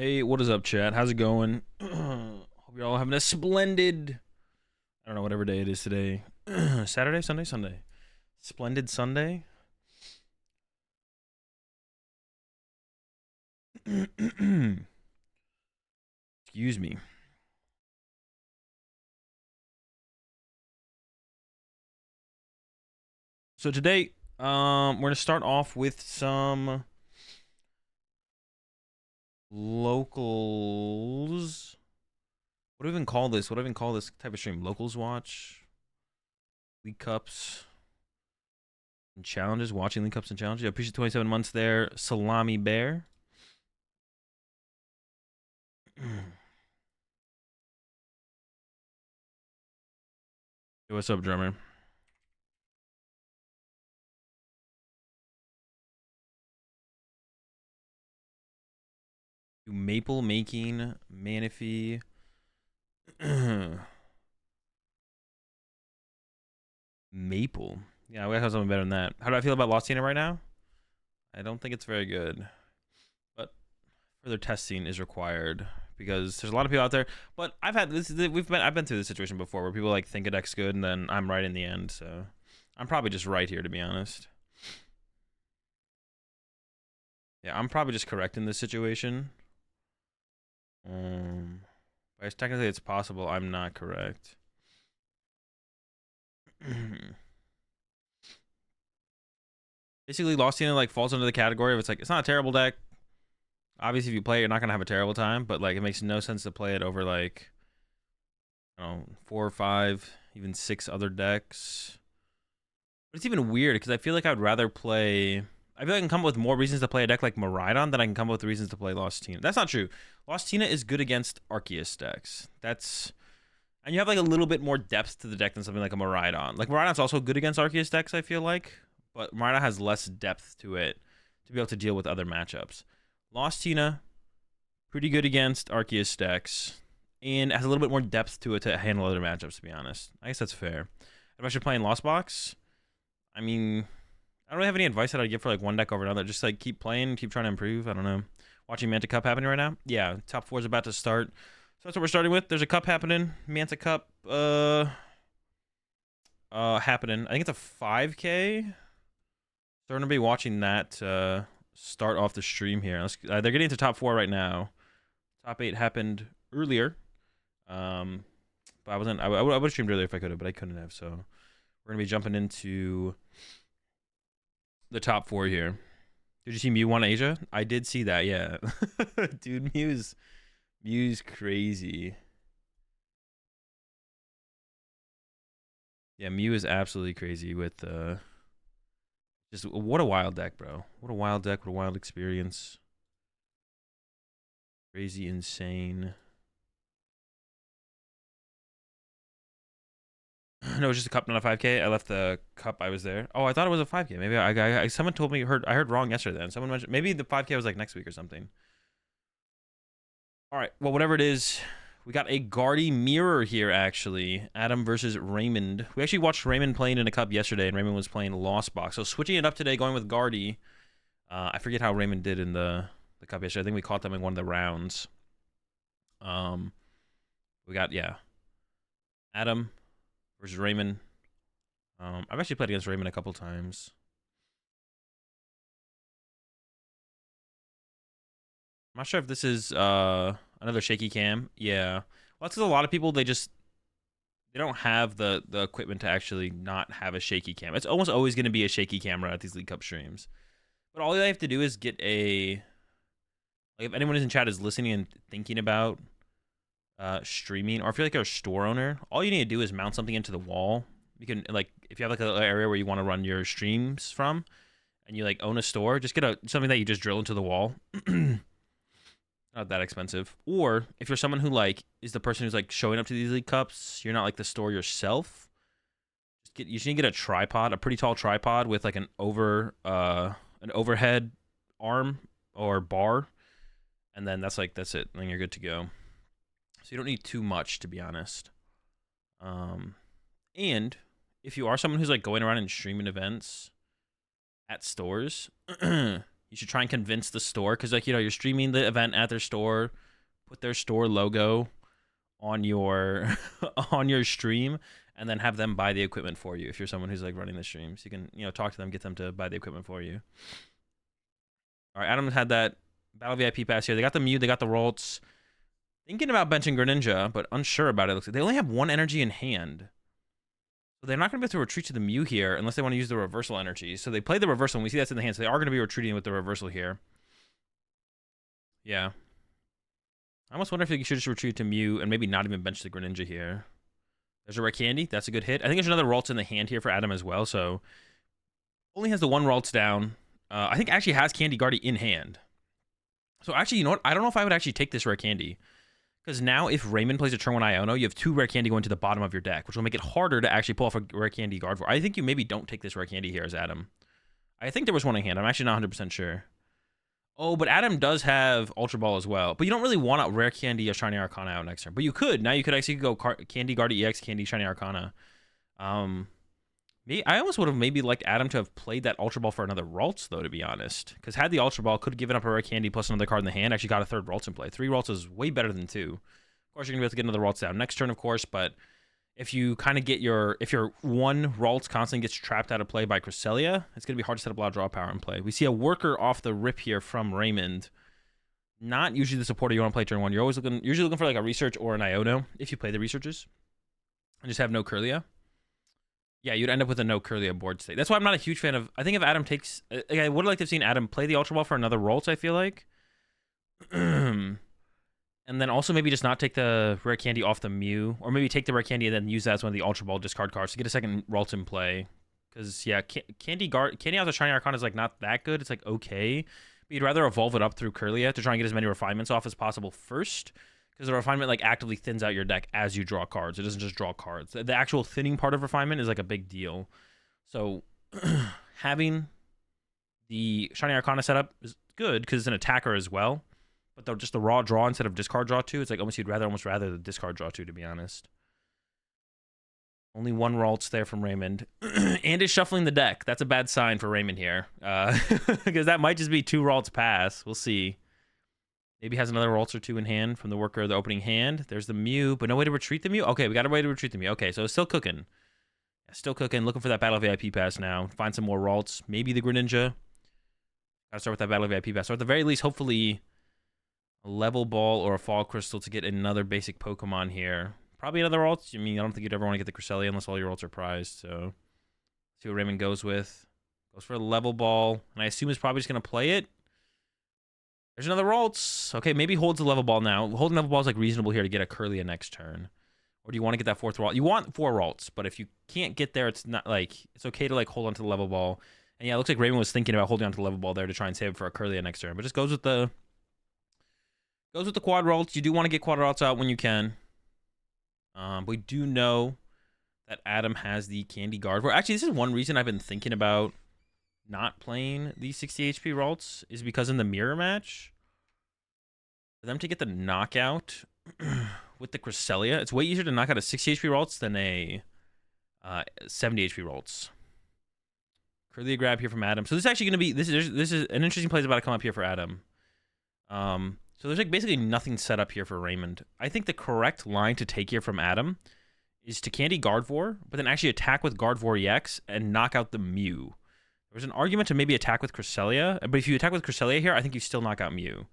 Hey, what is up, chat? How's it going? Hope you're all having a splendid, I don't know, whatever day it is today. Saturday, Sunday, Sunday. Splendid Sunday. Excuse me. So today, we're gonna start off with some locals. What do we even call this? What do I even call this type of stream? Locals watch, League Cups, and challenges. Watching League Cups and challenges. I appreciate 27 months there. Salami Bear. Hey, what's up, drummer? Maple making Manaphy. Maple. Yeah, we have something better than that. How do I feel about Lost Tina right now? I don't think it's very good, but further testing is required because there's a lot of people out there. But I've had this. I've been through this situation before where people like think a deck's good and then I'm right in the end. So I'm probably just right here, to be honest. Yeah, I'm probably just correct in this situation. But technically it's possible I'm not correct. Basically, Lost Tina like falls under the category of it's not a terrible deck. Obviously, if you play it, you're not gonna have a terrible time, but like it makes no sense to play it over like, I don't know, 4 or 5, even 6 other decks. But it's even weird because I feel like I'd rather play. I feel like I can come up with more reasons to play a deck like Miraidon than I can come up with reasons to play Lost Tina. That's not true. Lost Tina is good against Arceus decks. And you have like a little bit more depth to the deck than something like a Miraidon. Like Miraidon's also good against Arceus decks, I feel like, but Miraidon has less depth to it to be able to deal with other matchups. Lost Tina, pretty good against Arceus decks, and has a little bit more depth to it to handle other matchups, to be honest. I guess that's fair. If I should play in Lost Box, I mean, I don't really have any advice that I'd give for like one deck over another. Just like keep playing, keep trying to improve. I don't know. Watching Manta Cup happening right now? Yeah, top 4 is about to start. So that's what we're starting with. There's a cup happening. Manta Cup happening. I think it's a 5K. So we're gonna be watching that start off the stream here. They're getting into top 4 right now. Top 8 happened earlier. But I wasn't. I would have streamed earlier if I could have, but I couldn't have. So we're gonna be jumping into the top 4 here. Did you see Mew won Asia? I did see that. Yeah, dude, Mew's crazy. Yeah, Mew is absolutely crazy with just what a wild deck, bro. What a wild deck, what a wild experience. Crazy, insane. No, it was just a cup, not a 5K. I left the cup. I was there. Oh, I thought it was a 5K. Maybe someone told me I heard wrong yesterday. Then someone mentioned maybe the 5K was like next week or something. All right. Well, whatever it is, we got a Guardy mirror here. Actually, Adam versus Raymond. We actually watched Raymond playing in a cup yesterday, and Raymond was playing Lost Box. So switching it up today, going with Guardy. I forget how Raymond did in the cup yesterday. I think we caught them in one of the rounds. We got Adam versus Raymond. I've actually played against Raymond a couple times. I'm not sure if this is another shaky cam. Yeah. Well, that's because a lot of people they don't have the equipment to actually not have a shaky cam. It's almost always going to be a shaky camera at these League Cup streams. But all you have to do is get a if anyone in chat is listening and thinking about streaming, or if you're like a store owner, all you need to do is mount something into the wall. You can like if you have like an area where you want to run your streams from, and you like own a store, just get something that you just drill into the wall. Not that expensive. Or if you're someone who like is the person who's like showing up to these League Cups, you're not like the store yourself. You just need to get a tripod, a pretty tall tripod with like an overhead arm or bar, and then that's it. Then you're good to go. So you don't need too much, to be honest. And if you are someone who's like going around and streaming events at stores, you You should try and convince the store, because like, you know, you're streaming the event at their store, put their store logo on your on your stream, and then have them buy the equipment for you if you're someone who's like running the stream. So you can, you know, talk to them, get them to buy the equipment for you. All right, Adam had that Battle VIP pass here. They got the Mew, they got the Ralts. Thinking about benching Greninja, but unsure about it. Looks like they only have 1 energy in hand. So they're not going to be able to retreat to the Mew here unless they want to use the reversal energy. So they play the reversal, and we see that's in the hand. So they are going to be retreating with the reversal here. Yeah. I almost wonder if you should just retreat to Mew and maybe not even bench the Greninja here. There's a rare candy. That's a good hit. I think there's another Ralts in the hand here for Adam as well. So only has the 1 Ralts down. I think actually has Candy Guardy in hand. So actually, you know what? I don't know if I would actually take this rare candy. Because now if Raymond plays a turn 1 Iono, you have 2 rare candy going to the bottom of your deck, which will make it harder to actually pull off a rare candy guard for. I think you maybe don't take this rare candy here as Adam. I think there was 1 in hand. I'm actually not 100% sure. Oh, but Adam does have Ultra Ball as well. But you don't really want a rare candy or Shiny Arcana out next turn. But you could. Now you could actually go Candy Guardy EX, Candy Shiny Arcana. I almost would have maybe liked Adam to have played that Ultra Ball for another Ralts, though, to be honest. Because had the Ultra Ball, could have given up a rare candy plus another card in the hand, actually got a 3rd Ralts in play. 3 Ralts is way better than 2. Of course, you're going to be able to get another Ralts down next turn, of course, but if you kind of get if your 1 Ralts constantly gets trapped out of play by Cresselia, it's going to be hard to set up a lot of draw power in play. We see a worker off the rip here from Raymond. Not usually the supporter you want to play turn 1. You're always usually looking for like a research or an Iono if you play the researches. And just have no Kirlia. Yeah, you'd end up with a no Kirlia board state. That's why I'm not a huge fan of... I think if Adam takes... I would have liked to have seen Adam play the Ultra Ball for another Ralts, I feel like. And then also maybe just not take the rare candy off the Mew. Or maybe take the rare candy and then use that as one of the Ultra Ball discard cards to get a second Ralts in play. Because, yeah, Candy out of Shiny Arcana is like not that good. It's like okay. But you'd rather evolve it up through Kirlia to try and get as many refinements off as possible first. Because the refinement like actively thins out your deck as you draw cards. It doesn't just draw cards. The actual thinning part of refinement is like a big deal. So having the Shiny Arcana setup is good because it's an attacker as well. But just the raw draw instead of discard draw 2, it's like almost rather the discard draw 2, to be honest. Only 1 Ralts there from Raymond. And is shuffling the deck. That's a bad sign for Raymond here. Because that might just be 2 Ralts pass. We'll see. Maybe has another Ralts or 2 in hand from the worker of the opening hand. There's the Mew, but no way to retreat the Mew? Okay, we got a way to retreat the Mew. Okay, so it's still cooking. Yeah, still cooking. Looking for that Battle VIP pass now. Find some more Ralts. Maybe the Greninja. Gotta start with that Battle VIP pass. So at the very least, hopefully, a Level Ball or a Fall Crystal to get another basic Pokemon here. Probably another Ralts. I mean, I don't think you'd ever want to get the Cresselia unless all your Ralts are prized. So, see what Raymond goes with. Goes for a Level Ball. And I assume he's probably just going to play it. There's another Ralts. Okay, maybe holds the Level Ball now. Holding Level Ball is like reasonable here to get a Kirlia next turn. Or do you want to get that 4th Ralt? You want 4 Ralts, but if you can't get there, it's not like it's okay to like hold on to the Level Ball. And yeah, it looks like Raymond was thinking about holding on to the Level Ball there to try and save it for a Kirlia next turn. But just goes with the quad Ralts. You do want to get quad Ralts out when you can. We do know that Adam has the Candy Guard. Well, actually, this is one reason I've been thinking about not playing the 60 HP Ralts is because in the mirror match, for them to get the knockout with the Cresselia, it's way easier to knock out a 60 HP Ralts than a 70 HP Ralts. Kirlia grab here from Adam. So this is actually going to be this is an interesting play that's about to come up here for Adam. So there's like basically nothing set up here for Raymond. I think the correct line to take here from Adam is to Candy Gardevoir, but then actually attack with Gardevoir EX and knock out the Mew. There's an argument to maybe attack with Cresselia, but if you attack with Cresselia here, I think you still knock out Mew.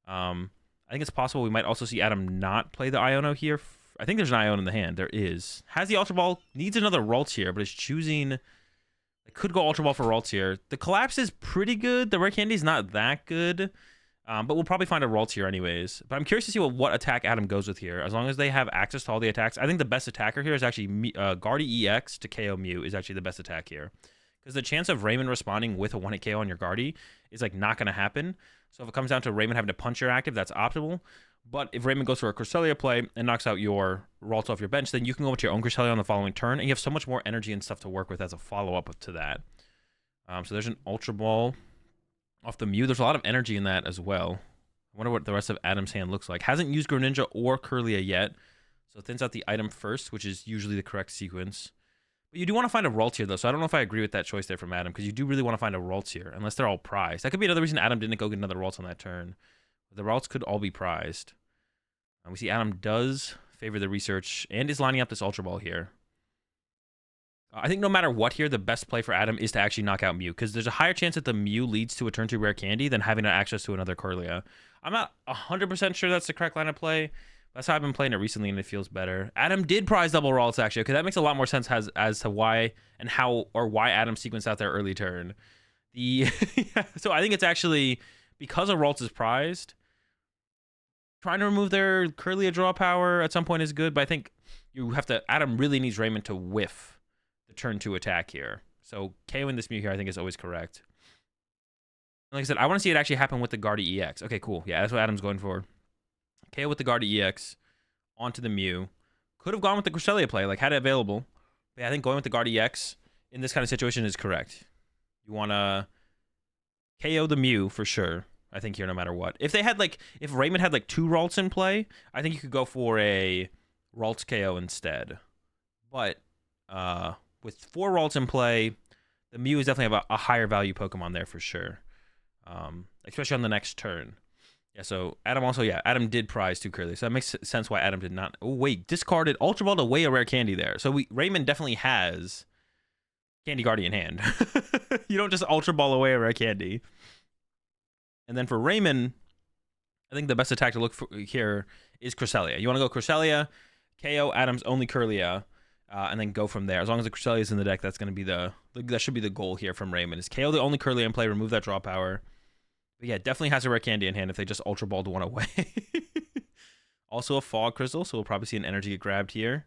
I think it's possible we might also see Adam not play the Iono here. I think there's an Iono in the hand. There is. Has the Ultra Ball, needs another Ralts here, but is choosing... I could go Ultra Ball for Ralts here. The Collapse is pretty good. The Rare Candy is not that good. But we'll probably find a Ralts here anyways. But I'm curious to see what attack Adam goes with here. As long as they have access to all the attacks. I think the best attacker here is actually Guardy EX to KO Mew is actually the best attack here. Because the chance of Raymond responding with a 1-hit KO on your Guardy is like not going to happen. So if it comes down to Raymond having to punch your active, that's optimal. But if Raymond goes for a Cresselia play and knocks out your Ralts off your bench, then you can go with your own Cresselia on the following turn. And you have so much more energy and stuff to work with as a follow-up to that. So there's an Ultra Ball off the Mew. There's a lot of energy in that as well. I wonder what the rest of Adam's hand looks like. Hasn't used Greninja or Kirlia yet. So it thins out the item first, which is usually the correct sequence. But you do want to find a Ralt here, though, so I don't know if I agree with that choice there from Adam, because you do really want to find a Ralt here, unless they're all prized. That could be another reason Adam didn't go get another Ralt on that turn. The Ralts could all be prized. We see Adam does favor the research and is lining up this Ultra Ball here. I think no matter what here, the best play for Adam is to actually knock out Mew, because there's a higher chance that the Mew leads to a turn 2 rare candy than having access to another Kirlia. I'm not 100% sure that's the correct line of play. That's how I've been playing it recently, and it feels better. Adam did prize double Ralts, actually. Okay, that makes a lot more sense as to why and how, or why Adam sequenced out their early turn. So I think it's actually, because a Ralts is prized, trying to remove their Kirlia draw power at some point is good, but I think you have to, Adam really needs Raymond to whiff the turn 2 attack here. So KOing this Mew here, I think, is always correct. And like I said, I want to see it actually happen with the Guardy EX. Okay, cool. Yeah, that's what Adam's going for. KO with the Guardy EX onto the Mew. Could have gone with the Cresselia play, like had it available. But yeah, I think going with the Guardy EX in this kind of situation is correct. You want to KO the Mew for sure, I think, here, no matter what. If they had, like, if Raymond had, like, 2 Ralts in play, I think you could go for a Ralts KO instead. But with 4 Ralts in play, the Mew is definitely a higher value Pokemon there for sure. Especially on the next turn. Yeah, so Adam also, yeah, Adam did prize 2 Kirlia, so that makes sense why Adam did not. Oh, wait, discarded Ultra Ball away a rare candy there. So Raymond definitely has Candy Guardian hand. You don't just Ultra Ball away a rare candy. And then for Raymond, I think the best attack to look for here is Cresselia. You want to go Cresselia, KO Adam's only Kirlia, and then go from there. As long as the Cresselia is in the deck, that's going to be that should be the goal here from Raymond. Is KO the only Kirlia in play, remove that draw power. But yeah, definitely has a rare candy in hand if they just Ultra Balled one away. Also a Fog Crystal, so we'll probably see an energy get grabbed here.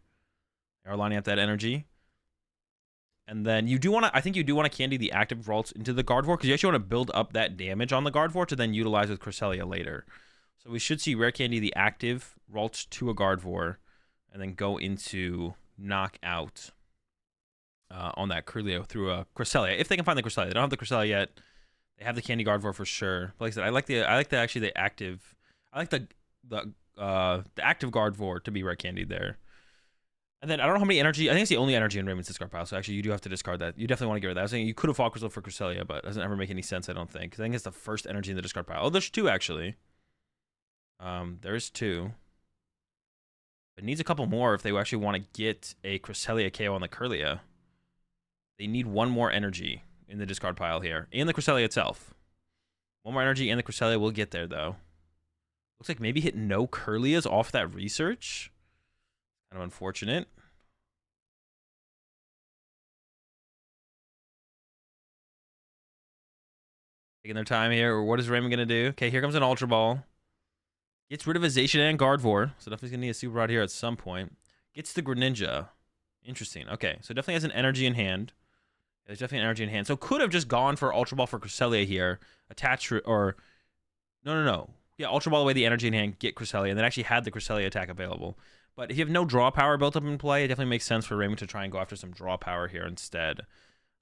They're lining up that energy. And then you do want to, I think you do want to candy the active Ralts into the Gardevoir, because you actually want to build up that damage on the Gardevoir to then utilize with Cresselia later. So we should see rare candy the active Ralts to a Gardevoir, and then go into knockout on that Kirlia through a Cresselia. If they can find the Cresselia. They don't have the Cresselia yet. They have the candy Gardevoir for sure. But like I said, I like the actually the active. I like the active Gardevoir to be rare candy there. And then I don't know how many energy. I think it's the only energy in Raymond's discard pile. So actually, you do have to discard that. You definitely want to get rid of that. I was saying you could have Fog Crystal for Cresselia, but it doesn't ever make any sense, I don't think. Because I think it's the first energy in the discard pile. Oh, there's 2 actually. There's 2. It needs a couple more if they actually want to get a Cresselia KO on the Kirlia. They need 1 more energy in the discard pile here, and the Cresselia itself. 1 more energy, and the Cresselia will get there though. Looks like maybe hit no Kirlias off that research. Kind of unfortunate. Taking their time here. What is Raymond going to do? Okay, here comes an Ultra Ball. Gets rid of his Zacian and Gardevoir. So definitely going to need a Super Rod here at some point. Gets the Greninja. Interesting. Okay, so definitely has an energy in hand. There's definitely an energy in hand. So could have just gone for Ultra Ball for Cresselia here. Attach, or... No. Yeah, Ultra Ball away the energy in hand, get Cresselia, and then actually had the Cresselia attack available. But if you have no draw power built up in play, it definitely makes sense for Raymond to try and go after some draw power here instead.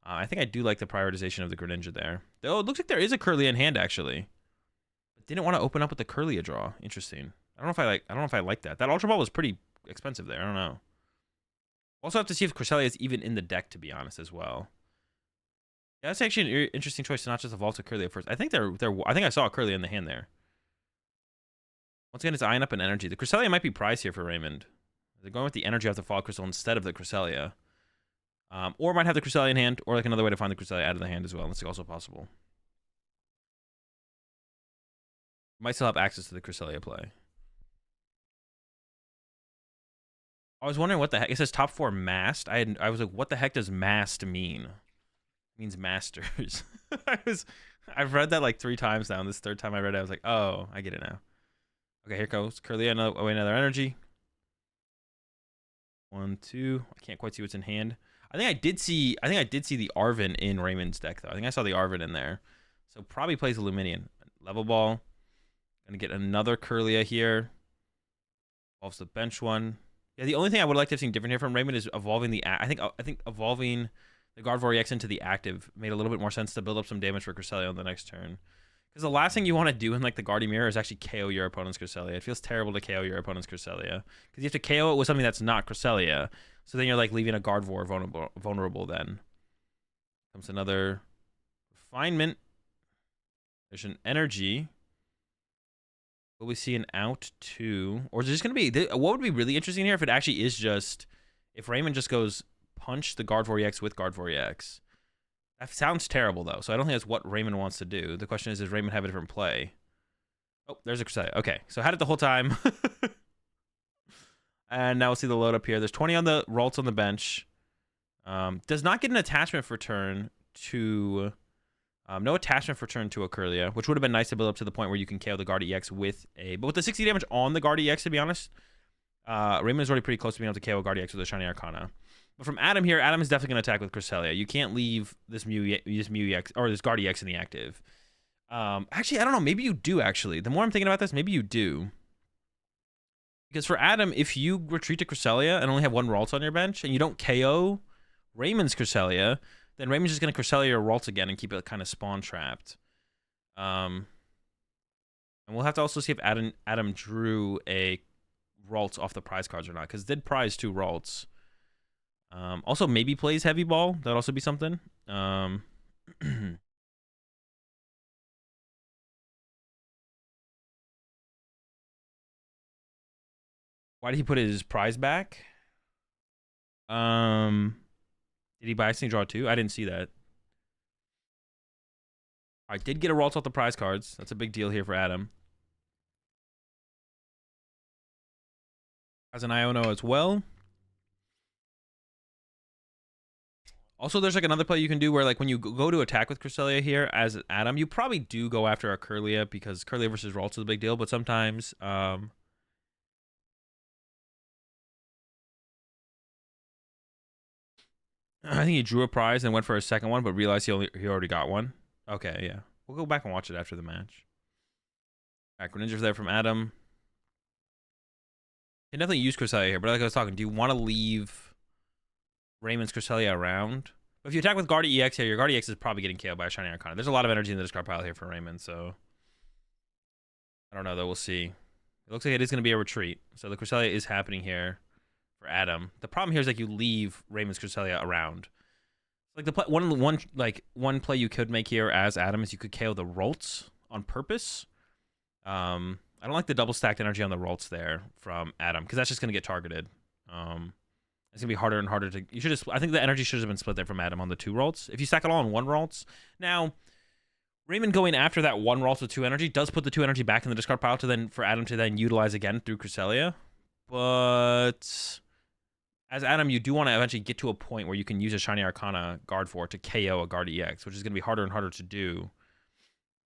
I think I do like the prioritization of the Greninja there. Though it looks like there is a Kirlia in hand actually. But didn't want to open up with the Kirlia draw. Interesting. I don't know if I like that. That Ultra Ball was pretty expensive there. I don't know. Also have to see if Cresselia is even in the deck, to be honest, as well. Yeah, that's actually an interesting choice to not just evolve to Kirlia first. I think I think I saw a Kirlia in the hand there. Once again, it's eyeing up an energy. The Cresselia might be priced here for Raymond. They're going with the energy off the Fog Crystal instead of the Cresselia. Or might have the Cresselia in hand, or like another way to find the Cresselia out of the hand as well. That's also possible. Might still have access to the Cresselia play. I was wondering what the heck. It says top 4 mast. I was like, what the heck does mast mean? It means masters. I've read that like 3 times now, and this 3rd time I read it, I was like, oh, I get it now. Okay, here goes Kirlia away another energy. 1, 2. I can't quite see what's in hand. I think I did see the Arven in Raymond's deck though. I think I saw the Arven in there. So probably plays Luminion. Level Ball. Gonna get another Kirlia here. Evolves the bench one. Yeah, the only thing I would like to have seen different here from Raymond is evolving the I think evolving the Gardevoir EX into the active made a little bit more sense to build up some damage for Cresselia on the next turn. Because the last thing you want to do in like the Guardian Mirror is actually KO your opponent's Cresselia. It feels terrible to KO your opponent's Cresselia. Because you have to KO it with something that's not Cresselia. So then you're like leaving a Gardevoir vulnerable then. Comes another Refinement. There's an Energy. Will we see an out too? Or is it just going to be... What would be really interesting here if it actually is just... If Raymond just goes punch the Gardevoir EX with Gardevoir EX. That sounds terrible, though. So I don't think that's what Raymond wants to do. The question is, does Raymond have a different play? Oh, there's a Cresselia. Okay, so had it the whole time. And now we'll see the load up here. There's 20 on the Ralts on the bench. Does not get an attachment for turn to... no attachment for turn to a Kirlia, which would have been nice to build up to the point where you can KO the Guard EX with a... But with the 60 damage on the Guard EX, to be honest, Raymond is already pretty close to being able to KO Guard EX with a Shiny Arcana. But from Adam here, Adam is definitely going to attack with Cresselia. You can't leave this Mew EX or this Guard EX in the active. Actually, I don't know. Maybe you do, actually. The more I'm thinking about this, maybe you do. Because for Adam, if you retreat to Cresselia and only have one Ralts on your bench and you don't KO Raymond's Cresselia, then Raymond's just going to Cresselia or Ralts again and keep it kind of spawn trapped. And we'll have to also see if Adam drew a Ralts off the prize cards or not, because did prize 2 Ralts. Also, maybe plays Heavy Ball. That'd also be something. Why did he put his prize back? Did he by accident draw 2? I didn't see that. I did get a Ralts off the prize cards. That's a big deal here for Adam. Has an Iono as well. Also, there's like another play you can do where like when you go to attack with Cresselia here as Adam, you probably do go after a Kirlia because Kirlia versus Ralts is a big deal, but sometimes I think he drew a prize and went for a second one, but realized he already got one. Okay, yeah. We'll go back and watch it after the match. Alright, Greninja's there from Adam. You can definitely use Cresselia here, but like I was talking, do you want to leave Raymond's Cresselia around? But if you attack with Guardi EX here, your Guardi EX is probably getting KO'd by a Shiny Arcana. There's a lot of energy in the discard pile here for Raymond, so... I don't know, though. We'll see. It looks like it is going to be a retreat. So the Cresselia is happening here for Adam. The problem here is like you leave Raymond's Cresselia around. Like the one play you could make here as Adam is you could KO the Ralts on purpose. I don't like the double stacked energy on the Ralts there from Adam because that's just going to get targeted. It's gonna be harder and harder to. You should just. I think the energy should have been split there from Adam on the 2 Ralts. If you stack it all on 1 Ralts, now Raymond going after that 1 Ralts with 2 energy does put the 2 energy back in the discard pile to then for Adam to then utilize again through Cresselia. But as Adam, you do want to eventually get to a point where you can use a Shiny Arcana Gardevoir to KO a Guard EX, which is gonna be harder and harder to do.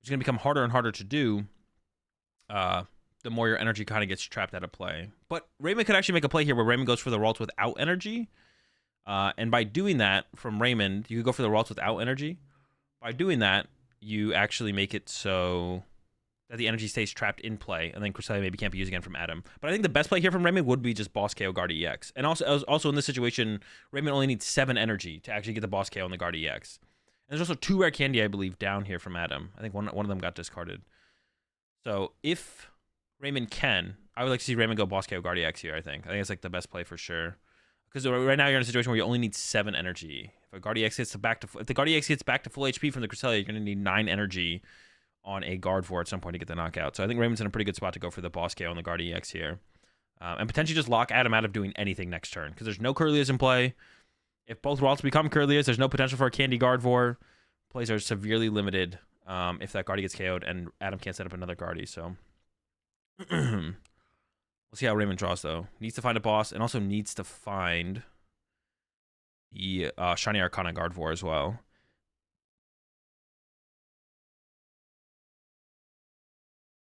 It's gonna become harder and harder to do. The more your energy kind of gets trapped out of play. But Raymond could actually make a play here where Raymond goes for the Ralts without energy. And by doing that from Raymond, you could go for the Ralts without energy. By doing that, you actually make it so that the energy stays trapped in play, and then Cresselia maybe can't be used again from Adam. But I think the best play here from Raymond would be just Boss KO Guard EX. And also in this situation, Raymond only needs 7 energy to actually get the Boss KO on the Guard EX. And there's also 2 rare candy, I believe, down here from Adam. I think one of them got discarded. So if Raymond can, I would like to see Raymond go Boss KO Guard EX here, I think. I think it's like the best play for sure. Because right now you're in a situation where you only need 7 energy. If a Guard EX if the Guard EX gets back to full HP from the Cresselia, you're going to need 9 energy on a Gardevoir at some point to get the knockout. So I think Raymond's in a pretty good spot to go for the Boss KO on the Guard EX here. And potentially just lock Adam out of doing anything next turn. Because there's no Kirlias in play. If both Ralts become Kirlias, there's no potential for a Candy Gardevoir. Plays are severely limited if that Guardy gets KO'd and Adam can't set up another Guardy. So we'll see how Raymond draws, though. Needs to find a boss and also needs to find the Shiny Arcana Gardevoir as well.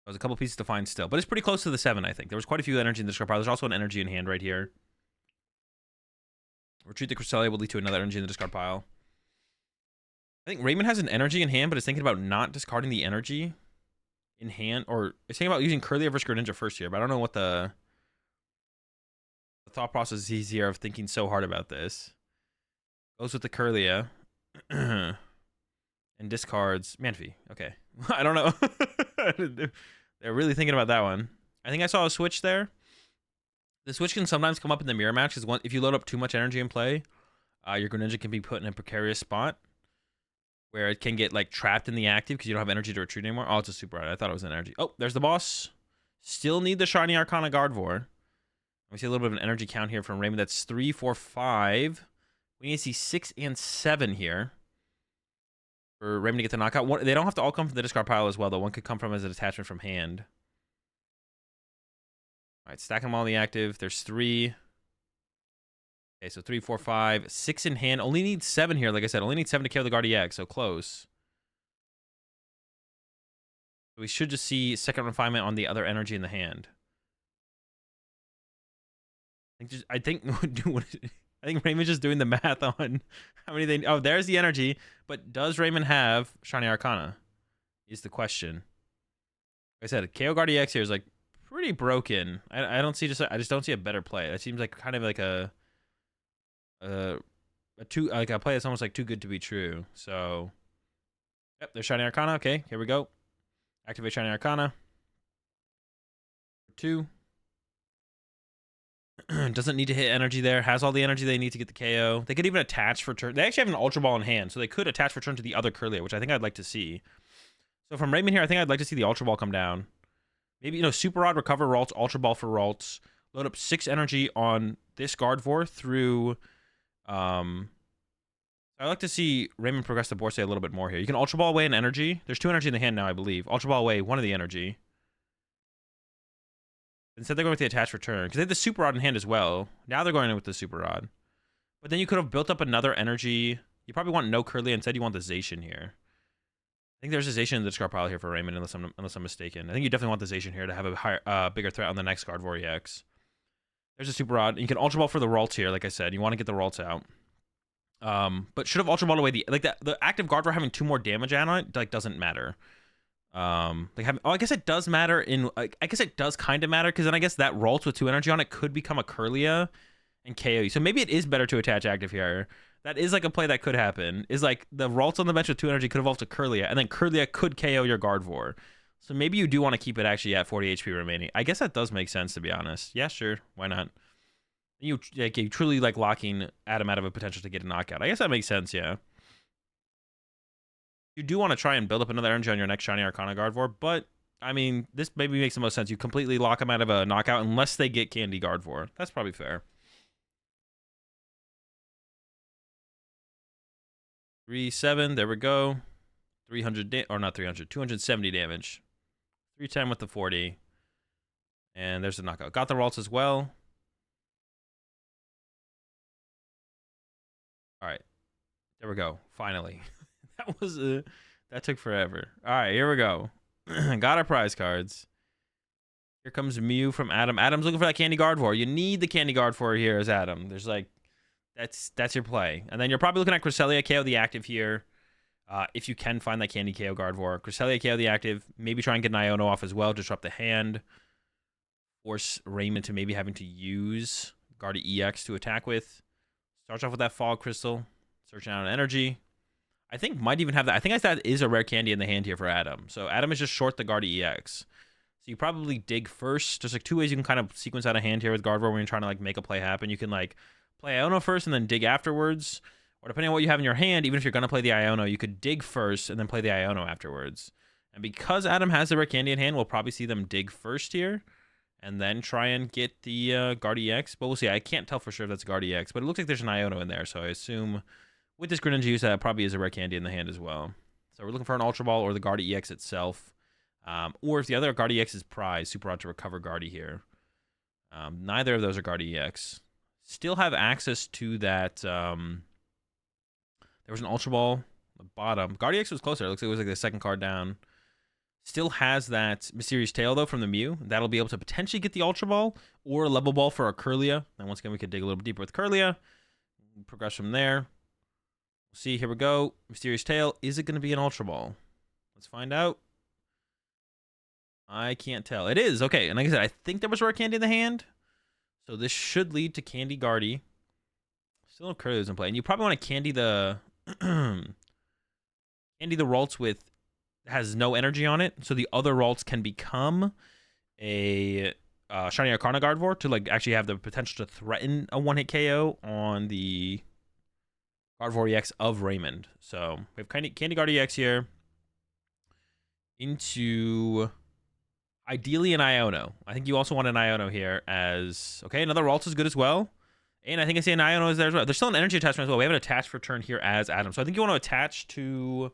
There's a couple pieces to find still, but it's pretty close to the 7, I think. There was quite a few energy in the discard pile. There's also an energy in hand right here. Retreat the Cresselia will lead to another energy in the discard pile. I think Raymond has an energy in hand, but is thinking about not discarding the energy in hand, or is thinking about using Kirlia versus Greninja first here, but I don't know what the thought process is here of thinking so hard about this. Goes with the Kirlia. And and discards Manphy. Okay. I don't know. They're really thinking about that one. I think I saw a switch there. The switch can sometimes come up in the mirror match because if you load up too much energy in play, your Greninja can be put in a precarious spot where it can get like trapped in the active because you don't have energy to retreat anymore. Oh, it's a super rod. I thought it was an energy. Oh, there's the boss. Still need the Shiny Arcana Gardevoir. We see a little bit of an energy count here from Raymond. That's 3, 4, 5. We need to see 6 and 7 here for Raymond to get the knockout. They don't have to all come from the discard pile as well, though. One could come from as an attachment from hand. All right, stacking them all in the active. There's 3. Okay, so 3, 4, 5. 6 in hand. Only need 7 here, like I said. Only need 7 to KO the Guardiax, so close. We should just see second refinement on the other energy in the hand. I think Raymond's just doing the math on how many they. Oh, there's the energy. But does Raymond have Shiny Arcana? Is the question. Like I said, KO Guardiax here is like pretty broken. I don't see I just don't see a better play. That seems like kind of like a play that's almost like too good to be true. So, yep, there's Shiny Arcana. Okay, here we go. Activate Shiny Arcana. 2. Doesn't need to hit energy there. Has all the energy they need to get the KO. They could even attach for turn. They actually have an Ultra Ball in hand, so they could attach for turn to the other Kirlia, which I think I'd like to see. So from Raymond here, I think I'd like to see the Ultra Ball come down. Maybe, Super Rod, recover Ralts, Ultra Ball for Ralts. Load up 6 energy on this Gardevoir through... I'd like to see Raymond progress the board, say, a little bit more here. You can Ultra Ball away an energy. There's 2 energy in the hand now, I believe. Ultra Ball away 1 of the energy. Instead, they're going with the attached return because they had the Super Rod in hand as well. Now they're going in with the Super Rod. But then you could have built up another energy. You probably want no Kirlia. Instead, you want the Zacian here. I think there's a Zacian in the discard pile here for Raymond, unless I'm mistaken. I think you definitely want the Zacian here to have a bigger threat on the next Gardevoir EX. There's a Super Rod. You can Ultra Ball for the Ralts here, like I said. You want to get the Ralts out. But should have Ultra Ball away the active Gardevoir having 2 more damage on it doesn't matter. I guess it does matter I guess it does kind of matter because then I guess that Ralts with 2 energy on it could become a Kirlia and KO you. So maybe it is better to attach active here. That is like a play that could happen. Is like the Ralts on the bench with 2 energy could evolve to Kirlia, and then Kirlia could KO your Gardevoir. So maybe you do want to keep it actually at 40 HP remaining. I guess that does make sense, to be honest. Yeah, sure, why not? You truly like locking Adam out of a potential to get a knockout. I guess that makes sense, yeah. You do want to try and build up another energy on your next Shiny Arcana Gardevoir, but, I mean, this maybe makes the most sense. You completely lock them out of a knockout unless they get Candy Gardevoir. That's probably fair. 3-7, there we go. 270 damage. 310 with the 40. And there's the knockout. Got the Ralts as well. All right. There we go. Finally. That took forever. All right, here we go. Got our prize cards. Here comes Mew from Adam. Adam's looking for that Candy Gardevoir. You need the Candy Gardevoir here as Adam. There's like, that's your play. And then you're probably looking at Cresselia KO the active here. If you can find that Candy KO Gardevoir. Cresselia KO the active. Maybe try and get an Iono off as well. Disrupt the hand. Force Raymond to maybe having to use Guardi EX to attack with. Starts off with that Fog Crystal. Searching out an energy. I think might even have that. I think that is a rare candy in the hand here for Adam. So Adam is just short the Guardi EX. So you probably dig first. There's like 2 ways you can kind of sequence out a hand here with Gardevoir when you're trying to like make a play happen. You can like play Iono first and then dig afterwards. Or depending on what you have in your hand, even if you're going to play the Iono, you could dig first and then play the Iono afterwards. And because Adam has the rare candy in hand, we'll probably see them dig first here. And then try and get the Guardi EX. But we'll see. I can't tell for sure if that's Guardi EX. But it looks like there's an Iono in there. So I assume... with this Greninja use, that probably is a rare candy in the hand as well. So we're looking for an Ultra Ball or the Guardi EX itself. Or if the other Guardi EX is prize, Super Rod to recover Guardi here. Neither of those are Guardi EX. Still have access to that. There was an Ultra Ball at the bottom. Guardi EX was closer. It looks like it was like the second card down. Still has that Mysterious Tail, though, from the Mew. That'll be able to potentially get the Ultra Ball or a Level Ball for a Kirlia. And once again, we could dig a little bit deeper with Kirlia. Progress from there. See, here we go. Mysterious Tail. Is it going to be an Ultra Ball? Let's find out. I can't tell. It is. Okay. And like I said, I think there was rare candy in the hand. So this should lead to Candy Guardi. Still no Curlies in play. And you probably want to candy the... candy Candy the Ralts with has no energy on it, so the other Ralts can become a Shiny Arcana Gardevoir to like actually have the potential to threaten a one-hit KO on the Gardevoir EX of Raymond. So we have Candy Guard EX here into ideally an Iono. I think you also want an Iono here as okay. Another Ralts is good as well. And I think I see an Iono is there as well. There's still an energy attachment as well. We have an attached return here as Adam. So I think you want to attach to...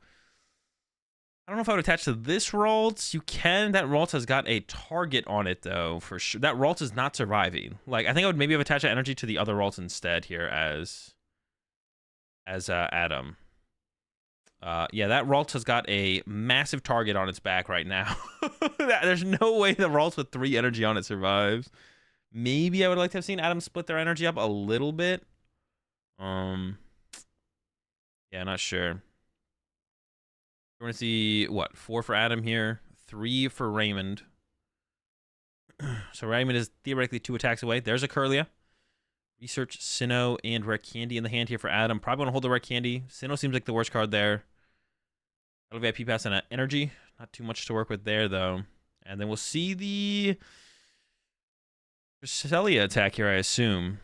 I don't know if I would attach to this Ralts. You can. That Ralts has got a target on it, though, for sure. That Ralts is not surviving. Like, I think I would maybe have attached that energy to the other Ralts instead here as Adam. Yeah, that Ralts has got a massive target on its back right now. There's no way the Ralts with 3 energy on it survives. Maybe I would like to have seen Adam split their energy up a little bit. Yeah, not sure. We're going to see, what, 4 for Adam here, 3 for Raymond. So Raymond is theoretically 2 attacks away. There's a Kirlia. Research, Sinnoh, and Rare Candy in the hand here for Adam. Probably want to hold the Rare Candy. Sinnoh seems like the worst card there. That'll VIP pass and energy. Not too much to work with there, though. And then we'll see the Cresselia attack here, I assume.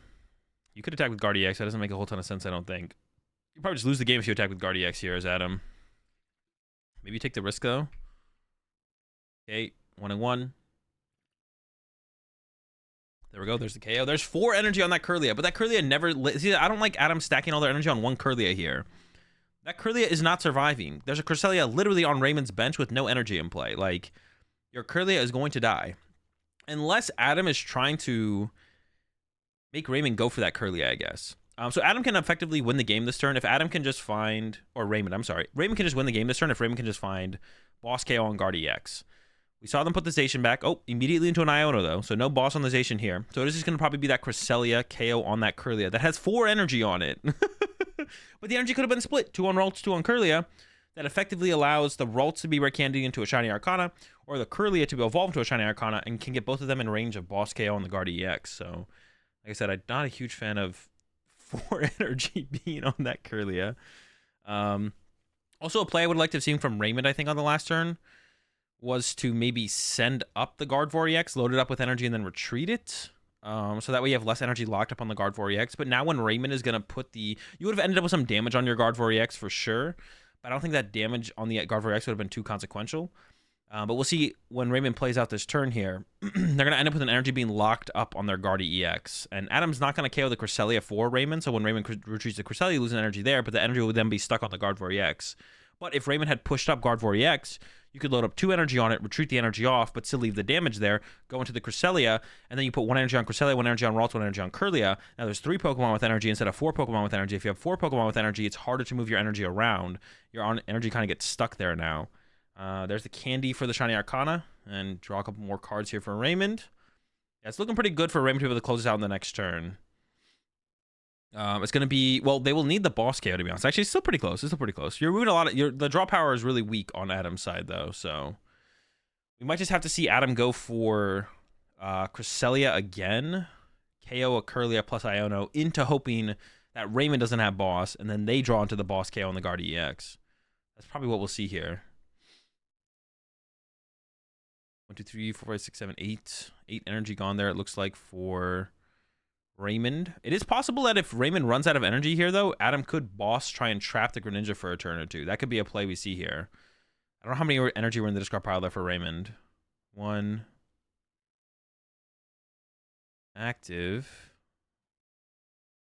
You could attack with Guard EX. That doesn't make a whole ton of sense, I don't think. You probably just lose the game if you attack with Guard EX here as Adam. Maybe take the risk, though. Okay, 1-1. There we go. There's the KO. There's 4 energy on that Kirlia, but that Kirlia never... See, I don't like Adam stacking all their energy on one Kirlia here. That Kirlia is not surviving. There's a Cresselia literally on Raymond's bench with no energy in play. Like, your Kirlia is going to die. Unless Adam is trying to make Raymond go for that Kirlia, I guess. So Adam can effectively win the game this turn if Adam can just find... Or Raymond, I'm sorry. Raymond can just win the game this turn if Raymond can just find Boss KO on Guard EX. We saw them put the Zation back. Oh, immediately into an Iono, though. So no boss on the Zation here. So it is just going to probably be that Cresselia KO on that Kirlia that has 4 energy on it. But the energy could have been split. 2 on Ralts, 2 on Kirlia. That effectively allows the Ralts to be Rare Candy into a Shiny Arcana, or the Kirlia to be evolved to a Shiny Arcana, and can get both of them in range of Boss KO on the Guard EX. So, like I said, I'm not a huge fan of 4 energy being on that Kirlia. Also, a play I would like to have seen from Raymond, I think, on the last turn was to maybe send up the Gardevoir EX, load it up with energy, and then retreat it. So that way you have less energy locked up on the Gardevoir EX. But now when Raymond is going to put the... You would have ended up with some damage on your Gardevoir EX for sure. But I don't think that damage on the Gardevoir EX would have been too consequential. But we'll see when Raymond plays out this turn here. They're going to end up with an energy being locked up on their Guardy EX. And Adam's not going to KO the Cresselia for Raymond. So when Raymond retreats the Cresselia, you lose an energy there. But the energy would then be stuck on the Gardevoir EX. But if Raymond had pushed up Gardevoir EX, you could load up 2 energy on it, retreat the energy off, but still leave the damage there, go into the Cresselia, and then you put 1 energy on Cresselia, 1 energy on Ralts, 1 energy on Kirlia. Now there's 3 Pokemon with energy instead of 4 Pokemon with energy. If you have 4 Pokemon with energy, it's harder to move your energy around. Your energy kind of gets stuck there now. There's the candy for the Shiny Arcana, and draw a couple more cards here for Raymond. Yeah, it's looking pretty good for Raymond to be able to close this out in the next turn. It's going to be... Well, they will need the boss KO, to be honest. Actually, it's still pretty close. It's still pretty close. You're moving a lot of... The draw power is really weak on Adam's side, though, so... We might just have to see Adam go for Cresselia again. KO a Kirlia plus Iono into hoping that Raymond doesn't have boss, and then they draw into the boss KO on the Guardy EX. That's probably what we'll see here. 1, 2, 3, 4, 5, 6, 7, 8. 8 energy gone there, it looks like, for Raymond. It is possible that if Raymond runs out of energy here, though, Adam could boss try and trap the Greninja for a turn or two. That could be a play we see here. I don't know how many energy were in the discard pile there for Raymond. 1. Active.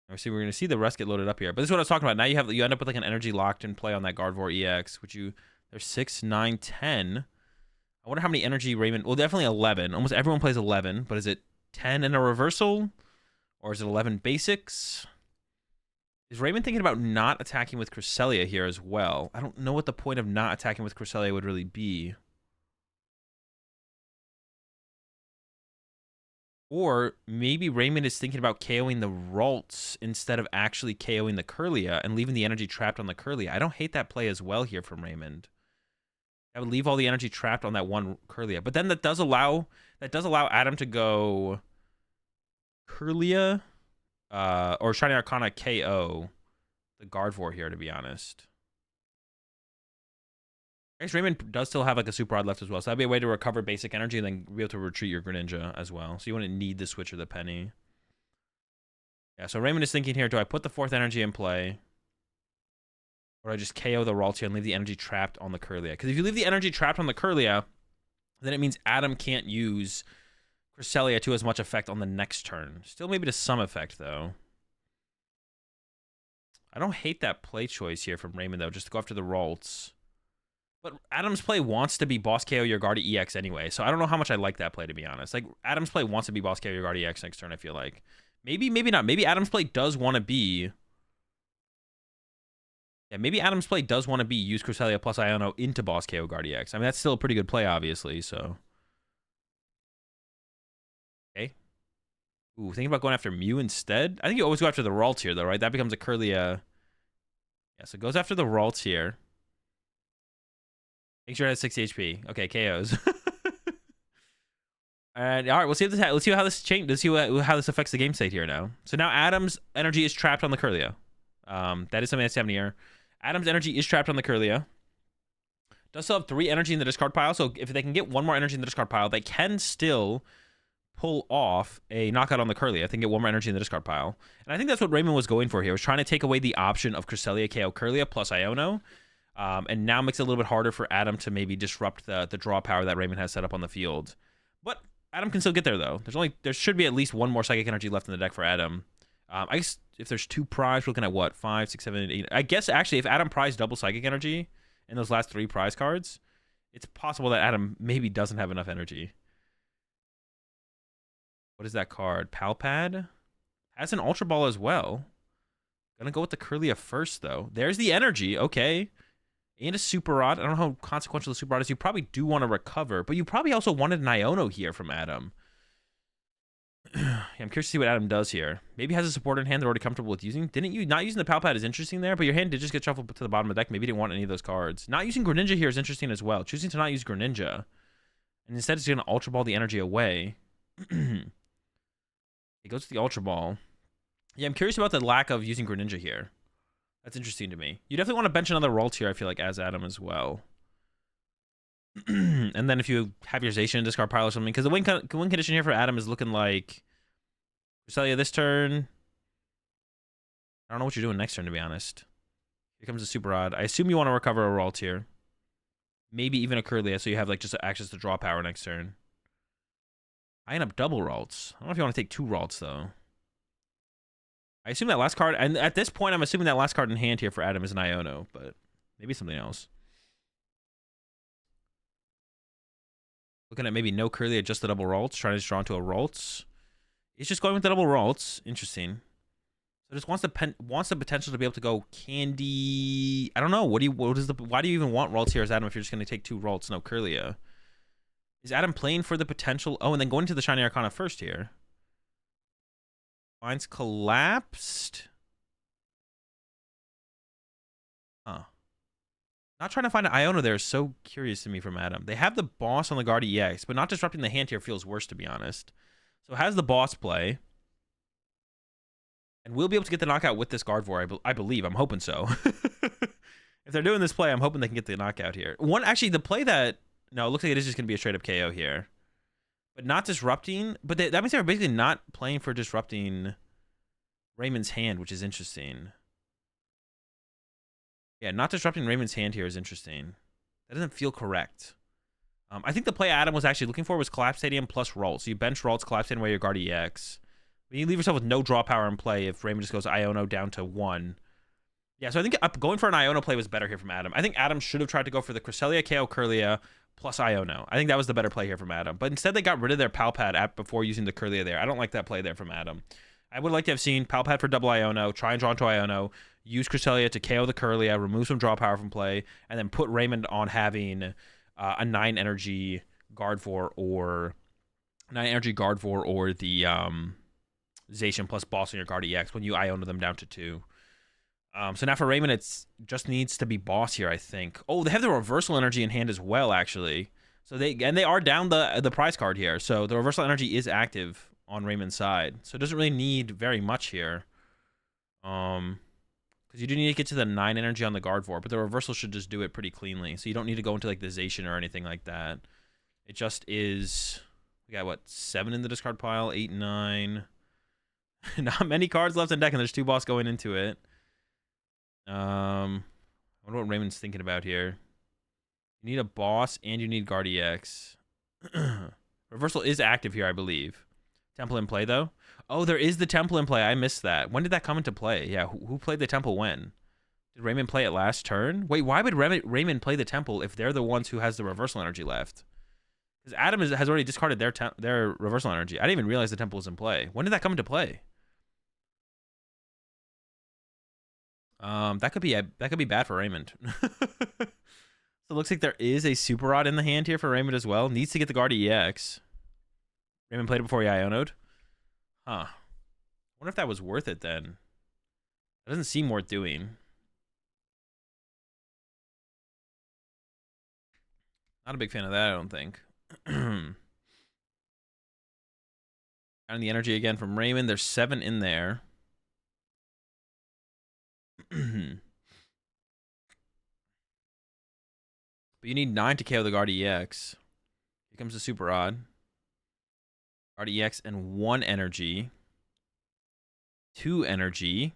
Obviously, we're going to see the rest get loaded up here. But this is what I was talking about. Now you end up with like an energy locked in play on that Gardevoir EX, which there's 6, 9, 10. I wonder how many energy Raymond... Well, definitely 11. Almost everyone plays 11, but is it 10 in a reversal? Or is it 11 basics? Is Raymond thinking about not attacking with Cresselia here as well? I don't know what the point of not attacking with Cresselia would really be. Or maybe Raymond is thinking about KOing the Ralts instead of actually KOing the Kirlia and leaving the energy trapped on the Kirlia. I don't hate that play as well here from Raymond. I would leave all the energy trapped on that one Kirlia. But then that does allow Adam to go Kirlia or Shiny Arcana KO the Gardevoir here, to be honest. I guess Raymond does still have like a super rod left as well, so that'd be a way to recover basic energy and then be able to retreat your Greninja as well. So you wouldn't need the switch or the penny. Yeah, so Raymond is thinking here, do I put the 4th energy in play? Or do I just KO the Raltia and leave the energy trapped on the Kirlia? Because if you leave the energy trapped on the Kirlia, then it means Adam can't use Cresselia to as much effect on the next turn. Still maybe to some effect, though. I don't hate that play choice here from Raymond, though, just to go after the Ralts. But Adam's play wants to be boss KO your Guardi EX anyway, so I don't know how much I like that play, to be honest. Like, Adam's play wants to be boss KO your Guardi EX next turn, I feel like. Maybe, maybe not. Maybe Adam's play does want to be... Yeah, maybe Adam's play does want to be use Cresselia plus Iono into boss KO Guardi EX. I mean, that's still a pretty good play, obviously, so... Okay. Ooh, thinking about going after Mew instead? I think you always go after the Ralts here, though, right? That becomes a Kirlia... Yeah, so it goes after the Ralts here. Make sure it has 60 HP. Okay, KOs. And all right, we'll see if this. Let's see how this change. Let's see how this affects the game state here now. So now Adam's energy is trapped on the Kirlia. That is something that's happening here. Adam's energy is trapped on the Kirlia. Does still have 3 energy in the discard pile. So if they can get 1 more energy in the discard pile, they can still pull off a knockout on the Kirlia. I think get 1 more energy in the discard pile. And I think that's what Raymond was going for here. Was trying to take away the option of Cresselia KO Kirlia plus Iono. And now makes it a little bit harder for Adam to maybe disrupt the draw power that Raymond has set up on the field. But Adam can still get there, though. There should be at least 1 more Psychic Energy left in the deck for Adam. I guess if there's 2 prize, we're looking at what? 5, 6, 7, 8. I guess actually if Adam prized double Psychic Energy in those last 3 prize cards, it's possible that Adam maybe doesn't have enough energy. What is that card? Palpad? Has an Ultra Ball as well. Gonna go with the Kirlia first, though. There's the energy. Okay. And a Super Rod. I don't know how consequential the Super Rod is. You probably do want to recover, but you probably also wanted an Iono here from Adam. Yeah, I'm curious to see what Adam does here. Maybe has a support in hand they're already comfortable with using. Didn't you? Not using the Palpad is interesting there, but your hand did just get shuffled to the bottom of the deck. Maybe you didn't want any of those cards. Not using Greninja here is interesting as well. Choosing to not use Greninja. And instead it's going to Ultra Ball the energy away. It goes to the Ultra Ball. Yeah, I'm curious about the lack of using Greninja here. That's interesting to me. You definitely want to bench another Ralt here, I feel like, as Adam as well. And then if you have your Zacian in discard pile or something, because the win condition here for Adam is looking like Cresselia this turn. I don't know what you're doing next turn, to be honest. Here comes a Super Rod. I assume you want to recover a Ralt here. Maybe even a Kirlia, so you have like just access to draw power next turn. I end up double Ralts. I don't know if you want to take 2 Ralts, though. I assume that last card, and at this point, I'm assuming that last card in hand here for Adam is an Iono, but maybe something else. Looking at maybe no Kirlia, just the double Ralts, trying to draw into a Ralts. It's just going with the double Ralts. Interesting. So just wants the potential to be able to go Candy. I don't know. Why do you even want Ralts here as Adam if you're just going to take 2 Ralts, no Kirlia? Is Adam playing for the potential? Oh, and then going to the Shiny Arcana first here. Mine's collapsed. Huh. Not trying to find an Iono there is so curious to me from Adam. They have the boss on the Guardi EX, but not disrupting the hand here feels worse, to be honest. So has the boss play. And we'll be able to get the knockout with this Gardevoir, I believe. I'm hoping so. If they're doing this play, I'm hoping they can get the knockout here. Actually, the play that... No, it looks like it is just going to be a straight-up KO here. But not disrupting. But that means they're basically not playing for disrupting Raymond's hand, which is interesting. Yeah, not disrupting Raymond's hand here is interesting. That doesn't feel correct. I think the play Adam was actually looking for was Collapse Stadium plus Ralt. So you bench Ralts, Collapse Stadium away your Guardi EX. But you leave yourself with no draw power in play if Raymond just goes Iono down to 1. Yeah, so I think going for an Iono play was better here from Adam. I think Adam should have tried to go for the Cresselia KO Kirlia plus Iono. I think that was the better play here from Adam. But instead, they got rid of their Palpad before using the Kirlia there. I don't like that play there from Adam. I would like to have seen Palpad for double Iono, try and draw into Iono, use Cresselia to KO the Kirlia, remove some draw power from play, and then put Raymond on having a 9 energy Gardevoir or the Zacian plus boss on your Guardi EX when you Iono them down to 2. So now for Raymond, it's just needs to be boss here, I think. Oh, they have the reversal energy in hand as well, actually. So they are down the prize card here. So the reversal energy is active on Raymond's side. So it doesn't really need very much here. Because Because you do need to get to the 9 energy on the guard for, but the reversal should just do it pretty cleanly. So you don't need to go into like the Zacian or anything like that. It just is. We got what, 7 in the discard pile, 8, 9. Not many cards left in deck, and there's 2 boss going into it. I wonder what Raymond's thinking about here. You need a boss and you need Guard EX. Reversal is active here, I believe. Temple in play though. Oh, there is the Temple in play. I missed that. When did that come into play? Yeah, who played the Temple when? Did Raymond play it last turn? Wait, why would Raymond play the Temple if they're the ones who has the reversal energy left? Because Adam has already discarded their reversal energy. I didn't even realize the Temple was in play. When did that come into play? That could be bad for Raymond. So it looks like there is a Super Rod in the hand here for Raymond as well. Needs to get the Guard EX. Raymond played it before he Iono'd. Huh. I wonder if that was worth it then. That doesn't seem worth doing. Not a big fan of that, I don't think. And the energy again from Raymond. There's 7 in there. But you need 9 to KO the Guard EX. Here comes the Super Rod. Guard EX and 1 energy. 2 energy.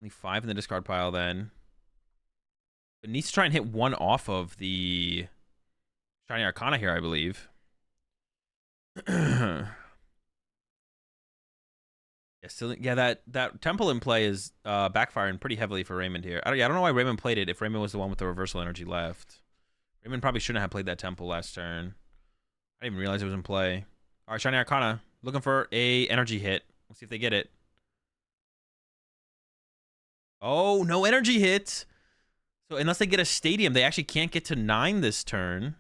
Only 5 in the discard pile then. It needs to try and hit 1 off of the Shiny Arcana here, I believe. Yeah, that Temple in play is backfiring pretty heavily for Raymond here. I don't know why Raymond played it if Raymond was the one with the reversal energy left. Raymond probably shouldn't have played that Temple last turn. I didn't even realize it was in play. All right, Shiny Arcana. Looking for a energy hit. Let's see if they get it. Oh, no energy hit. So unless they get a Stadium, they actually can't get to 9 this turn.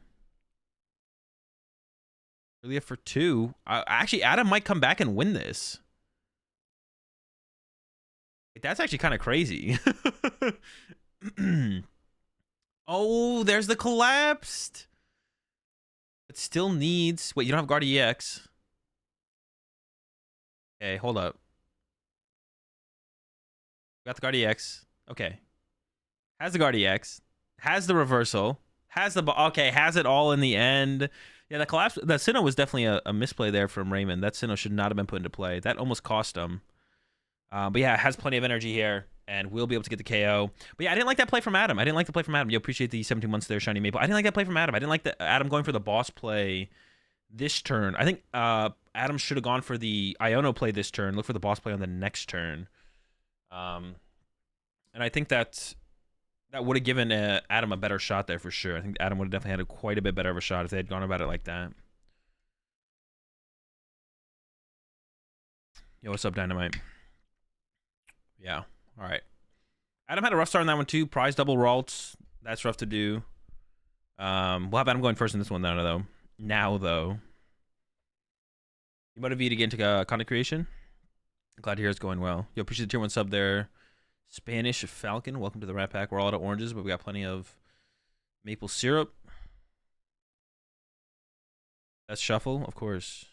Really for 2. Actually, Adam might come back and win this. That's actually kind of crazy. Oh, there's the collapsed. It still needs... Wait, you don't have Guard EX. Okay, hold up. Got the Guard EX. Okay. Has the Guard EX. Has the reversal. Has the... Okay, has it all in the end. Yeah, the collapse... The Sinnoh was definitely a misplay there from Raymond. That Sinnoh should not have been put into play. That almost cost him. But yeah, it has plenty of energy here, and we'll be able to get the KO. But yeah, I didn't like that play from Adam. You appreciate the 17 months there, Shiny Maple. I didn't like that play from Adam. I didn't like Adam going for the boss play this turn. I think Adam should have gone for the Iono play this turn. Look for the boss play on the next turn. And I think that would have given Adam a better shot there for sure. I think Adam would have definitely had quite a bit better of a shot if they had gone about it like that. Yo, what's up, Dynamite? Yeah. All right. Adam had a rough start on that one too. Prize double Ralts. That's rough to do. We'll have Adam going first in this one though. You motivate again to content creation. Glad to hear it's going well. Yo, appreciate the tier 1 sub there. Spanish Falcon. Welcome to the Rat Pack. We're all out of oranges, but we got plenty of maple syrup. That's shuffle, of course.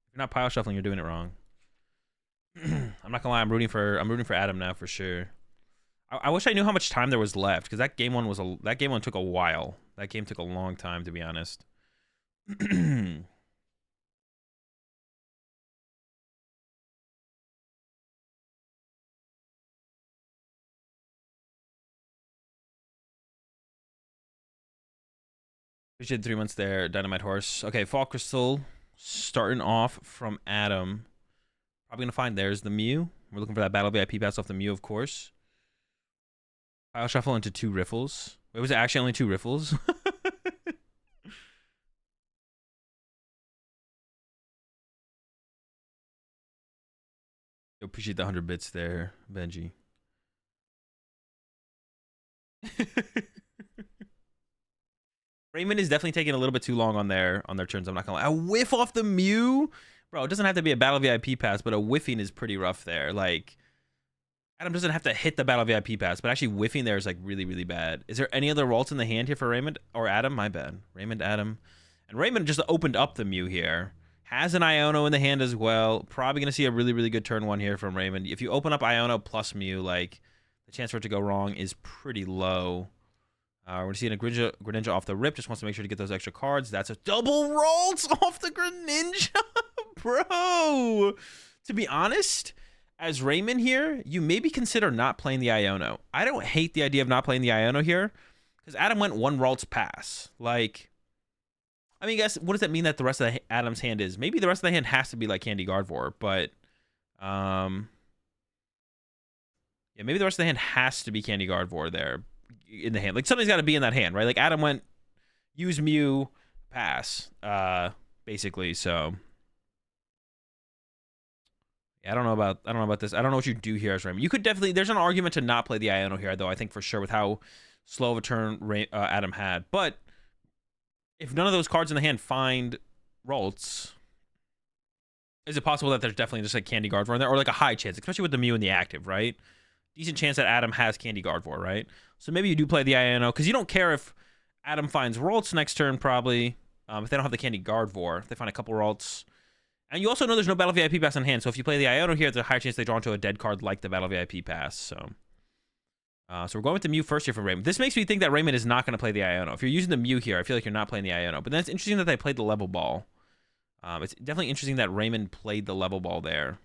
If you're not pile shuffling, you're doing it wrong. I'm not gonna lie, I'm rooting for Adam now for sure. I wish I knew how much time there was left, because that game one took a while. That game took a long time, to be honest. Appreciate the 3 months there, Dynamite Horse. Okay, Fall Crystal starting off from Adam. Probably gonna find there's the Mew. We're looking for that Battle VIP pass off the Mew, of course. Pile shuffle into 2 riffles. Wait, was it actually only 2 riffles? Appreciate the 100 bits there, Benji. Raymond is definitely taking a little bit too long on their turns. I'm not gonna lie. A whiff off the Mew? Bro, it doesn't have to be a Battle VIP pass, but a whiffing is pretty rough there. Like, Adam doesn't have to hit the Battle VIP pass, but actually whiffing there is like really, really bad. Is there any other Ralts in the hand here for Raymond or Adam? My bad. Raymond, Adam. And Raymond just opened up the Mew here. Has an Iono in the hand as well. Probably going to see a really, really good turn 1 here from Raymond. If you open up Iono plus Mew, like, the chance for it to go wrong is pretty low. We're going to see a Greninja off the rip. Just wants to make sure to get those extra cards. That's a double rolls off the Greninja. Bro. To be honest, as Raymond here, you maybe consider not playing the Iono. I don't hate the idea of not playing the Iono here. Because Adam went 1 Ralts pass. Like, I mean, guys, what does that mean that the rest of Adam's hand is? Maybe the rest of the hand has to be like Candy Gardevoir, but yeah, maybe the rest of the hand has to be Candy Gardevoir there in the hand. Like, something's got to be in that hand, right? Like, Adam went use Mew, pass, basically. So yeah, I don't know about this. I don't know what you do here as Raymond. You could definitely. There's an argument to not play the Iono here, though. I think for sure with how slow of a turn Adam had, but if none of those cards in the hand find Ralts, is it possible that there's definitely just like Candy Gardevoir in there, or like a high chance, especially with the Mew and the active, right? Decent chance that Adam has Candy Gardevoir, right? So maybe you do play the Iono because you don't care if Adam finds Ralts next turn, probably. If they don't have the Candy Gardevoir, if they find a couple Ralts. And you also know there's no Battle VIP pass in hand, so if you play the Iono here, there's a high chance they draw into a dead card like the Battle VIP pass, so we're going with the Mew first here for Raymond. This makes me think that Raymond is not going to play the Iono. If you're using the Mew here, I feel like you're not playing the Iono. But then it's interesting that they played the level ball. It's definitely interesting that Raymond played the level ball there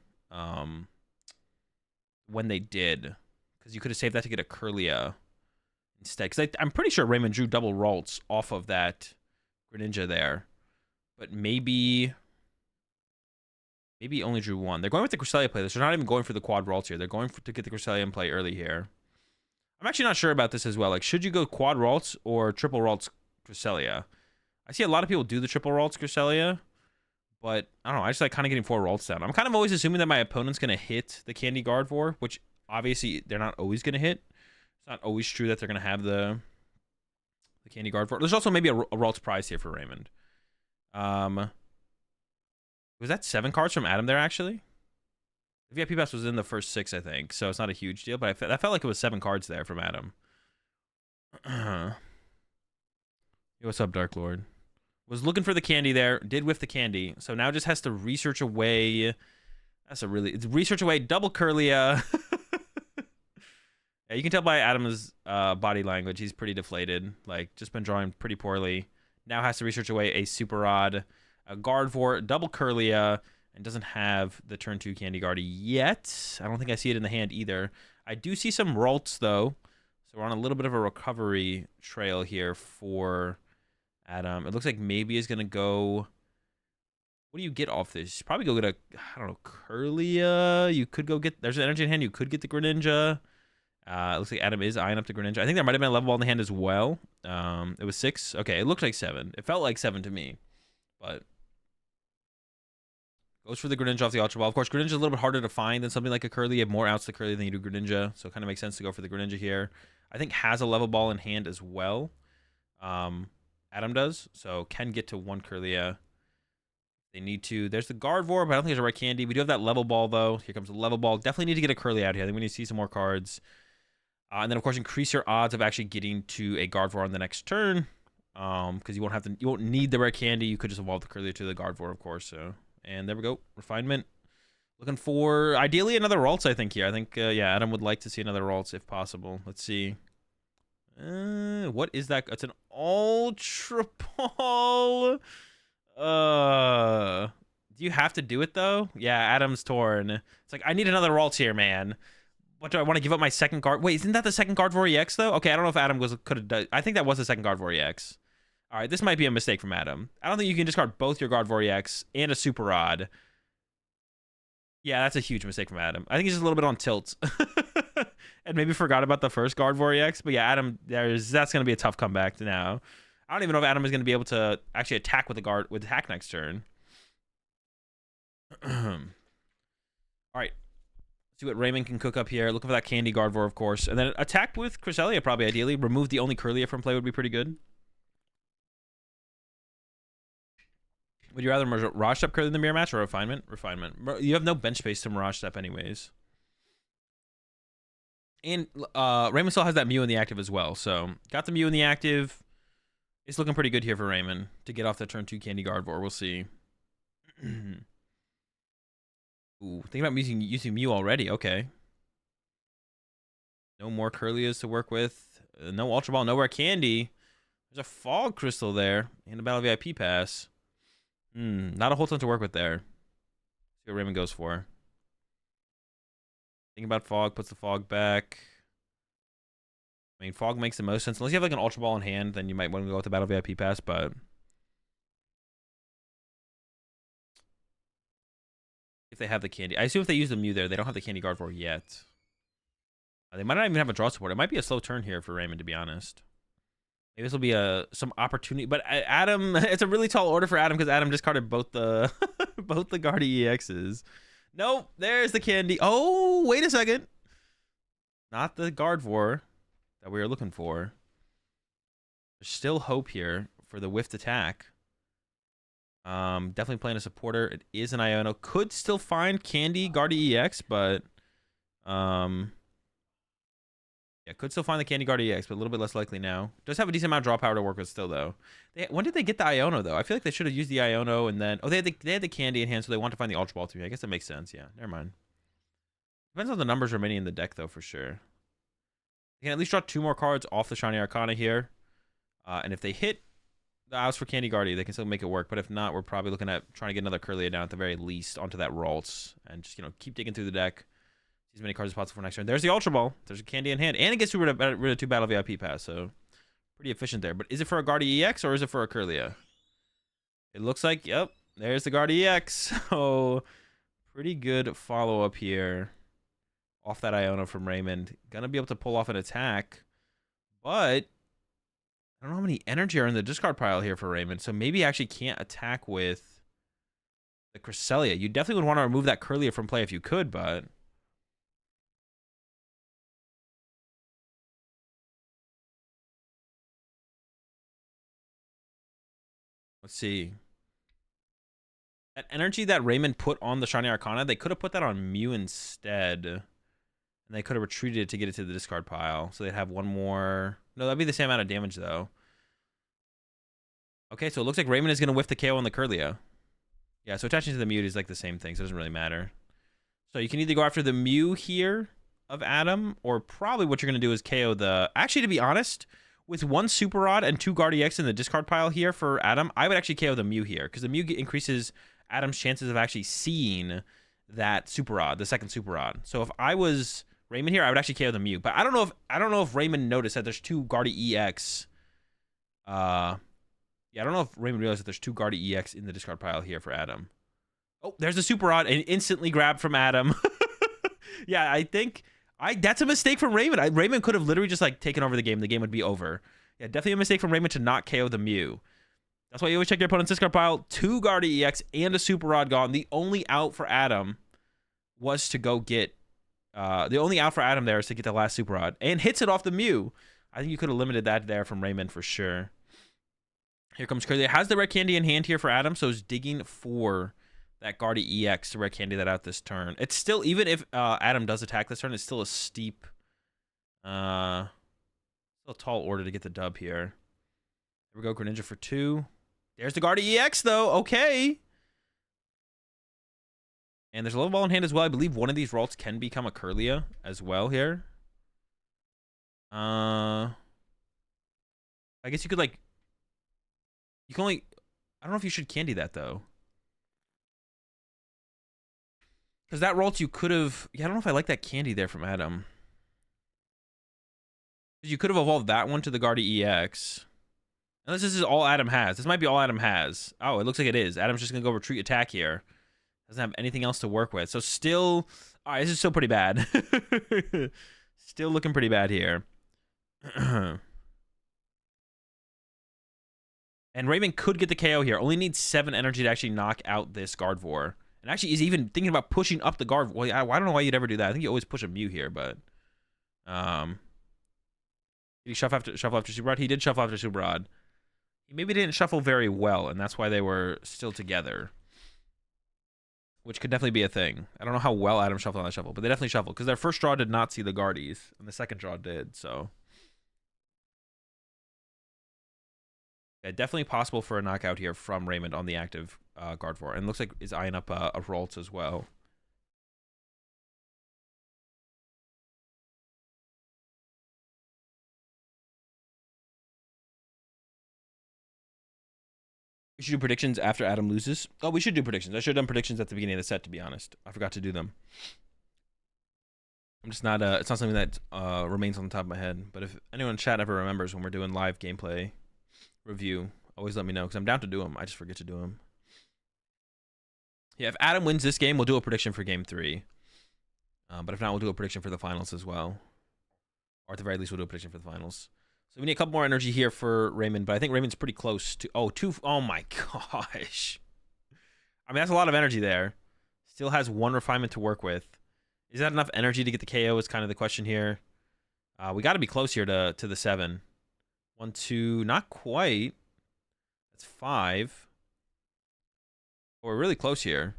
when they did. Because you could have saved that to get a Kirlia instead. Because I'm pretty sure Raymond drew double Ralts off of that Greninja there. But maybe he only drew 1. They're going with the Cresselia play. They're not even going for the quad Ralts here. They're going to get the Cresselia in play early here. I'm actually not sure about this as well. Like, should you go quad Ralts or triple Ralts Cresselia? I see a lot of people do the triple Ralts Cresselia, but I don't know. I just like kind of getting 4 Ralts down. I'm kind of always assuming that my opponent's going to hit the Candy Gardevoir, which obviously they're not always going to hit. It's not always true that they're going to have the Candy Gardevoir. There's also maybe a Ralts prize here for Raymond. Was that 7 cards from Adam there, actually? The VIP pass was in the first 6, I think, so it's not a huge deal, but I felt like it was 7 cards there from Adam. Yo, what's up, Dark Lord? Was looking for the candy there, did whiff the candy, so now just has to research away. It's research away, double Kirlia. Yeah, you can tell by Adam's body language, he's pretty deflated, like, just been drawing pretty poorly. Now has to research away a Super Odd, a Gardevoir, double Kirlia, and doesn't have the turn 2 Candy Guard yet. I don't think I see it in the hand either. I do see some Ralts, though. So we're on a little bit of a recovery trail here for Adam. It looks like maybe he's going to go... What do you get off this? Probably go get a, I don't know, Kirlia. You could go get... There's an energy in hand. You could get the Greninja. It looks like Adam is eyeing up the Greninja. I think there might have been a level ball in the hand as well. It was 6. Okay, it looked like 7. It felt like 7 to me. But... Goes for the Greninja off the Ultra Ball. Of course, Greninja is a little bit harder to find than something like a Curly. You have more outs to Curly than you do Greninja, so it kind of makes sense to go for the Greninja here. I think has a level ball in hand as well. Adam does, so can get to 1 Curlia. They need to. There's the Gardevoir, but I don't think there's a red candy. We do have that level ball, though. Here comes the level ball. Definitely need to get a Curly out here. I think we need to see some more cards. And then, of course, increase your odds of actually getting to a Gardevoir on the next turn. Because you won't need the red candy. You could just evolve the Curly to the Gardevoir, of course, so... And there we go. Refinement. Looking for, ideally, another Ralts, I think, here. I think, yeah, Adam would like to see another Ralts if possible. Let's see. What is that? It's an Ultra Ball. Do you have to do it, though? Yeah, Adam's torn. It's like, I need another Ralts here, man. What, do I want to give up my second card? Wait, isn't that the second Gardevoir EX, though? Okay, I don't know if Adam could have done... I think that was the second Gardevoir EX. All right, this might be a mistake from Adam. I don't think you can discard both your Gardevoir EX and a Super Odd. Yeah, that's a huge mistake from Adam. I think he's just a little bit on tilt. And maybe forgot about the first Gardevoir EX. But yeah, Adam, that's going to be a tough comeback now. I don't even know if Adam is going to be able to actually attack with attack next turn. All right. See what Raymond can cook up here. Looking for that Candy Gardevoir, of course. And then attack with Cresselia, probably ideally. Remove the only Kirlia from play would be pretty good. Would you rather Mirage Step Curly in the mirror match or Refinement? Refinement. You have no bench space to Mirage Step anyways. And Raymond still has that Mew in the active as well. So got the Mew in the active. It's looking pretty good here for Raymond to get off the turn 2 Candy Gardevoir. We'll see. Ooh, thinking about using Mew already. Okay. No more Curlias to work with. No Ultra Ball, no Rare Candy. There's a Fog Crystal there and a Battle VIP Pass. Not a whole ton to work with there. See what Raymond goes for. Thinking about Fog, puts the Fog back. I mean, Fog makes the most sense. Unless you have like an Ultra Ball in hand, then you might want to go with the Battle VIP Pass, but if they have the candy. I assume if they use the Mew there, they don't have the candy guard for yet. They might not even have a draw support. It might be a slow turn here for Raymond, to be honest. Maybe this will be some opportunity. But Adam, it's a really tall order for Adam because Adam discarded both the both the Guardy EXs. Nope, there's the candy. Oh, wait a second. Not the Gardevoir that we were looking for. There's still hope here for the whiffed attack. Definitely playing a supporter. It is an Iono. Could still find Candy Guardy EX, but yeah, could still find the Candy Guard EX, but a little bit less likely now. Does have a decent amount of draw power to work with still, though. When did they get the Iono, though? I feel like they should have used the Iono and then... Oh, they had the Candy in hand, so they want to find the Ultra Ball to me. I guess that makes sense. Yeah, never mind. Depends on the numbers remaining in the deck, though, for sure. They can at least draw 2 more cards off the Shiny Arcana here. And if they hit the outs for Candy Guardy, they can still make it work. But if not, we're probably looking at trying to get another Curlia down at the very least onto that Ralts. And just, keep digging through the deck. As many cards as possible for next turn. There's the Ultra Ball. There's a candy in hand. And it gets rid of 2 Battle VIP Pass. So pretty efficient there. But is it for a Guardy EX or is it for a Curlia? It looks like, yep, there's the Guardy EX. So pretty good follow-up here off that Iono from Raymond. Gonna be able to pull off an attack. But I don't know how many energy are in the discard pile here for Raymond. So maybe he actually can't attack with the Cresselia. You definitely would want to remove that Curlia from play if you could, but... Let's see. That energy that Raymond put on the Shiny Arcana, they could have put that on Mew instead. And they could have retreated it to get it to the discard pile. So they'd have one more... No, that'd be the same amount of damage, though. Okay, so it looks like Raymond is going to whiff the KO on the Curlia. Yeah, so attaching to the Mew is like the same thing, so it doesn't really matter. So you can either go after the Mew here of Adam, or probably what you're going to do is KO the... Actually, to be honest... With 1 Super Rod and 2 Guardy X in the discard pile here for Adam, I would actually KO the Mew here because the Mew increases Adam's chances of actually seeing that Super Rod, the second Super Rod. So if I was Raymond here, I would actually KO the Mew. But I don't know if Raymond noticed that there's 2 Guardy EX. Yeah, I don't know if Raymond realized that there's 2 Guardy EX in the discard pile here for Adam. Oh, there's the Super Rod and instantly grabbed from Adam. Yeah, I think. That's a mistake from Raymond. Raymond could have literally just like taken over the game. The game would be over. Yeah, definitely a mistake from Raymond to not KO the Mew. That's why you always check your opponent's discard pile. 2 Guardy EX and a Super Rod gone. The only out for Adam was to go get... the only out for Adam there is to get the last Super Rod. And hits it off the Mew. I think you could have limited that there from Raymond for sure. Here comes Curly. It has the red candy in hand here for Adam, so he's digging for... that Guardy EX to red candy that out this turn. It's still, even if Adam does attack this turn, it's still a steep, still a tall order to get the dub here. Here we go, Greninja for 2. There's the Guardy EX though. Okay. And there's a little ball in hand as well. I believe one of these Ralts can become a Curlia as well here. I guess you could like, you can only, I don't know if you should candy that though. Because that Ralts you could have... Yeah, I don't know if I like that candy there from Adam. You could have evolved that one to the Guardy EX. Unless this is all Adam has. This might be all Adam has. Oh, it looks like it is. Adam's just going to go retreat attack here. Doesn't have anything else to work with. So still... All right, this is still pretty bad. Still looking pretty bad here. And Raymond could get the KO here. Only needs 7 energy to actually knock out this Gardevoir. And actually, he's even thinking about pushing up the guard. Well, I don't know why you'd ever do that. I think you always push a Mew here, but... Did he shuffle after Super Rod? He did shuffle after Super Rod. He maybe didn't shuffle very well, and that's why they were still together. Which could definitely be a thing. I don't know how well Adam shuffled on that shuffle, but they definitely shuffled. Because their first draw did not see the Guardies, and the second draw did, so... Yeah, definitely possible for a knockout here from Raymond on the active Gardevoir. And looks like is eyeing up a Ralts as well. We should do predictions after Adam loses. Oh, we should do predictions. I should have done predictions at the beginning of the set, to be honest. I forgot to do them. I'm just not, it's not something that remains on the top of my head. But if anyone in chat ever remembers when we're doing live gameplay review, always let me know, because I'm down to do them. I just forget to do them. Yeah, if Adam wins this game, we'll do a prediction for game 3. But if not, we'll do a prediction for the finals as well. Or at the very least, we'll do a prediction for the finals. So we need a couple more energy here for Raymond, but I think Raymond's pretty close to... Oh my gosh. I mean, that's a lot of energy there. Still has 1 refinement to work with. Is that enough energy to get the KO is kind of the question here. We got to be close here to the 7. 1, 2, not quite. That's 5. But we're really close here.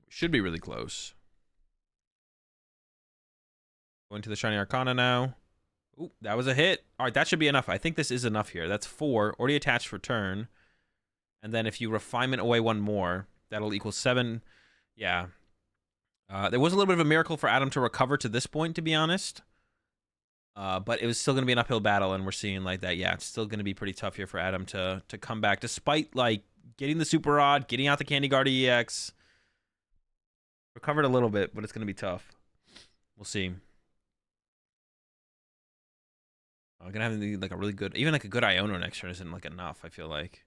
We should be really close. Going to the Shiny Arcana now. Ooh, that was a hit. All right, that should be enough. I think this is enough here. That's 4. Already attached for turn. And then if you refinement away 1 more, that'll equal 7. Yeah. There was a little bit of a miracle for Adam to recover to this point, to be honest. But it was still going to be an uphill battle, and we're seeing like that. Yeah, it's still going to be pretty tough here for Adam to come back, despite like getting the Super Rod, getting out the Candy Guard EX. Recovered a little bit, but it's going to be tough. We'll see. I'm going to have like a really good, even like a good Iono next turn isn't like enough, I feel like.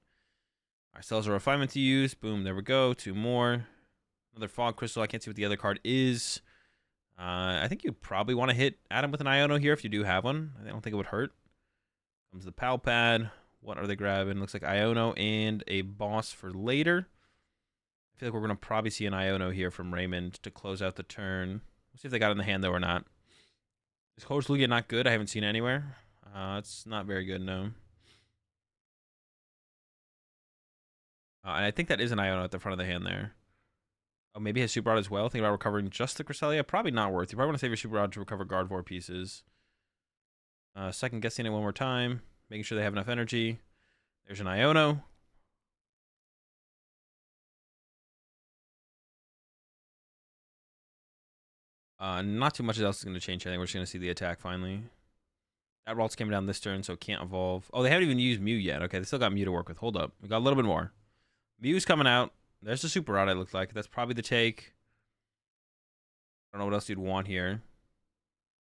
All right, still has a refinement to use. Boom, there we go. 2 more. Another Fog Crystal. I can't see what the other card is. I think you probably want to hit Adam with an Iono here if you do have one. I don't think it would hurt. Comes the Pal Pad. What are they grabbing? Looks like Iono and a boss for later. I feel like we're going to probably see an Iono here from Raymond to close out the turn. We'll see if they got it in the hand, though, or not. Is Color's Lugia not good? I haven't seen it anywhere. It's not very good, no. And I think that is an Iono at the front of the hand there. Oh, maybe his Super Rod as well. Think about recovering just the Cresselia. Probably not worth. You probably want to save your Super Rod to recover Gardevoir pieces. Second guessing it one more time. Making sure they have enough energy. There's an Iono. Not too much else is going to change. I think we're just going to see the attack finally. That Ralts came down this turn, so it can't evolve. Oh, they haven't even used Mew yet. Okay, they still got Mew to work with. Hold up. We got a little bit more. Mew's coming out. There's the Super Rod, it looked like. That's probably the take. I don't know what else you'd want here.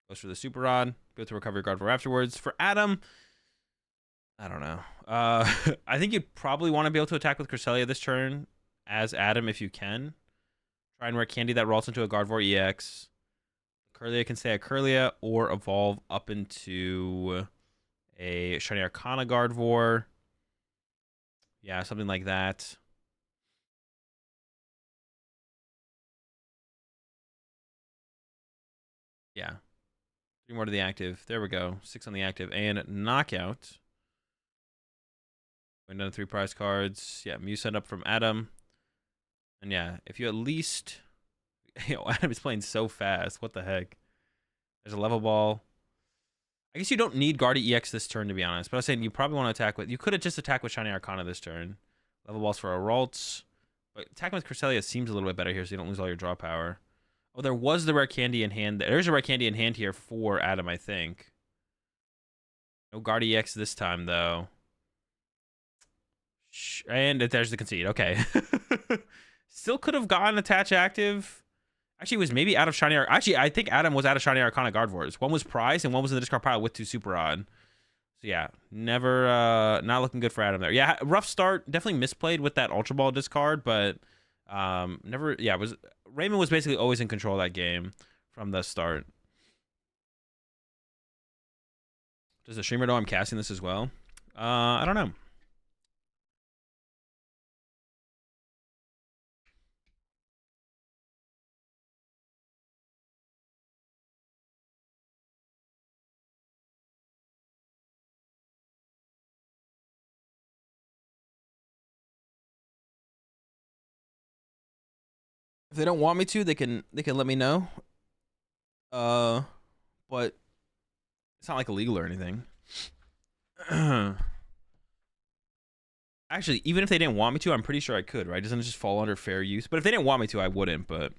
Goes for the Super Rod. Be able to recover your Gardevoir afterwards. For Adam, I don't know. I think you'd probably want to be able to attack with Cresselia this turn as Adam if you can. Try and rare candy that Ralts into a Gardevoir EX. Curlia can stay at Curlia or evolve up into a Shiny Arcana Gardevoir. Yeah, something like that. Yeah. 3 more to the active. There we go. 6 on the active. And knockout. Going down to 3 prize cards. Yeah, Mew sent up from Adam. And yeah, if you at least... Adam is playing so fast. What the heck? There's a level ball. I guess you don't need Guardi EX this turn, to be honest. But I was saying you probably want to attack with... You could have just attacked with Shiny Arcana this turn. Level balls for a Ralts. But attacking with Cresselia seems a little bit better here so you don't lose all your draw power. Oh, there was the rare candy in hand. There's a rare candy in hand here for Adam, I think. No Guardi EX this time, though. And there's the concede. Okay. Still could have gotten attach active. Actually, it was maybe out of Shiny Arcana. Actually, I think Adam was out of Shiny Arcana Gardevoirs. One was prize and one was in the discard pile with 2 Super Rod. So yeah, never, not looking good for Adam there. Yeah, rough start. Definitely misplayed with that Ultra Ball discard, but never, yeah, Raymond was basically always in control of that game from the start. Does the streamer know I'm casting this as well? I don't know. If they don't want me to, they can let me know. But It's not like illegal or anything. Actually, even if they didn't want me to, I'm pretty sure I could, right? Doesn't it just fall under fair use? But if they didn't want me to, I wouldn't, but...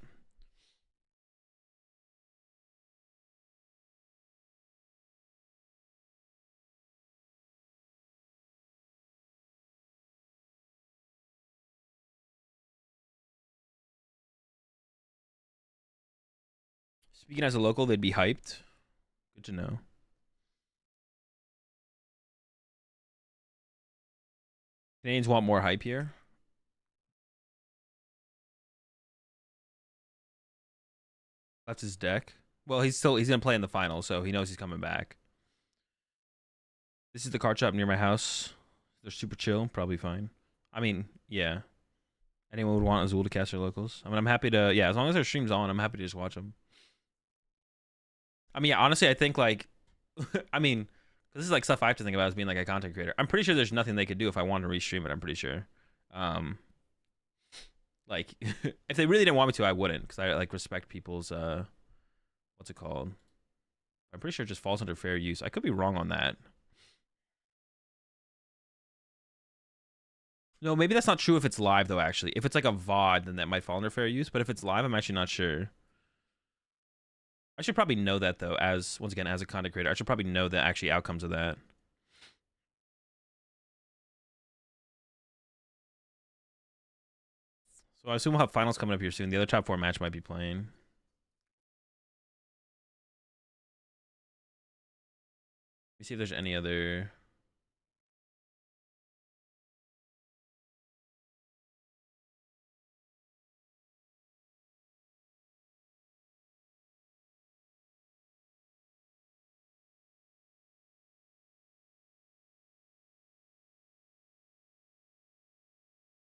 Speaking as a local, they'd be hyped. Good to know. Canadians want more hype here. That's his deck. Well, he's gonna play in the final, so he knows he's coming back. This is the card shop near my house. They're super chill, probably fine. I mean, yeah. Anyone would want Azul to cast their locals. I mean, I'm happy to, yeah, as long as their stream's on, I'm happy to just watch them. I mean, yeah, honestly, I think, like, I mean, this is, like, stuff I have to think about as being, like, a content creator. I'm pretty sure there's nothing they could do if I wanted to restream it, I'm pretty sure. Like, if they really didn't want me to, I wouldn't, because I, like, respect people's, what's it called? I'm pretty sure it just falls under fair use. I could be wrong on that. No, maybe that's not true if it's live, though, actually. If it's, like, a VOD, then that might fall under fair use, but if it's live, I'm actually not sure. I should probably know that, though, as, once again, as a content creator. I should probably know the actual outcomes of that. So I assume we'll have finals coming up here soon. The other top 4 match might be playing. Let me see if there's any other...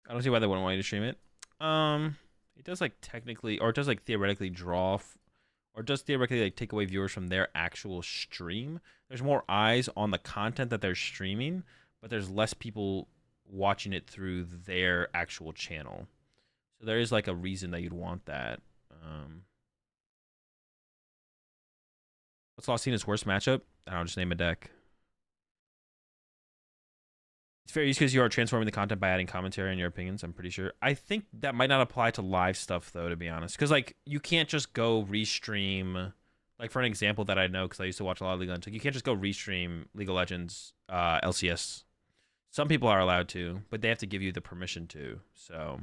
I don't see why they wouldn't want you to stream it. It does, like, technically, or it does, like, theoretically draw, or does theoretically, like, take away viewers from their actual stream. There's more eyes on the content that they're streaming, but there's less people watching it through their actual channel. So there is, like, a reason that you'd want that. What's Lost Cena's worst matchup? I don't know, just name a deck. It's fair use because you are transforming the content by adding commentary and your opinions, I'm pretty sure. I think that might not apply to live stuff, though, to be honest. Because, like, you can't just go restream... Like, for an example that I know, because I used to watch a lot of League of Legends, like, you can't just go restream League of Legends LCS. Some people are allowed to, but they have to give you the permission to. So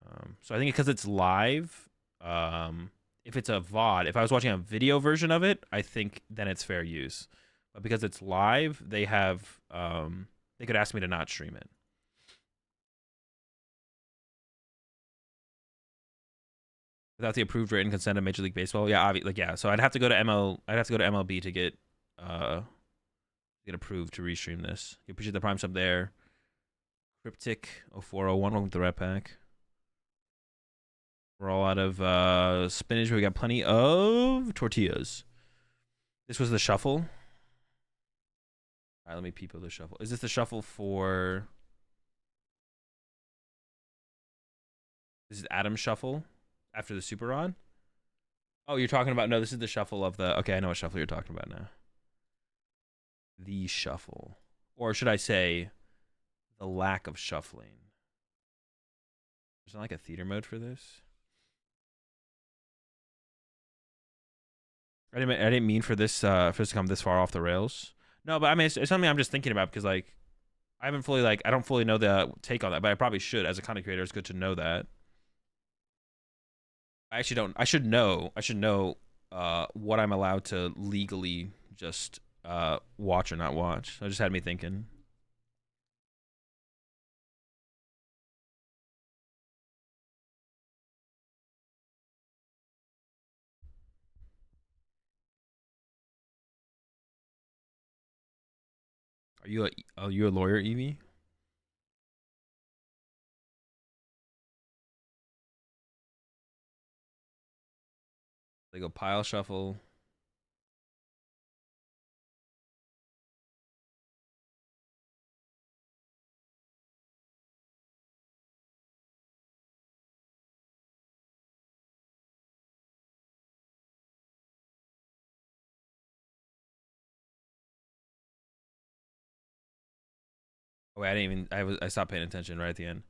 I think because it's live, if it's a VOD, if I was watching a video version of it, I think then it's fair use. But because it's live, they have... they could ask me to not stream it. Without the approved written consent of Major League Baseball, yeah, like yeah. So I'd have to go to MLB to get approved to restream this. You appreciate the prime sub there. Cryptic 0401, welcome to the Red Pack. We're all out of spinach. We got plenty of tortillas. This was the shuffle. All right, let me peep the shuffle. Is this the shuffle for... This is Adam's shuffle after the Super Rod? Oh, you're talking about... No, this is the shuffle of the... Okay, I know what shuffle you're talking about now. The shuffle. Or should I say, the lack of shuffling. There's not like a theater mode for this. I didn't mean for this to come this far off the rails. No, but I mean, it's something I'm just thinking about because, like, I haven't fully, like, I don't fully know the take on that, but I probably should. As a content creator, it's good to know that. I actually don't. I should know what I'm allowed to legally just watch or not watch. So it just had me thinking. Are you a lawyer, Evie? They go pile shuffle. Oh, I didn't even. I stopped paying attention right at the end.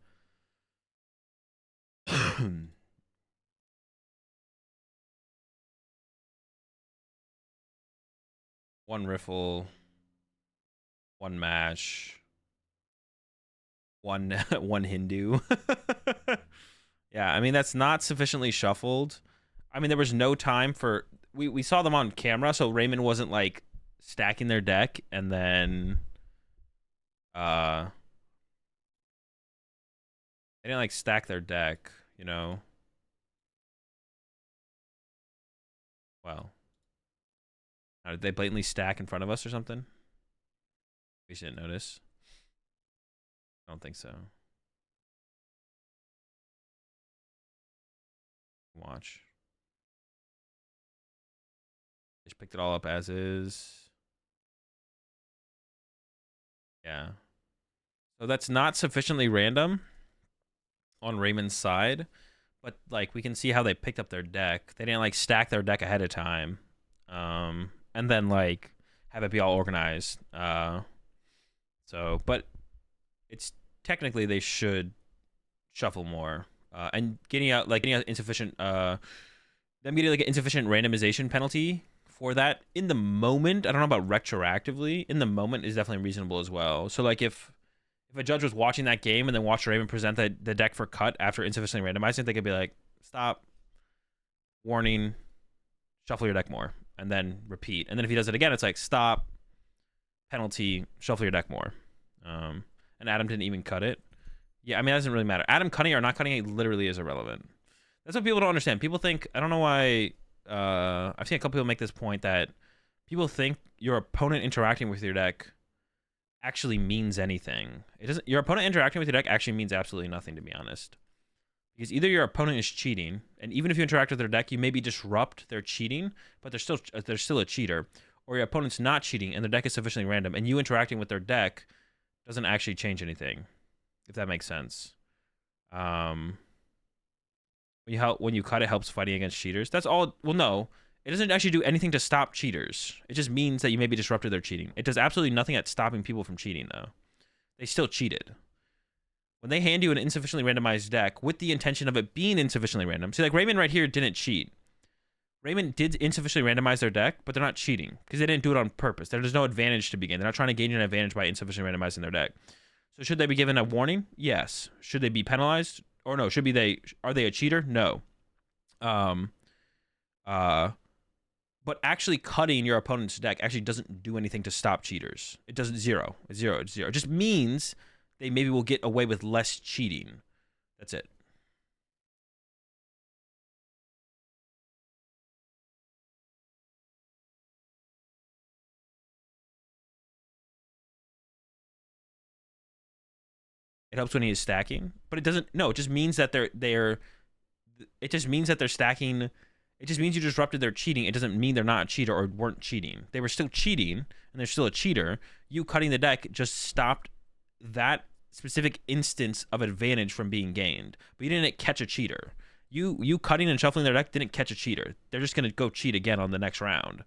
One riffle, one match, one one Hindu. Yeah, I mean that's not sufficiently shuffled. I mean there was no time for we saw them on camera, so Raymond wasn't like stacking their deck and then uh they didn't like stack their deck, you know. Well, did they blatantly stack in front of us or something? We didn't notice. I don't think so. Watch. Just picked it all up as is. Yeah. So that's not sufficiently random on Raymond's side, but like we can see how they picked up their deck. They didn't like stack their deck ahead of time, and then like have it be all organized. So, but it's technically they should shuffle more, and getting out insufficient, them getting like an insufficient randomization penalty for that in the moment. I don't know about retroactively. In the moment is definitely reasonable as well. So like if a judge was watching that game and then watched Raymond present the deck for cut after insufficiently randomizing, they could be like, stop, warning, shuffle your deck more, and then repeat. And then if he does it again, it's like, stop, penalty, shuffle your deck more. And Adam didn't even cut it. Yeah, I mean, that doesn't really matter. Adam cutting or not cutting it literally is irrelevant. That's what people don't understand. People think, I don't know why, I've seen a couple people make this point that people think your opponent interacting with your deck actually means anything. It doesn't. Your opponent interacting with your deck actually means absolutely nothing, to be honest. Because either your opponent is cheating, and even if you interact with their deck, you maybe disrupt their cheating, but they're still a cheater. Or your opponent's not cheating, and their deck is sufficiently random, and you interacting with their deck doesn't actually change anything, if that makes sense. When you cut, it helps fighting against cheaters. That's all. Well, no. It doesn't actually do anything to stop cheaters. It just means that you maybe disrupted their cheating. It does absolutely nothing at stopping people from cheating, though. They still cheated. When they hand you an insufficiently randomized deck with the intention of it being insufficiently random. See, like Raymond right here didn't cheat. Raymond did insufficiently randomize their deck, but they're not cheating because they didn't do it on purpose. There's no advantage to begin. They're not trying to gain an advantage by insufficiently randomizing their deck. So should they be given a warning? Yes. Should they be penalized? Or no? Are they a cheater? No. But actually cutting your opponent's deck actually doesn't do anything to stop cheaters. It doesn't. Zero. It's zero. It's zero. It just means they maybe will get away with less cheating. That's it. It helps when he is stacking, but it doesn't. No, it just means that they're. It just means that they're stacking. It just means you disrupted their cheating. It doesn't mean they're not a cheater or weren't cheating. They were still cheating, and they're still a cheater. You cutting the deck just stopped that specific instance of advantage from being gained. But you didn't catch a cheater. You cutting and shuffling their deck didn't catch a cheater. They're just going to go cheat again on the next round.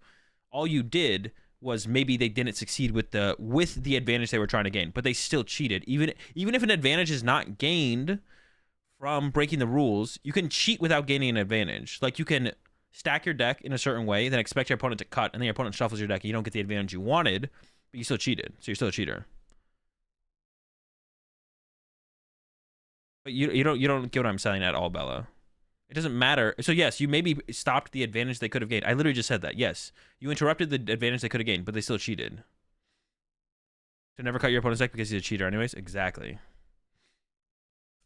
All you did was maybe they didn't succeed with the advantage they were trying to gain, but they still cheated. Even if an advantage is not gained from breaking the rules, you can cheat without gaining an advantage. Like you can stack your deck in a certain way, then expect your opponent to cut, and then your opponent shuffles your deck, and you don't get the advantage you wanted, but you still cheated, so you're still a cheater. But you don't get what I'm saying at all, Bella. It doesn't matter. So yes, you maybe stopped the advantage they could have gained. I literally just said that. Yes, you interrupted the advantage they could have gained, but they still cheated. To never cut your opponent's deck because he's a cheater anyways? Exactly.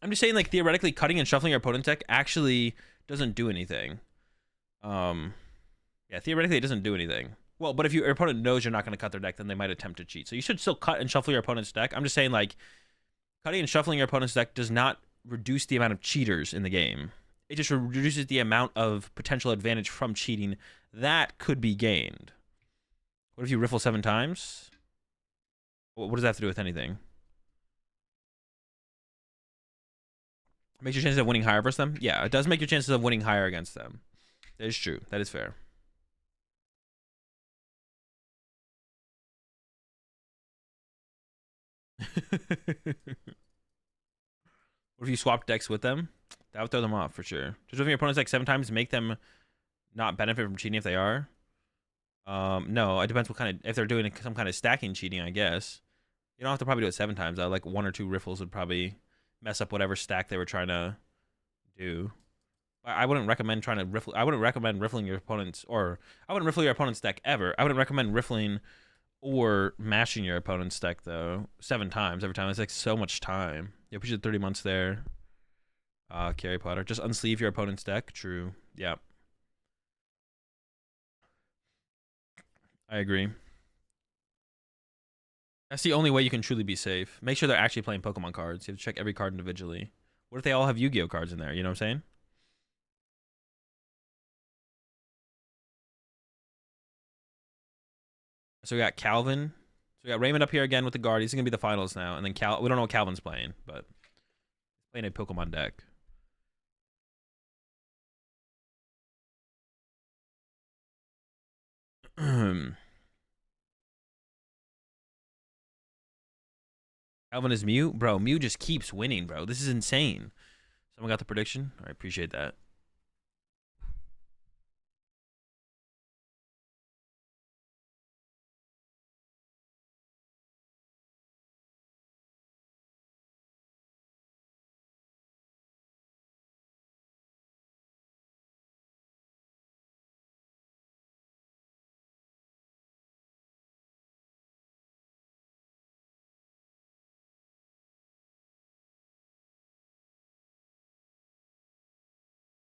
I'm just saying, like, theoretically, cutting and shuffling your opponent's deck actually doesn't do anything. Yeah, theoretically, it doesn't do anything. Well, but if your opponent knows you're not going to cut their deck, then they might attempt to cheat. So you should still cut and shuffle your opponent's deck. I'm just saying, like, cutting and shuffling your opponent's deck does not reduce the amount of cheaters in the game. It just reduces the amount of potential advantage from cheating that could be gained. What if you riffle 7 times? What does that have to do with anything? Makes your chances of winning higher versus them? Yeah, it does make your chances of winning higher against them. That is true. That is fair. What if you swap decks with them? That would throw them off for sure. Just moving your opponent's deck 7 times, make them not benefit from cheating if they are. No, it depends what kind of, if they're doing some kind of stacking cheating, I guess. You don't have to probably do it 7 times. Like 1 or 2 riffles would probably mess up whatever stack they were trying to do. I wouldn't recommend trying to riffle. I wouldn't recommend riffling your opponent's, or I wouldn't riffle your opponent's deck ever. I wouldn't recommend riffling or mashing your opponent's deck though 7 times every time. It's like so much time. You appreciate 30 months there. Carry Potter. Just unsleeve your opponent's deck. True. Yeah. I agree. That's the only way you can truly be safe. Make sure they're actually playing Pokemon cards. You have to check every card individually. What if they all have Yu-Gi-Oh cards in there? You know what I'm saying? So we got Calvin. So we got Raymond up here again with the guard. He's gonna be the finals now. And then we don't know what Calvin's playing, but he's playing a Pokemon deck. Calvin is Mew? Bro, Mew just keeps winning, bro. This is insane. Someone got the prediction? I appreciate that.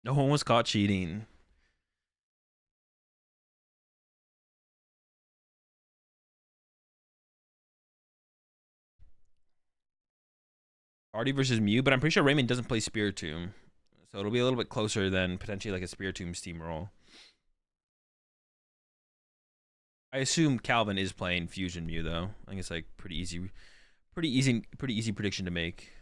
No one was caught cheating. Artie versus Mew, but I'm pretty sure Raymond doesn't play Spiritomb. So it'll be a little bit closer than potentially like a Spiritomb steamroll. I assume Calvin is playing Fusion Mew though. I think it's like pretty easy prediction to make.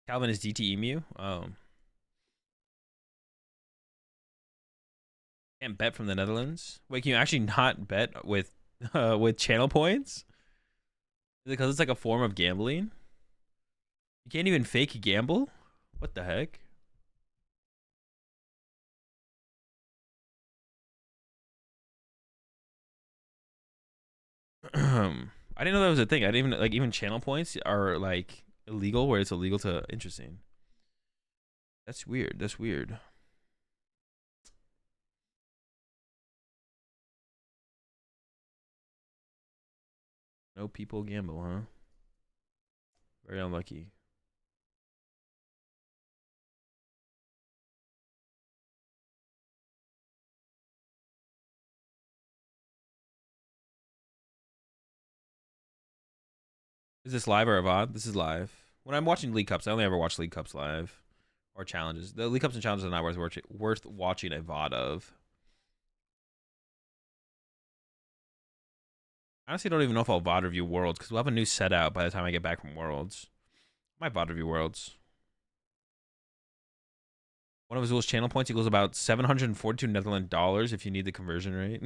Calvin is DTE Mew. Oh, can't bet from the Netherlands. Wait, can you actually not bet with channel points? Is it because it's like a form of gambling? You can't even fake gamble? What the heck? I didn't know that was a thing. I didn't even like even channel points are like illegal where it's illegal to interesting. That's weird. That's weird. No people gamble, huh? Very unlucky. Is this live or a VOD? This is live. When I'm watching League Cups, I only ever watch League Cups live or challenges. The League Cups and challenges are not worth watching a VOD of. I honestly don't even know if I'll VOD review Worlds because we'll have a new set out by the time I get back from Worlds. I might VOD review Worlds. One of Azul's channel points equals about 742 Netherlands dollars if you need the conversion rate.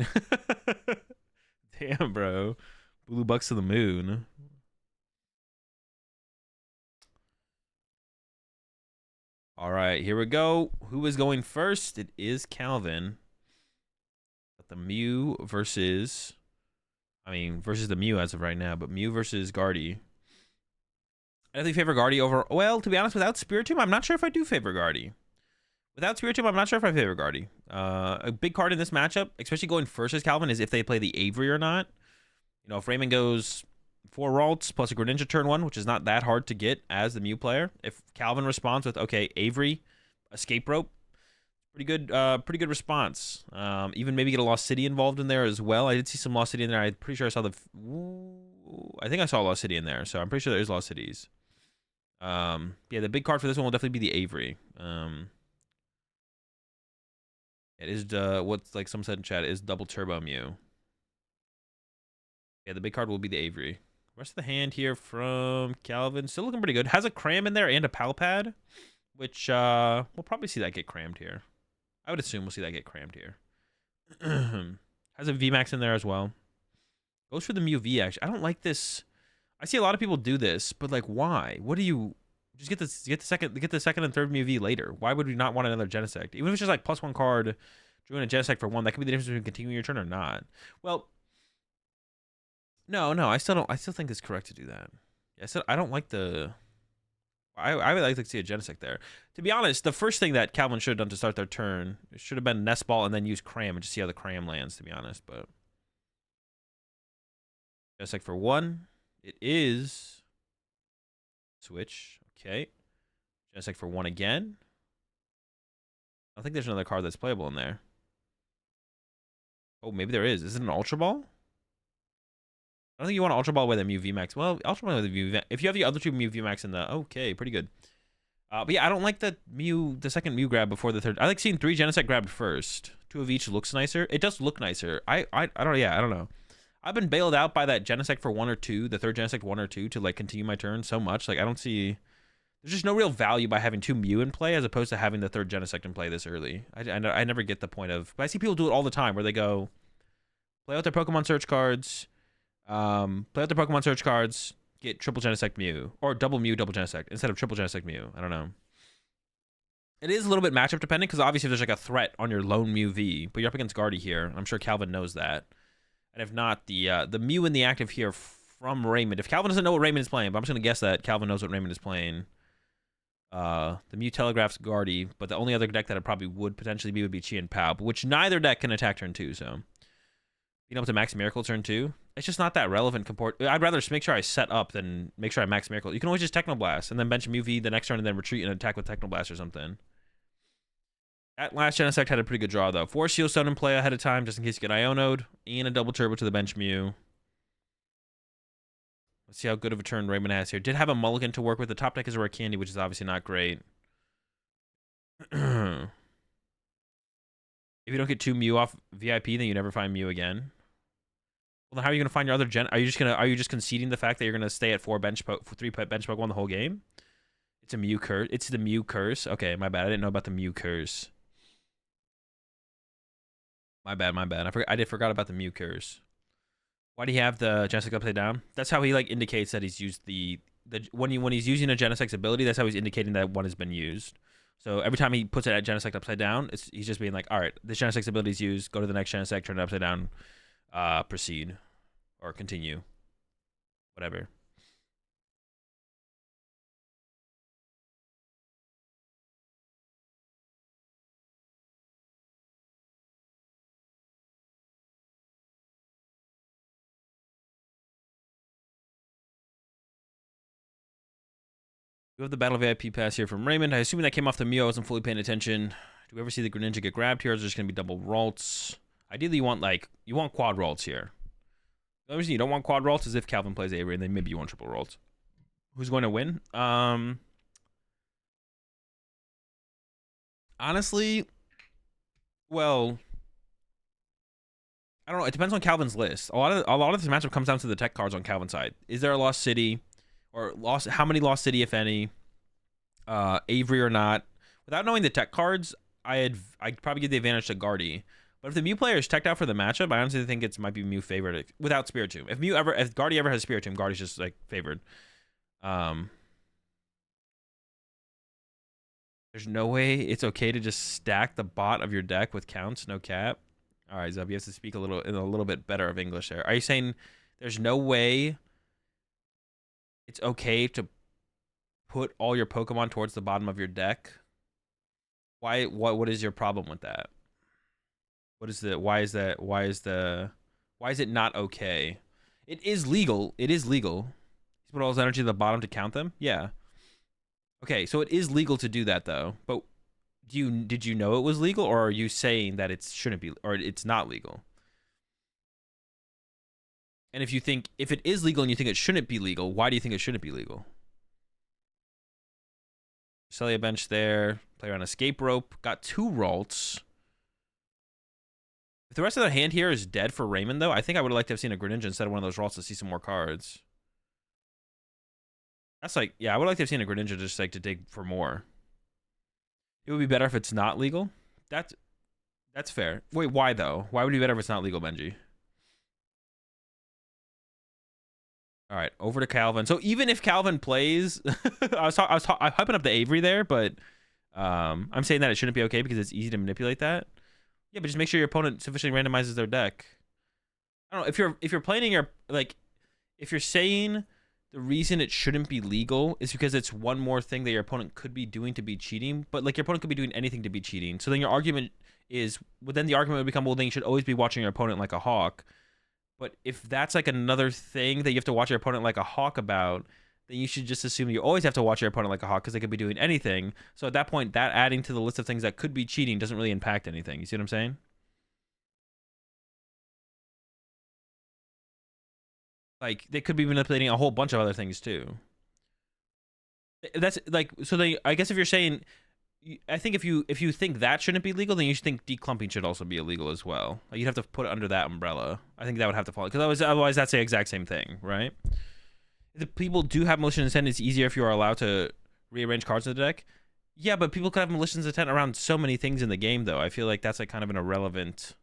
Damn, bro. Blue bucks to the moon. All right, here we go. Who is going first? It is Calvin. But the Mew versus the Mew as of right now, but Mew versus Guardy. I definitely favor Guardy over. Well, to be honest, without Spiritomb, I'm not sure if I do favor Guardy. Without Spiritomb, I'm not sure if I favor Guardy. A big card in this matchup, especially going first as Calvin, is if they play the Avery or not. You know, if Raymond goes 4 Ralts plus a Greninja turn 1, which is not that hard to get as the Mew player. If Calvin responds with, okay, Avery, Escape Rope, pretty good response. Even maybe get a Lost City involved in there as well. I did see some Lost City in there. I'm pretty sure I saw I think I saw Lost City in there, so I'm pretty sure there's Lost Cities. Yeah, the big card for this one will definitely be the Avery. It is what's like some said in chat is double turbo Mew. Yeah, the big card will be the Avery. Rest of the hand here from Calvin, still looking pretty good. Has a cram in there and a pal pad, which we'll probably see that get crammed here. I would assume we'll see that get crammed here. Has a VMAX in there as well. Goes for the Mew V, actually. I don't like this. I see a lot of people do this, but like, why? What do you just get the second and third Mew V later? Why would we not want another Genesect? Even if it's just like +1 card, drawing a Genesect for 1, that could be the difference between continuing your turn or not. Well, no, I still think it's correct to do that. Yeah, I said I don't like the. I would like to see a Genesect there. To be honest, the first thing that Calvin should have done to start their turn should have been Nest Ball and then use Cram and just see how the Cram lands, to be honest. But Genesect for 1. It is. Switch. Okay. Genesect for 1 again. I think there's another card that's playable in there. Oh, maybe there is. Is it an Ultra Ball? I don't think you want to Ultra Ball with a Mew VMAX. Well, Ultra Ball with a Mew VMAX. If you have the other two Mew VMAX in the... Okay, pretty good. But yeah, I don't like the second Mew grab before the third. I like seeing 3 Genesect grabbed first. 2 of each looks nicer. It does look nicer. I don't know. I've been bailed out by that Genesect for 1 or 2, the third Genesect 1 or 2 to like continue my turn so much. Like I don't see... There's just no real value by having 2 Mew in play as opposed to having the third Genesect in play this early. I never get the point of... But I see people do it all the time where they go... Play out their Pokemon search cards... play out the Pokemon search cards, get triple Genesect Mew, or double Mew, double Genesect, instead of triple Genesect Mew. I don't know. It is a little bit matchup dependent, because obviously if there's like a threat on your lone Mew V, but you're up against Guardy here. I'm sure Calvin knows that. And if not, the Mew in the active here from Raymond. If Calvin doesn't know what Raymond is playing, but I'm just going to guess that Calvin knows what Raymond is playing. The Mew telegraphs Guardy, but the only other deck that it probably would potentially be would be Chi and Pao, which neither deck can attack turn 2, so... Being able to max Miracle turn 2, it's just not that relevant. I'd rather just make sure I set up than make sure I max Miracle. You can always just Technoblast and then bench Mew V the next turn and then retreat and attack with Technoblast or something. That last Genesect had a pretty good draw, though. 4 Shield Stone in play ahead of time just in case you get Ionoed, and a double Turbo to the bench Mew. Let's see how good of a turn Raymond has here. Did have a Mulligan to work with. The top deck is a Rare Candy, which is obviously not great. If you don't get 2 Mew off VIP, then you never find Mew again. Well, then how are you gonna find your other Gen? Are you just conceding the fact that you're gonna stay at 3 bench Pokemon the whole game? It's a Mew curse. It's the Mew curse. Okay, my bad. I didn't know about the Mew curse. My bad. I forgot about the Mew curse. Why do you have the Genesect upside down? That's how he like indicates that he's used when he's using a Genesect's ability. That's how he's indicating that one has been used. So every time he puts it at Genesect upside down, he's just being like, all right, this Genesect's ability is used. Go to the next Genesect, turn it upside down, proceed, or continue, whatever. We have the Battle VIP pass here from Raymond. I assume that came off the Mew. I wasn't fully paying attention. Do we ever see the Greninja get grabbed here? Or is there just going to be double Ralts? Ideally, you want quad Ralts here. The only reason you don't want quad Ralts is if Calvin plays Avery, and then maybe you want triple Ralts. Who's going to win? Honestly, well, I don't know. It depends on Calvin's list. A lot of this matchup comes down to the tech cards on Calvin's side. Is there a Lost City? Or how many Lost City, if any, Avery or not? Without knowing the tech cards, I'd probably give the advantage to Guardy. But if the Mew player is teched out for the matchup, I honestly think it might be Mew favored without Spiritomb. If Guardy ever has Spiritomb, Guardy's just like favored. There's no way it's okay to just stack the bot of your deck with counts, no cap. All right, Zub, you have to speak a little bit better of English there. Are you saying there's no way it's okay to put all your Pokemon towards the bottom of your deck? What is your problem with that? Why is it not okay? It is legal. He's put all his energy to the bottom to count them? Yeah. Okay, so it is legal to do that though. But did you know it was legal, or are you saying that it shouldn't be, or it's not legal? And if it is legal and you think it shouldn't be legal, why do you think it shouldn't be legal? Celia bench there. Player on escape rope. Got 2 Ralts. If the rest of the hand here is dead for Raymond, though, I think I would have liked to have seen a Greninja instead of one of those Ralts to see some more cards. That's like, yeah, I would like to have seen a Greninja just like to dig for more. It would be better if it's not legal. That's fair. Wait, why though? Why would it be better if it's not legal, Benji? All right, over to Calvin. So even if Calvin plays, I'm hyping up the Avery there, but I'm saying that it shouldn't be okay because it's easy to manipulate that. Yeah, but just make sure your opponent sufficiently randomizes their deck. I don't know if you're playing your like if you're saying the reason it shouldn't be legal is because it's one more thing that your opponent could be doing to be cheating, but like your opponent could be doing anything to be cheating. So then your argument is, well, then the argument would become, well, then you should always be watching your opponent like a hawk. But if that's like another thing that you have to watch your opponent like a hawk about, then you should just assume you always have to watch your opponent like a hawk because they could be doing anything. So at that point, that adding to the list of things that could be cheating doesn't really impact anything. You see what I'm saying? Like they could be manipulating a whole bunch of other things too. That's like, so they, I guess if you're saying, I think if you think that shouldn't be legal, then you should think declumping should also be illegal as well. Like you'd have to put it under that umbrella. I think that would have to fall because otherwise that's the exact same thing, right? If people do have malicious intent, it's easier if you are allowed to rearrange cards in the deck. Yeah, but people could have malicious intent around so many things in the game, though. I feel like that's like kind of an irrelevant.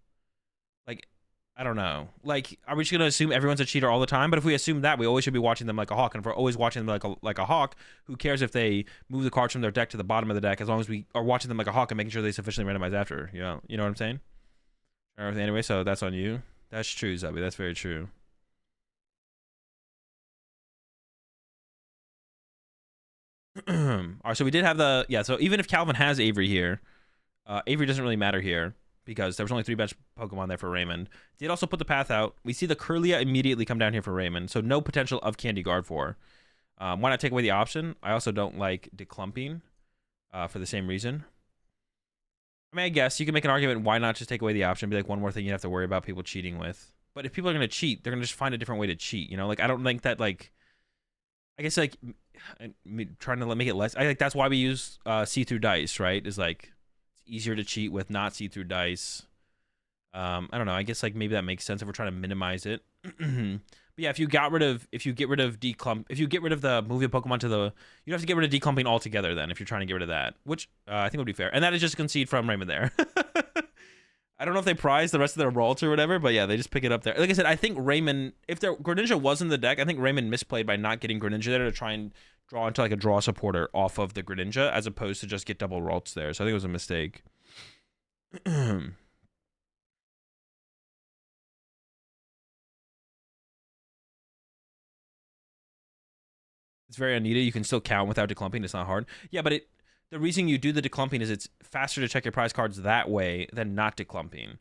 Like, I don't know. Like, are we just gonna assume everyone's a cheater all the time? But if we assume that, we always should be watching them like a hawk. And if we're always watching them like a hawk, who cares if they move the cards from their deck to the bottom of the deck? As long as we are watching them like a hawk and making sure they sufficiently randomize after. You know what I'm saying? Anyway, so that's on you. That's true, Zubby. That's very true. All right, so we did have the so even if Calvin has Avery here, Avery doesn't really matter here because there was only 3 bench Pokemon there for Raymond. Did also put the path out. We see the Curlia immediately come down here for Raymond, so no potential of Candy Guard for. Why not take away the option? I also don't like declumping for the same reason. I mean, I guess you can make an argument why not just take away the option, be like one more thing you have to worry about people cheating with. But if people are going to cheat, they're going to just find a different way to cheat, you know? Like I don't think that like I guess like trying to make it less. I think that's why we use see-through dice, right? Is like it's easier to cheat with not see-through dice. I don't know. I guess like maybe that makes sense if we're trying to minimize it. But yeah, if you get rid of declump, if you get rid of the moving Pokemon to the, you'd have to get rid of declumping altogether. Then if you're trying to get rid of that, which I think would be fair, and that is just a concede from Raymond there. I don't know if they prize the rest of their Ralts or whatever, but yeah, they just pick it up there. Like I said, I think Raymond, if their Greninja was in the deck, I think Raymond misplayed by not getting Greninja there to try and draw into like a draw supporter off of the Greninja as opposed to just get double Ralts there. So I think it was a mistake. It's very unneeded. You can still count without declumping. It's not hard. Yeah, but the reason you do the declumping is it's faster to check your prize cards that way than not declumping.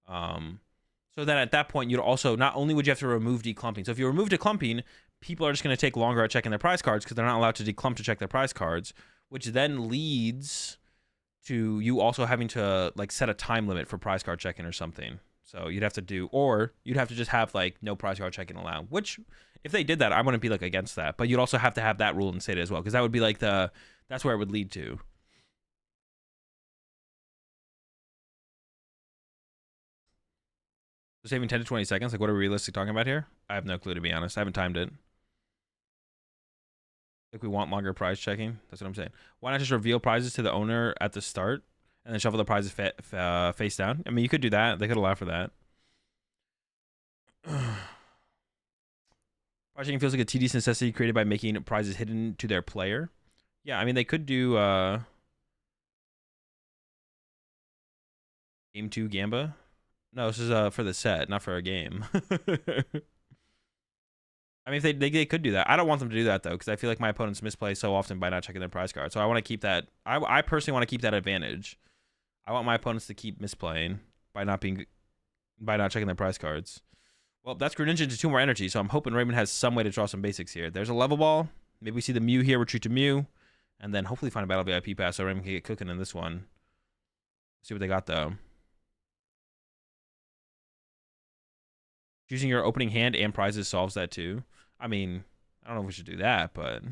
So then at that point, you'd also, not only would you have to remove declumping. So if you remove declumping, people are just going to take longer at checking their prize cards because they're not allowed to declump to check their prize cards, which then leads to you also having to like set a time limit for prize card checking or something. So you'd have to do, or you'd have to just have like no prize card checking allowed, which if they did that, I wouldn't be like against that, but you'd also have to have that rule in state as well. Cause that would be like that's where it would lead to. So saving 10 to 20 seconds. Like what are we realistically talking about here? I have no clue to be honest. I haven't timed it. Like we want longer prize checking. That's what I'm saying. Why not just reveal prizes to the owner at the start and then shuffle the prizes face down? I mean, you could do that. They could allow for that. Prize checking feels like a tedious necessity created by making prizes hidden to their player. Yeah, I mean, they could do game 2 Gamba. No, this is for the set, not for a game. I mean, if they could do that. I don't want them to do that, though, because I feel like my opponents misplay so often by not checking their prize card. So I want to keep that. I personally want to keep that advantage. I want my opponents to keep misplaying by not checking their prize cards. Well, that's Greninja into 2 more energy, so I'm hoping Raymond has some way to draw some basics here. There's a level ball. Maybe we see the Mew here, retreat to Mew, and then hopefully find a Battle VIP pass so Raymond can get cooking in this one. See what they got, though. Choosing your opening hand and prizes solves that, too. I mean, I don't know if we should do that, but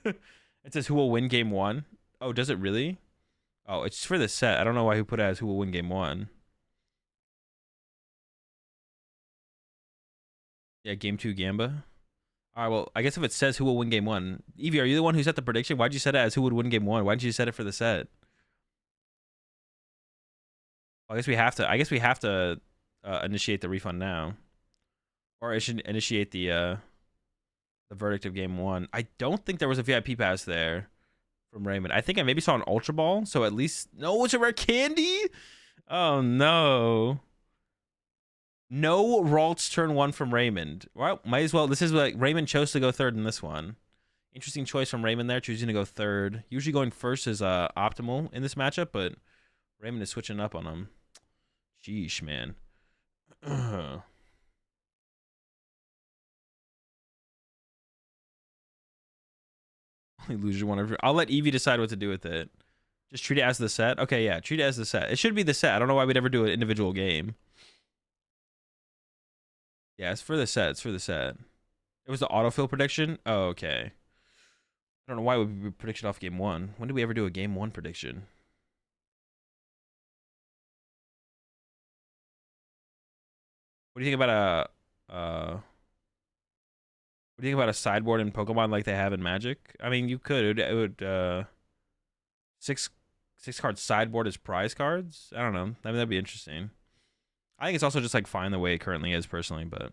it says who will win game 1. Oh, does it really? Oh, it's for the set. I don't know why who put it as who will win game 1. Yeah, game 2 Gamba. All right, well, I guess if it says who will win game 1. Evie, are you the one who set the prediction? Why'd you set it as who would win game 1? Why didn't you set it for the set? Well, I guess we have to initiate the refund now. Or I should initiate the verdict of game 1. I don't think there was a VIP pass there from Raymond. I think I maybe saw an Ultra Ball, so at least... No, it's a rare candy? Oh, no. No Ralts turn 1 from Raymond. Well, might as well. This is like Raymond chose to go third in this one. Interesting choice from Raymond there, choosing to go third. Usually going first is optimal in this matchup, but Raymond is switching up on him. Sheesh, man. Only loser one. I'll let Evie decide what to do with it. Just treat it as the set. Okay, yeah, treat it as the set. It should be the set. I don't know why we'd ever do an individual game. Yeah, it's for the set. It's for the set. It was the autofill prediction? Oh, okay. I don't know why we would be prediction off game 1. When did we ever do a game 1 prediction? What do you think about what do you think about a sideboard in Pokemon like they have in Magic? I mean, you could. It would six card sideboard as prize cards? I don't know. I mean, that'd be interesting. I think it's also just like fine the way it currently is personally, but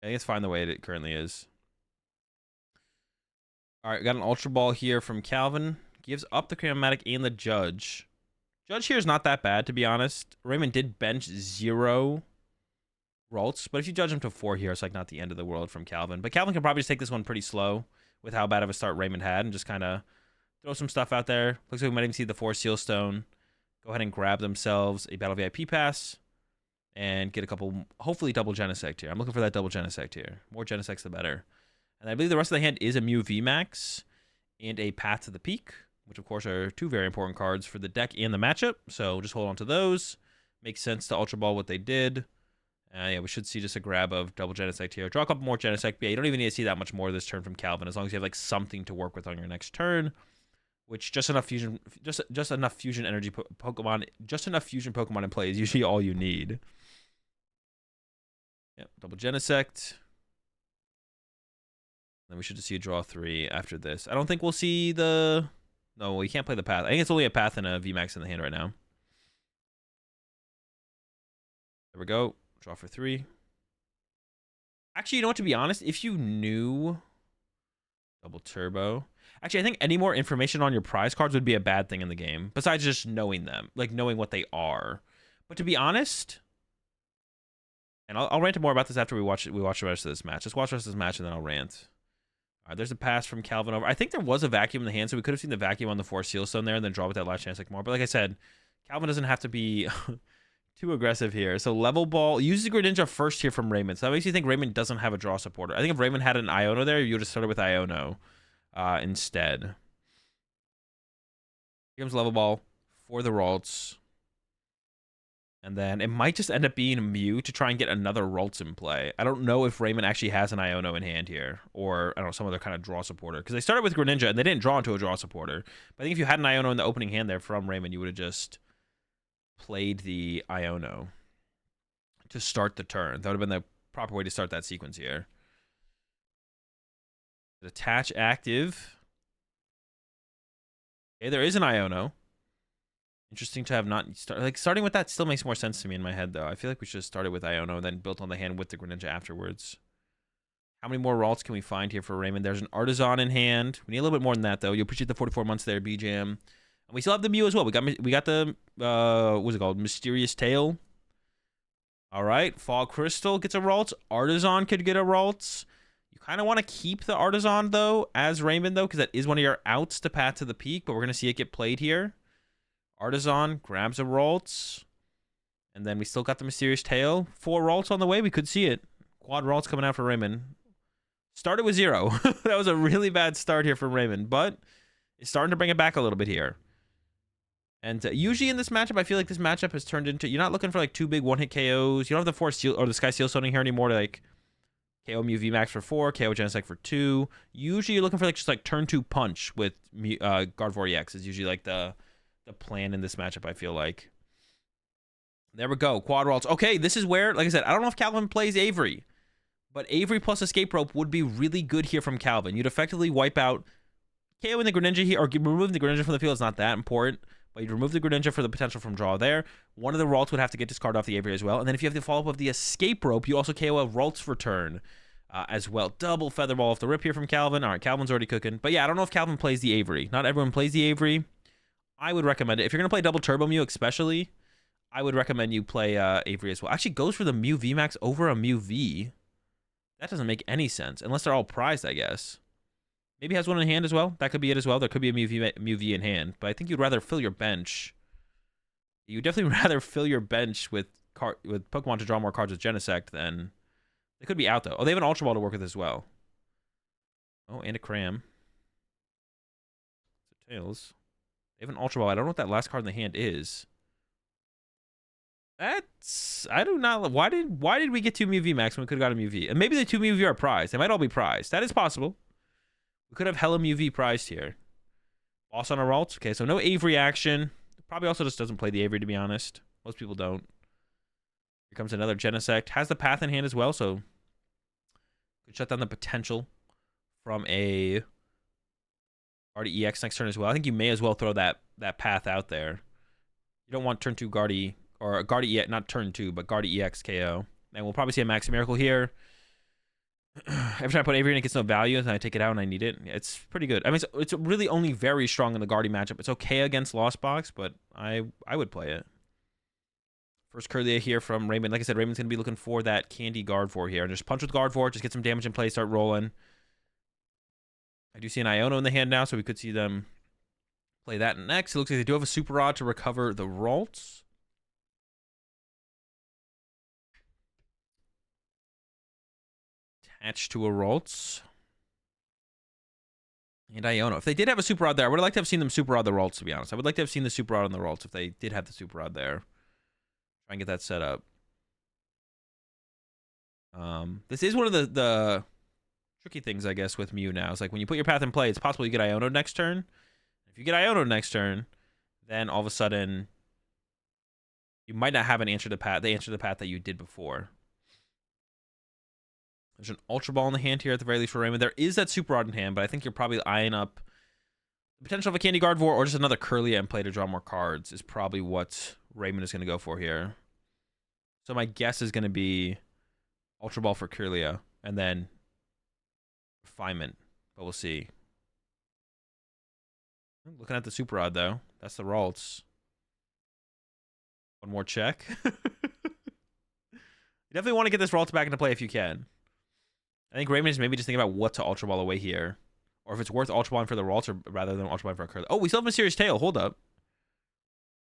I think it's fine the way it currently is. All right, got an Ultra Ball here from Calvin. Gives up the Chromatic and the Judge. Judge here is not that bad, to be honest. Raymond did bench 0 Ralts, but if you judge him to 4 here, it's like not the end of the world from Calvin. But Calvin can probably just take this one pretty slow with how bad of a start Raymond had and just kind of throw some stuff out there. Looks like we might even see the 4 Sealstone. Go ahead and grab themselves a Battle VIP pass and get a couple, hopefully double Genesect here. I'm looking for that double Genesect here. More Genesects, the better. And I believe the rest of the hand is a Mew VMAX and a Path to the Peak, which of course are 2 very important cards for the deck and the matchup. So just hold on to those. Makes sense to Ultra Ball what they did. Yeah, we should see just a grab of double Genesect here. Draw a couple more Genesect. Yeah, you don't even need to see that much more this turn from Calvin, as long as you have like something to work with on your next turn. Which just enough fusion, just enough fusion energy Pokemon, just enough fusion Pokemon in play is usually all you need. Yep, double Genesect. Then we should just see a draw 3 after this. I don't think we'll see the... No, we can't play the Path. I think it's only a Path and a VMAX in the hand right now. There we go. Draw for 3. Actually, you know what? To be honest, if you knew... Double Turbo. Actually, I think any more information on your prize cards would be a bad thing in the game. Besides just knowing them. Like, knowing what they are. But to be honest... And I'll rant more about this after we watch the rest of this match. Let's watch the rest of this match and then I'll rant. All right, there's a pass from Calvin over. I think there was a vacuum in the hand, so we could have seen the vacuum on the 4 Sealstone there and then draw with that last chance like more. But like I said, Calvin doesn't have to be too aggressive here. So level ball, uses the Greninja first here from Raymond. So that makes you think Raymond doesn't have a draw supporter. I think if Raymond had an Iono there, you would have started with Iono instead. Here comes level ball for the Ralts. And then it might just end up being Mew to try and get another Ralts in play. I don't know if Raymond actually has an Iono in hand here. Or, I don't know, some other kind of draw supporter. Because they started with Greninja and they didn't draw into a draw supporter. But I think if you had an Iono in the opening hand there from Raymond, you would have just played the Iono to start the turn. That would have been the proper way to start that sequence here. Attach active. Okay, there is an Iono. Interesting to have not start, like starting with that still makes more sense to me in my head though. I feel like we should have started with Iono and then built on the hand with the Greninja afterwards. How many more Ralts can we find here for Raymond? There's an Artisan in hand. We need a little bit more than that though. You appreciate the 44 months there, BJam. And we still have the Mew as well. We got the what's it called? Mysterious Tail. All right, Fog Crystal gets a Ralts. Artisan could get a Ralts. You kind of want to keep the Artisan though as Raymond though, because that is one of your outs to Path to the Peak, but we're gonna see it get played here. Artisan grabs a Ralts. And then we still got the Mysterious Tail. 4 Ralts on the way. We could see it. Quad Ralts coming out for Raymond. Started with 0. That was a really bad start here from Raymond. But it's starting to bring it back a little bit here. And usually in this matchup, I feel like this matchup has turned into... You're not looking for like 2 big one-hit KOs. You don't have the 4 Seal or the Sky Sealstoning here anymore to like KO Mew VMAX for 4, KO Genesect for 2. Usually you're looking for like just like turn 2 punch with Gardevoir EX is usually like the plan in this matchup, I feel like. There we go. Quad Ralts. Okay, this is where, like I said, I don't know if Calvin plays Avery, but Avery plus Escape Rope would be really good here from Calvin. You'd effectively wipe out KOing the Greninja here, or removing the Greninja from the field is not that important, but you'd remove the Greninja for the potential from draw there. One of the Ralts would have to get discarded off the Avery as well. And then if you have the follow-up of the Escape Rope, you also KO a Ralts return as well. Double Feather Ball off the rip here from Calvin. All right, Calvin's already cooking. But yeah, I don't know if Calvin plays the Avery. Not everyone plays the Avery. I would recommend it. If you're going to play double Turbo Mew especially, I would recommend you play Avery as well. Actually goes for the Mew VMAX over a Mew V. That doesn't make any sense, unless they're all prized, I guess. Maybe has one in hand as well. That could be it as well. There could be a Mew V in hand, but I think you'd rather fill your bench. You'd definitely rather fill your bench with Pokemon to draw more cards with Genesect than... They could be out, though. Oh, they have an Ultra Ball to work with as well. Oh, and a Cram. So Tails. They have an Ultra Ball. I don't know what that last card in the hand is. That's... I do not... Why did we get 2 Mew V Max when we could have got a Mew V? And maybe the 2 Mew V are prized. They might all be prized. That is possible. We could have hella Mew V prized here. Boss on a Ralts. Okay, so no Avery action. Probably also just doesn't play the Avery, to be honest. Most people don't. Here comes another Genesect. Has the Path in hand as well, so could shut down the potential from a Guardy EX next turn as well. I think you may as well throw that Path out there. You don't want turn 2 Guardy, or Guardy EX, not turn 2, but Guardy EX KO. And we'll probably see a Maxi Miracle here. Every time I put Avery in, it gets no value, and I take it out and I need it. It's pretty good. I mean, it's really only very strong in the Guardy matchup. It's okay against Lost Box, but I would play it. First Kirlia here from Raymond. Like I said, Raymond's going to be looking for that Candy Gardevoir here. And just punch with Gardevoir, just get some damage in play, start rolling. I do see an Iono in the hand now, so we could see them play that next. It looks like they do have a Super Rod to recover the Ralts. Attached to a Ralts. And Iono. If they did have a Super Rod there, I would have liked to have seen them Super Rod the Ralts, to be honest. I would like to have seen the Super Rod on the Ralts if they did have the Super Rod there. Try and get that set up. This is one of the tricky things, I guess, with Mew now. It's like when you put your Path in play, it's possible you get Iono next turn. If you get Iono next turn, then all of a sudden you might not have the answer to the path that you did before. There's an Ultra Ball in the hand here at the very least for Raymond. There is that Super Rod in hand, but I think you're probably eyeing up the potential of a Candy Gardevoir or just another Kirlia in play to draw more cards is probably what Raymond is going to go for here. So my guess is going to be Ultra Ball for Kirlia and then Refinement, but we'll see. Looking at the Super Rod, though. That's the Ralts. One more check. You definitely want to get this Ralts back into play if you can. I think Raymond is maybe just thinking about what to Ultra Ball away here. Or if it's worth Ultra Balling for the Ralts or rather than Ultra Balling for a Kirlia. Oh, we still have Mysterious Tail. Hold up.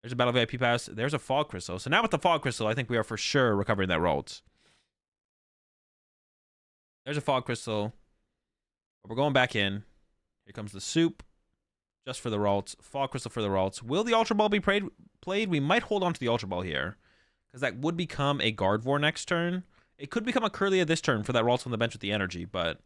There's a Battle VIP Pass. There's a Fog Crystal. So now with the Fog Crystal, I think we are for sure recovering that Ralts. There's a Fog Crystal. But we're going back in. Here comes the Soup. Just for the Ralts. Fog Crystal for the Ralts. Will the Ultra Ball be played? We might hold on to the Ultra Ball here. Because that would become a Gardevoir next turn. It could become a Kirlia this turn for that Ralts on the bench with the energy, but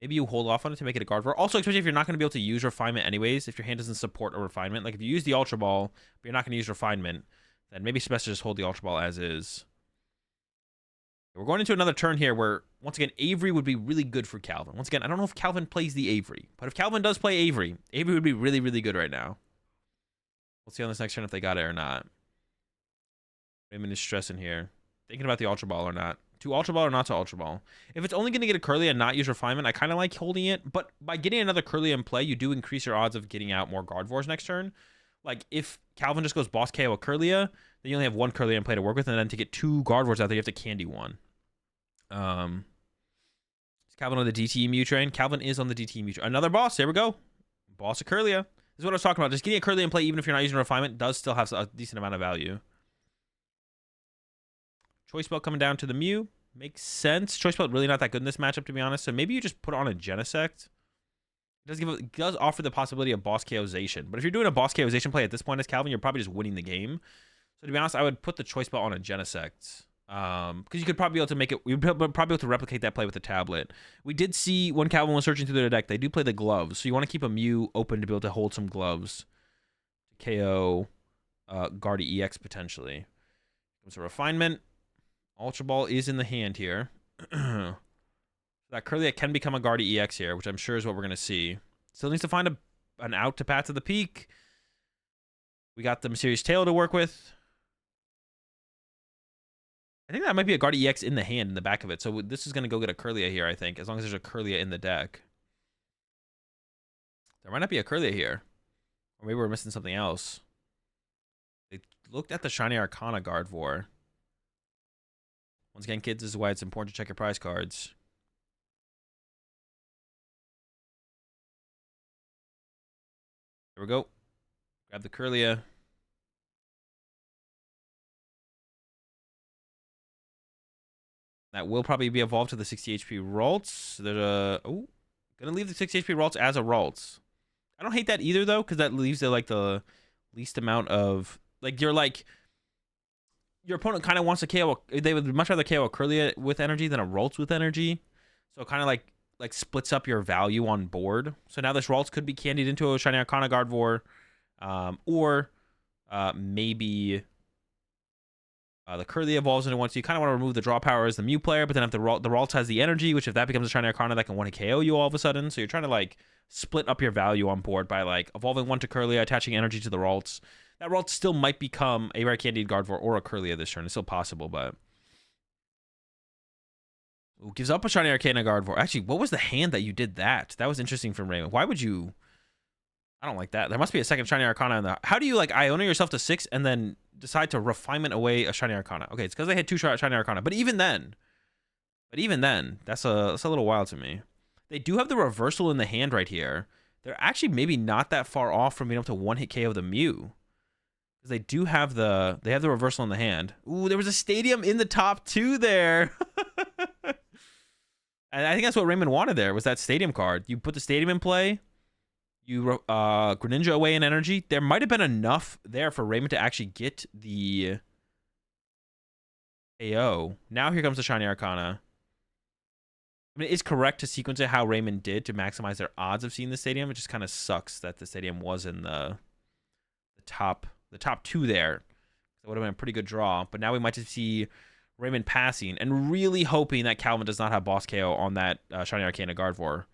maybe you hold off on it to make it a Gardevoir. Also, especially if you're not going to be able to use Refinement anyways, if your hand doesn't support a Refinement. Like if you use the Ultra Ball, but you're not going to use Refinement, then maybe it's best to just hold the Ultra Ball as is. We're going into another turn here where, once again, Avery would be really good for Calvin. Once again, I don't know if Calvin plays the Avery, but if Calvin does play Avery, Avery would be really, really good right now. We'll see on this next turn if they got it or not. Raymond is stressing here. Thinking about the Ultra Ball or not. To Ultra Ball or not to Ultra Ball. If it's only going to get a Kirlia and not use Refinement, I kind of like holding it. But by getting another Kirlia in play, you do increase your odds of getting out more Gardevoirs next turn. Like, if Calvin just goes Boss KO a Kirlia, then you only have one Kirlia in play to work with. And then to get 2 Gardevoirs out there, you have to Candy one. Is Calvin on the DTE Mew train? Calvin is on the DTE Mew train. Another boss. There we go. Boss of Kirlia. This is what I was talking about. Just getting a Kirlia in play, even if you're not using Refinement, does still have a decent amount of value. Choice Belt coming down to the Mew. Makes sense. Choice Belt really not that good in this matchup, to be honest. So maybe you just put on a Genesect. It does offer the possibility of Boss KO'zation. But if you're doing a Boss KO'zation play at this point as Calvin, you're probably just winning the game. So to be honest, I would put the Choice Belt on a Genesect. Because you could probably be able to make it. You'd probably be able to replicate that play with the tablet. We did see when Calvin was searching through their deck, they do play the gloves. So you want to keep a Mew open to be able to hold some gloves to KO Guardy EX potentially. Comes a Refinement. Ultra Ball is in the hand here. That Kirlia can become a Guardy EX here, which I'm sure is what we're going to see. Still needs to find an out to Path to the Peak. We got the Mysterious Tail to work with. I think that might be a Guardy EX in the hand, in the back of it. So this is going to go get a Kirlia here, I think, as long as there's a Kirlia in the deck. There might not be a Kirlia here. Or maybe we're missing something else. They looked at the Shiny Arcana Gardevoir. Once again, kids, this is why it's important to check your prize cards. There we go. Grab the Kirlia. That will probably be evolved to the 60 HP Ralts. There's a... Oh, gonna leave the 60 HP Ralts as a Ralts. I don't hate that either, though, because that leaves the least amount of... Like, you're like... Your opponent kind of wants to KO... They would much rather KO a Kirlia with energy than a Ralts with energy. So it kind of like splits up your value on board. So now this Ralts could be candied into a Shiny Arcana Gardevoir. Or maybe... the Kirlia evolves into one, so you kind of want to remove the draw power as the Mew player, but then if the Ralts has the energy, which if that becomes a Shiny Arcana, that can 1-hit KO you all of a sudden. So you're trying to like split up your value on board by like evolving one to Kirlia, attaching energy to the Ralts. That Ralts still might become a Rare Candied Gardevoir or a Kirlia this turn. It's still possible, but... Ooh, gives up a Shiny Arcana Gardevoir. Actually, what was the hand that you did that? That was interesting from Raymond. Why would you... I don't like that. There must be a second Shiny Arcana in the... How do you like Iona yourself to 6 and then decide to Refinement away a Shiny Arcana? Okay, it's because they had 2 Shiny Arcana. But even then, that's a little wild to me. They do have the reversal in the hand right here. They're actually maybe not that far off from being able to 1-hit KO the Mew. Because they do have the reversal in the hand. Ooh, there was a Stadium in the top 2 there. And I think that's what Raymond wanted there, was that Stadium card. You put the Stadium in play. You Greninja away in energy. There might have been enough there for Raymond to actually get the KO. Now here comes the Shiny Arcana. I mean, it's correct to sequence it how Raymond did to maximize their odds of seeing the Stadium. It just kind of sucks that the Stadium was in the top 2 there. That would have been a pretty good draw. But now we might just see Raymond passing and really hoping that Calvin does not have Boss KO on that Shiny Arcana Gardevoir.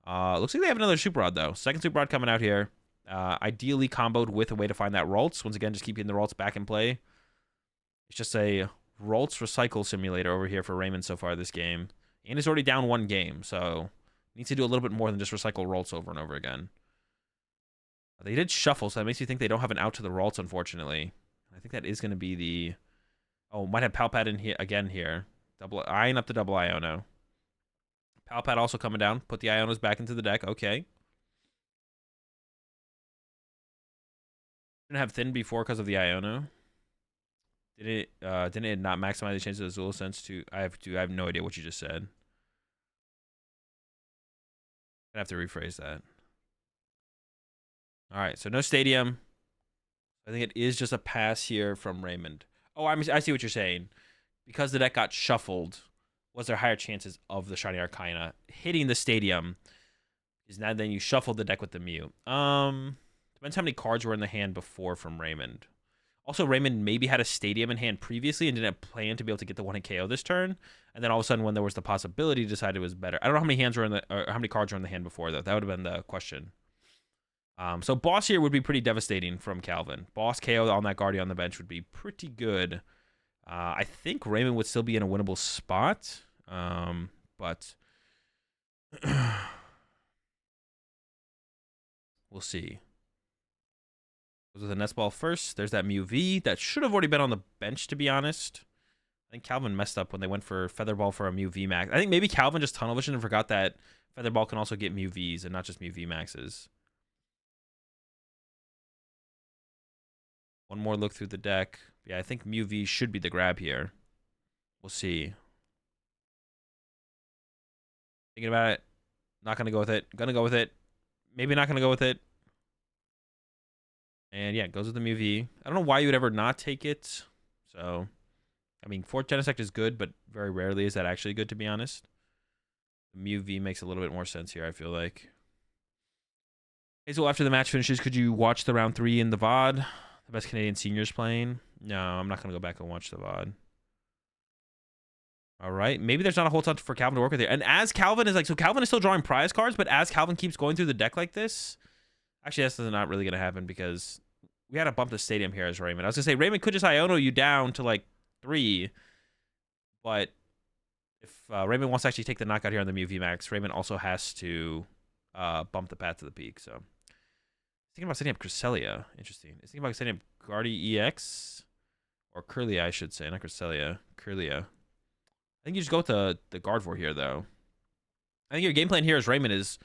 Looks like they have another Super Rod, though. Second Super Rod coming out here. Ideally comboed with a way to find that Ralts. Once again, just keep getting the Ralts back in play. It's just a Ralts recycle simulator over here for Raymond so far this game. And he's already down 1 game, so needs to do a little bit more than just recycle Ralts over and over again. They did shuffle, so that makes you think they don't have an out to the Ralts, unfortunately. I think that is going to be the... Oh, might have Palpat in here again here. Eyeing up the double Iono. Palpat also coming down. Put the Ionos back into the deck. Okay. Didn't have Thin before because of the Iono. Didn't it not maximize the chances of Azul Sense to... I have no idea what you just said. I have to rephrase that. Alright, so no Stadium. I think it is just a pass here from Raymond. Oh, I see what you're saying. Because the deck got shuffled, was there higher chances of the Shiny Arcana hitting the Stadium? Is now then you shuffled the deck with the Mew. Depends how many cards were in the hand before from Raymond. Also, Raymond maybe had a Stadium in hand previously and didn't plan to be able to get the 1-hit KO this turn. And then all of a sudden, when there was the possibility, decided it was better. I don't know how many hands were in the, or how many cards were in the hand before though. That would have been the question. So Boss here would be pretty devastating from Calvin. Boss KO on that Guardian on the bench would be pretty good. I think Raymond would still be in a winnable spot. But we'll see. Goes with a Nest Ball first. There's that Mew V. That should have already been on the bench, to be honest. I think Calvin messed up when they went for Feather Ball for a Mew V Max. I think maybe Calvin just tunnel vision and forgot that Feather Ball can also get Mew Vs and not just Mew V Maxes. One more look through the deck. Yeah, I think Mew V should be the grab here. We'll see. Thinking about it. Not going to go with it. Going to go with it. Maybe not going to go with it. And yeah, it goes with the Mew V. I don't know why you would ever not take it. So, I mean, Fourth Genesect is good, but very rarely is that actually good, to be honest. The Mew V makes a little bit more sense here, I feel like. Hazel, after the match finishes, could you watch the round 3 in the VOD? The best Canadian seniors playing. No, I'm not gonna go back and watch the VOD. All right, maybe there's not a whole ton for Calvin to work with here. And as Calvin is like, so Calvin is still drawing prize cards, but as Calvin keeps going through the deck like this, actually that's not really gonna happen because we had to bump the stadium here as Raymond. I was gonna say Raymond could just Iono you down to like 3, but if Raymond wants to actually take the knockout here on the Mew VMAX, Raymond also has to bump the path to the peak. So thinking about setting up Cresselia. Interesting. Thinking about setting up Guardi EX or Curlia, I should say, not Cresselia, Curlia. I think you just go with the Gardevoir here, though. I think your game plan here as Raymond is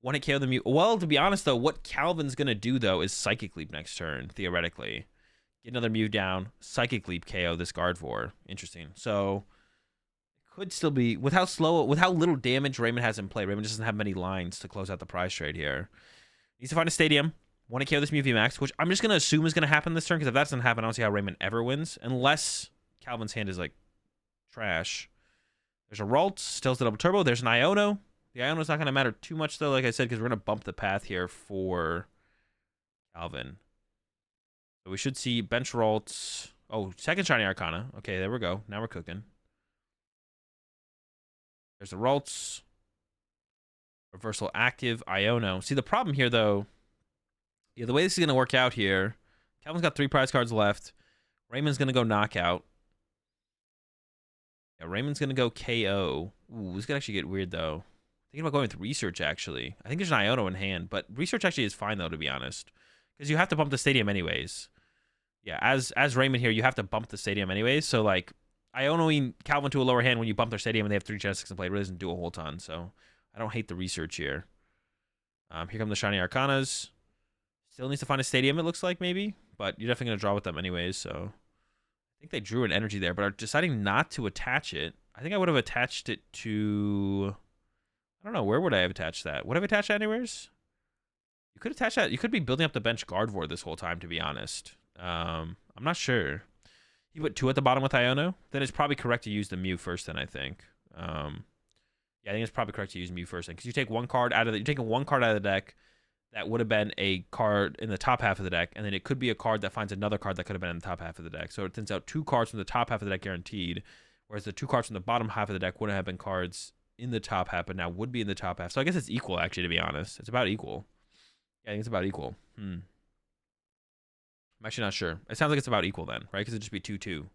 one hit KO the Mew. Well, to be honest, though, what Calvin's going to do, though, is Psychic Leap next turn, theoretically. Get another Mew down, Psychic Leap KO this Gardevoir. Interesting. So, it could still be, with how little damage Raymond has in play, Raymond just doesn't have many lines to close out the prize trade here. Needs to find a stadium. Want to KO this Mew VMAX, which I'm just going to assume is going to happen this turn, because if that doesn't happen, I don't see how Raymond ever wins, unless Calvin's hand is, like, trash. There's a Ralt, still the double turbo. There's an Iono. The Iono's not going to matter too much, though, like I said, because we're going to bump the path here for Calvin. So we should see bench Ralts. Oh, second Shiny Arcana. Okay, there we go. Now we're cooking. There's the Ralts. Reversal active, Iono. See, the problem here, though, yeah, the way this is going to work out here, Calvin's got 3 prize cards left. Raymond's going to go knockout. Yeah, Raymond's going to go KO. Ooh, this could actually get weird, though. Thinking about going with Research, actually. I think there's an Iono in hand, but Research actually is fine, though, to be honest. Because you have to bump the stadium anyways. Yeah, as Raymond here, you have to bump the stadium anyways. So, like, Ionoing Calvin to a lower hand when you bump their stadium and they have 3 Genetics in play really doesn't do a whole ton. So, I don't hate the Research here. Here come the Shiny Arcanas. Still needs to find a stadium, it looks like, maybe. But you're definitely going to draw with them anyways, so... I think they drew an energy there, but are deciding not to attach it. I think I would have attached it to... I don't know. Where would I have attached that? Would I have attached that anywheres? You could attach that. You could be building up the bench Gardevoir this whole time, to be honest. I'm not sure. You put 2 at the bottom with Iono? Then it's probably correct to use the Mew first, then, I think. Yeah, I think it's probably correct to use Mew first, then. Because you take 1 card out of the... You're taking 1 card out of the deck. That would have been a card in the top half of the deck, and then it could be a card that finds another card that could have been in the top half of the deck. So it turns out 2 cards from the top half of the deck guaranteed, whereas the 2 cards from the bottom half of the deck wouldn't have been cards in the top half, but now would be in the top half. So I guess it's equal, actually, to be honest. It's about equal. Yeah, I think it's about equal. I'm actually not sure. It sounds like it's about equal then, right? Because it'd just be 2-2.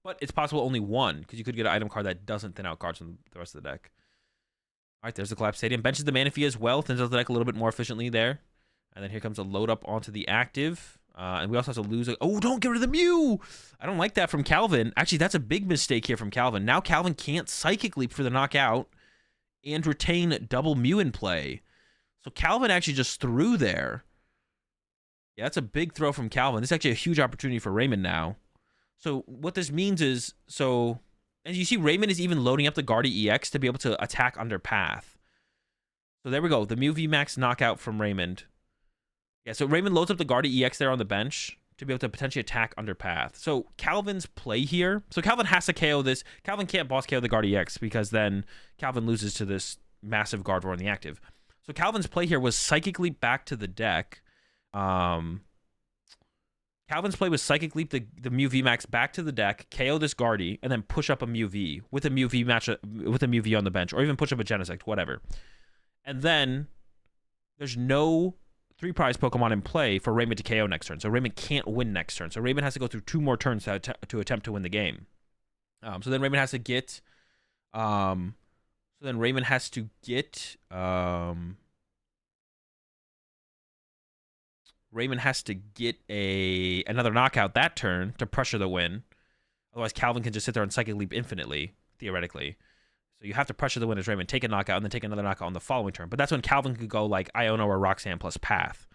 But it's possible only 1, because you could get an item card that doesn't thin out cards from the rest of the deck. All right, there's the Collapse Stadium. Benches the Manaphy as well. Thins out the deck a little bit more efficiently there. And then here comes a load up onto the active. And we also have to lose... Oh, don't get rid of the Mew! I don't like that from Calvin. Actually, that's a big mistake here from Calvin. Now Calvin can't Psychic Leap for the knockout and retain double Mew in play. So Calvin actually just threw there. Yeah, that's a big throw from Calvin. This is actually a huge opportunity for Raymond now. So what this means is... So, as you see, Raymond is even loading up the Guardi EX to be able to attack under path. So there we go. The Mew VMAX knockout from Raymond. Yeah, so Raymond loads up the Guardi EX there on the bench to be able to potentially attack under path. So Calvin's play here. So Calvin has to KO this. Calvin can't boss KO the Guardi EX because then Calvin loses to this massive Gardevoir in the active. So Calvin's play here was Psychic Leap back to the deck. Calvin's play was Psychic Leap the Mew VMAX back to the deck, KO this Guardi, and then push up a Mew V with a Mew V match with a Mew V on the bench, or even push up a Genesect, whatever. And then there's no 3 prize Pokemon in play for Raymond to KO next turn. So Raymond can't win next turn. So Raymond has to go through 2 more turns to attempt to win the game. So then Raymond has to get... Raymond has to get another knockout that turn to pressure the win. Otherwise, Calvin can just sit there and Psychic Leap infinitely, theoretically. So you have to pressure the win as Raymond, take a knockout, and then take another knockout on the following turn. But that's when Calvin could go like Iono or Roxanne plus Path.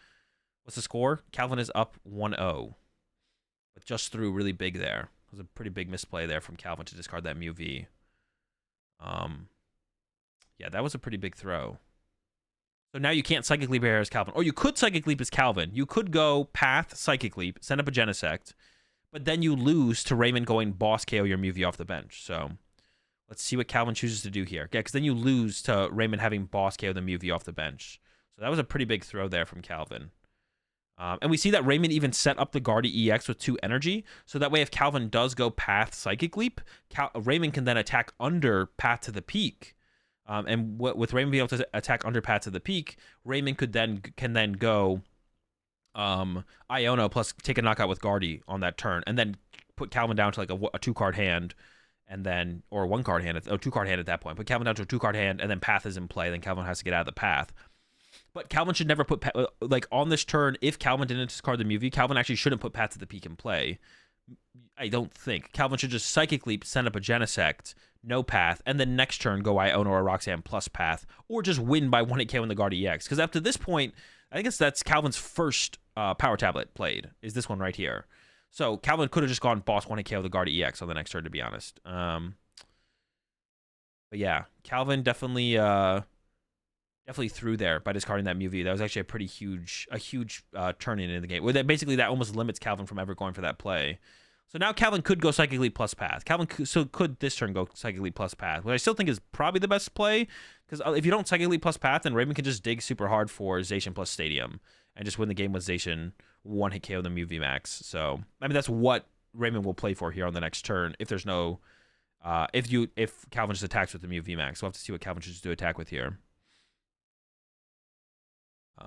What's the score? Calvin is up 1-0. But just threw really big there. It was a pretty big misplay there from Calvin to discard that Mew V. Yeah, that was a pretty big throw. So now you can't Psychic Leap here as Calvin. Or you could Psychic Leap as Calvin. You could go Path, Psychic Leap, send up a Genesect, but then you lose to Raymond going boss KO your Mew V off the bench. So... let's see what Calvin chooses to do here. Yeah, because then you lose to Raymond having boss KO the Mew V off the bench. So that was a pretty big throw there from Calvin. And we see that Raymond even set up the Guardy EX with 2 energy. So that way, if Calvin does go Path Psychic Leap, Raymond can then attack under Path to the Peak. And with Raymond being able to attack under Path to the Peak, Raymond can then go Iono plus take a knockout with Guardy on that turn, and then put Calvin down to like a 2-card hand, and then, or 1-card hand, 2-card hand at that point. Put Calvin down to a 2-card hand, and then Path is in play. Then Calvin has to get out of the Path. But Calvin should never put, like, on this turn, if Calvin didn't discard the Mew, Calvin actually shouldn't put Path to the Peak in play. I don't think. Calvin should just Psychic Leap, send up a Genesect, no Path, and then next turn go Iono or Roxanne plus Path, or just win by 1-hit KO in the Guardy EX. Because up to this point, I guess that's Calvin's first Power Tablet played, is this one right here. So Calvin could have just gone boss 1-hit KO the Guardy EX on the next turn, to be honest. But yeah, Calvin definitely threw there by discarding that Mew. That was actually a pretty huge turn in the game. Basically, that almost limits Calvin from ever going for that play. So now Calvin could go Psychic Leap plus Path. Calvin could this turn go Psychic Leap plus Path, which I still think is probably the best play, because if you don't Psychic Leap plus Path, then Raymond can just dig super hard for Zacian plus Stadium and just win the game with Zacian 1-hit KO the Mew VMAX. So I mean, that's what Raymond will play for here on the next turn. If there's no, if Calvin just attacks with the Mew VMAX, we'll have to see what Calvin should do attack with here.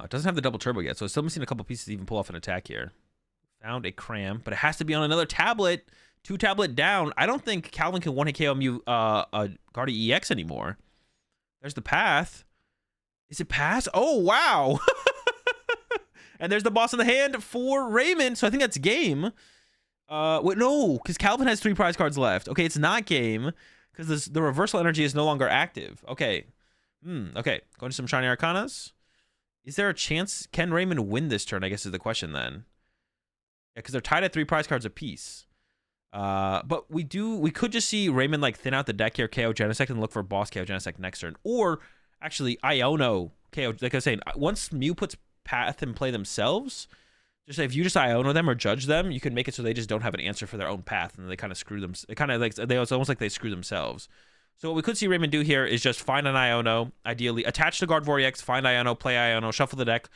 It doesn't have the double turbo yet, so it's still missing a couple pieces to even pull off an attack here. Found a Cram, but it has to be on another tablet. 2 tablet down. I don't think Calvin can 1-hit KO Mew Guardy EX anymore. There's the Path. Is it pass? Oh, wow. And there's the boss in the hand for Raymond, so I think that's game. Wait, no, because Calvin has 3 prize cards left. Okay, it's not game, because the reversal energy is no longer active. Okay. Okay, going to some Shiny Arcanas. Is there a chance? Can Raymond win this turn, I guess is the question then. Yeah, because they're tied at 3 prize cards apiece. But we could just see Raymond like thin out the deck here, KO Genesect, and look for boss KO Genesect next turn. Or actually Iono KO, like I was saying, once Mew puts Path in play themselves, just if you just Iono them or judge them, you can make it so they just don't have an answer for their own path, and they kind of screw them. It kind of like it's almost like they screw themselves. So what we could see Raymond do here is just find an Iono, ideally attach to Guard Vortex, find Iono, play Iono, shuffle the deck,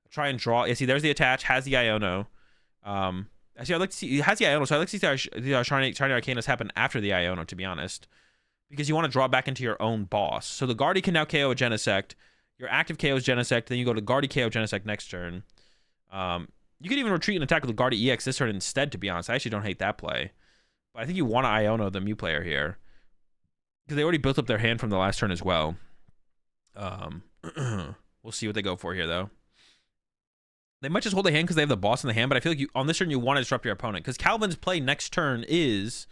try and draw. Yeah, see, there's the attach, has the Iono. Actually, I'd like to see, it has the Iono, so I'd like to see the Shiny Arcanas happen after the Iono, to be honest. Because you want to draw back into your own boss. So the Guardy can now KO a Genesect. Your active KO is Genesect, then you go to Guardy KO Genesect next turn. You could even retreat and attack with the Guardy EX this turn instead, to be honest. I actually don't hate that play. But I think you want to Iono the Mew player here. Because they already built up their hand from the last turn as well. We'll see what they go for here, though. They might just hold a hand because they have the boss in the hand, but I feel like on this turn you want to disrupt your opponent. Because Calvin's play next turn is...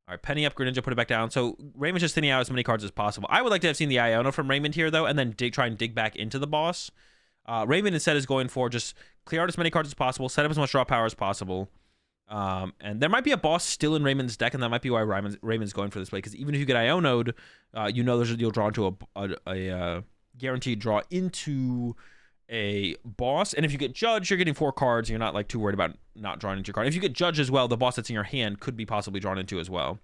Alright, Penny up, Greninja, put it back down. So Raymond's just thinning out as many cards as possible. I would like to have seen the Iono from Raymond here, though, and then try and dig back into the boss. Raymond instead is going for just clear out as many cards as possible, set up as much draw power as possible. And there might be a boss still in Raymond's deck, and that might be why Raymond's going for this play. Because even if you get Iono'd, you know you'll draw into a guaranteed draw into a boss. And if you get Judge, you're getting 4 cards. And you're not like too worried about not drawing into your card. If you get Judge as well, the boss that's in your hand could be possibly drawn into as well.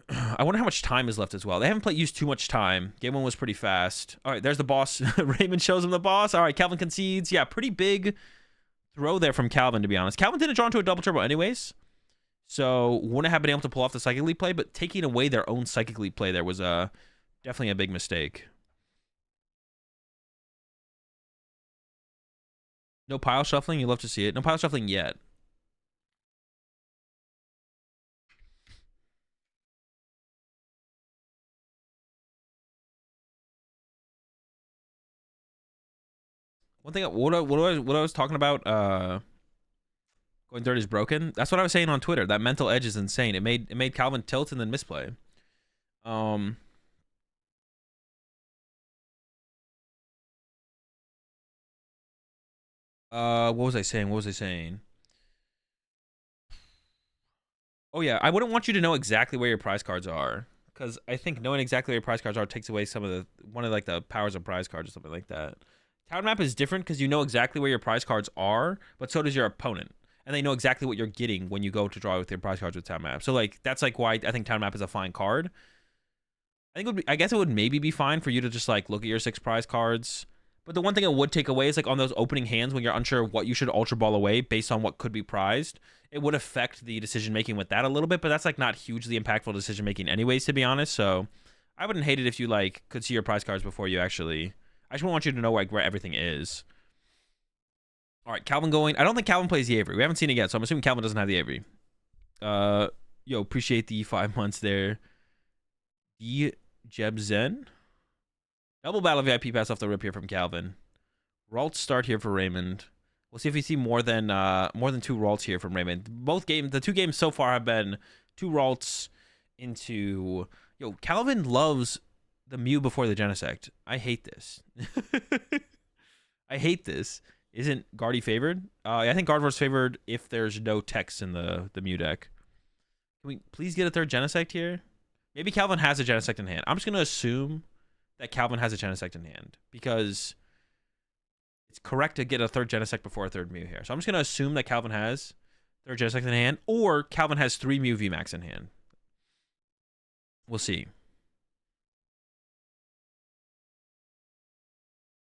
I wonder how much time is left as well. They haven't used too much time. Game 1 was pretty fast. All right, there's the boss. Raymond shows him the boss. All right, Calvin concedes. Yeah, pretty big throw there from Calvin, to be honest. Calvin didn't draw into a double turbo anyways, so wouldn't have been able to pull off the Psychic Leap play, but taking away their own Psychic Leap play there was definitely a big mistake. No pile shuffling? You love to see it. No pile shuffling yet. One thing, what I was talking about, going third is broken. That's what I was saying on Twitter. That mental edge is insane. It made Calvin tilt and then misplay. What was I saying? Oh yeah, I wouldn't want you to know exactly where your prize cards are, because I think knowing exactly where your prize cards are takes away some of one of like the powers of prize cards or something like that. Town map is different because you know exactly where your prize cards are, but so does your opponent, and they know exactly what you're getting when you go to draw with your prize cards with town map. So like that's like why I think town map is a fine card. I guess it would maybe be fine for you to just like look at your 6 prize cards, But the one thing it would take away is like on those opening hands when you're unsure what you should Ultra Ball away based on what could be prized, it would affect the decision making with that a little bit, but that's like not hugely impactful decision making anyways, to be honest. So I wouldn't hate it if you like could see your prize cards before you actually. I just want you to know like where everything is. All right, Calvin going. I don't think Calvin plays the Avery. We haven't seen it yet, so I'm assuming Calvin doesn't have the Avery. Yo, appreciate the 5 months there. The Jebzen. Double battle VIP pass off the rip here from Calvin. Ralt start here for Raymond. We'll see if we see more than 2 Ralts here from Raymond. The 2 games so far have been 2 Ralts into. Yo, Calvin loves the Mew before the Genesect. I hate this. I hate this. Isn't Guardy favored? I think Gardevoir's favored if there's no text in the Mew deck. Can we please get a 3rd Genesect here? Maybe Calvin has a Genesect in hand. I'm just going to assume that Calvin has a Genesect in hand because it's correct to get a 3rd Genesect before a 3rd Mew here. So I'm just going to assume that Calvin has 3rd Genesect in hand, or Calvin has 3 Mew VMAX in hand. We'll see.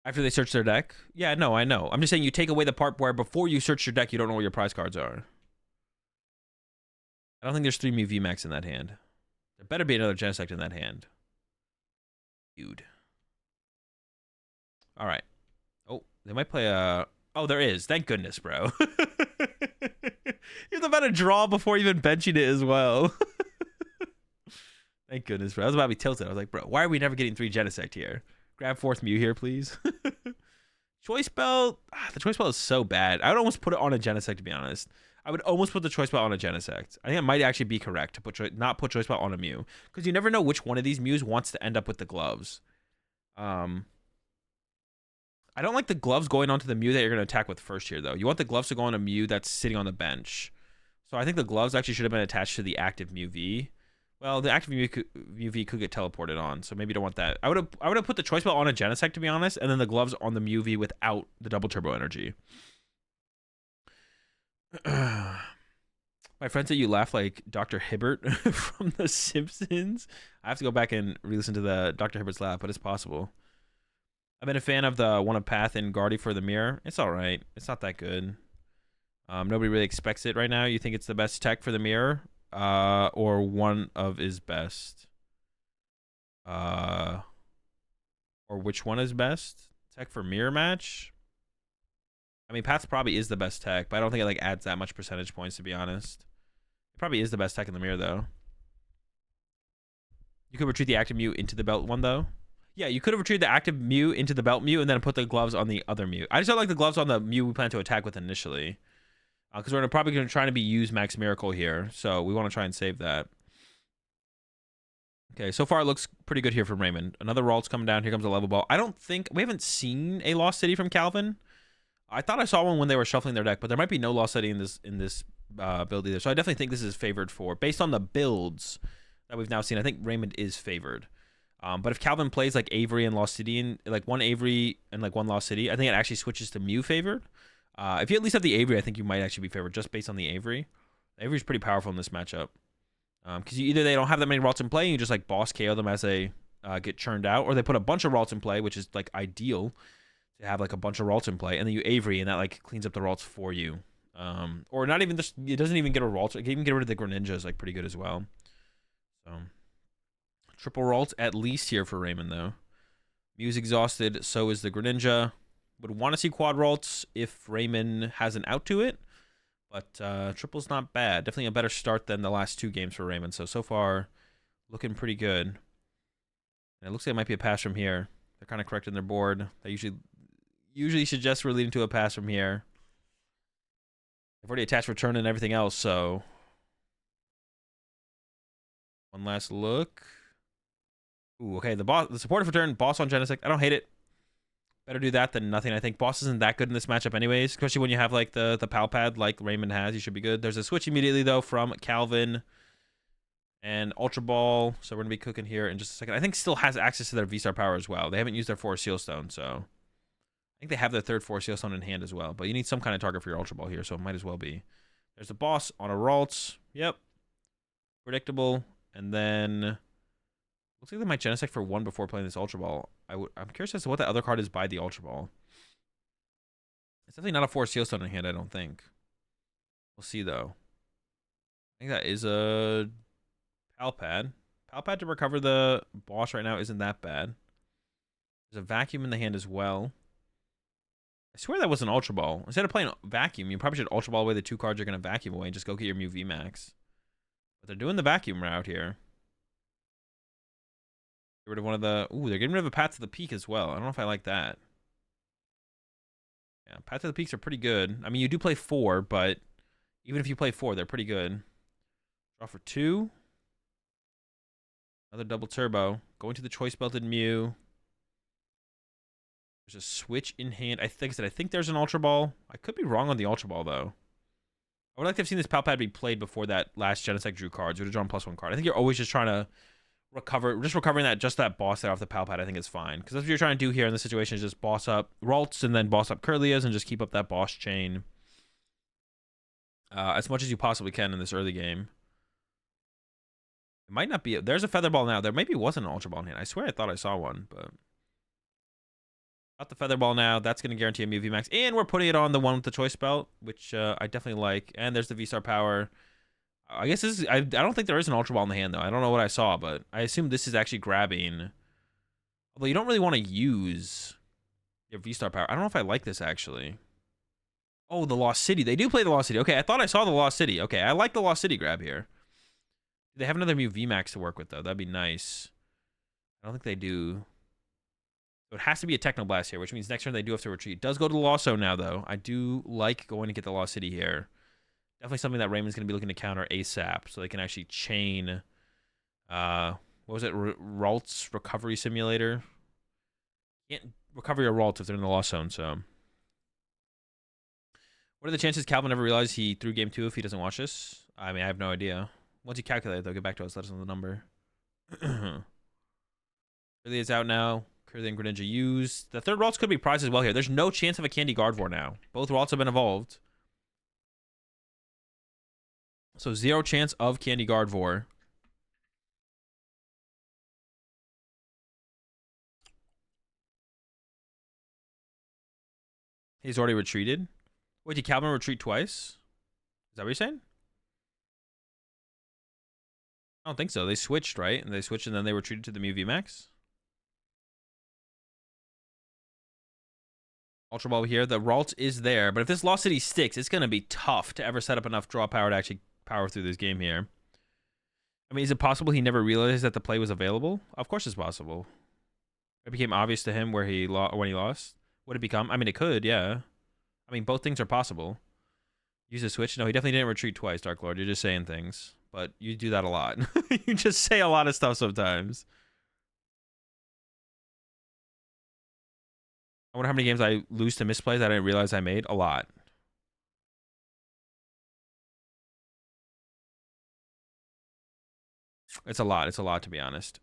After they search their deck? Yeah, no, I know. I'm just saying you take away the part where before you search your deck, you don't know where your prize cards are. I don't think there's 3 Mew VMAX in that hand. There better be another Genesect in that hand. Dude. All right. Oh, they might play a... Oh, there is. Thank goodness, bro. He was about to draw before even benching it as well. Thank goodness, bro. I was about to be tilted. I was like, bro, why are we never getting 3 Genesect here? Grab 4th Mew here, please. Choice Belt. The Choice Belt is so bad. I would almost put it on a Genesect, to be honest. I would almost put the Choice Belt on a Genesect. I think it might actually be correct to put not put Choice Belt on a Mew. Because you never know which one of these Mews wants to end up with the gloves. I don't like the gloves going onto the Mew that you're going to attack with first here, though. You want the gloves to go on a Mew that's sitting on the bench. So I think the gloves actually should have been attached to the active Mew V. Well, the active Mew V could get teleported on, so maybe you don't want that. I would have put the Choice Belt on a Genesect, to be honest, and then the gloves on the Mew V without the double turbo energy. My friend said you laugh like Dr. Hibbert from The Simpsons. I have to go back and re-listen to the Dr. Hibbert's laugh, but it's possible. I've been a fan of the One of Path and Guardy for the mirror. It's all right. It's not that good. Nobody really expects it right now. You think it's the best tech for the mirror, or one of is best? Or which one is best? Tech for mirror match? I mean, Path probably is the best tech, but I don't think it like adds that much percentage points, to be honest. It probably is the best tech in the mirror, though. You could retreat the active Mew into the belt one, though. Yeah, you could have retrieved the active Mew into the belt Mew and then put the gloves on the other Mew. I just don't like the gloves on the Mew we plan to attack with initially. Because we're probably going to try to be use Max Miracle here. So we want to try and save that. Okay, so far it looks pretty good here from Raymond. Another Ralt's coming down. Here comes a level ball. I don't think... We haven't seen a Lost City from Calvin. I thought I saw one when they were shuffling their deck, but there might be no Lost City in this build either. So I definitely think this is favored for... Based on the builds that we've now seen, I think Raymond is favored. But if Calvin plays like Avery and Lost City, and like one Avery and like one Lost City, I think it actually switches to Mew favored. If you at least have the Avery, I think you might actually be favored just based on the Avery. The Avery's pretty powerful in this matchup. Because either they don't have that many Ralts in play, and you just like boss KO them as they get churned out, or they put a bunch of Ralts in play, which is like ideal to have like a bunch of Ralts in play, and then you Avery, and that like cleans up the Ralts for you. Or not even just, it doesn't even get a Ralt. It can even get rid of the Greninja is like pretty good as well. So triple Ralt at least here for Raymond, though. Mew's exhausted, so is the Greninja. Would want to see quad Ralts if Raymond has an out to it. But triple's not bad. Definitely a better start than the last 2 games for Raymond. So far, looking pretty good. And it looks like it might be a pass from here. They're kind of correct in their board. They usually suggest we're leading to a pass from here. They've already attached return and everything else, so... One last look. Ooh, okay, the supportive return, boss on Genesect. I don't hate it. Better do that than nothing. I think boss isn't that good in this matchup anyways, especially when you have like the pal pad like Raymond has. You should be good. There's a switch immediately though from Calvin and Ultra Ball, so we're gonna be cooking here in just a second. I think still has access to their V-Star power as well. They haven't used their 4 Seal Stone, so I think they have their 3rd 4 Seal Stone in hand as well. But you need some kind of target for your Ultra Ball here, so it might as well be. There's the boss on a Ralts. Yep, predictable. And then Looks like they might Genesect for 1 before playing this Ultra Ball. I'm curious as to what the other card is by the Ultra Ball. It's definitely not a Forest Sealstone in hand, I don't think. We'll see, though. I think that is a Palpad. Palpad to recover the boss right now isn't that bad. There's a Vacuum in the hand as well. I swear that was an Ultra Ball. Instead of playing Vacuum, you probably should Ultra Ball away the 2 cards you're going to Vacuum away and just go get your Mew VMAX. But they're doing the Vacuum route here. Get rid of one of the... Ooh, they're getting rid of a Path to the Peak as well. I don't know if I like that. Yeah, Path to the Peaks are pretty good. I mean, you do play 4, but even if you play 4, they're pretty good. Draw for 2. Another double turbo. Going to the Choice Belted Mew. There's a Switch in hand. I think there's an Ultra Ball. I could be wrong on the Ultra Ball, though. I would like to have seen this Palpad be played before that last Genesect drew cards. You would have drawn +1 card. I think you're always just trying to recover, recovering that boss there off the Palpad. I think is fine. Because that's what you're trying to do here in this situation is just boss up Ralts and then boss up Curlias and just keep up that boss chain as much as you possibly can in this early game. It might not be. There's a Feather Ball now. There maybe wasn't an Ultra Ball in hand. I swear I thought I saw one, but... Got the Feather Ball now. That's going to guarantee a Mew VMAX. And we're putting it on the one with the Choice Belt, which I definitely like. And there's the V-Star Power. I guess this is... I don't think there is an Ultra Ball in the hand, though. I don't know what I saw, but I assume this is actually grabbing. Although you don't really want to use your V-Star Power. I don't know if I like this, actually. Oh, the Lost City. They do play the Lost City. Okay, I thought I saw the Lost City. Okay, I like the Lost City grab here. They have another Mew VMAX to work with, though. That'd be nice. I don't think they do... So it has to be a Technoblast here, which means next turn they do have to retreat. It does go to the Lost Zone now, though. I do like going to get the Lost City here. Definitely something that Raymond's going to be looking to counter ASAP, so they can actually chain... what was it? Ralts Recovery Simulator? Can't recover your Ralts if they're in the Lost Zone, so... What are the chances Calvin ever realized he threw game 2 if he doesn't watch this? I mean, I have no idea. Once you calculate it, though, get back to us. Let us know the number. Really, it's out now. Curly and Greninja used. The third Ralts could be prized as well here. There's no chance of a Candy Gardevoir now. Both Ralts have been evolved. So 0 chance of Candy Gardevoir. He's already retreated. Wait, did Calvin retreat twice? Is that what you're saying? I don't think so. They switched, right? And they switched and then they retreated to the Mew VMAX. Ultra Ball here. The Ralts is there. But if this Lost City sticks, it's going to be tough to ever set up enough draw power to actually power through this game here. I mean, is it possible he never realized that the play was available? Of course it's possible. It became obvious to him when he lost. Would it become? I mean, it could, yeah. I mean, both things are possible. Use a switch? No, he definitely didn't retreat twice, Dark Lord. You're just saying things. But you do that a lot. You just say a lot of stuff sometimes. I wonder how many games I lose to misplays that I didn't realize I made. A lot. It's a lot. It's a lot, to be honest.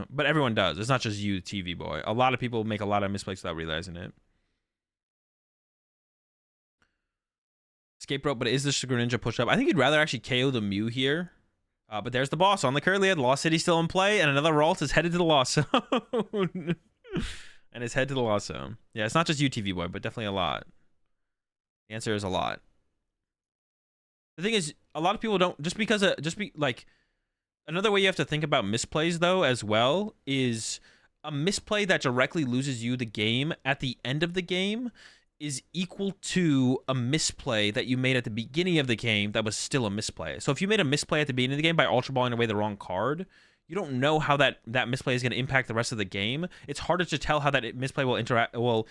But everyone does. It's not just you, TV boy. A lot of people make a lot of misplays without realizing it. Escape rope, but is this Greninja pushed up? I think you'd rather actually KO the Mew here. But there's the boss on the Curly. Lost City still in play, and another Ralt is headed to the Lost Zone. And it's head to the Lost Zone. Yeah, it's not just you, TV boy, but definitely a lot. The answer is a lot. The thing is, a lot of people don't another way you have to think about misplays though as well is a misplay that directly loses you the game at the end of the game is equal to a misplay that you made at the beginning of the game that was still a misplay. So if you made a misplay at the beginning of the game by Ultra Balling away the wrong card, you don't know how that misplay is going to impact the rest of the game. It's harder to tell how that misplay will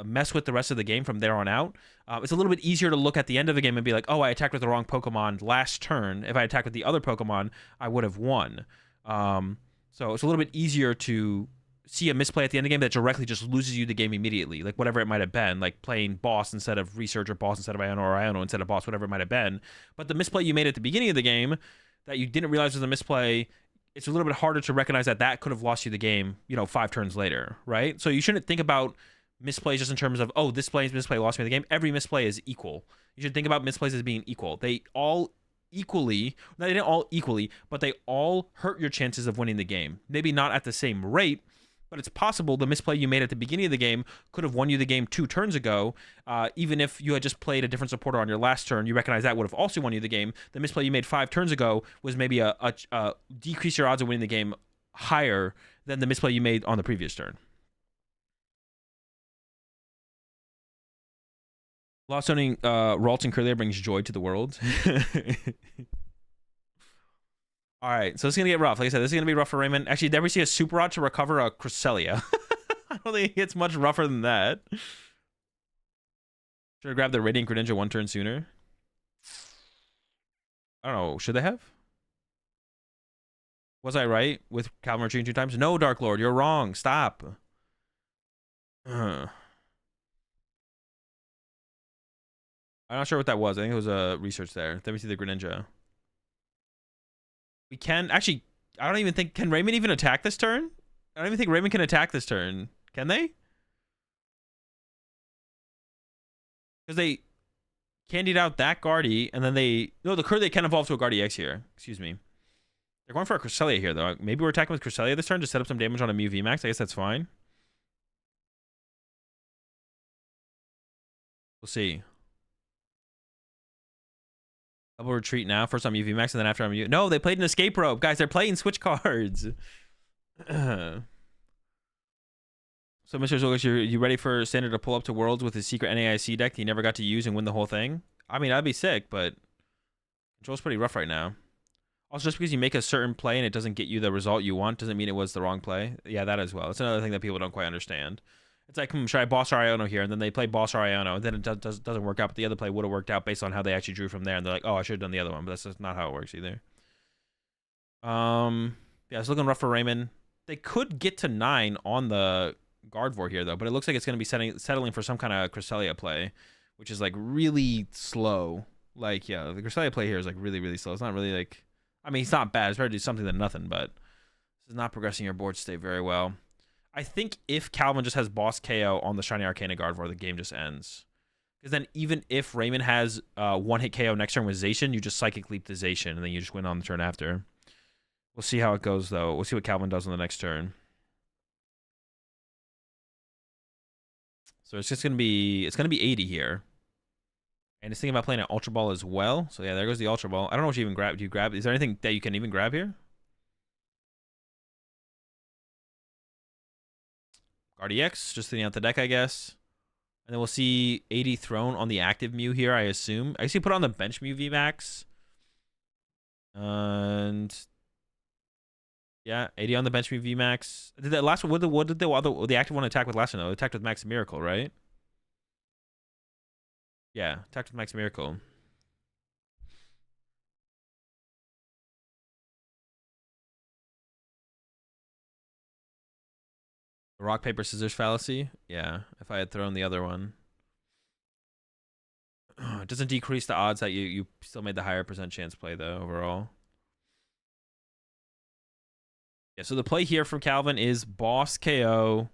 mess with the rest of the game from there on out. It's a little bit easier to look at the end of the game and be like, oh, I attacked with the wrong Pokemon last turn. If I attacked with the other Pokemon, I would have won. So it's a little bit easier to see a misplay at the end of the game that directly just loses you the game immediately, like whatever it might have been, like playing boss instead of research or boss instead of Iono or Iono instead of boss, whatever it might have been. But the misplay you made at the beginning of the game that you didn't realize was a misplay, it's a little bit harder to recognize that could have lost you the game, 5 turns later, right? So you shouldn't think about misplays just in terms of, oh, this misplay lost me the game. Every misplay is equal. You should think about misplays as being equal. They all equally. They didn't all equally, but they all hurt your chances of winning the game. Maybe not at the same rate, but it's possible the misplay you made at the beginning of the game could have won you the game 2 turns ago. Even if you had just played a different supporter on your last turn, you recognize that would have also won you the game. The misplay you made 5 turns ago was maybe a decrease your odds of winning the game higher than the misplay you made on the previous turn. Lost owning Ralton Curlier brings joy to the world. All right, so it's going to get rough. Like I said, this is going to be rough for Raymond. Actually, did we see a Super Rod to recover a Cresselia? I don't think it gets much rougher than that. Should have grabbed the Radiant Greninja 1 turn sooner. I don't know. Should they have? Was I right with Calvin retreating 2 times? No, Dark Lord, you're wrong. Stop. I'm not sure what that was. I think it was a research there. Let me see the Greninja. We can actually. I don't even think. Can Raymond even attack this turn? I don't even think Raymond can attack this turn. Can they? Because they candied out that Guardy, and then they. No, the Curly can evolve to a Guardy X here. Excuse me. They're going for a Cresselia here, though. Maybe we're attacking with Cresselia this turn to set up some damage on a Mew VMAX. I guess that's fine. We'll see. Double retreat now. First on UV Max, and then after I'm No, they played an escape rope. Guys, they're playing switch cards. So, Mr. Zulgich, you ready for Standard to pull up to Worlds with his secret NAIC deck that he never got to use and win the whole thing? I mean, I'd be sick, but control's pretty rough right now. Also, just because you make a certain play and it doesn't get you the result you want doesn't mean it was the wrong play. Yeah, that as well. It's another thing that people don't quite understand. It's like, should I boss our Iono here? And then they play boss our Iono, and then it doesn't work out, but the other play would have worked out based on how they actually drew from there. And they're like, oh, I should have done the other one, but that's just not how it works either. Yeah, it's looking rough for Raymond. They could get to 9 on the Gardevoir here, though, but it looks like it's going to be settling for some kind of Cresselia play, which is, like, really slow. Like, yeah, the Cresselia play here is, like, really, really slow. It's not really, like... I mean, it's not bad. It's better to do something than nothing, but this is not progressing your board state very well. I think if Calvin just has boss KO on the Shiny Arcana Gardevoir, the game just ends. Because then even if Raymond has one-hit KO next turn with Zacian, you just Psychic Leap to Zacian, and then you just win on the turn after. We'll see how it goes, though. We'll see what Calvin does on the next turn. So it's just going to be... It's going to be 80 here. And it's thinking about playing an Ultra Ball as well. So yeah, there goes the Ultra Ball. I don't know what you even grab. Do you grab... Is there anything that you can even grab here? RDX, just thinning out the deck, I guess. And then we'll see 80 thrown on the active Mew here, I assume. I guess you put on the bench Mew VMAX. And yeah, 80 on the bench Mew VMAX. Did that last one? What did the active one attack with last one though? It attacked with Max Miracle, right? Yeah, attacked with Max Miracle. The rock, paper, scissors fallacy? Yeah, if I had thrown the other one. It doesn't decrease the odds that you still made the higher % chance play, though, overall. Yeah, so the play here from Calvin is boss KO.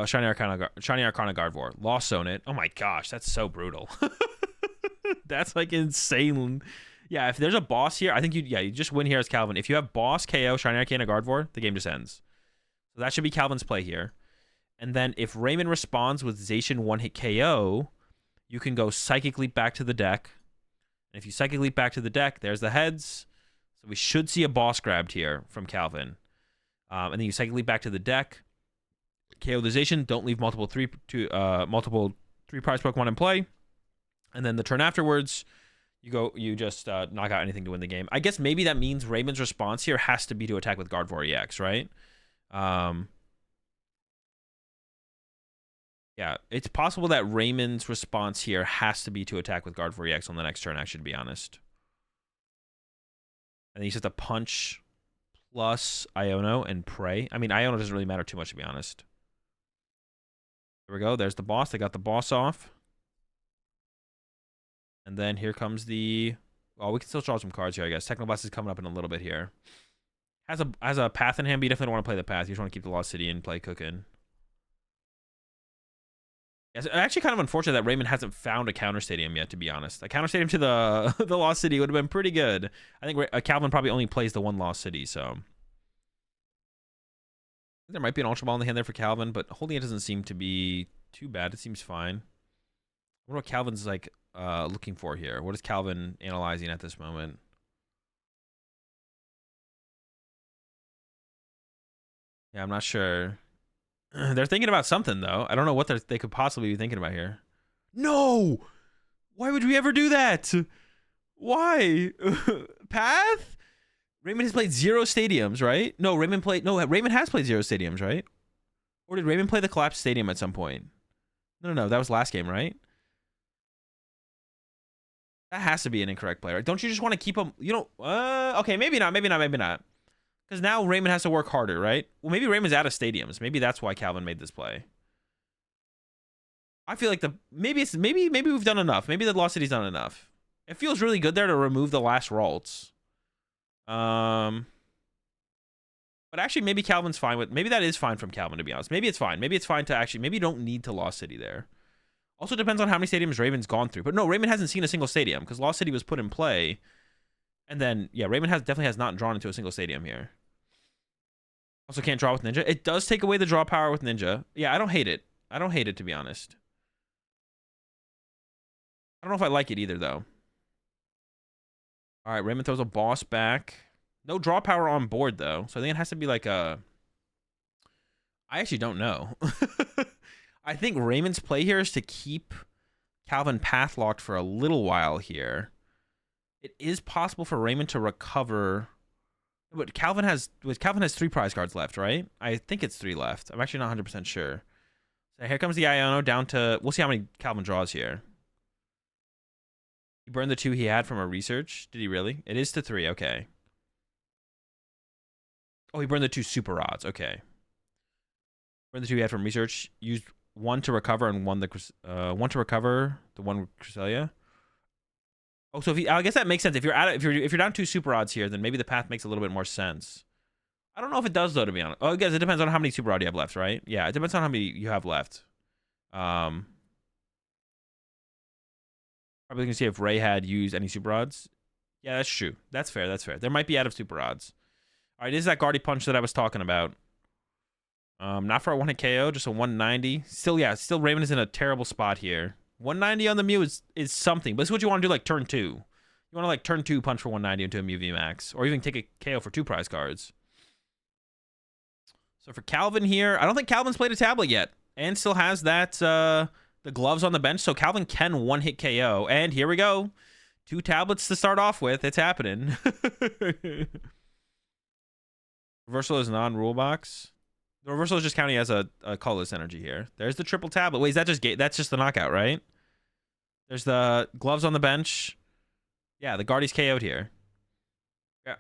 Shiny Arcana Gardevoir. Lost Zone it. Oh my gosh, that's so brutal. That's like insane. Yeah, if there's a boss here, I think you just win here as Calvin. If you have boss KO Shiny Arcana Gardevoir, the game just ends. So that should be Calvin's play here. And then if Raymond responds with Zacian one-hit KO, you can go Psychic Leap back to the deck. And if you Psychic Leap back to the deck, there's the heads. So we should see a boss grabbed here from Calvin. And then you Psychic Leap back to the deck. KO the Zacian. Don't leave multiple three prize Pokemon in play. And then the turn afterwards, you just knock out anything to win the game. I guess maybe that means Raymond's response here has to be to attack with Gardevoir EX, right? Yeah, it's possible that Raymond's response here has to be to attack with Gardevoir EX on the next turn, actually, to be honest. And then you just have to punch plus Iono and pray. I mean, Iono doesn't really matter too much, to be honest. There we go. There's the boss. They got the boss off. And then here comes the... Well, we can still draw some cards here, I guess. Technoblast is coming up in a little bit here. Has a path in hand, but you definitely don't want to play the path. You just want to keep the Lost City and play Cookin'. It's actually kind of unfortunate that Raymond hasn't found a counter stadium yet, to be honest. A counter stadium to the the Lost City would have been pretty good. I think Calvin probably only plays the one Lost City, so there might be an Ultra Ball in the hand there for Calvin, but holding it doesn't seem to be too bad. It seems fine. I wonder what Calvin's like looking for here. What is Calvin analyzing at this moment? Yeah, I'm not sure. They're thinking about something, though. I don't know what they could possibly be thinking about here. No! Why would we ever do that? Why? Path? Raymond has played 0 stadiums, right? No, Raymond has played 0 stadiums, right? Or did Raymond play the collapsed stadium at some point? No, that was last game, right? That has to be an incorrect play, right? Don't you just want to keep him, you know, okay, maybe not. Because now Raymond has to work harder, right? Well, maybe Raymond's out of stadiums. Maybe that's why Calvin made this play. I feel like maybe we've done enough. Maybe the Lost City's done enough. It feels really good there to remove the last Ralts. But actually, maybe Calvin's fine with. Maybe that is fine from Calvin, to be honest. Maybe it's fine. Maybe it's fine to actually. Maybe you don't need to Lost City there. Also depends on how many stadiums Raymond's gone through. But no, Raymond hasn't seen a single stadium because Lost City was put in play. And then, yeah, Raymond definitely has not drawn into a single stadium here. Also can't draw with Ninja. It does take away the draw power with Ninja. Yeah, I don't hate it. I don't hate it, to be honest. I don't know if I like it either, though. All right, Raymond throws a boss back. No draw power on board, though. So I think it has to be like a... I actually don't know. I think Raymond's play here is to keep Calvin path locked for a little while here. It is possible for Raymond to recover... But Calvin has 3 prize cards left, right? I think it's 3 left. I'm actually not 100% sure. So here comes the Iono down to... We'll see how many Calvin draws here. He burned the 2 he had from a research. Did he really? It is to 3. Okay. Oh, he burned the 2 super odds. Okay. Burned the 2 he had from research. Used 1 to recover and 1 to recover the 1 Cresselia. Oh, so I guess that makes sense. If you're down 2 super odds here, then maybe the path makes a little bit more sense. I don't know if it does, though, to be honest. Oh, I guess it depends on how many super odds you have left, right? Yeah, it depends on how many you have left. Probably gonna see if Ray had used any super odds. Yeah, that's true. That's fair. There might be out of super odds. All right, this is that Guardy Punch that I was talking about. Not for a 1-hit KO, just a 190. Still Raymond is in a terrible spot here. 190 on the Mew is something, but this is what you want to do like turn 2. You want to like turn 2 punch for 190 into a Mew VMAX, or even take a KO for 2 prize cards. So for Calvin here, I don't think Calvin's played a tablet yet, and still has that the gloves on the bench, so Calvin can 1-hit KO. And here we go, 2 tablets to start off with. It's happening. Reversal is non-rule box. The reversal is just counting as a colorless energy here. There's the triple tablet. Wait, is that just that's just the knockout, right? There's the gloves on the bench. Yeah, the Guardy's KO'd here. Yeah.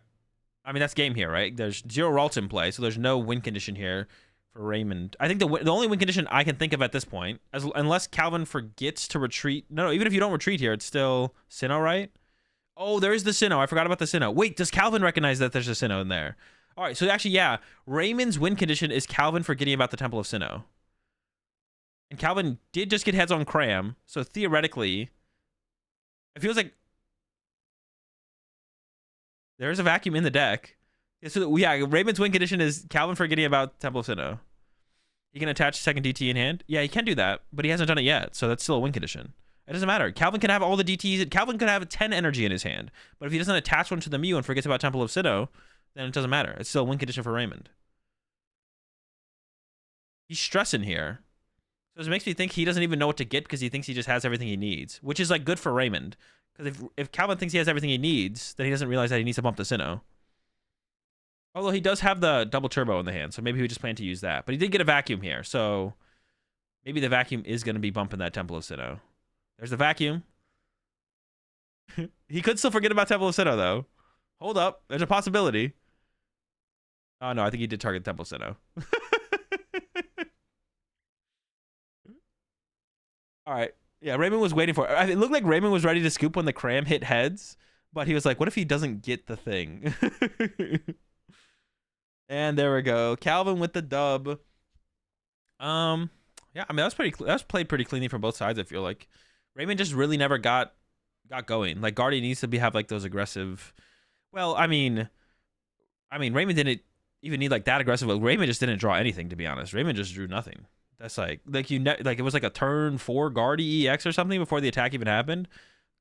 I mean, that's game here, right? There's 0 Ralts in play, so there's no win condition here for Raymond. I think the only win condition I can think of at this point, unless Calvin forgets to retreat. No, even if you don't retreat here, it's still Sinnoh, right? Oh, there is the Sinnoh. I forgot about the Sinnoh. Wait, does Calvin recognize that there's a Sinnoh in there? All right, so actually, yeah, Raymond's win condition is Calvin forgetting about the Temple of Sinnoh. And Calvin did just get heads on Cram, so theoretically, it feels like there's a vacuum in the deck. Yeah, so yeah, Raymond's win condition is Calvin forgetting about Temple of Sinnoh. He can attach second DT in hand. Yeah, he can do that, but he hasn't done it yet, so that's still a win condition. It doesn't matter. Calvin can have all the DTs. Calvin could have 10 energy in his hand, but if he doesn't attach one to the Mew and forgets about Temple of Sinnoh, then it doesn't matter. It's still a win condition for Raymond. He's stressing here. So it makes me think he doesn't even know what to get because he thinks he just has everything he needs, which is like good for Raymond. Because if Calvin thinks he has everything he needs, then he doesn't realize that he needs to bump the Sinnoh. Although he does have the double turbo in the hand, so maybe he would just plan to use that. But he did get a vacuum here, so maybe the vacuum is going to be bumping that Temple of Sinnoh. There's the vacuum. He could still forget about Temple of Sinnoh, though. Hold up. There's a possibility. Oh, no, I think he did target Temple of Sinnoh. All right. Yeah, Raymond was waiting for it. It looked like Raymond was ready to scoop when the Cram hit heads, but he was like, what if he doesn't get the thing? And there we go. Calvin with the dub. Yeah, I mean that's played pretty cleanly from both sides. I feel like Raymond just really never got going. Like Guardian needs to have like those aggressive. Well, I mean Raymond didn't even need like that aggressive. Like, Raymond just didn't draw anything, to be honest. Raymond just drew nothing. That's like like it was like a turn 4 Guardi EX or something before the attack even happened.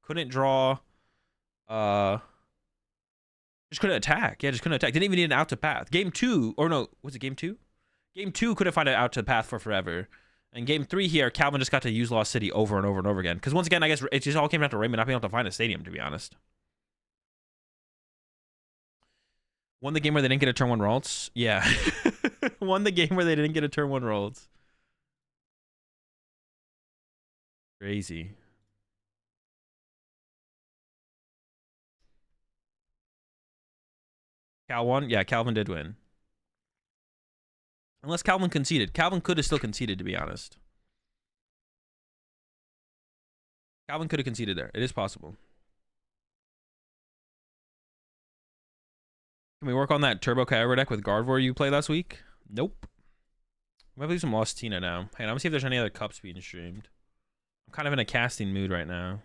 Couldn't draw. Just couldn't attack. Yeah, just couldn't attack. Didn't even need an out to path. Game 2, or no, was it game 2? Game 2 couldn't find an out to path for forever. And game 3 here, Calvin just got to use Lost City over and over and over again. Because once again, I guess it just all came down to Raymond not being able to find a stadium, to be honest. Won the game where they didn't get a turn 1 Ralts? Yeah. Won the game where they didn't get a turn 1 Ralts. Crazy. Cal won? Yeah, Calvin did win. Unless Calvin conceded. Calvin could have still conceded, to be honest. Calvin could have conceded there. It is possible. Can we work on that Turbo Kyogre deck with Gardevoir you played last week? Nope. We might play some Lost Tina now. Hey, I'm gonna see if there's any other cups being streamed. I'm kind of in a casting mood right now.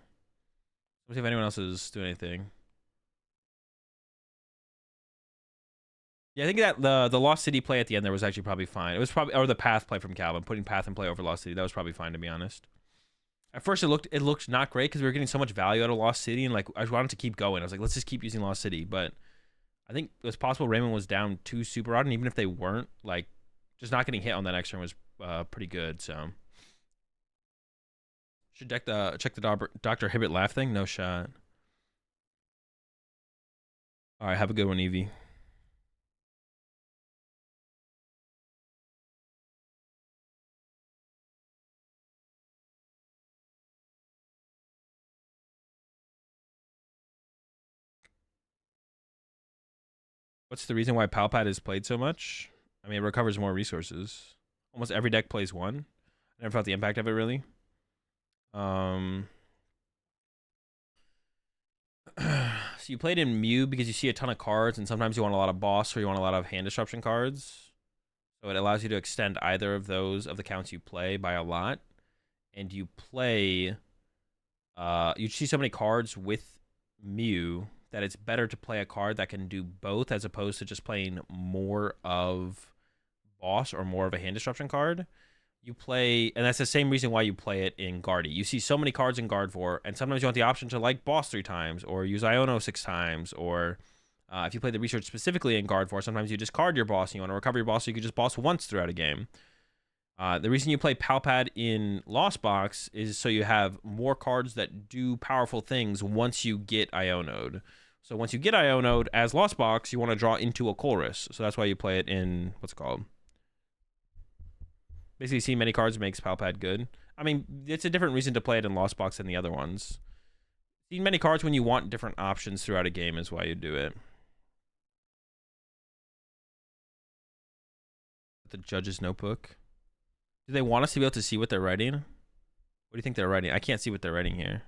Let's see if anyone else is doing anything. Yeah, I think that the Lost City play at the end there was actually probably fine. It was probably, or the Path play from Calvin, putting Path in play over Lost City. That was probably fine, to be honest. At first, it looked not great because we were getting so much value out of Lost City, and like I wanted to keep going. I was like, let's just keep using Lost City. But I think it was possible Raymond was down 2 super odd, and even if they weren't, like just not getting hit on that next turn was pretty good. So should check the Dr. Hibbert laugh thing. No shot. All right, have a good one, Evie. What's the reason why Palpad is played so much? I mean, it recovers more resources. Almost every deck plays one. I never felt the impact of it, really. So you played in Mew because you see a ton of cards, and sometimes you want a lot of boss or you want a lot of hand disruption cards. So it allows you to extend either of those of the counts you play by a lot. And you play... you see so many cards with Mew that it's better to play a card that can do both as opposed to just playing more of boss or more of a hand disruption card. You play, and that's the same reason why you play it in Guardy. You see so many cards in Gardevoir, and sometimes you want the option to like boss 3 times, or use Iono 6 times, or if you play the research specifically in Gardevoir, sometimes you just card your boss and you want to recover your boss so you can just boss once throughout a game. The reason you play Palpad in Lost Box is so you have more cards that do powerful things once you get Iono'd. So once you get Iono'd as Lost Box, you want to draw into a Chorus. So that's why you play it in, what's it called? Basically, seeing many cards makes Palpad good. I mean, it's a different reason to play it in Lost Box than the other ones. Seeing many cards when you want different options throughout a game is why you do it. The Judge's Notebook. Do they want us to be able to see what they're writing? What do you think they're writing? I can't see what they're writing here.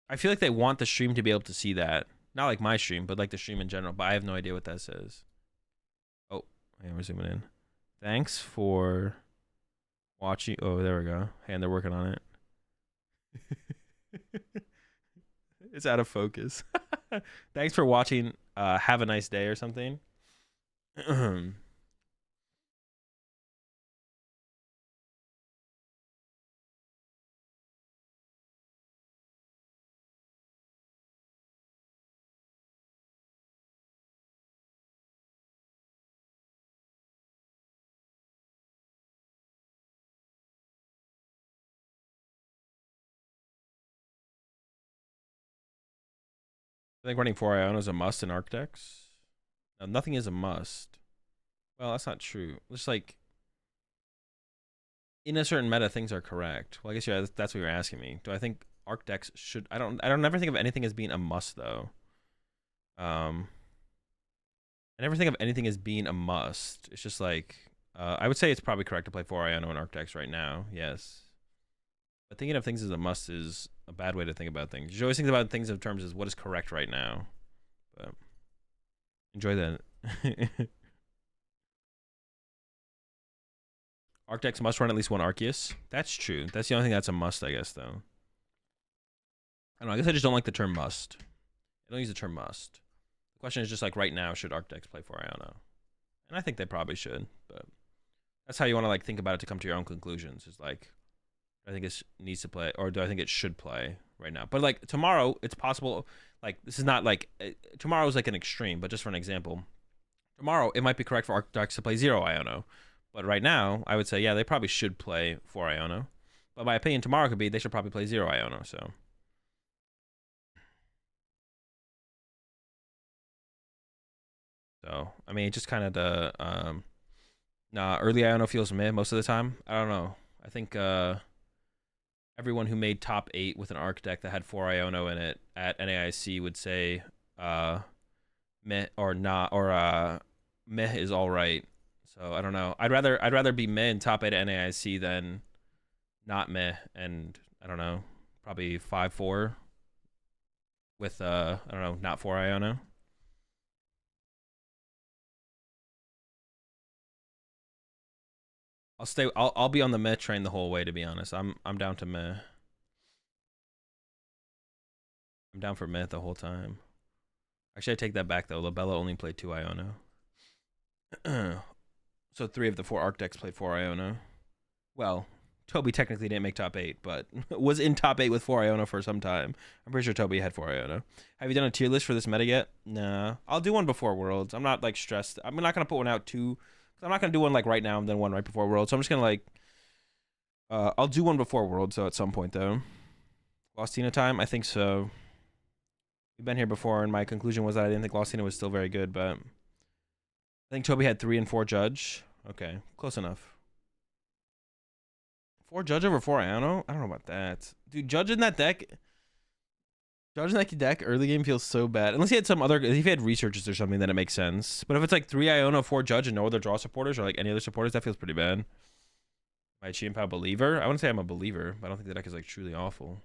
I feel like they want the stream to be able to see that. Not like my stream, but like the stream in general. But I have no idea what that says. Oh, hey, we're zooming in. Thanks for watching. Oh, there we go. Hey, and they're working on it. It's out of focus. Thanks for watching. Have a nice day or something. I think running 4 Iona is a must in Architects. No, nothing is a must. Well, that's not true. Just like in a certain meta, things are correct. Well, I guess yeah, that's what you're asking me. Do I think Architects should? I don't never think of anything as being a must though. I never think of anything as being a must. It's just like I would say it's probably correct to play 4 Iona and Architects right now. Yes. But thinking of things as a must is a bad way to think about things. You should always think about things in terms of what is correct right now. But enjoy that. Arc decks must run at least one Arceus. That's true. That's the only thing that's a must, I guess, though. I don't know. I guess I just don't like the term must. I don't use the term must. The question is just like right now, should Arc decks play for Iono? And I think they probably should, but that's how you want to like think about it to come to your own conclusions. Is like, do I think it needs to play, or do I think it should play right now? But like tomorrow, it's possible. Like this is not like tomorrow is like an extreme, but just for an example, tomorrow it might be correct for Arc decks to play 0 Iono, but right now I would say yeah, they probably should play 4 Iono. But my opinion tomorrow could be they should probably play 0 Iono. So I mean, just kind of the nah, early Iono feels meh most of the time. I don't know. I think everyone who made top 8 with an Arc deck that had 4 Iono in it at NAIC would say meh or not, or meh is all right. So I don't know. I'd rather be meh in top 8 at NAIC than not meh, and I don't know, probably 5-4 with I don't know, not 4 Iono. I'll be on the meh train the whole way, to be honest. I'm down to meh. I'm down for meh the whole time. Actually, I take that back though. Labella only played 2 Iono. So 3 of the 4 Arc decks played 4 Iono. Well, Toby technically didn't make top 8, but was in top 8 with 4 Iono for some time. I'm pretty sure Toby had 4 Iono. Have you done a tier list for this meta yet? Nah. I'll do one before Worlds. I'm not like stressed. I'm not gonna put one out too. I'm not gonna do one like right now and then one right before Worlds. So I'm just gonna like I'll do one before Worlds though at some point though. Lostina time? I think so. We've been here before, and my conclusion was that I didn't think Lostina was still very good, but I think Toby had 3 and 4 Judge. Okay, close enough. 4 Judge over 4 Iono? I don't know about that. Dude, Judge in that deck early game feels so bad. Unless he had some other, if he had researches or something, then it makes sense. But if it's like 3 Iono, 4 Judge, and no other draw supporters, or like any other supporters, that feels pretty bad. Am I a Chi-Pao believer? I wouldn't say I'm a believer, but I don't think the deck is like truly awful.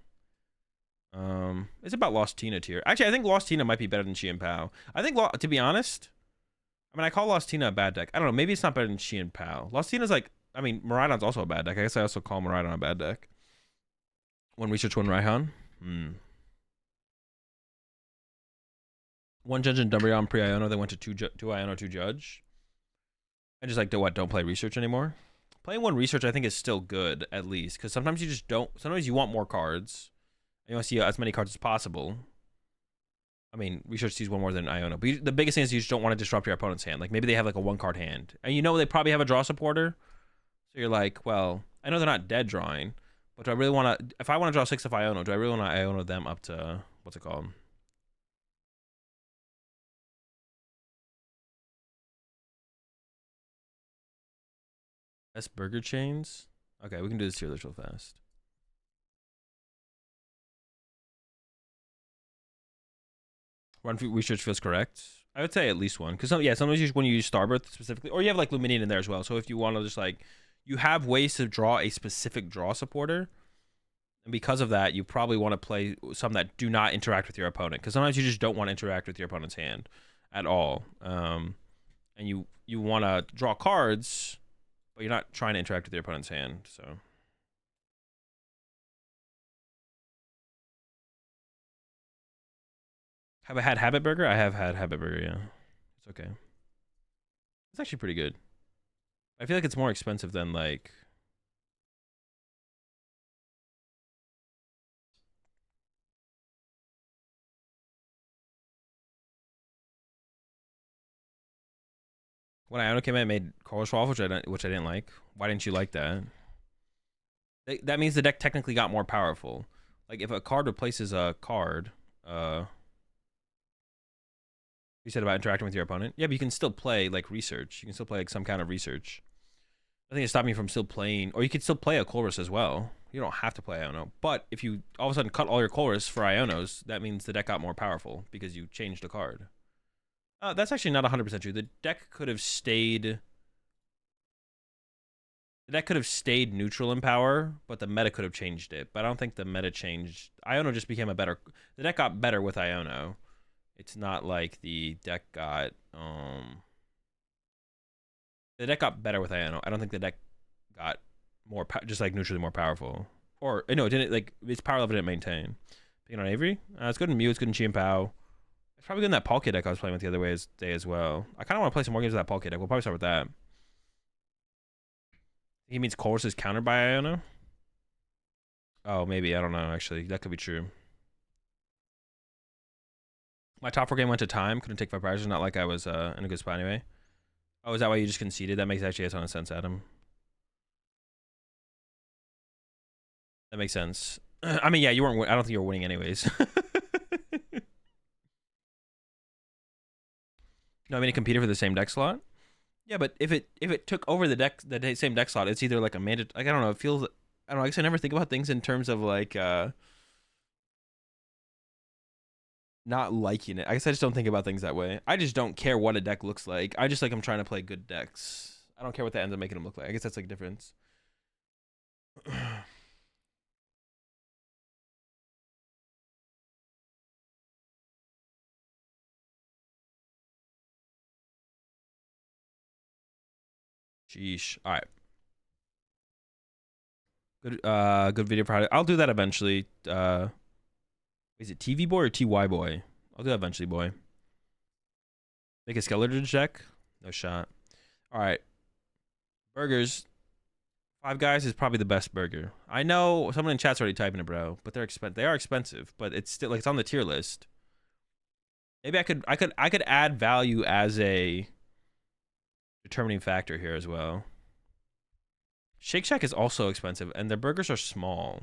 It's about Lost Tina tier. Actually, I think Lost Tina might be better than Chi-Pao. I think, to be honest, I mean, I call Lost Tina a bad deck. I don't know. Maybe it's not better than Chi-Pao. Lost Tina's like, I mean, Miraidon's also a bad deck. I guess I also call Miraidon a bad deck. One Research, one Raihan. One Judge and Dumbreon pre-Iono. They went to 2 Iono, 2 Judge. I just like, don't play Research anymore. Playing 1 Research, I think, is still good, at least. Because sometimes you just don't. Sometimes you want more cards. You want to see as many cards as possible. I mean, Research sees 1 more than Iono. But the biggest thing is you just don't want to disrupt your opponent's hand. Like, maybe they have like a 1-card hand. And you know they probably have a draw supporter. So you're like, well, I know they're not dead drawing. But do I really want to... If I want to draw 6 of Iono, do I really want to Iono them up to... What's it called? Best burger chains? Okay, we can do this tier list real fast. Run Research feels correct. I would say at least 1. Because, yeah, sometimes when you use Starbirth specifically, or you have, like, Luminion in there as well. So if you want to just, like, you have ways to draw a specific draw supporter. And because of that, you probably want to play some that do not interact with your opponent. Because sometimes you just don't want to interact with your opponent's hand at all. And you want to draw cards, but you're not trying to interact with your opponent's hand. So... Have I had Habit Burger? I have had Habit Burger, yeah. It's okay. It's actually pretty good. I feel like it's more expensive than, like... When Iono came out, it made Colress Waffle, which I didn't like. Why didn't you like that? That means the deck technically got more powerful. Like, if a card replaces a card... You said about interacting with your opponent? Yeah, but you can still play, like, Research. You can still play, like, some kind of Research. Nothing to stop me from still playing... Or you could still play a Colress as well. You don't have to play Iono. But if you all of a sudden cut all your Colress for Ionos, that means the deck got more powerful because you changed a card. That's actually not 100% true. The deck could have stayed... The deck could have stayed neutral in power, but the meta could have changed it. But I don't think the meta changed. Iono just became a better... The deck got better with Iono. It's not like the deck got... The deck got better with Iono. I don't think the deck got more, just like neutrally more powerful. Or no, it didn't, like its power level didn't maintain. Picking on Avery, it's good in Mew, it's good in Chi and Pao. It's probably good in that Palkia deck I was playing with the other day as well. I kind of want to play some more games with that Palkia deck. We'll probably start with that. He means Chorus is countered by Iono. Oh, maybe, I don't know. Actually, that could be true. My top 4 game went to time. Couldn't take 5 prizes. Not like I was in a good spot anyway. Oh, is that why you just conceded? That makes actually a ton of sense, Adam. That makes sense. I mean, yeah, you weren't. I don't think you were winning anyways. No, I mean, it competed for the same deck slot. Yeah, but if it took over the same deck slot, it's either like a mandate. Like I don't know. It feels. I don't know. I guess I never think about things in terms of like not liking it. I guess I just don't think about things that way. I just don't care what a deck looks like. I just like I'm trying to play good decks. I don't care what that ends up making them look like. I guess that's like a difference. Sheesh. All right. Good video product. I'll do that eventually. Is it TV boy or TY boy? I'll do that eventually, boy. Make a skeleton deck? No shot. All right. Burgers. Five Guys is probably the best burger. I know someone in chat's already typing it, bro, but they are expensive, but it's still like it's on the tier list. Maybe I could add value as a determining factor here as well. Shake Shack is also expensive, and their burgers are small.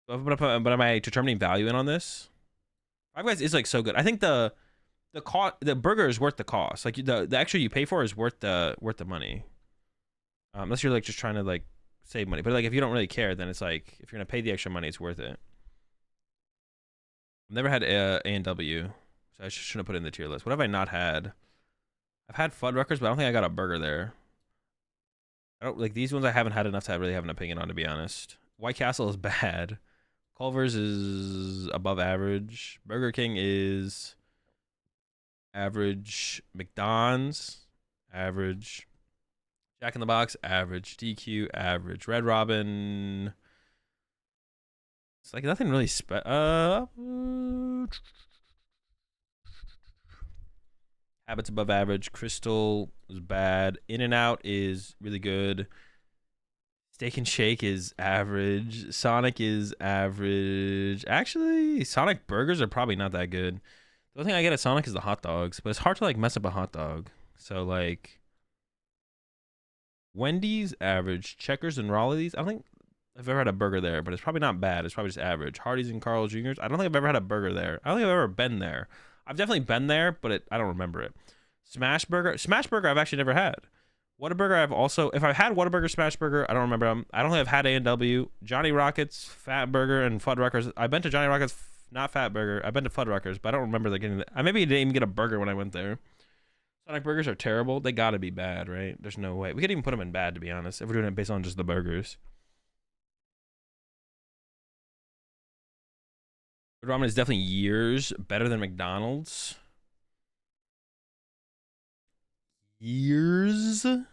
But am I determining value in on this? Five Guys is like so good. I think the burger is worth the cost. Like the extra you pay for is worth the money. Unless you're like just trying to like save money, but like if you don't really care, then it's like if you're gonna pay the extra money, it's worth it. I've never had A&W, so I shouldn't have put it in the tier list. What have I not had? I've had Fuddruckers, but I don't think I got a burger there. I don't like these ones. I haven't had enough to really have an opinion on, to be honest. White Castle is bad. Culver's is above average. Burger King is average. McDonald's average. Jack in the Box average. DQ average. Red Robin. It's like nothing really Habits above average. Crystal is bad. In-N-Out is really good. Steak and Shake is average. Sonic is average. Actually, Sonic burgers are probably not that good. The only thing I get at Sonic is the hot dogs, but it's hard to like mess up a hot dog. So like Wendy's average. Checkers and Raleigh's. I don't think I've ever had a burger there, but it's probably not bad. It's probably just average. Hardee's and Carl's Jr.'s. I don't think I've ever had a burger there. I don't think I've ever been there. I've definitely been there, but I don't remember it. Smash Burger I've actually never had. Whataburger I've also, if I've had Whataburger, Smash Burger, I don't remember them. I don't think I've had A&W. Johnny Rockets, Fat Burger, and Fuddruckers. I've been to Johnny Rockets, not Fat Burger. I've been to Fuddruckers, but I don't remember like getting. I maybe didn't even get a burger when I went there. Sonic burgers are terrible. They gotta be bad, right? There's no way we could even put them in bad, to be honest, if we're doing it based on just the burgers. Ramen is definitely years better than McDonald's. Years. I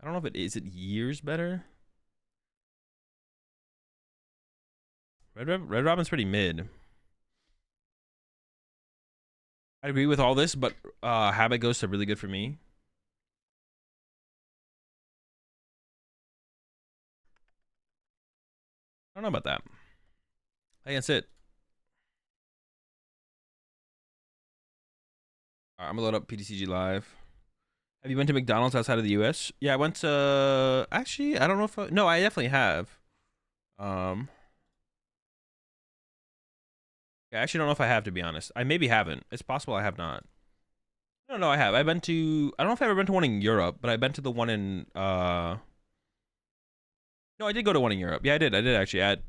don't know if is it years better. Red Robin's pretty mid. I agree with all this, but Habit goes to really good for me. I don't know about that. I guess it. I'm gonna load up PTCG Live. Have you been to McDonald's outside of the US? Yeah, I went to. Actually, I don't know if no, I definitely have. I actually don't know if I have, to be honest. I maybe haven't. It's possible I have not. No, I have. I've been to. I don't know if I've ever been to one in Europe, but I've been to the one in. No, I did go to one in Europe. Yeah, I did. I did actually at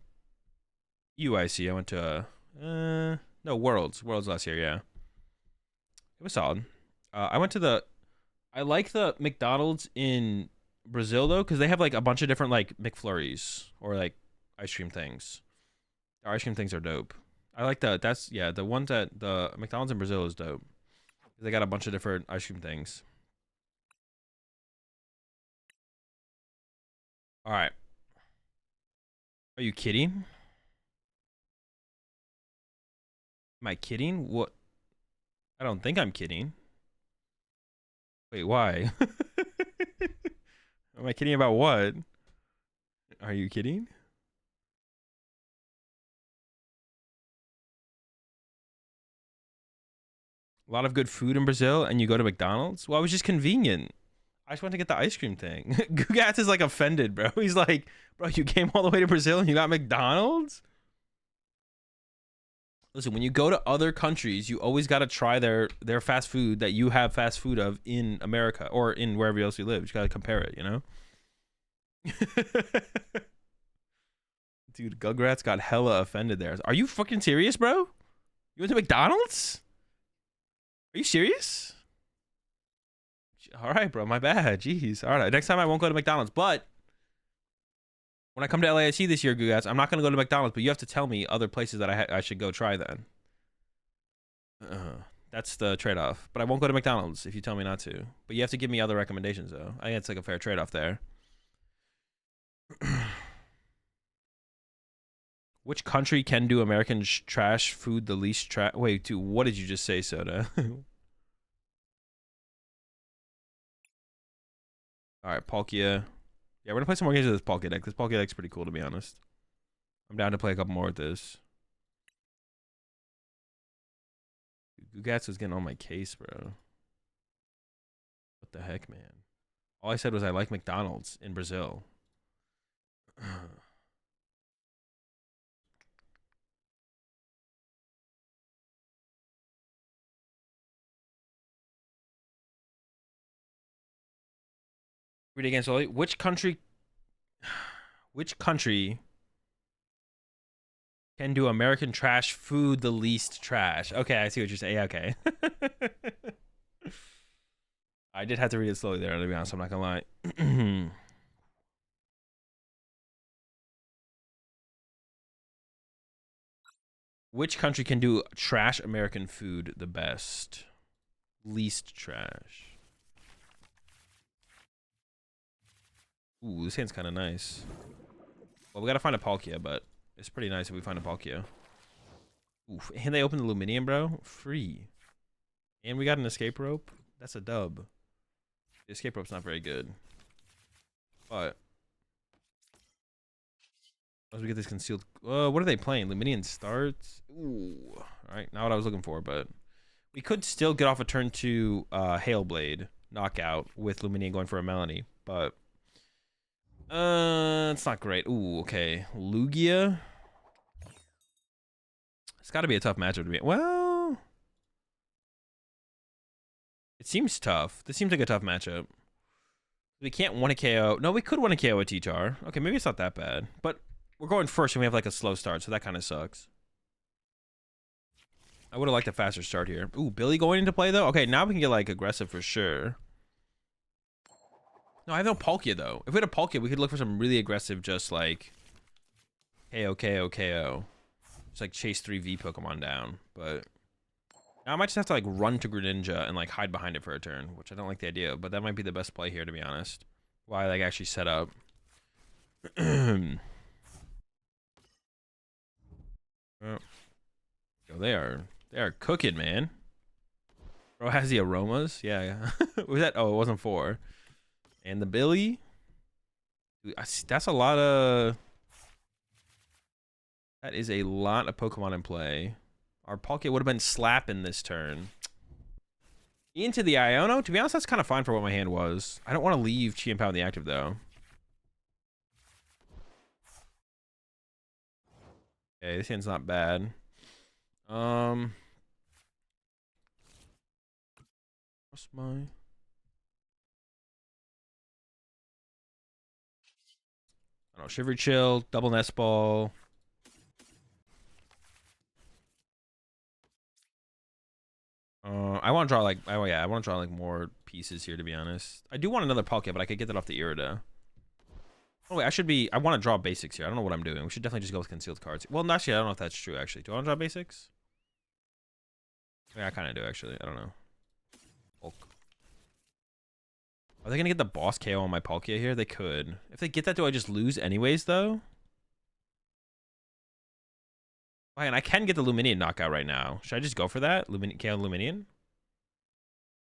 UIC. I went to. No, Worlds last year. Yeah, it was solid. I went to the. I like the McDonald's in Brazil though, because they have like a bunch of different like McFlurries or like ice cream things. Their ice cream things are dope. I like the the ones at the McDonald's in Brazil is dope. They got a bunch of different ice cream things. All right. Are you kidding? Am I kidding? What? I don't think I'm kidding. Wait, why? Am I kidding about what? Are you kidding? A lot of good food in Brazil, and you go to McDonald's? Well, it was just convenient. I just went to get the ice cream thing. Gugats is like offended, bro. He's like, bro, you came all the way to Brazil and you got McDonald's? Listen, when you go to other countries, you always got to try their fast food that you have fast food of in America or in wherever else you live. You got to compare it, you know? Dude, Gugrats got hella offended there. Are you fucking serious, bro? You went to McDonald's? Are you serious? All right, bro. My bad. Jeez. All right. Next time I won't go to McDonald's. But when I come to LAFC this year, Gugats, I'm not going to go to McDonald's. But you have to tell me other places that I should go try then. That's the trade-off. But I won't go to McDonald's if you tell me not to. But you have to give me other recommendations, though. I think it's like a fair trade-off there. Which country can do American trash food the least trash? Wait, dude, what did you just say, Soda? All right, Palkia. Yeah, we're gonna play some more games with this Palkia deck. This Palkia deck's pretty cool, to be honest. I'm down to play a couple more with this. Gugats was getting on my case, bro. What the heck, man? All I said was I like McDonald's in Brazil. Read again, slowly. Which country can do American trash food the least trash? Okay, I see what you're saying. Yeah, okay. I did have to read it slowly there, to be honest. I'm not gonna lie. Which country can do trash American food the best? Least trash. Ooh, this hand's kind of nice. Well, we gotta find a Palkia, but it's pretty nice if we find a Palkia. Oof, and they opened the Luminium, bro. Free. And we got an escape rope. That's a dub. The escape rope's not very good. But as we get this concealed, what are they playing? Luminium starts. Ooh, all right, not what I was looking for, but we could still get off a turn 2 Hailblade knockout with Luminium going for a Melanie, but it's not great. Ooh, okay, Lugia. It's got to be a tough matchup to be. Well, it seems tough. This seems like a tough matchup. We can't want a KO. No, we could want a KO a T-Char. Okay, maybe it's not that bad, but we're going first and we have like a slow start, so that kind of sucks. I would have liked a faster start here. Ooh, Billy going into play though? Okay, now we can get like aggressive for sure. No, I have no Palkia though. If we had a Palkia, we could look for some really aggressive, just like KO, KO, KO. Just like chase 3 V Pokemon down. But now I might just have to like run to Greninja and like hide behind it for a turn, which I don't like the idea of, but that might be the best play here, to be honest. Why like actually set up. Oh. Yo, they are cooking, man. Bro has the aromas. Yeah. Was that? Oh, it wasn't 4. And the Billy. That's a lot of. That is a lot of Pokemon in play. Our Palkia would have been slapping this turn. Into the Iono. To be honest, that's kind of fine for what my hand was. I don't want to leave Chi and Pow in the active though. Okay, this hand's not bad. What's my? I don't know. Shiver Chill, double Nest Ball. I want to draw like, oh yeah, I want to draw like more pieces here, to be honest. I do want another Palkia, but I could get that off the Irida. Oh wait, I want to draw basics here. I don't know what I'm doing. We should definitely just go with concealed cards. Well, actually, I don't know if that's true, actually. Do I want to draw basics? Yeah, I kind of do, actually. I don't know. Hulk. Are they gonna get the boss KO on my Palkia here? They could. If they get that, do I just lose anyways, though? Oh, and I can get the Luminion knockout right now. Should I just go for that? KO Luminion?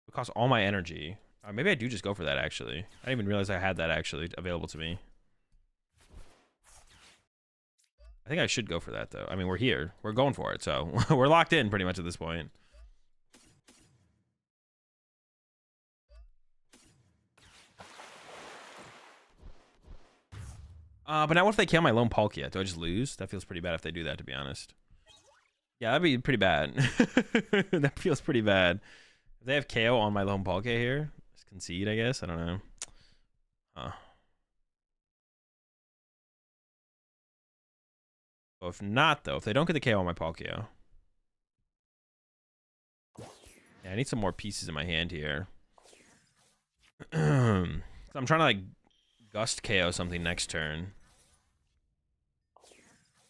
It costs all my energy. Maybe I do just go for that, actually. I didn't even realize I had that, actually, available to me. I think I should go for that, though. I mean, we're here. We're going for it, so we're locked in pretty much at this point. But now what if they kill my lone Palkia? Do I just lose? That feels pretty bad if they do that, to be honest. Yeah, that'd be pretty bad. That feels pretty bad. If they have KO on my lone Palkia here, just concede, I guess. I don't know. Well, if not, though, if they don't get the KO on my Palkia. Yeah, I need some more pieces in my hand here. I'm trying to, like, Gust KO something next turn.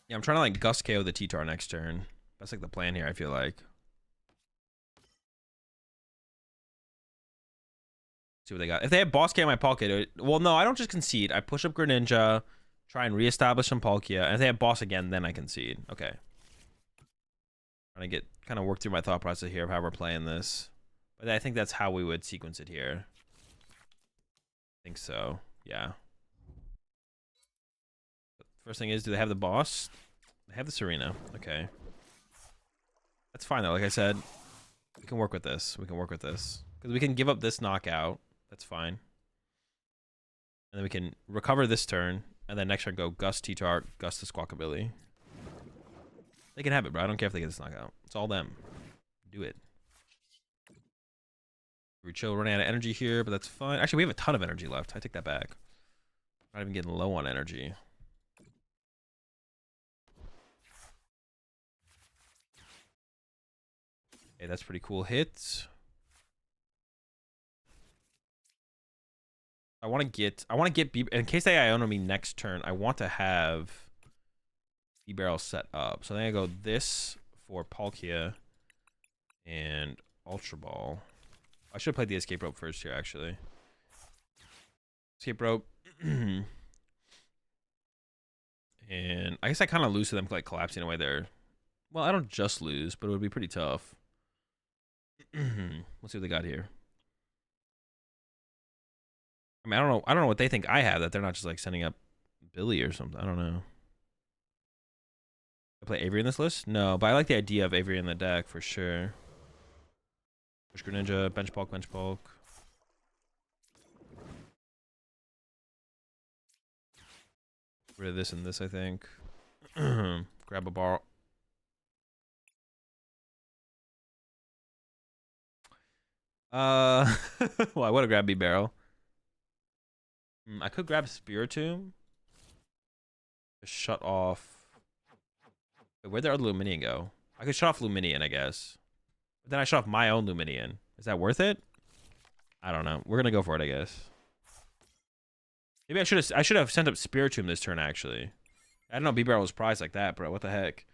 Yeah, I'm trying to, like, Gust KO the T-Tar next turn. That's, like, the plan here, I feel like. See what they got. If they have Boss KO my Palkia, well, no, I don't just concede. I push up Greninja, try and reestablish some Palkia, and if they have Boss again, then I concede. Okay. Trying to kind of work through my thought process here of how we're playing this. But I think that's how we would sequence it here. I think so. Yeah. First thing is, do they have the boss? They have the Serena. Okay. That's fine, though. Like I said, we can work with this. We can work with this. Because we can give up this knockout. That's fine. And then we can recover this turn. And then next turn go Gust T-Tar, Gust the Squawkabilly. They can have it, bro. I don't care if they get this knockout. It's all them. Do it. We're chill, running out of energy here, but that's fine. Actually, we have a ton of energy left. I take that back. Not even getting low on energy. Okay, that's pretty cool hit. I want to get B, in case they Iono me next turn, I want to have B-Barrel set up. So then I go this for Palkia and Ultra Ball. I should have played the Escape Rope first here, actually. Escape Rope. And I guess I kind of lose to them, like, collapsing away there. Well, I don't just lose, but it would be pretty tough. Let's see what they got here. I mean, I don't know what they think I have, that they're not just, like, sending up Billy or something. I don't know. I play Avery in this list? No, but I like the idea of Avery in the deck for sure. Push Greninja, bench bulk, bench bulk. Get rid of this and this, I think. Grab a bar. Well, I would have grabbed B-Barrel. I could grab Spiritomb. Just shut off. Wait, where'd the other Luminion go? I could shut off Luminion, I guess. But then I shut off my own Luminion. Is that worth it? I don't know. We're gonna go for it, I guess. Maybe I should have sent up Spiritomb this turn, actually. I don't know B-Barrel was prized like that, bro. What the heck?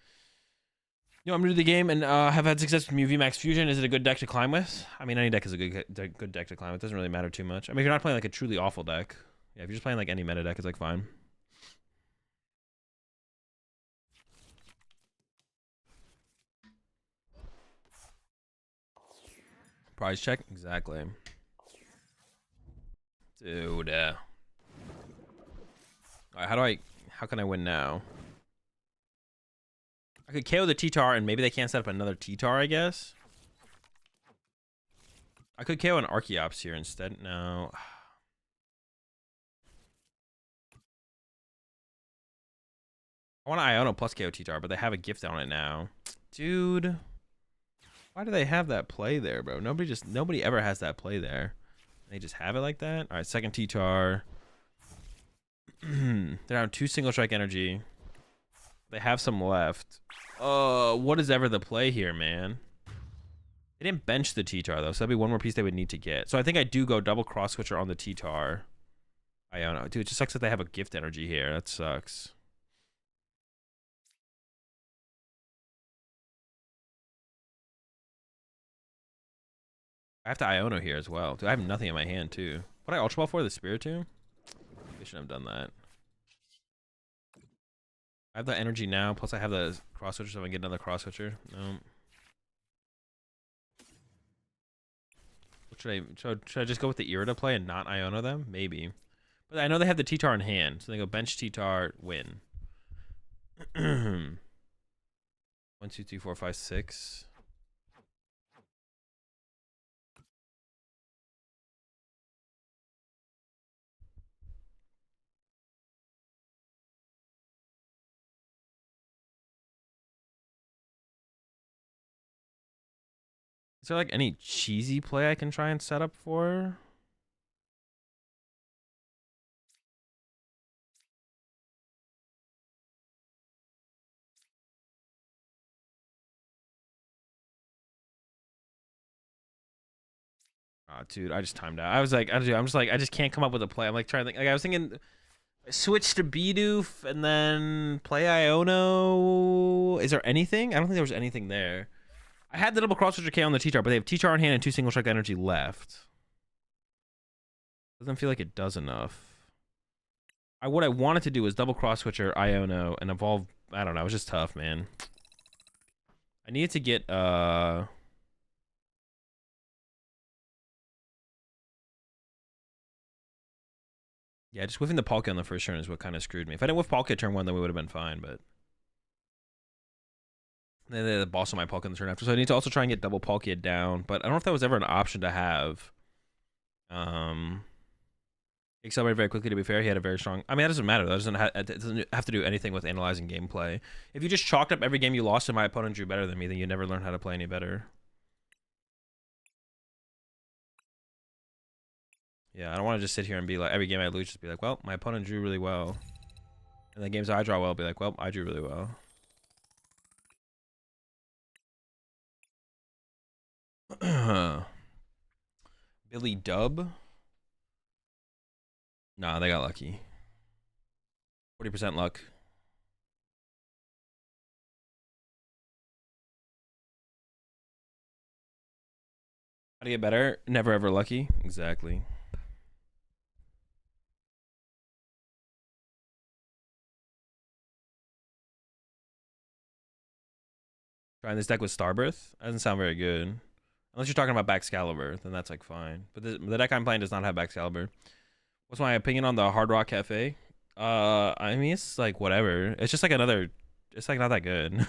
You know, I'm new to the game and have had success with Mew VMAX Fusion. Is it a good deck to climb with? I mean, any deck is a good deck to climb with. It doesn't really matter too much. I mean, if you're not playing like a truly awful deck. Yeah, if you're just playing like any meta deck, it's like fine. Prize check? Exactly. Dude. Alright, how can I win now? I could KO the T-Tar and maybe they can't set up another T-Tar, I guess. I could KO an Archeops here instead. No. I want Iono plus KO T-Tar, but they have a gift on it now. Dude. Why do they have that play there, bro? Nobody ever has that play there. They just have it like that? Alright, second T-Tar. They're down 2 single strike energy. They have some left. What is ever the play here, man? They didn't bench the T-Tar, though, so that'd be one more piece they would need to get. So I think I do go double cross switcher on the T-Tar. I don't know. Dude, it just sucks that they have a gift energy here. That sucks. I have to Iono here as well. Dude, I have nothing in my hand, too. What I Ultra Ball for? The Spiritomb? They shouldn't have done that. I have the energy now, plus I have the cross switcher, so I can get another cross switcher. No. What should I just go with the Irida play and not Iono them? Maybe. But I know they have the T-Tar in hand, so they go bench T-Tar, win. 1, 2, 3, 4, 5, 6. Is there like any cheesy play I can try and set up for? Oh, dude, I just timed out. I was like, I just can't come up with a play. I'm like trying to think. Like I was thinking, switch to Bidoof and then play Iono. Is there anything? I don't think there was anything there. I had the double cross switcher K on the T-Tar, but they have T-Tar in hand and 2 single strike energy left. Doesn't feel like it does enough. What I wanted to do was double cross switcher Iono and evolve. I don't know. It was just tough, man. I needed to get yeah, just whiffing the Palkia on the first turn is what kind of screwed me. If I didn't whiff Palkia turn 1, then we would have been fine, but then they boss on my Palkia on the turn after. So I need to also try and get double Palkia down, but I don't know if that was ever an option to have. Accelerated very quickly, to be fair. He had a very strong... I mean, that doesn't matter. It doesn't have to do anything with analyzing gameplay. If you just chalked up every game you lost and my opponent drew better than me, then you never learn how to play any better. Yeah, I don't want to just sit here and be like, every game I lose, just be like, well, my opponent drew really well. And the games I draw well, I'll be like, well, I drew really well. Billy Dub? Nah, they got lucky. 40% luck. How to get better? Never ever lucky. Exactly. Trying this deck with Starbirth? That doesn't sound very good. Unless you're talking about Baxcalibur, then that's like fine. But the deck I'm playing does not have Baxcalibur. What's my opinion on the Hard Rock Cafe? I mean, it's like whatever. It's just like another... It's like not that good.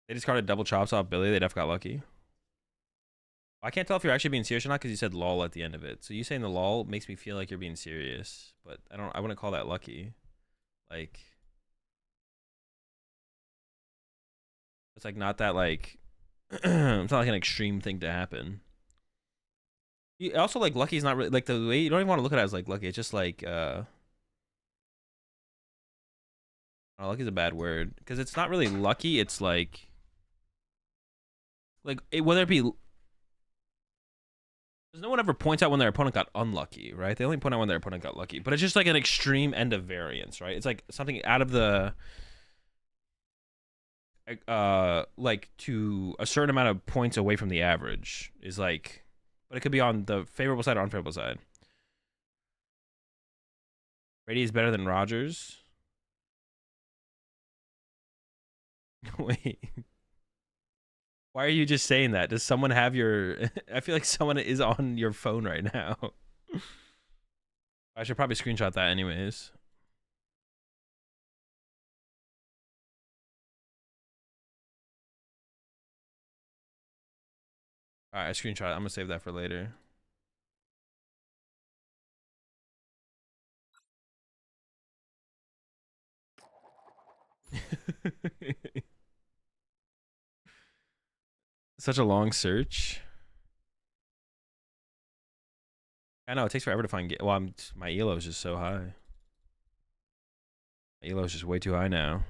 They discarded double chops off Billy. They definitely got lucky. I can't tell if you're actually being serious or not because you said lol at the end of it. So you saying the lol makes me feel like you're being serious, but I wouldn't call that lucky. Like, it's like not that like it's not like an extreme thing to happen. Also, like, lucky is not really like the way you don't even want to look at it as like lucky. It's just like lucky is a bad word because it's not really lucky. It's like whether it be, because no one ever points out when their opponent got unlucky, right? They only point out when their opponent got lucky. But it's just like an extreme end of variance, right? It's like something out of the like to a certain amount of points away from the average is like, but it could be on the favorable side or unfavorable side. Brady is better than Rodgers. Wait. Why are you just saying that? Does someone have your... I feel like someone is on your phone right now. I should probably screenshot that anyways. Alright, I screenshot it. I'm gonna save that for later. Such a long search. I know, it takes forever to find... Well, my elo is just so high. My elo is just way too high now.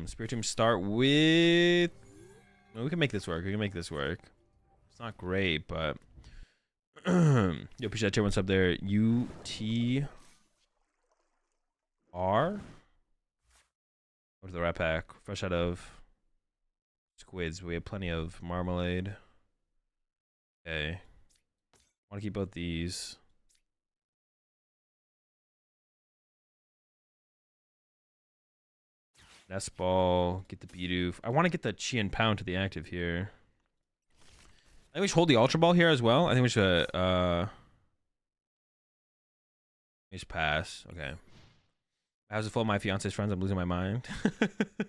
Spiritomb start with... Well, we can make this work. We can make this work. It's not great, but... Yo, appreciate that tier 1 sub there. UTR? Go to the rat pack. Fresh out of... Squids. We have plenty of marmalade. Okay. Want to keep both these. Nest ball. Get the Bidoof. I want to get the Chi and Pound to the active here. I think we should hold the Ultra Ball here as well. I think we should just pass. Okay. How's it full of my fiance's friends? I'm losing my mind.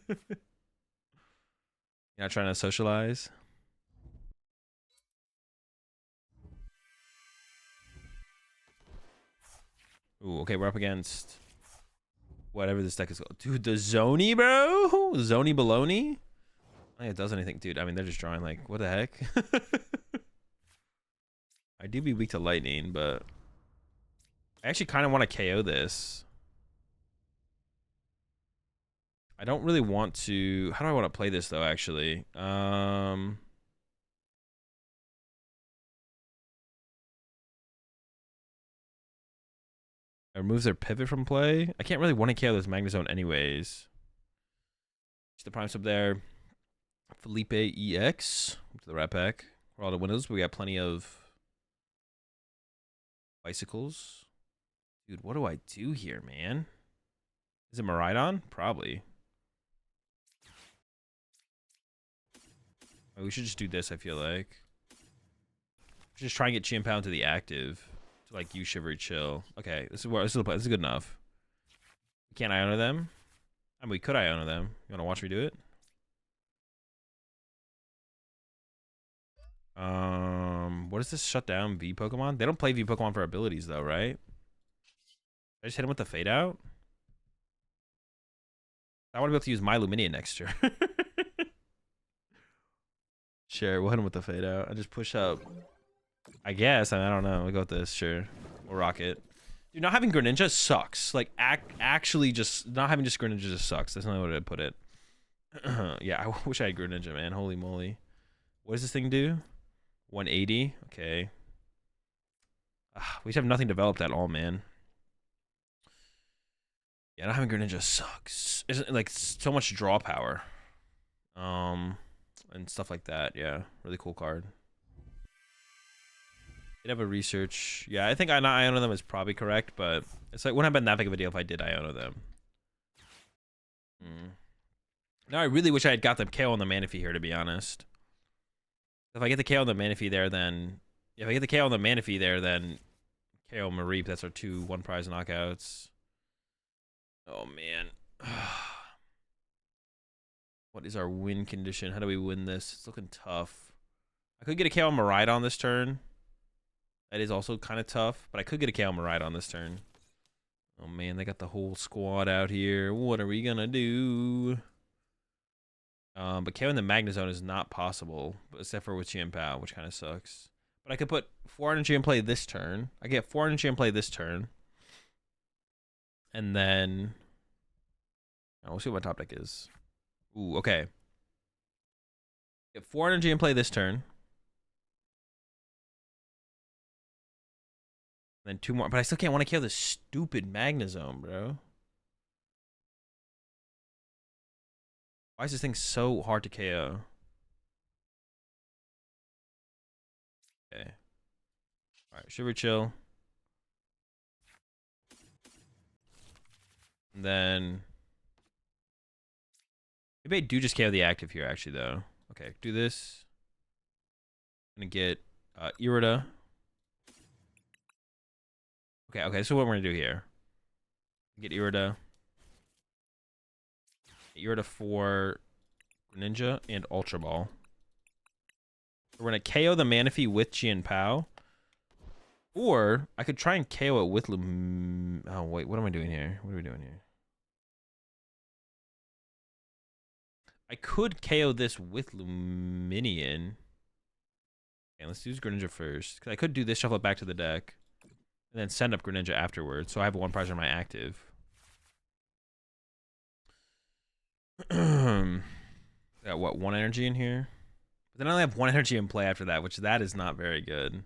You're not trying to socialize. Ooh, okay, we're up against whatever this deck is called. Dude, the Zoni, bro? Zoni Baloney? I don't think it does anything, dude. I mean, they're just drawing like, what the heck? I do be weak to lightning, but I actually kind of want to KO this. I don't really want to. How do I want to play this though? Actually, I remove their pivot from play. I can't really want to KO this Magnezone anyways. Just the prime sub there. Felipe EX to the Rat Pack. For all the windows, we got plenty of bicycles. Dude, what do I do here, man? Is it Maridon? Probably. We should just do this, I feel like. Just try and get Chien-Pao into the active. To like use Shivery Chill. Okay, this is good enough. We can't Iona them. I mean, we could Iona them. You want to watch me do it? What is this shutdown V Pokemon? They don't play V Pokemon for abilities though, right? I just hit him with the fade out. I want to be able to use my Luminia next turn. Sure, we'll hit him with the fade out. I just push up. I guess. I don't know. We'll go with this. Sure. We'll rock it. Dude, not having Greninja sucks. Like, actually just... Not having just Greninja just sucks. That's not what I'd put it. Yeah, I wish I had Greninja, man. Holy moly. What does this thing do? 180? Okay. We just have nothing developed at all, man. Yeah, not having Greninja sucks. Isn't like so much draw power. And stuff like that. Yeah, really cool card. Did have a research. Yeah, I think Iona them is probably correct, but it's like wouldn't have been that big of a deal if I did Iona them. Now I really wish I had got the KO on the Manaphy here, to be honest. If I get the KO on the Manaphy there, then if I get the KO on the Manaphy there, then KO Mareep. That's our 2 1 prize knockouts. Oh man. What is our win condition? How do we win this? It's looking tough. I could get a KO on Maridon this turn. That is also kind of tough, but I could get a KO on Maridon this turn. Oh man, they got the whole squad out here. What are we gonna do? But KO in the Magnezone is not possible, except for with Chien-Pao, which kind of sucks. But I could put 4 energy in play this turn. I get 4 energy in play this turn. And then... Oh, we'll see what my top deck is. Ooh, okay. Get 4 energy in play this turn. Then 2 more. But I still can't want to kill this stupid Magnezone, bro. Why is this thing so hard to KO? Okay. Alright, Shiver Chill. And then... Maybe I do just KO the active here, actually, though. Okay, do this. I'm gonna get Irida. Okay, this is what we're gonna do here. Get Irida. Irida for Greninja and Ultra Ball. We're gonna KO the Manaphy with Chien-Pao. Or I could try and KO it with Oh wait, what am I doing here? What are we doing here? I could KO this with Luminion. Okay, let's use Greninja first. Because I could do this, shuffle it back to the deck. And then send up Greninja afterwards. So I have 1 prize on my active. Got what, 1 energy in here? But then I only have 1 energy in play after that, which that is not very good.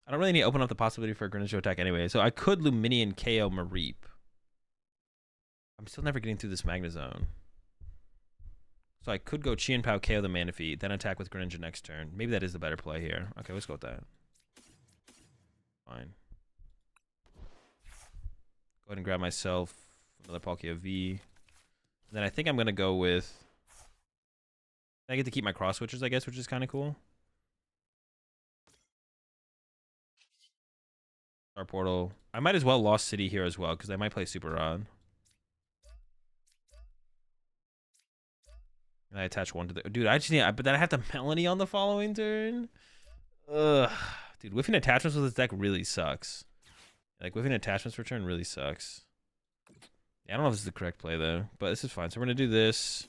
I don't really need to open up the possibility for a Greninja attack anyway. So I could Luminion KO Mareep. I'm still never getting through this Magna Zone. So I could go Chi and Pao, KO the Manaphy, then attack with Greninja next turn. Maybe that is the better play here. Okay, let's go with that. Fine. Go ahead and grab myself another Palkia V. And then I think I'm going to go with... I get to keep my cross switches, I guess, which is kind of cool. Star Portal. I might as well Lost City here as well, because I might play Super Rod. And I attach one to the... Dude, I just need... But then I have to Melanie on the following turn? Ugh. Dude, whiffing attachments with this deck really sucks. Like, whiffing attachments for turn really sucks. Yeah, I don't know if this is the correct play, though. But this is fine. So we're going to do this.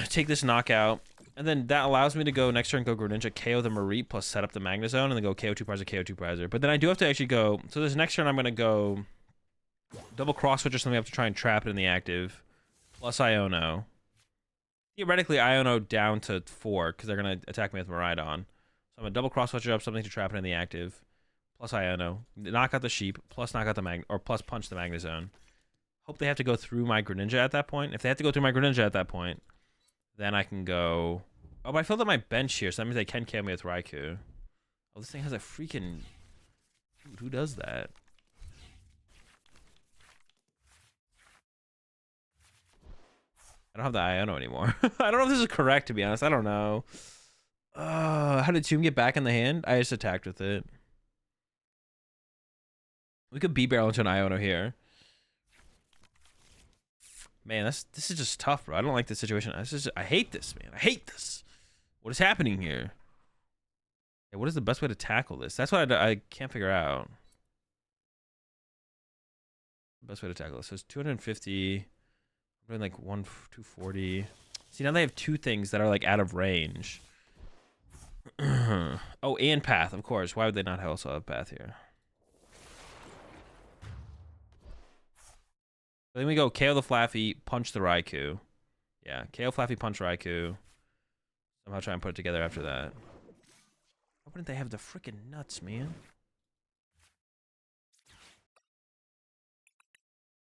Take this knockout. And then that allows me to go next turn, go Greninja, KO the Marie, plus set up the Magna Zone, and then go KO 2 Prizer, KO 2 Prizer. But then I do have to actually go... So this next turn, I'm going to go... Double cross switch or something. I have to try and trap it in the active. Plus Iono. Theoretically, Iono down to 4 because they're going to attack me with Miraidon. So I'm going to double cross switch up something to trap it in the active. Plus Iono. Knock out the Sheep. Plus knock out the Magna... Or plus punch the Magna Zone. Hope they have to go through my Greninja at that point. If they have to go through my Greninja at that point, then I can go... Oh, but I filled up my bench here, so that means they can KO me with Raikou. Oh, this thing has a freaking... Dude, who does that? I don't have the Iono anymore. I don't know if this is correct, to be honest. I don't know. How did Tomb get back in the hand? I just attacked with it. We could B-barrel into an Iono here. Man, this is just tough, bro. I don't like this situation. I hate this, man. I hate this. What is happening here? Yeah, what is the best way to tackle this? That's what I can't figure out. Best way to tackle this. So it's 250... I'm doing like 240. See, now they have two things that are like out of range. Oh, and Path, of course. Why would they not also have Path here? So then we go KO the Flaffy, punch the Raikou. Yeah, KO Flaffy, punch Raikou. Somehow try and put it together after that. Why wouldn't they have the freaking nuts, man?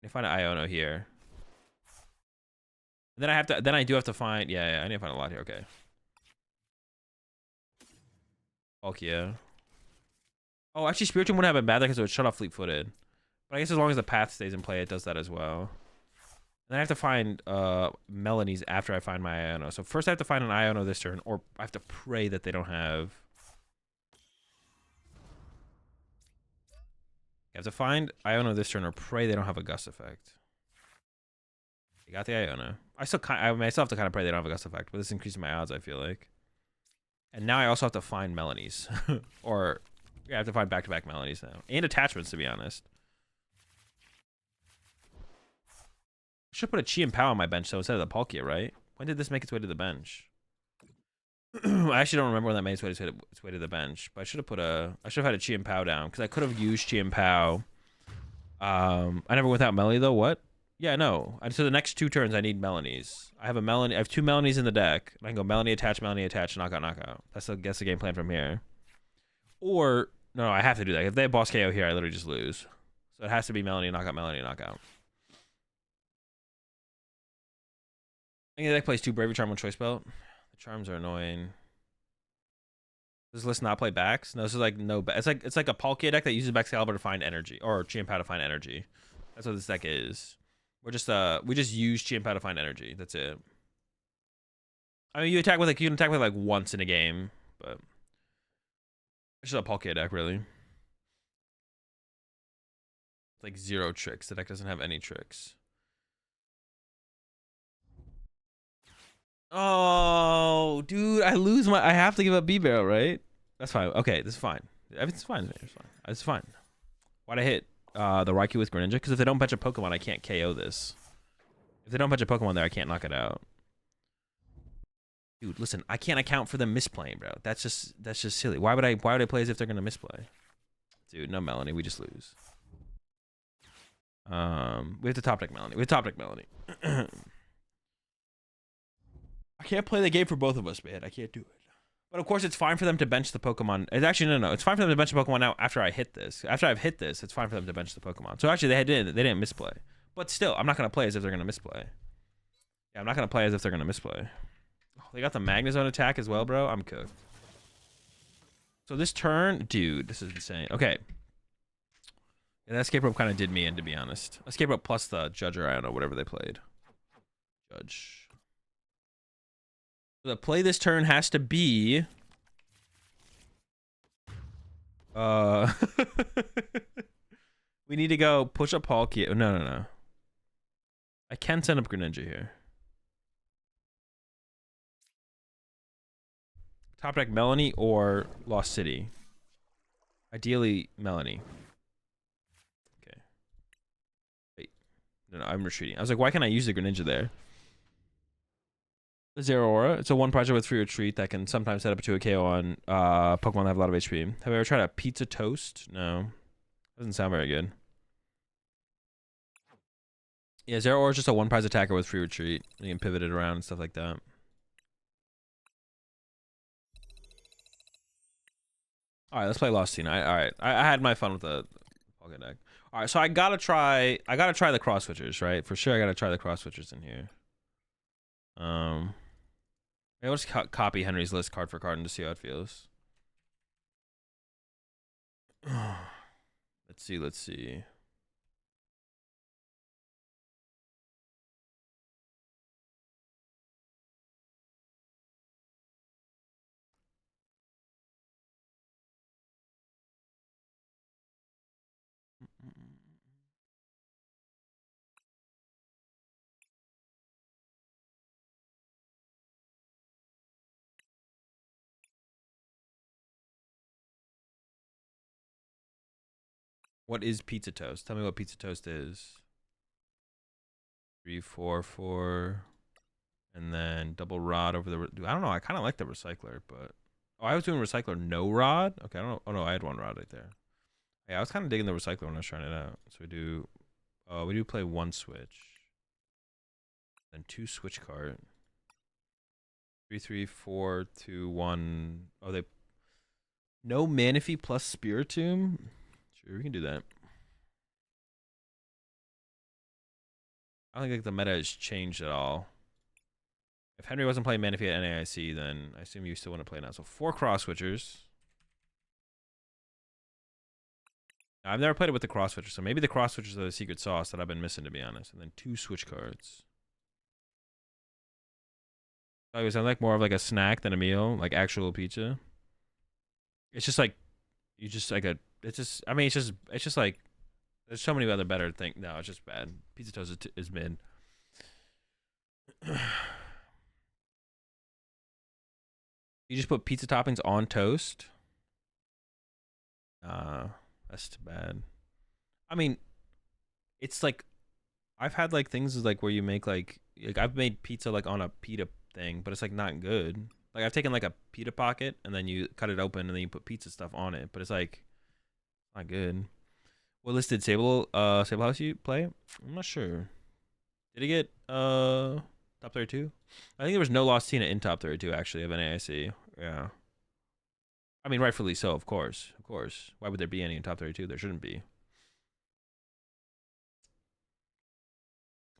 They find an Iono here. Then I have to. Then I do have to find. Yeah, I need to find a lot here. Okay. Palkia. Oh, actually, Spiritomb wouldn't have been bad there because it would shut off Fleet-Footed. But I guess as long as the Path stays in play, it does that as well. And then I have to find Melanies after I find my Iono. So first I have to find an Iono this turn, or I have to pray that they don't have. I have to find Iono this turn, or pray they don't have a Gust Effect. They got the Iono. I still have to kind of pray they don't have a Gust Effect, but this increases my odds, I feel like. And now I also have to find Melanies. Or, yeah, I have to find back-to-back Melanies now. And attachments, to be honest. I should put a Chi and Pao on my bench, so instead of the Palkia, right? When did this make its way to the bench? I actually don't remember when that made its way to the bench. But I should have had a Chi and Pao down, because I could have used Chi and Pao. I never went without Melanie, though. What? Yeah, no. So the next 2 turns, I need Melanies. I have 2 Melanies in the deck. I can go Melanie, attach, knockout, knockout. That's the game plan from here. Or, no, I have to do that. If they have boss KO here, I literally just lose. So it has to be Melanie, knockout, Melanie, knockout. I think the deck plays 2 Bravery Charm, 1 Choice Belt. The charms are annoying. Does this list not play backs? No, this is like no. It's like a Palkia deck that uses Excalibur to find energy, or Chi and Pao to find energy. That's what this deck is. We just use Chi and Pao to find energy. That's it. I mean, you can attack with like once in a game, but it's just a Palkia deck, really. It's like 0 tricks. The deck doesn't have any tricks. Oh, dude, I have to give up B-Barrel, right? That's fine. Okay, this is fine. Everything's fine. It's fine. Why'd I hit the Raikou with Greninja? Because if they don't bench a Pokemon, I can't KO this. If they don't bench a Pokemon there, I can't knock it out. Dude, listen, I can't account for them misplaying, bro. That's just silly. Why would I play as if they're gonna misplay? Dude, no Melanie, we just lose. We have to top deck Melanie. I can't play the game for both of us, man. I can't do it. But of course, it's fine for them to bench the Pokemon. It's actually no. It's fine for them to bench the Pokemon now after I hit this. After I've hit this, it's fine for them to bench the Pokemon. So actually, they didn't misplay. But still, I'm not going to play as if they're going to misplay. Yeah, I'm not going to play as if they're going to misplay. Oh, they got the Magnezone attack as well, bro. I'm cooked. So this turn, dude, this is insane. Okay. Yeah, that escape rope kind of did me in, to be honest. Escape rope plus the Judger, I don't know, whatever they played. Judge. The play this turn has to be... we need to go push up Palkia. Oh, no. I can send up Greninja here. Top deck Melanie or Lost City. Ideally, Melanie. Okay. Wait. No, I'm retreating. I was like, why can't I use the Greninja there? Zero Aura. It's a one project with free retreat that can sometimes set up to a KO on Pokemon that have a lot of HP. Have I ever tried a Pizza Toast? No. Doesn't sound very good. Yeah, Zero Aura is just a one prize attacker with free retreat. You can pivot it around and stuff like that. All right, let's play Lost Scene. All right, I had my fun with the Poké deck. All right, so I gotta try the cross switchers, right? For sure, I gotta try the cross switchers in here. I'll just copy Henry's list card for card and just see how it feels. Let's see. What is Pizza Toast? Tell me what Pizza Toast is. 3, 4, 4. And then double rod over the... I don't know. I kind of like the recycler, but... Oh, I was doing recycler no rod? Okay, I don't know. Oh, no, I had one rod right there. Yeah, I was kind of digging the recycler when I was trying it out. So we do play one switch. Then 2 switch card. 3, 3, 4, 2, 1. Oh, they... No Manaphy plus Spiritomb? Sure, we can do that. I don't think the meta has changed at all. If Henry wasn't playing Manaphy at NAIC, then I assume you still want to play now. So 4 cross switchers. I've never played it with the cross switchers, so maybe the cross switchers are the secret sauce that I've been missing, to be honest. And then 2 switch cards. I sound like more of like a snack than a meal, like actual pizza. It's just like you just like a. It's just. I mean, it's just like. There's so many other better things. No, it's just bad. Pizza Toast is mid. You just put pizza toppings on toast. That's too bad. I mean, it's like I've had like things like where you make like I've made pizza like on a pita thing, but it's like not good. Like I've taken like a pita pocket and then you cut it open and then you put pizza stuff on it, but it's like not good. What list did Sable House you play? I'm not sure. Did he get top 32? I think there was no Lost Tina in top 32 actually of NAIC. Yeah. I mean, rightfully so, of course. Of course. Why would there be any in top 32? There shouldn't be.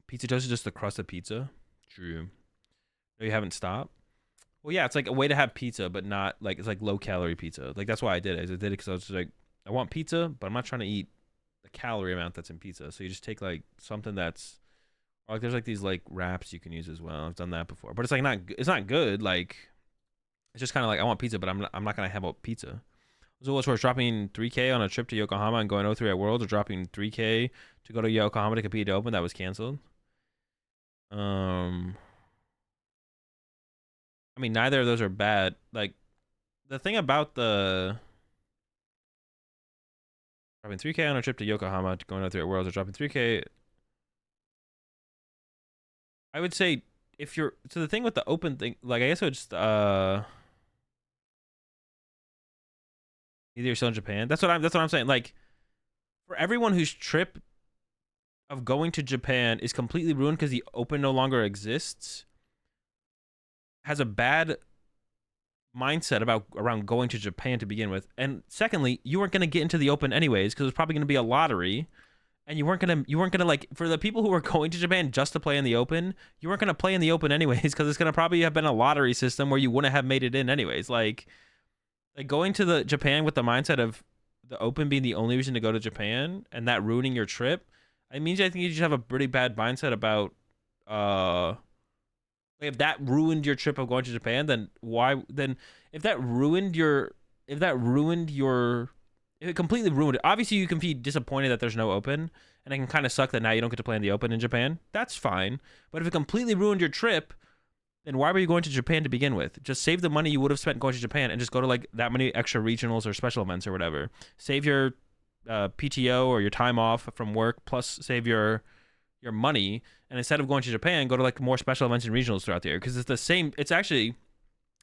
Pizza Toast is just the crust of pizza. True. No, you haven't stopped? Well, yeah, it's like a way to have pizza, but not like it's like low calorie pizza. Like that's why I did it. I did it because I was just like, I want pizza, but I'm not trying to eat the calorie amount that's in pizza. So you just take like something that's, or like there's like these like wraps you can use as well. I've done that before, but it's like it's not good. Like it's just kind of like I want pizza, but I'm not gonna have a pizza. So what's worse, dropping 3K on a trip to Yokohama and going 03 at Worlds, or dropping 3K to go to Yokohama to compete at Open that was canceled? I mean, neither of those are bad. Like, the thing about the dropping 3K on a trip to Yokohama to going 03 at Worlds, or dropping 3K, I would say if you're so the thing with the Open thing, like I guess it would just either you're still in Japan. That's what I'm saying. Like for everyone whose trip of going to Japan is completely ruined because the Open no longer exists, has a bad mindset around going to Japan to begin with. And secondly, you weren't going to get into the Open anyways because it's probably going to be a lottery. and you weren't gonna like, for the people who were going to Japan just to play in the Open, you weren't gonna play in the Open anyways, because it's gonna probably have been a lottery system where you wouldn't have made it in anyways. Like going to the Japan with the mindset of the Open being the only reason to go to Japan and that ruining your trip, it means I think you just have a pretty bad mindset about if that ruined your trip of going to Japan, then if it completely ruined it. Obviously, you can be disappointed that there's no Open, and it can kind of suck that now you don't get to play in the Open in Japan. That's fine. But if it completely ruined your trip, then why were you going to Japan to begin with? Just save the money you would have spent going to Japan and just go to like that many extra regionals or special events or whatever. Save your PTO or your time off from work, plus save your money. And instead of going to Japan, go to like more special events and regionals throughout the year, because it's the same. It's actually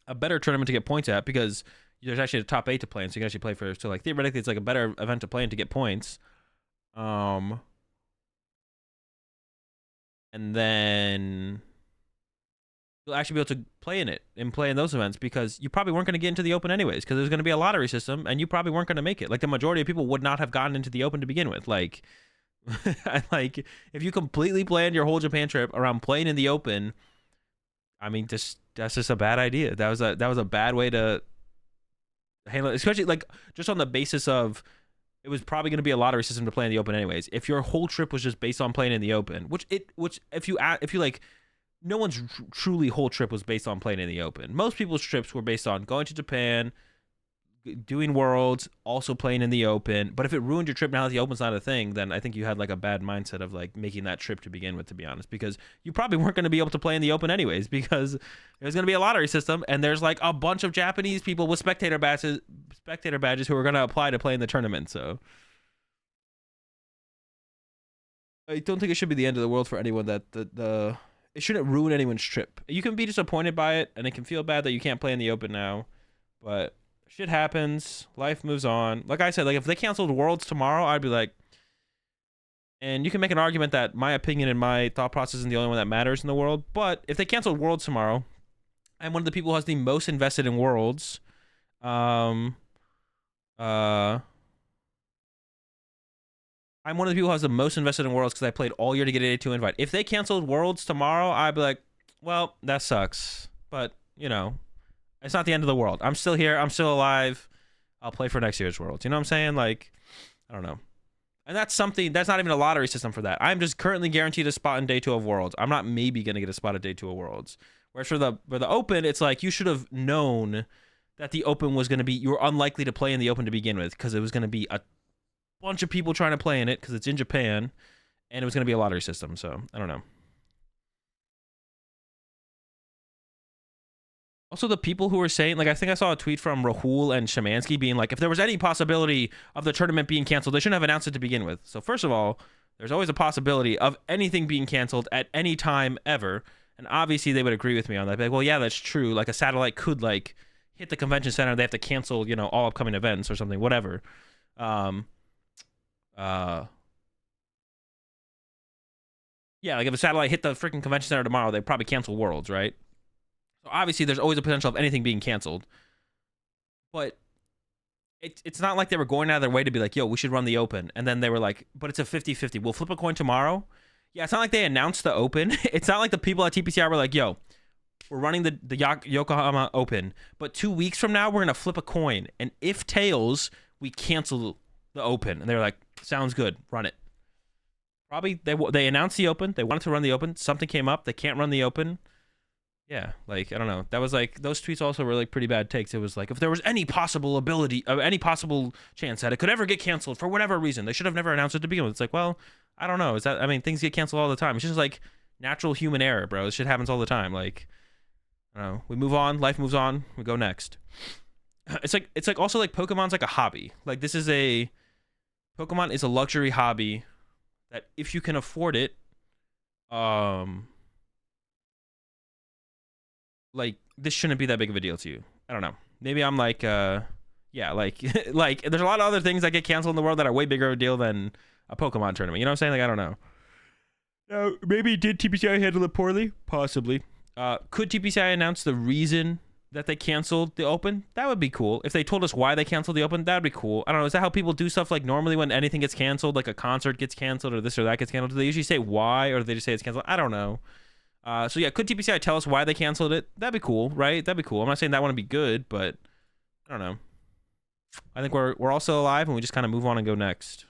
a better tournament to get points at, because there's actually a top 8 to play in, so you can actually play for. So like theoretically, it's like a better event to play in to get points. And then you'll actually be able to play in it and play in those events, because you probably weren't going to get into the Open anyways, because there's going to be a lottery system and you probably weren't going to make it. Like the majority of people would not have gotten into the Open to begin with. Like, like if you completely planned your whole Japan trip around playing in the Open, I mean, that's just a bad idea. That was a bad way to handle it, especially like just on the basis of it was probably going to be a lottery system to play in the Open anyways. If your whole trip was just based on playing in the Open, which if you like, no one's truly whole trip was based on playing in the Open. Most people's trips were based on going to Japan, doing Worlds, also playing in the Open. But if it ruined your trip now that the Open's not a thing, then I think you had like a bad mindset of like making that trip to begin with, to be honest, because you probably weren't going to be able to play in the Open anyways, because there's going to be a lottery system and there's like a bunch of Japanese people with spectator badges who are going to apply to play in the tournament. So I don't think it should be the end of the world for anyone that it shouldn't ruin anyone's trip. You can be disappointed by it, and it can feel bad that you can't play in the Open now, but shit happens. Life moves on. Like I said, like if they canceled Worlds tomorrow, I'd be like, and you can make an argument that my opinion and my thought process isn't the only one that matters in the world, but if they canceled Worlds tomorrow, I'm one of the people who has the most invested in Worlds. I'm one of the people who has the most invested in Worlds because I played all year to get an A2 invite. If they canceled Worlds tomorrow, I'd be like, well, that sucks. But, you know, it's not the end of the world. I'm still here. I'm still alive. I'll play for next year's Worlds. You know what I'm saying? Like, I don't know. And that's something, that's not even a lottery system for that. I'm just currently guaranteed a spot in day 2 of Worlds. I'm not maybe going to get a spot at day 2 of Worlds. Whereas for the Open, it's like you should have known that the Open was going to be, you were unlikely to play in the Open to begin with, because it was going to be a bunch of people trying to play in it because it's in Japan, and it was going to be a lottery system. So I don't know. Also, the people who were saying, like, I think I saw a tweet from Rahul and Shemansky being like, if there was any possibility of the tournament being canceled, they shouldn't have announced it to begin with. So first of all, there's always a possibility of anything being canceled at any time ever, and obviously they would agree with me on that. Like, well, yeah, that's true. Like a satellite could like hit the convention center, they have to cancel, you know, all upcoming events or something, whatever. Yeah, like if a satellite hit the freaking convention center tomorrow, they'd probably cancel Worlds, right? So obviously there's always a potential of anything being canceled. But it's not like they were going out of their way to be like, yo, we should run the Open. And then they were like, but it's a 50-50. We'll flip a coin tomorrow. Yeah, it's not like they announced the Open. It's not like the people at TPCI were like, yo, we're running the Yokohama Open. But 2 weeks from now, we're going to flip a coin. And if tails, we cancel the Open. And they were like, sounds good, run it. Probably they announced the Open, they wanted to run the Open, something came up, they can't run the Open. Yeah, like I don't know, that was like, those tweets also were like pretty bad takes. It was like, if there was any possible ability of any possible chance that it could ever get canceled for whatever reason, they should have never announced it to begin with. It's like, well, I don't know, is that, I mean, things get canceled all the time. It's just like natural human error, bro. This shit happens all the time. Like, I don't know, we move on, life moves on, we go next. It's like also like Pokemon's like a hobby. Like Pokemon is a luxury hobby that if you can afford it, like this shouldn't be that big of a deal to you. I don't know. Maybe I'm like, yeah, like, like there's a lot of other things that get canceled in the world that are way bigger of a deal than a Pokemon tournament. You know what I'm saying? Like, I don't know. Maybe did TPCI handle it poorly? Possibly. Could TPCI announce the reason that they canceled the open, that would be cool. If they told us why they canceled the open, that'd be cool. I don't know. Is that how people do stuff? Like normally when anything gets canceled, like a concert gets canceled or this or that gets canceled, do they usually say why or do they just say it's canceled? I don't know. So yeah, could TPCI tell us why they canceled it? That'd be cool, right? That'd be cool. I'm not saying that wouldn't be good, but I don't know. I think we're all still alive and we just kind of move on and go next.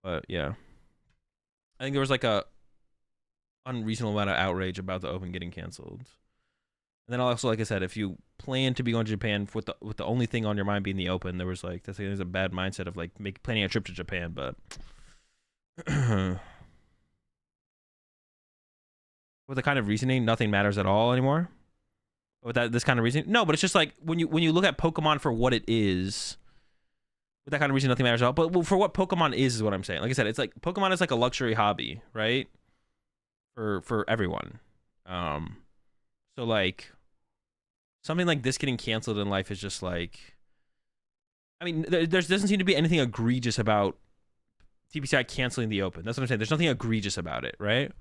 But yeah, I think there was like a unreasonable amount of outrage about the open getting canceled. And then also, like I said, if you plan to be going to Japan with the only thing on your mind being the open, there was like there's a bad mindset of like planning a trip to Japan, but with the kind of reasoning, nothing matters at all anymore. With this kind of reasoning, no, but it's just like when you look at Pokemon for what it is, with that kind of reason, nothing matters at all. But for what Pokemon is what I'm saying. Like I said, it's like Pokemon is like a luxury hobby, right? For everyone. So like something like this getting canceled in life is just like, I mean, there doesn't seem to be anything egregious about TPCI canceling the open. That's what I'm saying. There's nothing egregious about it, right?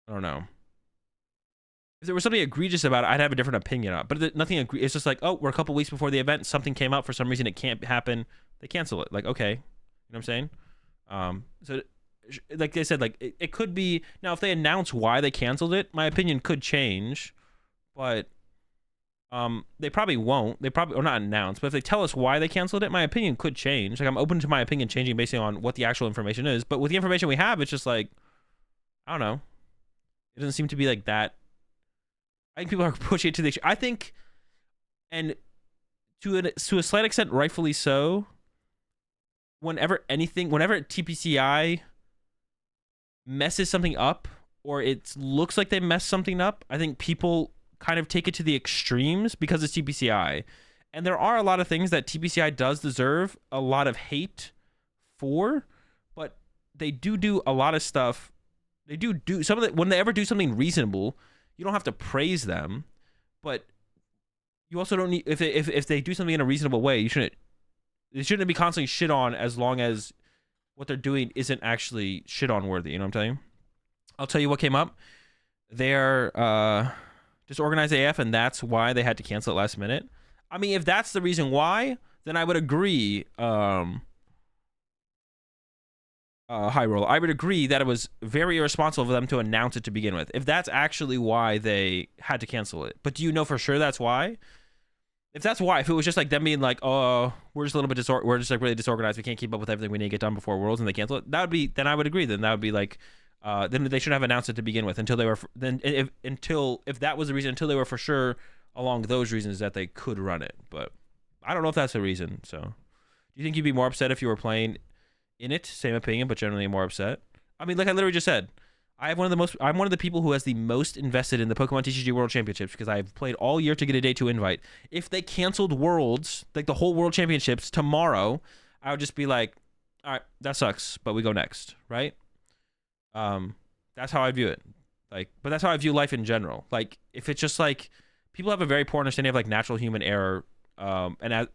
I don't know. If there was something egregious about it, I'd have a different opinion on it. But nothing. It's just like, oh, we're a couple weeks before the event. Something came up for some reason. It can't happen. They cancel it. Like, okay, you know what I'm saying? So, like I said, like it could be now if they announce why they canceled it, my opinion could change. But they probably won't. They probably or not announce. But if they tell us why they canceled it, my opinion could change. Like I'm open to my opinion changing based on what the actual information is. But with the information we have, it's just like I don't know. It doesn't seem to be like that. I think people are pushing it to the. I think, and to a slight extent, rightfully so. Whenever TPCI messes something up, or it looks like they messed something up, I think people kind of take it to the extremes because it's TPCI, and there are a lot of things that TPCI does deserve a lot of hate for, but they do a lot of stuff. They do some of it when they ever do something reasonable. You don't have to praise them, but you also don't need if they do something in a reasonable way. It shouldn't be constantly shit on as long as what they're doing isn't actually shit on worthy. You know what I'm telling you? I'll tell you what came up. They're disorganized AF, and that's why they had to cancel it last minute. I mean, if that's the reason why, then I would agree. High roll. I would agree that it was very irresponsible for them to announce it to begin with. If that's actually why they had to cancel it, but do you know for sure that's why? If that's why, if it was just like them being like, oh, we're just a little bit we're just like really disorganized, we can't keep up with everything we need to get done before Worlds, and they cancel it, then I would agree. Then that would be like, then they should have announced it to begin with until they were if that was the reason, until they were for sure along those reasons that they could run it. But I don't know if that's the reason. So, do you think you'd be more upset if you were playing in it? Same opinion, but generally more upset. I mean, like I literally just said, I'm one of the people who has the most invested in the PokemonTCG World Championships because I've played all year to get a day 2 invite. If they canceled Worlds, like the whole World Championships tomorrow, I would just be like, all right, that sucks, but we go next, right? That's how I view it. Like, but that's how I view life in general. Like, if it's just like people have a very poor understanding of like natural human error, and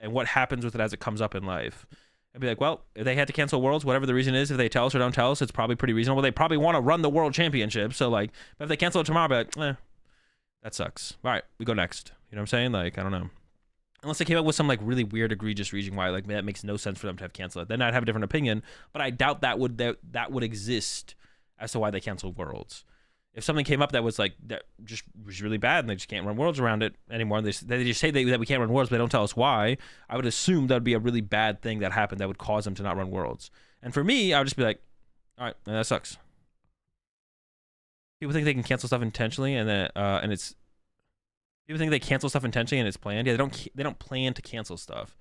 what happens with it as it comes up in life. I'd be like, well, if they had to cancel Worlds, whatever the reason is, if they tell us or don't tell us, it's probably pretty reasonable. They probably want to run the World Championship. So, like, but if they cancel it tomorrow, I'd be like, that sucks. All right, we go next. You know what I'm saying? Like, I don't know. Unless they came up with some, like, really weird, egregious reason why, like, that makes no sense for them to have canceled it. Then I'd have a different opinion. But I doubt that would exist as to why they canceled Worlds. If something came up that was, like, that just was really bad and they just can't run Worlds around it anymore, and they just say that we can't run Worlds, but they don't tell us why, I would assume that would be a really bad thing that happened that would cause them to not run Worlds. And for me, I would just be like, all right, that sucks. People think they can cancel stuff intentionally, and then people think they cancel stuff intentionally and it's planned. Yeah, they don't plan to cancel stuff.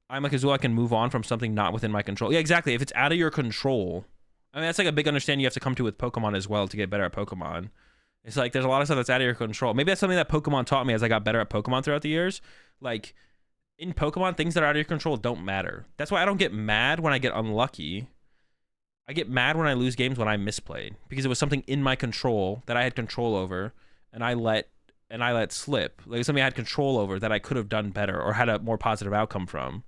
I'm like Azul, I can move on from something not within my control. Yeah, exactly. If it's out of your control, I mean, that's like a big understanding you have to come to with Pokemon as well to get better at Pokemon. It's like there's a lot of stuff that's out of your control. Maybe that's something that Pokemon taught me as I got better at Pokemon throughout the years. Like, in Pokemon, things that are out of your control don't matter. That's why I don't get mad when I get unlucky. I get mad when I lose games when I misplayed. Because it was something in my control that I had control over, and I let slip. Like, something I had control over that I could have done better or had a more positive outcome from.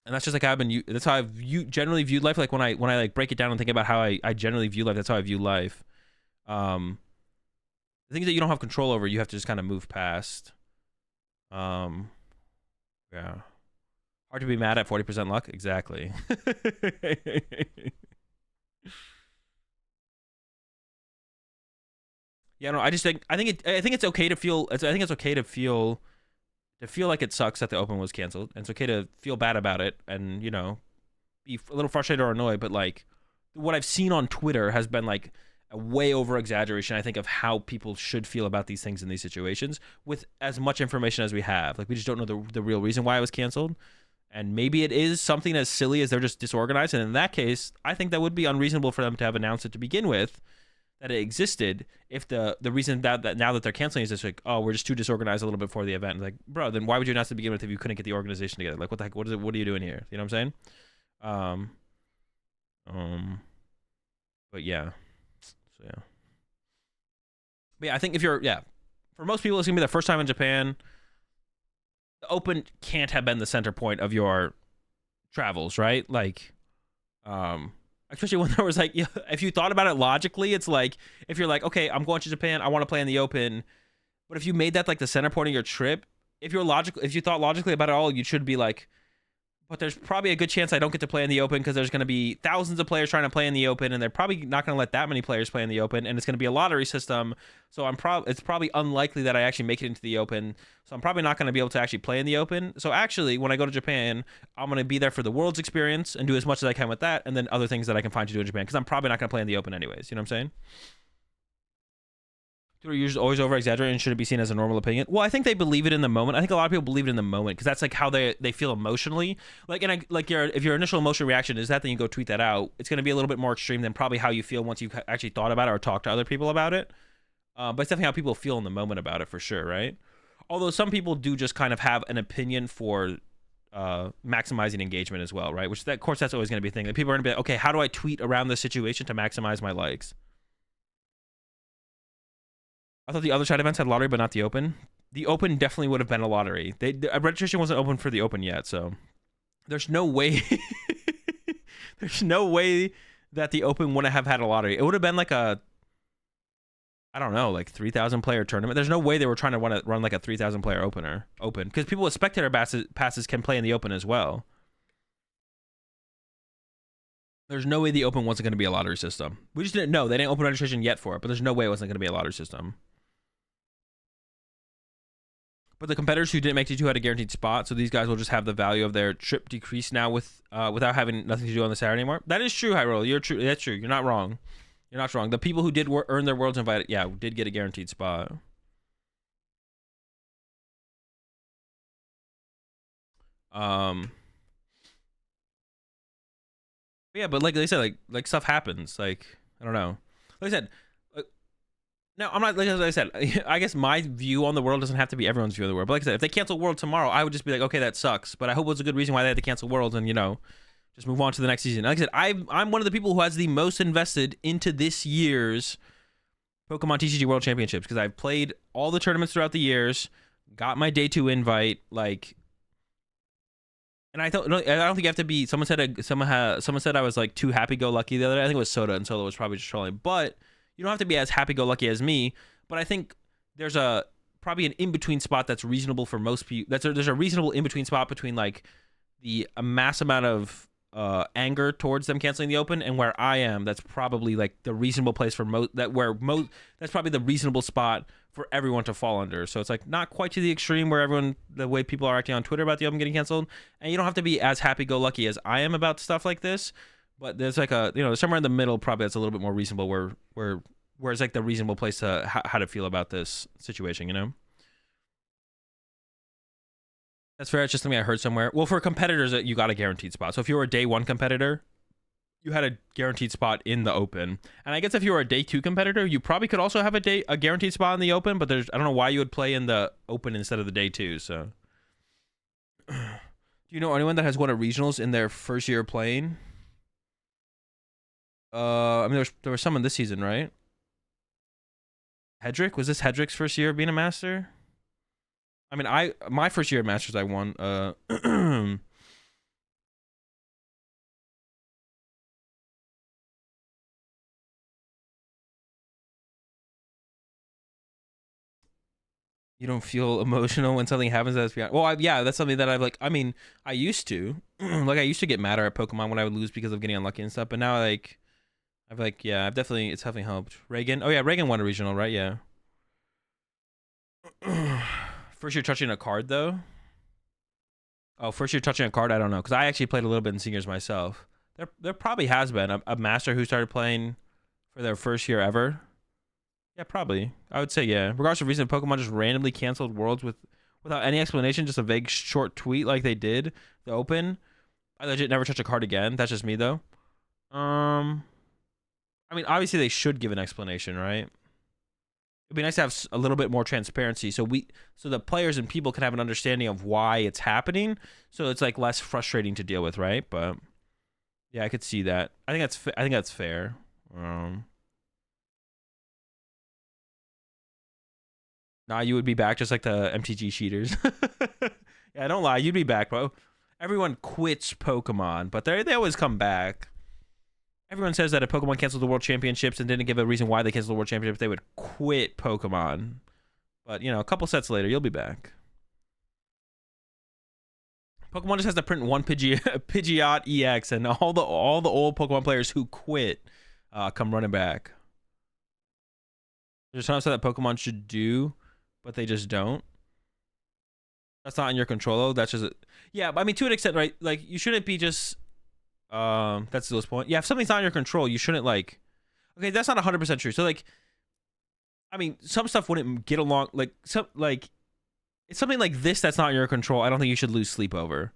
And that's just like how I've been. That's how I've generally viewed life. Like when I like break it down and think about how I generally view life. That's how I view life. The things that you don't have control over, you have to just kind of move past. Yeah. Hard to be mad at 40% luck. Exactly. Yeah, no, I think it's okay to feel. I think it's okay to feel like it sucks that the Open was canceled, and it's okay to feel bad about it, and you know, be a little frustrated or annoyed. But like, what I've seen on Twitter has been like a way over exaggeration, I think, of how people should feel about these things in these situations with as much information as we have. Like, we just don't know the real reason why it was canceled. And maybe it is something as silly as they're just disorganized. And in that case, I think that would be unreasonable for them to have announced it to begin with, that it existed, if the reason that now that they're canceling is just like, oh, we're just too disorganized a little bit before the event. Like, bro, then why would you announce it to begin with if you couldn't get the organization together? Like, what the heck? What are you doing here? You know what I'm saying? But yeah. So yeah. But yeah, I think if you're, for most people, it's gonna be their first time in Japan. The Open can't have been the center point of your travels, right? Like, especially when there was like, if you thought about it logically, it's like, if you're like, okay, I'm going to Japan, I want to play in the Open, but if you made that like the center point of your trip, if you thought logically about it all, you should be like, but there's probably a good chance I don't get to play in the Open because there's going to be thousands of players trying to play in the Open, and they're probably not going to let that many players play in the Open, and it's going to be a lottery system. So it's probably unlikely that I actually make it into the Open. So I'm probably not going to be able to actually play in the Open. So actually, when I go to Japan, I'm going to be there for the World's experience and do as much as I can with that, and then other things that I can find to do in Japan, because I'm probably not going to play in the Open anyways. You know what I'm saying? Are usually always over exaggerating and should it be seen as a normal opinion? Well, I think they believe it in the moment. I think a lot of people believe it in the moment because that's like how they feel emotionally. Like, and if your initial emotional reaction is that, then you go tweet that out. It's going to be a little bit more extreme than probably how you feel once you've actually thought about it or talked to other people about it. But it's definitely how people feel in the moment about it for sure, right? Although some people do just kind of have an opinion for maximizing engagement as well, right? Which, of course, that's always going to be a thing. Like, people are going to be like, okay, how do I tweet around this situation to maximize my likes? I thought the other side events had lottery, but not the Open. The Open definitely would have been a lottery. The registration wasn't open for the Open yet, so there's no way. There's no way that the Open wouldn't have had a lottery. It would have been like a, I don't know, like 3,000 player tournament. There's no way they were trying to run like a 3,000 player open because people with spectator passes can play in the Open as well. There's no way the Open wasn't going to be a lottery system. We just didn't know. They didn't open registration yet for it, but there's no way it wasn't going to be a lottery system. But the competitors who didn't make T2 had a guaranteed spot, so these guys will just have the value of their trip decrease now without having nothing to do on the Saturday anymore. That is true, Hyrule. You're true. That's true. You're not wrong. You're not wrong. The people who did earn their Worlds invite, did get a guaranteed spot. But like I said, like stuff happens. Like, I don't know. Like I said, no, I'm not, like I said, I guess my view on the world doesn't have to be everyone's view of the world. But like I said, if they cancel World tomorrow, I would just be like, okay, that sucks. But I hope it was a good reason why they had to cancel Worlds and, just move on to the next season. Like I said, I'm one of the people who has the most invested into this year's PokemonTCG World Championships because I've played all the tournaments throughout the years, got my day 2 invite, like, and I don't think you have to be. Someone said I was like too happy-go-lucky the other day. I think it was Soda, and Soda was probably just trolling. But you don't have to be as happy-go-lucky as me. But I think there's probably an in-between spot that's reasonable for most people. There's a reasonable in-between spot between like the mass amount of anger towards them canceling the Open and where I am. That's probably like the reasonable place for that's probably the reasonable spot for everyone to fall under. So it's like not quite to the extreme where the way people are acting on Twitter about the Open getting canceled, and you don't have to be as happy-go-lucky as I am about stuff like this, but there's like somewhere in the middle probably that's a little bit more reasonable where it's like the reasonable place to how to feel about this situation, That's fair. It's just something I heard somewhere. Well, for competitors, you got a guaranteed spot. So if you were a day 1 competitor, you had a guaranteed spot in the Open. And I guess if you were a day 2 competitor, you probably could also have a guaranteed spot in the Open, but I don't know why you would play in the Open instead of the day 2. So, do you know anyone that has won a regionals in their first year playing? I mean, there was someone this season, right? Hedrick? Was this Hedrick's first year of being a master? I mean, my first year at Masters, I won. You don't feel emotional when something happens that's beyond. Well, yeah, that's something that I've like. I mean, I used to, like, I used to get madder at Pokemon when I would lose because of getting unlucky and stuff. But now, like, I've like, yeah, it's definitely helped. Reagan, oh yeah, Reagan won a regional, right? Yeah. First year touching a card though. Oh, first year touching a card, I don't know, because I actually played a little bit in seniors myself. There probably has been a master who started playing for their first year ever. Yeah, probably. I would say yeah. Regardless of reason, Pokemon just randomly canceled worlds without any explanation, just a vague short tweet like they did the Open. I legit never touch a card again. That's just me though. I mean, obviously they should give an explanation, right? It'd be nice to have a little bit more transparency, so the players and people can have an understanding of why it's happening, so it's like less frustrating to deal with, right? But yeah, I could see that. I think that's fair. Nah, you would be back just like the MTG cheaters. Yeah, don't lie, you'd be back, bro. Everyone quits Pokemon, but they always come back. Everyone says that if Pokemon canceled the World Championships and didn't give a reason why they canceled the World Championships, they would quit Pokemon. But, you know, a couple sets later, you'll be back. Pokemon just has to print one Pidgeot EX, and all the old Pokemon players who quit come running back. There's a ton of stuff that Pokemon should do, but they just don't. That's not in your control, though. That's just... Yeah, I mean, to an extent, right? Like, you shouldn't be just... That's Zill's point. Yeah, if something's not in your control, you shouldn't like. Okay, that's not 100% true. So like, I mean, some stuff wouldn't get along. Like it's something like this that's not in your control. I don't think you should lose sleep over.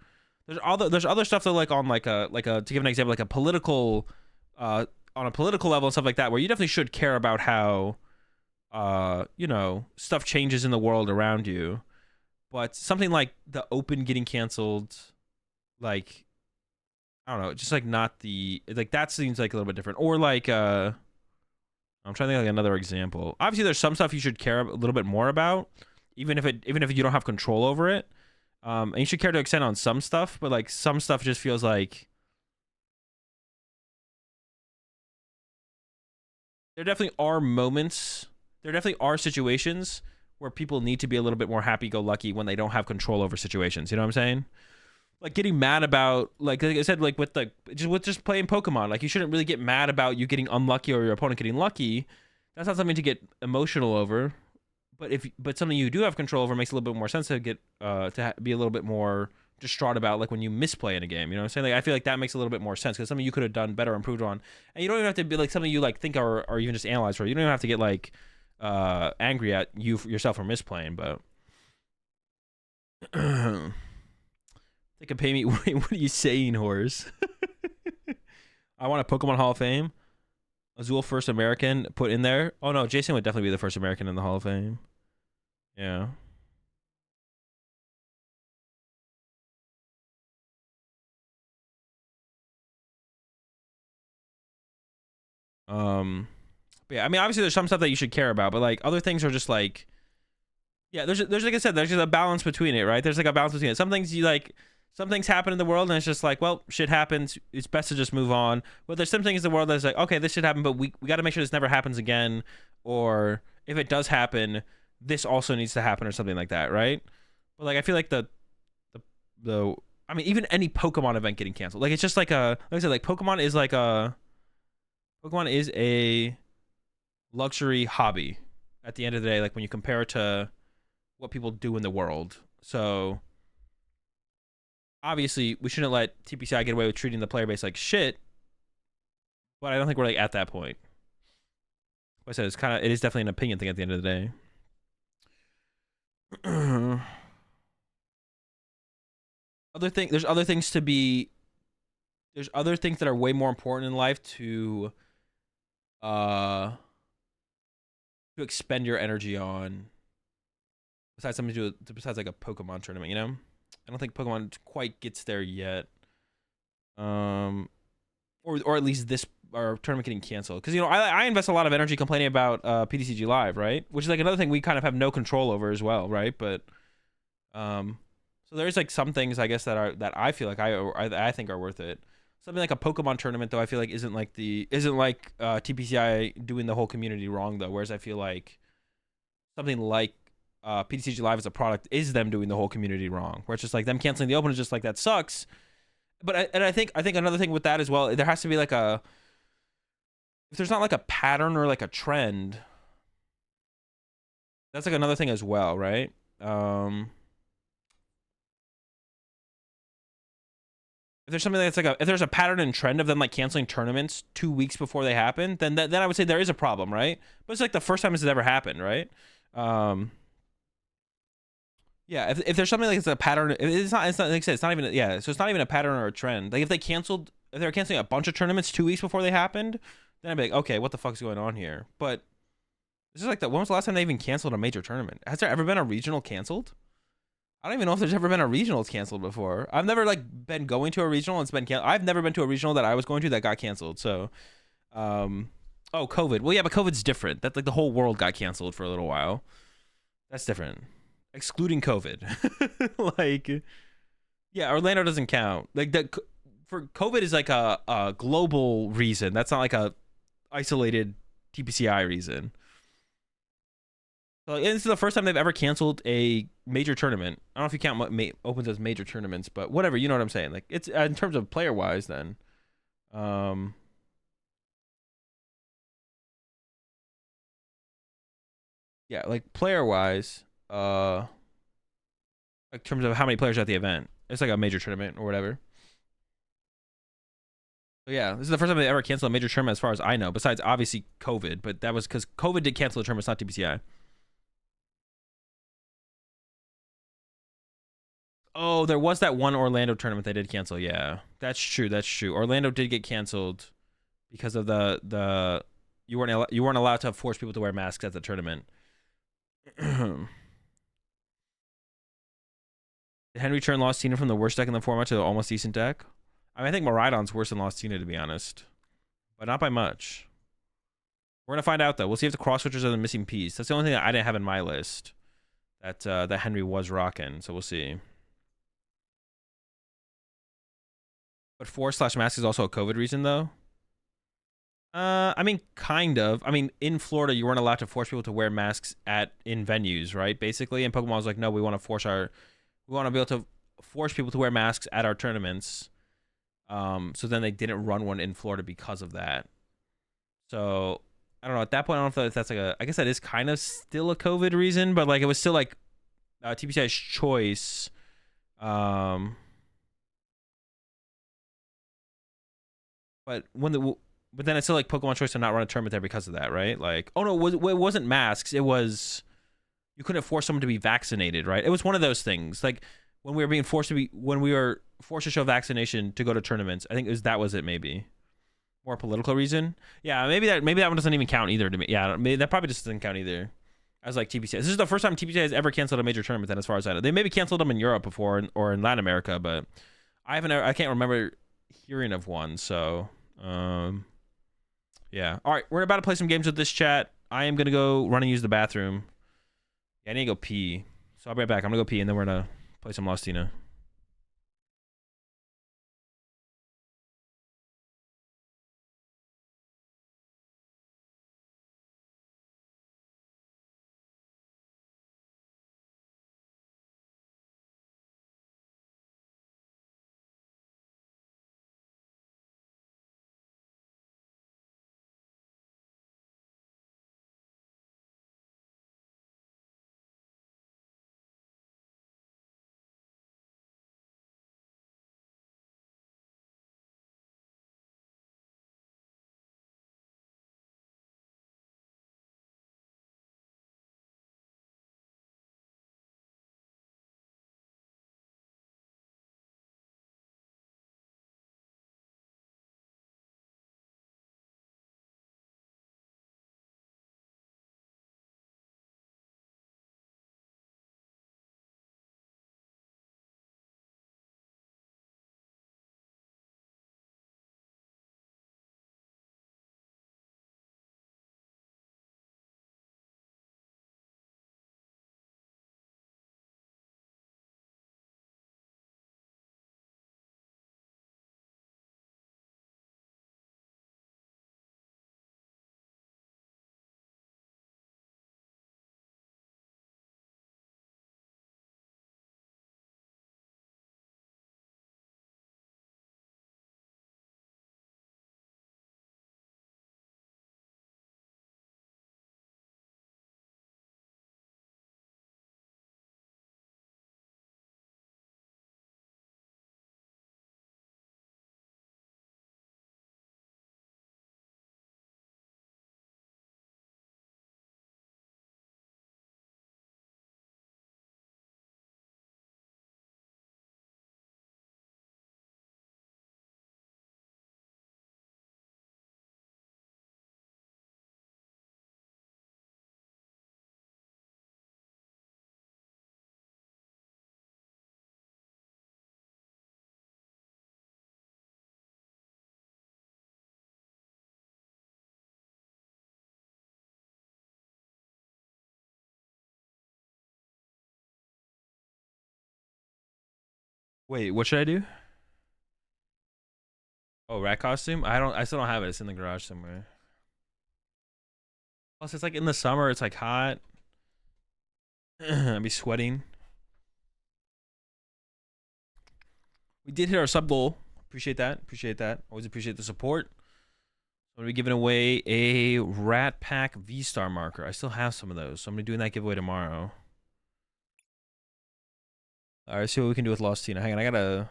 There's other stuff that like on like a to give an example, like a political on a political level and stuff like that, where you definitely should care about how you know, stuff changes in the world around you. But something like the Open getting canceled, like, I don't know, just like not the, like, that seems like a little bit different. Or like I'm trying to think of like another example. Obviously there's some stuff you should care a little bit more about, even if you don't have control over it. And you should care to extent on some stuff, but like some stuff just feels like there definitely are situations where people need to be a little bit more happy-go-lucky when they don't have control over situations. You know what I'm saying? Like getting mad about, like I said, like with just playing Pokemon, like you shouldn't really get mad about you getting unlucky or your opponent getting lucky. That's not something to get emotional over. But something you do have control over makes a little bit more sense to get be a little bit more distraught about, like when you misplay in a game. You know what I'm saying? Like I feel like that makes a little bit more sense because something you could have done better, improved on, and you don't even have to be like something you like think or even just analyze for. You don't even have to get like angry at yourself for misplaying, but. They can pay me. Wait, what are you saying, horse? I want a Pokemon Hall of Fame. Azul first American put in there. Oh no, Jason would definitely be the first American in the Hall of Fame. Yeah. But yeah, I mean, obviously there's some stuff that you should care about, but like other things are just like, yeah, there's like I said, there's just a balance between it, right? There's like a balance between it. Some things you like. Some things happen in the world and it's just like, well, shit happens. It's best to just move on. But there's some things in the world that's like, okay, this should happen, but we got to make sure this never happens again. Or if it does happen, this also needs to happen or something like that, right? But like, I feel like the I mean, even any Pokemon event getting canceled, like it's just like like I said, like Pokemon is a luxury hobby at the end of the day, like when you compare it to what people do in the world. So obviously, we shouldn't let TPCI get away with treating the player base like shit, but I don't think we're like at that point. Like I said, it is definitely an opinion thing at the end of the day. There's other things that are way more important in life to expend your energy on, besides like a Pokemon tournament, you know? I don't think Pokemon quite gets there yet. Or at least this tournament getting canceled. Because, you know, I invest a lot of energy complaining about PTCG Live, right? Which is like another thing we kind of have no control over as well, right? But so there's like some things I guess that I feel like I think are worth it. Something like a Pokemon tournament though, I feel like isn't like TPCI doing the whole community wrong though. Whereas I feel like something like PTCG Live as a product is them doing the whole community wrong. Where it's just like them canceling the open is just like that sucks. But I think another thing with that as well, there has to be like if there's not like a pattern or like a trend, that's like another thing as well, right? If there's something that's like if there's a pattern and trend of them like canceling tournaments 2 weeks before they happen, then I would say there is a problem, right? But it's like the first time this has ever happened, right? Yeah, if there's something like it's a pattern, it's not like I said, it's not even so it's not even a pattern or a trend. Like if they're canceling a bunch of tournaments 2 weeks before they happened, then I'd be like, okay, what the fuck's going on here? But this is like that. When was the last time they even canceled a major tournament? Has there ever been a regional canceled? I don't even know if there's ever been a regional canceled before. I've never like been going to a regional and it's been canceled. I've never been to a regional that I was going to that got canceled. So, oh, COVID. Well, yeah, but COVID's different. That's like the whole world got canceled for a little while. That's different. Excluding COVID. Like, yeah, Orlando doesn't count. Like that for COVID is like a global reason. That's not like a isolated TPCI reason. So this is the first time they've ever canceled a major tournament. I don't know if you count opens as major tournaments, but whatever. You know what I'm saying? Like it's in terms of player wise, then. Yeah, like player wise, like in terms of how many players are at the event, it's like a major tournament or whatever. So yeah, this is the first time they ever canceled a major tournament, as far as I know. Besides obviously COVID, but that was because COVID did cancel the tournament, it's not TPCI. Oh, there was that one Orlando tournament they did cancel. Yeah, that's true. That's true. Orlando did get canceled because of the you weren't allowed to force people to wear masks at the tournament. Did Henry turn Lost Tina from the worst deck in the format to the almost decent deck? I mean, I think Miraidon's worse than Lost Tina, to be honest, but not by much. We're gonna find out though. We'll see if the cross switchers are the missing piece. That's the only thing that I didn't have in my list that that Henry was rocking. So we'll see. But 4/mask is also a COVID reason, though. I mean, kind of. I mean, in Florida, you weren't allowed to force people to wear masks in venues, right? Basically, and Pokemon was like, no, we want to be able to force people to wear masks at our tournaments. So then they didn't run one in Florida because of that. So I don't know. At that point, I don't know if that's like I guess that is kind of still a COVID reason, but like it was still like TPCI's choice. But then it's still like Pokemon choice to not run a tournament there because of that, right? Like, oh no, it wasn't masks. It was you couldn't force someone to be vaccinated, right? It was one of those things. Like when we were forced to show vaccination to go to tournaments. I think that was it maybe. More political reason. Yeah, maybe that one doesn't even count either to me. Yeah, that probably just doesn't count either. As like TPCI. This is the first time TPCI has ever canceled a major tournament then, as far as I know. They maybe canceled them in Europe before or in Latin America, but I can't remember hearing of one, so yeah. All right, we're about to play some games with this chat. I am gonna go run and use the bathroom. Yeah, I need to go pee. So I'll be right back. I'm gonna go pee and then we're gonna play some Lostina. Wait, what should I do? Oh, rat costume? I still don't have it. It's in the garage somewhere. Plus, it's like in the summer. It's like hot. I'd be sweating. We did hit our sub goal. Appreciate that. Appreciate that. Always appreciate the support. I'm gonna be giving away a Rat Pack V-Star marker. I still have some of those, so I'm gonna be doing that giveaway tomorrow. All right, see what we can do with Lost Tina. Hang on, I gotta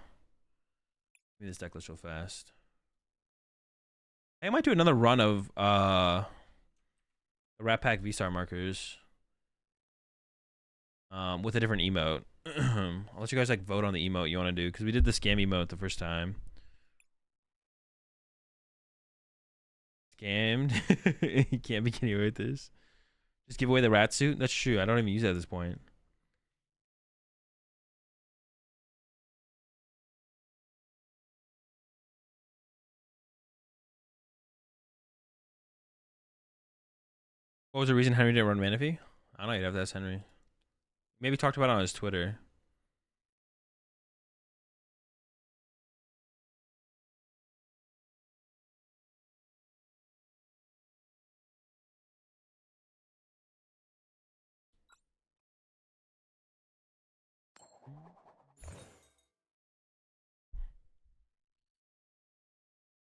read this deck list real fast. I might do another run of the Rat Pack V-Star markers with a different emote. I'll let you guys like vote on the emote you want to do, because we did the scam emote the first time. Scammed. You can't be getting away with this. Just give away the rat suit. That's true. I don't even use it at this point. What was the reason Henry didn't run Manaphy? I don't know. You'd have to ask Henry. Maybe talked about it on his Twitter.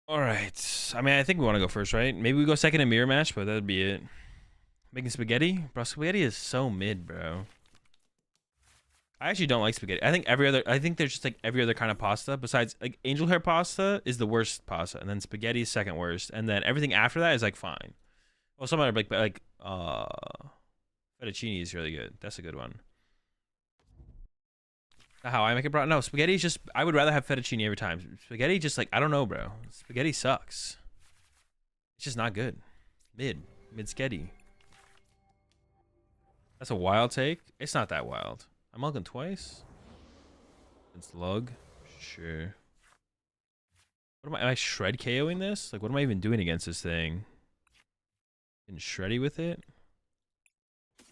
All right. I mean, I think we want to go first, right? Maybe we go second in mirror match, but that'd be it. Making spaghetti? Bro, spaghetti is so mid, bro. I actually don't like spaghetti. I think there's just like every other kind of pasta besides like angel hair pasta is the worst pasta, and then spaghetti is second worst, and then everything after that is like fine. Well, some other like fettuccine is really good. That's a good one. How I make it, bro? No, spaghetti is just. I would rather have fettuccine every time. Spaghetti just like I don't know, bro. Spaghetti sucks. It's just not good. Mid sketty. That's a wild take. It's not that wild. I'm mulking twice. It's lug. Sure. What am I shred KOing this? Like, what am I even doing against this thing? Getting shreddy with it? Do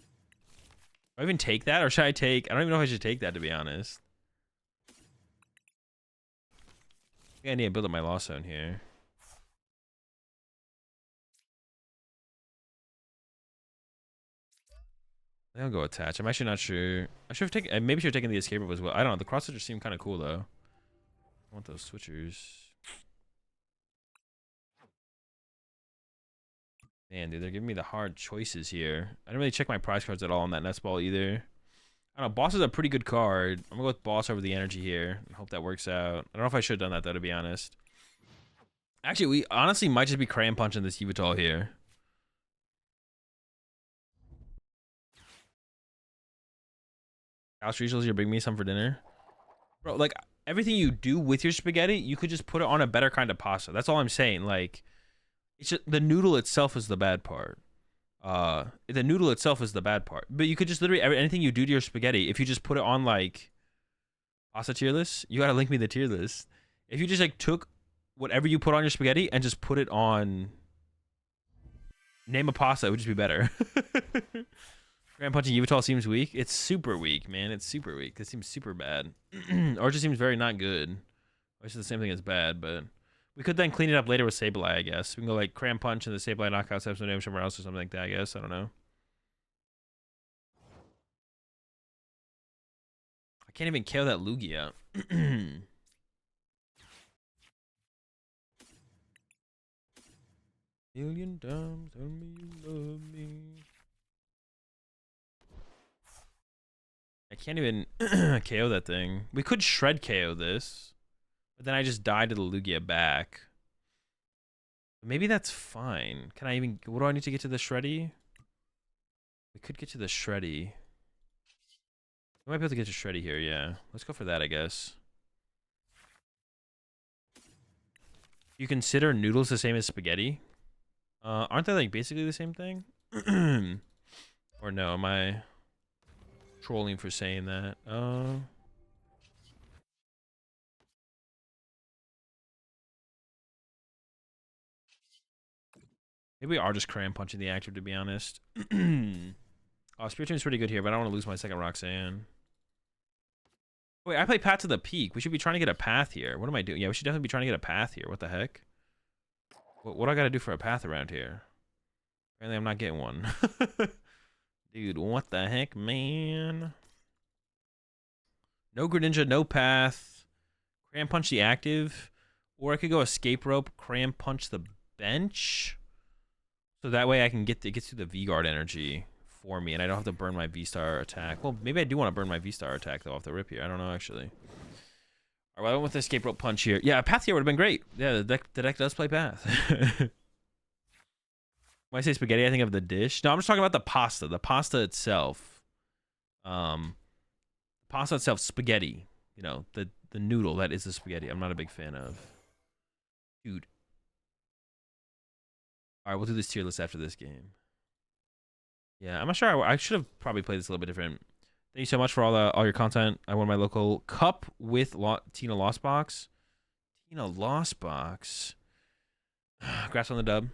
I even take that, or should I take? I don't even know if I should take that, to be honest. I think I need to build up my loss zone here. I think I'll go attach. I'm actually not sure. I should have taken. Maybe should have taken the escape rope as well. I don't know. The cross switchers seem kind of cool though. I want those switchers. Man, dude, they're giving me the hard choices here. I didn't really check my prize cards at all on that Nest Ball either. I don't know. Boss is a pretty good card. I'm gonna go with Boss over the energy here and hope that works out. I don't know if I should have done that though, to be honest. Actually, we honestly might just be crayon punching this Yveltal here. House Regionals, you bring me some for dinner, bro. Like everything you do with your spaghetti, you could just put it on a better kind of pasta. That's all I'm saying. Like, it's just the noodle itself is the bad part. The noodle itself is the bad part. But you could just literally anything you do to your spaghetti, if you just put it on like pasta tier list, you gotta link me the tier list. If you just like took whatever you put on your spaghetti and just put it on, name a pasta, it would just be better. Grand punching Yveltal seems weak. It's super weak, man. It's super weak. It seems super bad. Or it just seems very not good. Which is the same thing as bad, but we could then clean it up later with Sableye, I guess. We can go like Cram Punch and the Sableye knockouts have some damage somewhere else or something like that, I guess. I don't know. I can't even KO that Lugia. Million times tell me you love me. I can't even KO that thing. We could shred KO this, but then I just died to the Lugia back. Maybe that's fine. Can I even... What do I need to get to the shreddy? We could get to the shreddy. We might be able to get to shreddy here, yeah. Let's go for that, I guess. You consider noodles the same as spaghetti? Aren't they like basically the same thing? Or no, am I trolling for saying that? Maybe we are just cram punching the active, to be honest. Oh, Spirit Team's pretty good here, but I don't want to lose my second Roxanne. Wait, I play Path to the Peak. We should be trying to get a path here. What am I doing? Yeah, we should definitely be trying to get a path here. What the heck? What do I gotta do for a path around here? Apparently I'm not getting one. Dude, what the heck, man? No Greninja, no path. Cram Punch the active. Or I could go Escape Rope, Cram Punch the bench. So that way I can get through the V-Guard energy for me, and I don't have to burn my V-Star attack. Well, maybe I do want to burn my V-Star attack, though, off the rip here. I don't know, actually. All right, well, I went with the Escape Rope Punch here. Yeah, a path here would have been great. Yeah, the deck does play path. When I say spaghetti, I think of the dish. No, I'm just talking about the pasta. The pasta itself. Pasta itself, spaghetti. You know, the noodle that is the spaghetti. I'm not a big fan of. Dude. All right, we'll do this tier list after this game. Yeah, I'm not sure. I should have probably played this a little bit different. Thank you so much for all your content. I won my local cup with Tina Lost Box. Tina Lost Box. Congrats on the dub.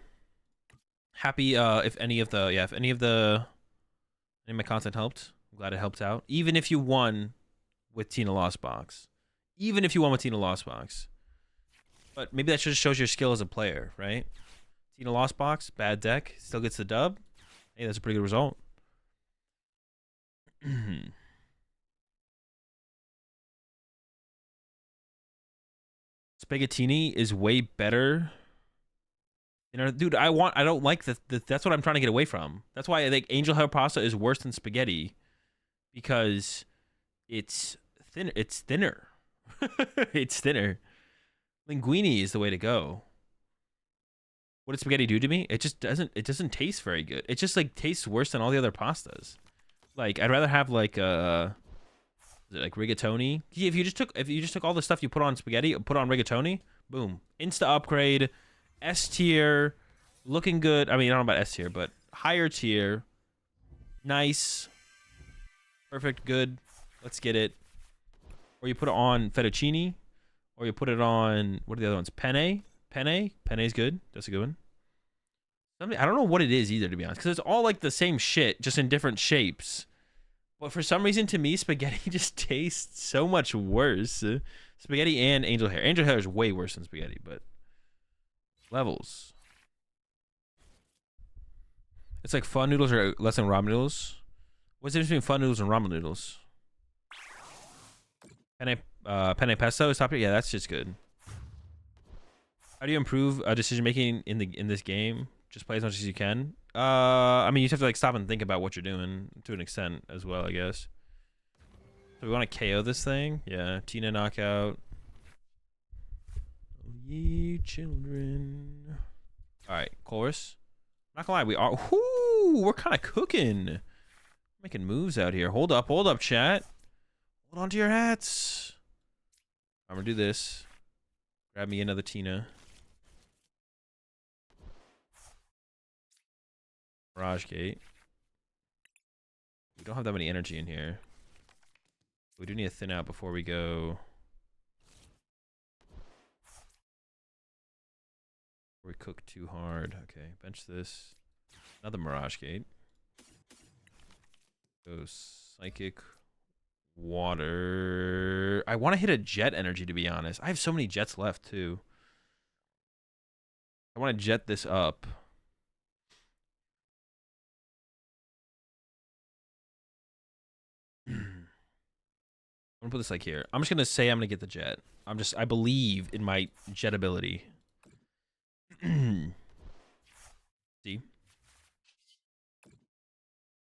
Happy if any of my content helped. I'm glad it helped out. Even if you won with Tina Lost Box. Even if you won with Tina Lost Box. But maybe that just shows your skill as a player, right? Tina Lost Box, bad deck, still gets the dub. Hey, that's a pretty good result. Spaghettini is way better. You know, dude, I don't like that's what I'm trying to get away from. That's why I think Angel Hair Pasta is worse than spaghetti. Because it's thinner. It's thinner. It's thinner. Linguine is the way to go. What did spaghetti do to me? It just doesn't taste very good. It just like tastes worse than all the other pastas. Like I'd rather have like is it like rigatoni? Yeah, if you just took all the stuff you put on spaghetti, put on rigatoni, boom. Insta upgrade, S tier, looking good. I mean, I don't know about S tier, but higher tier. Nice. Perfect, good. Let's get it. Or you put it on fettuccine, or you put it on, what are the other ones? Penne? Penne is good. That's a good one. I don't know what it is either, to be honest, because it's all like the same shit, just in different shapes. But for some reason, to me, spaghetti just tastes so much worse. Spaghetti and angel hair. Angel hair is way worse than spaghetti, but levels. It's like fun noodles are less than ramen noodles. What's the difference between fun noodles and ramen noodles? Penne pesto is top tier. Yeah, that's just good. How do you improve decision making in this game? Just play as much as you can. I mean, you just have to like stop and think about what you're doing to an extent as well, I guess. So we want to KO this thing. Yeah, Tina knockout. Oh, ye children. All right, chorus. Not gonna lie, we're kind of cooking. Making moves out here. Hold up, chat. Hold on to your hats. I'm gonna do this. Grab me another Tina. Mirage Gate. We don't have that many energy in here. We do need to thin out before we go. Before we cook too hard. Okay, bench this. Another Mirage Gate. Go Psychic Water. I want to hit a Jet energy, to be honest. I have so many Jets left, too. I want to jet this up. I'm gonna put this like here. I'm just gonna say I'm gonna get the jet. I believe in my jet ability. See?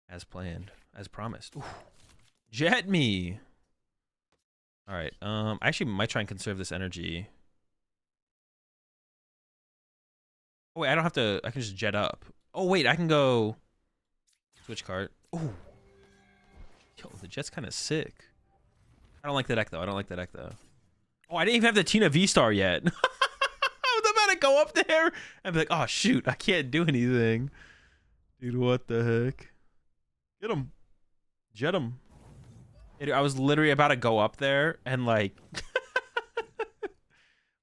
As planned. As promised. Ooh. Jet me! Alright, I actually might try and conserve this energy. Oh wait, I don't have to, I can just jet up. Oh wait, I can go switch cart. Oh. Yo, the jet's kind of sick. I don't like the deck though. Oh, I didn't even have the Tina V-Star yet. I was about to go up there and be like, oh shoot, I can't do anything. Dude, what the heck? Get him. Jet him. I was literally about to go up there and like...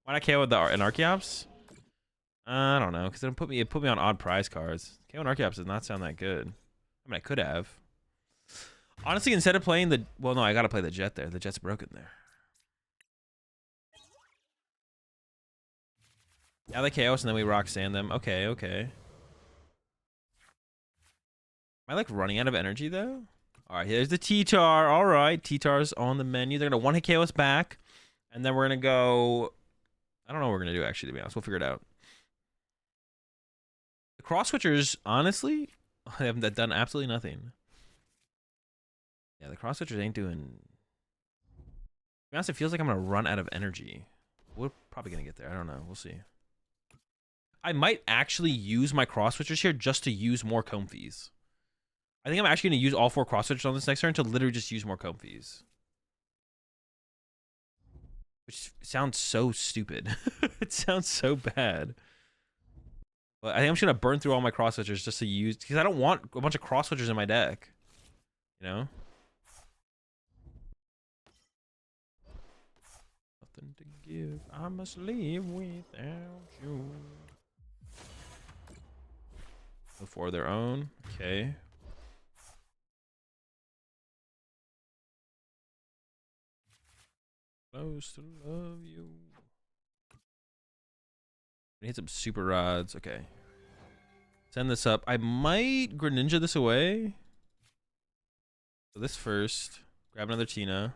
Why not KO with an Archeops? I don't know, because it put me on odd prize cards. KO and Archeops does not sound that good. I mean, I could have. Honestly, instead of playing the... Well, no, I gotta play the jet there. The jet's broken there. Now they chaos and then we rock sand them. Okay, okay. Am I like running out of energy though? All right, here's the T-Tar. All right, T-Tar's on the menu. They're gonna one-hit KO us back, and then we're gonna go. I don't know what we're gonna do actually. To be honest, we'll figure it out. The cross switchers, honestly, they haven't done absolutely nothing. Yeah, the cross switchers ain't doing. To be honest, it feels like I'm gonna run out of energy. We're probably gonna get there. I don't know. We'll see. I might actually use my cross switchers here just to use more Comfies. I think I'm actually going to use all 4 cross switchers on this next turn to literally just use more Comfies. Which sounds so stupid. It sounds so bad. But I think I'm just going to burn through all my cross switchers just to use... Because I don't want a bunch of cross switchers in my deck. You know? Nothing to give. I must leave without you. For their own. Okay. Close to love you. I need some super rods. Okay. Send this up. I might Greninja this away. So this first. Grab another Tina.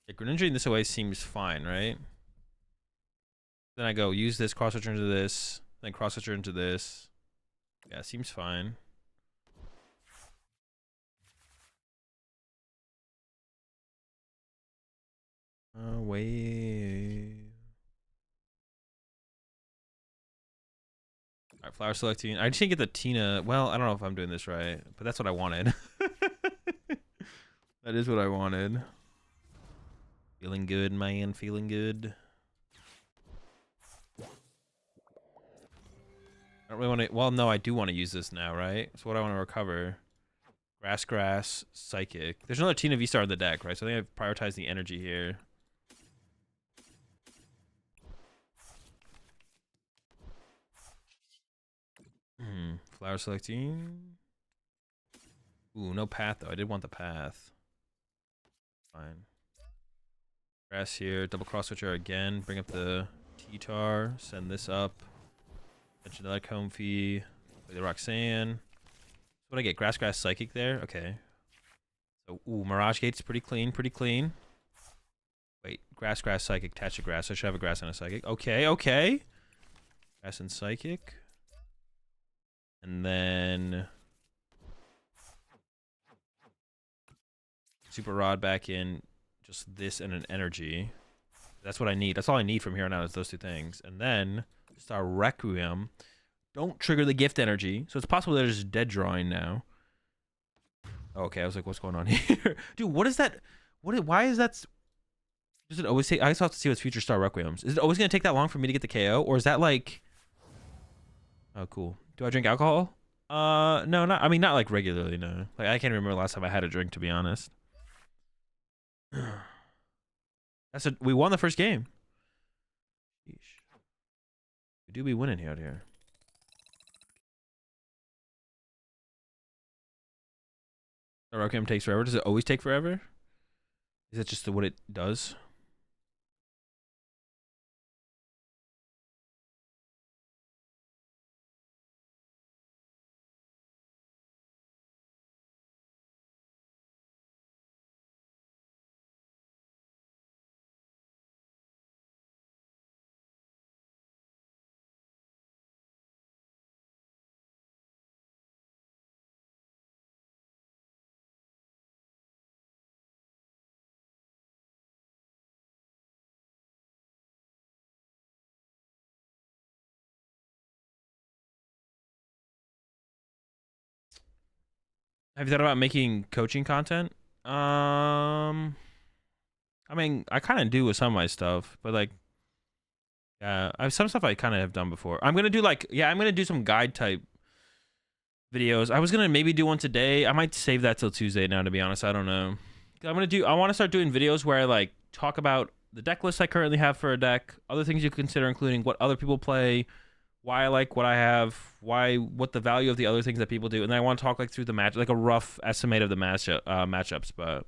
Yeah, Greninja this away seems fine, right? Then I go use this, cross switcher into this, then cross switcher into this. Yeah, seems fine. Wait. Alright, flower selecting. I just didn't get the Tina. Well, I don't know if I'm doing this right, but that's what I wanted. That is what I wanted. Feeling good, man. Feeling good. I don't really want to... Well, no, I do want to use this now, right? So what do I want to recover? Grass, Psychic. There's another Tina V-Star in the deck, right? So I think I've prioritized the energy here. Flower selecting. Ooh, no path, though. I did want the path. Fine. Grass here. Double cross switcher again. Bring up the T-Tar. Send this up. Fetch another Comfy. Play the Roxanne. What I get? Grass, Psychic there? Okay. So, ooh, Mirage Gate's pretty clean, Wait, Grass, Psychic, attach to Grass. I should have a Grass and a Psychic. Okay, okay. Grass and Psychic. And then... Super Rod back in. Just this and an Energy. That's what I need. That's all I need from here on out is those 2 things. And then... Star Requiem. Don't trigger the gift energy. So it's possible they're just dead drawing now. Okay, I was like, what's going on here? Dude, what is that? Why is that? Does it always take? I just have to see what's future Star Requiems. Is it always going to take that long for me to get the KO? Or is that like... Oh, cool. Do I drink alcohol? No, not... I mean, not like regularly, no. Like, I can't remember the last time I had a drink, to be honest. We won the first game. Sheesh. We do be winning out here. The Requiem takes forever. Does it always take forever? Is that just what it does? Have you thought about making coaching content? I mean, I kind of do with some of my stuff, but like, yeah, I have some stuff I kind of have done before. I'm gonna do like, yeah, I'm gonna do some guide type videos. I was gonna maybe do one today. I might save that till Tuesday now, to be honest. I don't know. I want to start doing videos where I like talk about the deck list I currently have for a deck, other things you consider, including what other people play, why I like what I have, what the value of the other things that people do, and then I want to talk like through the match, like a rough estimate of the matchups, but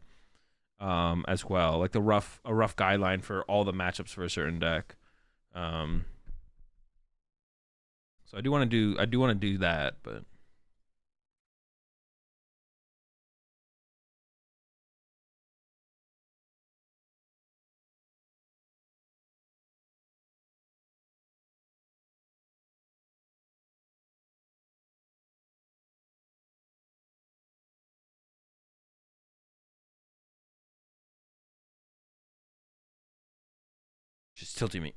as well, like a rough guideline for all the matchups for a certain deck. So I do want to do that, but just tilting me.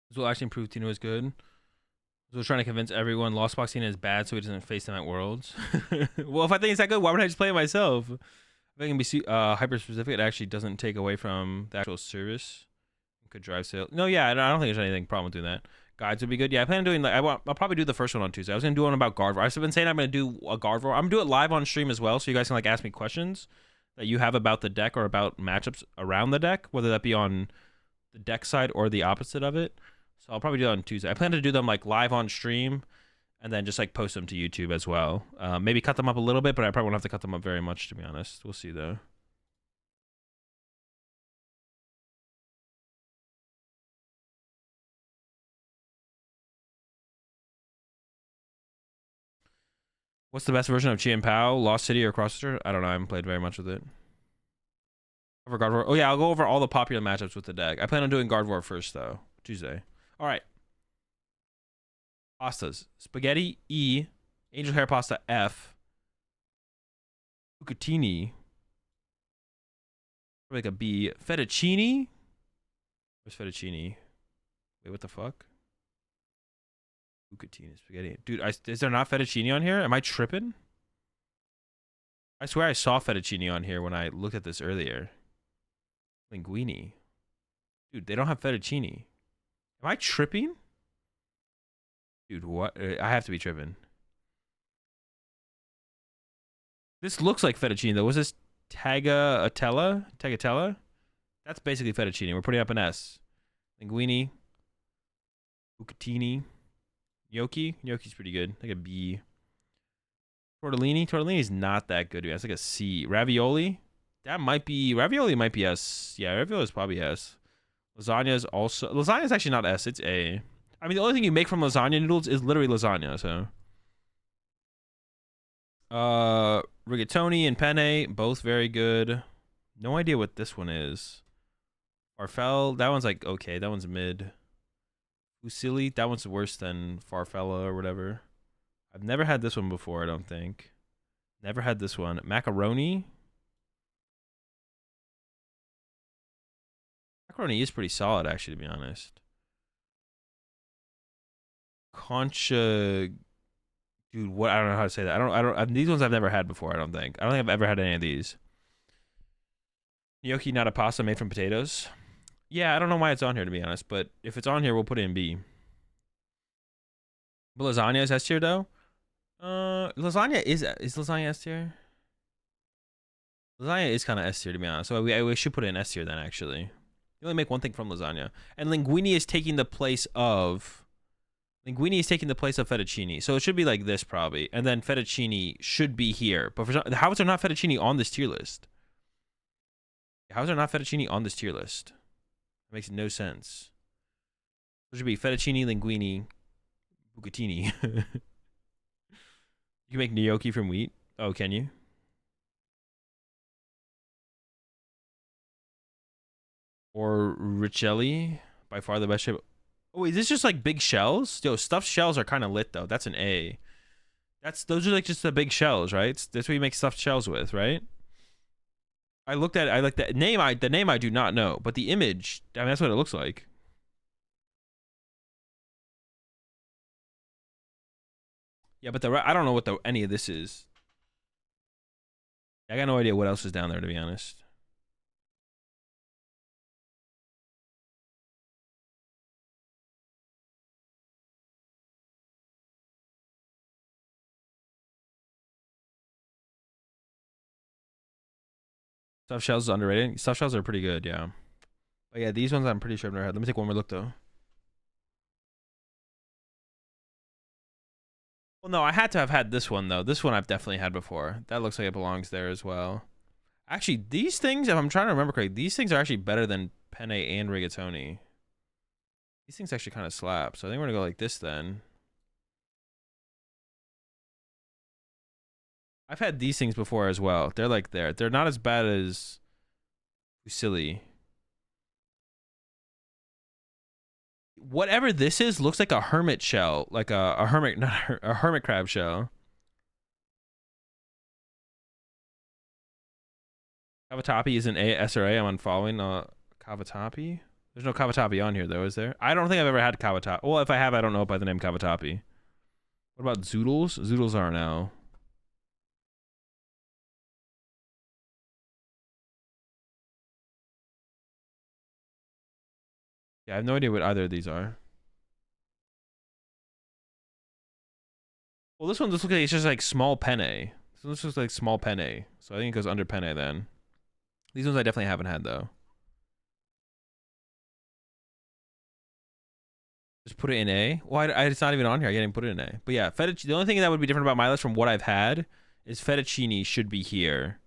This will actually improve Tino is good. So trying to convince everyone Lost Box Tina is bad so he doesn't face them at Worlds. Well, if I think it's that good, why would I just play it myself? If I can be hyper specific, it actually doesn't take away from the actual service. It could drive sales. No, yeah, I don't think there's anything problem with doing that. Guides would be good. Yeah, I plan on doing like I'll probably do the first one on Tuesday. I was gonna do one about Gardevoir. I've been saying I'm gonna do a Gardevoir. I'm gonna do it live on stream as well, so you guys can like ask me questions that you have about the deck or about matchups around the deck, whether that be on the deck side or the opposite of it. So I'll probably do that on Tuesday. I plan to do them like live on stream and then just like post them to YouTube as well. Maybe cut them up a little bit, but I probably won't have to cut them up very much, to be honest. We'll see though. What's the best version of Chi and Pao? Lost City or Crossfire? I don't know. I haven't played very much with it. Over Gardevoir. Oh yeah, I'll go over all the popular matchups with the deck. I plan on doing Gardevoir first though. Tuesday. All right. Pastas. Spaghetti E. Angel Hair Pasta F. Bucatini. Like a B. Fettuccine. Where's fettuccine? Wait, what the fuck? Bucatini spaghetti. Dude, is there not fettuccine on here? Am I tripping? I swear I saw fettuccine on here when I looked at this earlier. Linguine. Dude, they don't have fettuccine. Am I tripping? Dude, what? I have to be tripping. This looks like fettuccine, though. Was this Tagatella? That's basically fettuccine. We're putting up an S. Linguine. Bucatini. Gnocchi's pretty good. Like a B. Tortellini's not that good. That's like a C. Ravioli ravioli might be S. Yeah, ravioli is probably S. Lasagna's actually not S, it's A. I mean, the only thing you make from lasagna noodles is literally lasagna, so. Rigatoni and penne, both very good. No idea what this one is. Farfel, that one's like okay, that one's mid. Fusilli, that one's worse than Farfella or whatever. I've never had this one before, I don't think. Never had this one. Macaroni. Macaroni is pretty solid, actually, to be honest. Concha. Dude, what? I don't know how to say that. These ones I've never had before, I don't think. I don't think I've ever had any of these. Gnocchi, not a pasta made from potatoes. Yeah, I don't know why it's on here, to be honest. But if it's on here, we'll put it in B. But lasagna is S tier, though. Lasagna is lasagna S tier? Lasagna is kind of S tier, to be honest. So we should put it in S tier then, actually. You only make one thing from lasagna. And linguine is taking the place of fettuccine. So it should be like this, probably. And then fettuccine should be here. But how is there not fettuccine on this tier list? How is there not fettuccine on this tier list? It makes no sense. It should be fettuccine, linguine, bucatini. You can make gnocchi from wheat. Oh, can you? Or Richelli, by far the best shape. Oh, is this just like big shells? Yo, stuffed shells are kind of lit though. That's an A. Those are like just the big shells, right? That's what you make stuffed shells with, right? I like the name I do not know, but the image, I mean, that's what it looks like. Yeah, but I don't know what any of this is. I got no idea what else is down there, to be honest. Stuffed shells is underrated. Stuffed shells are pretty good, yeah. But yeah, these ones I'm pretty sure I've never had. Let me take one more look though. Well, no, I had to have had this one though. This one I've definitely had before. That looks like it belongs there as well. Actually, these things, if I'm trying to remember correctly, these things are actually better than penne and rigatoni. These things actually kind of slap. So I think we're gonna go like this then. I've had these things before as well. They're like there. They're not as bad as Fusilli. Whatever this is looks like a hermit shell, like a hermit, not a hermit crab shell. Cavatappi is an S or A. I'm unfollowing Cavatappi. There's no Cavatappi on here though, is there? I don't think I've ever had Cavatappi. Well, if I have, I don't know it by the name Cavatappi. What about Zoodles? Zoodles are now. Yeah, I have no idea what either of these are. Well, this one just looks like it's just like small penne. This one looks like small penne. So I think it goes under penne then. These ones I definitely haven't had though. Just put it in A. Well, it's not even on here. I didn't put it in A. But yeah, fettuccine. The only thing that would be different about my list from what I've had is fettuccine should be here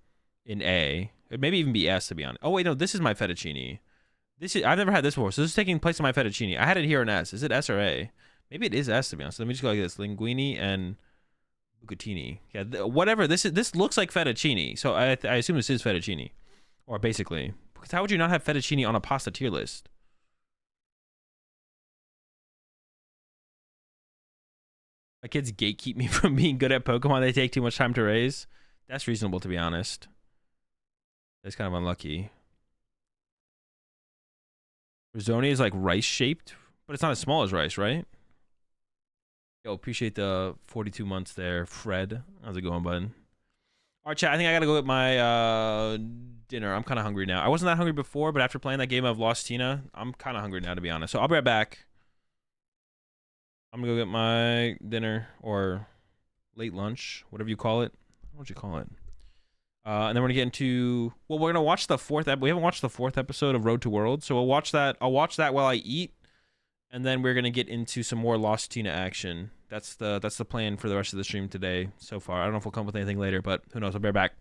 in A. It maybe even be S to be honest. Oh wait, no, this is my fettuccine. I've never had this before, so this is taking place in my fettuccine. I had it here in S. Is it S or A? Maybe it is S to be honest. Let me just go like this: linguine and bucatini. Yeah, whatever. This looks like fettuccine, so I assume this is fettuccine, or basically. Because how would you not have fettuccine on a pasta tier list? My kids gatekeep me from being good at Pokemon. They take too much time to raise. That's reasonable, to be honest. That's kind of unlucky. Risoni is like rice shaped, but it's not as small as rice, right? Yo, appreciate the 42 months there, Fred. How's it going, bud? All right, chat. I think I gotta go get my dinner. I'm kind of hungry now. I wasn't that hungry before, but after playing that game of Lost Tina, I'm kind of hungry now, to be honest. So I'll be right back. I'm gonna go get my dinner or late lunch, whatever you call it. What would you call it? And then we're gonna get into. Well, we're gonna watch the fourth. We haven't watched the fourth episode of Road to World, so we'll watch that. I'll watch that while I eat, and then we're gonna get into some more Lost Tina action. That's the plan for the rest of the stream today so far. I don't know if we'll come with anything later, but who knows? I'll be right back.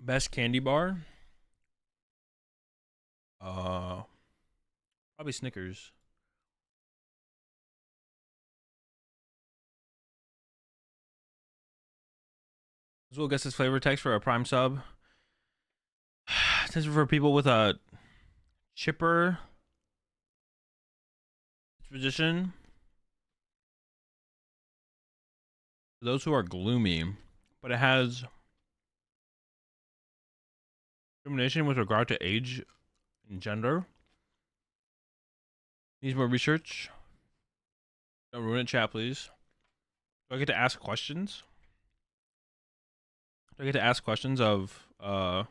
Best candy bar? Uh, Probably Snickers. Azul gets his flavor text for a Prime sub. This is for people with a chipper disposition. Those who are gloomy, but it has discrimination with regard to age and gender. Needs more research. Don't ruin it, chat, please. Do I get to ask questions? Do I get to ask questions of do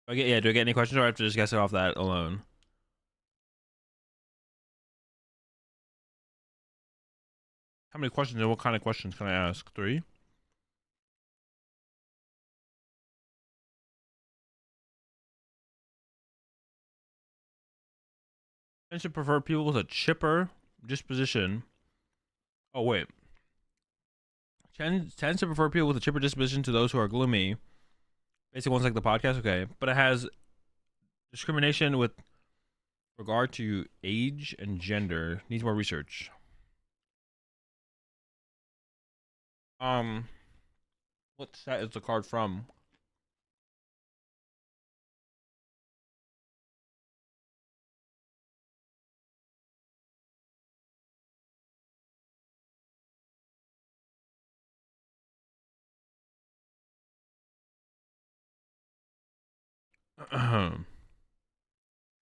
I get any questions, or I have to just guess it off that alone? How many questions and what kind of questions can I ask? 3? Tends to prefer people with a chipper disposition. Oh, wait. Tends to prefer people with a chipper disposition to those who are gloomy. Basic ones like the podcast, okay. But it has discrimination with regard to age and gender. Needs more research. What set is the card from?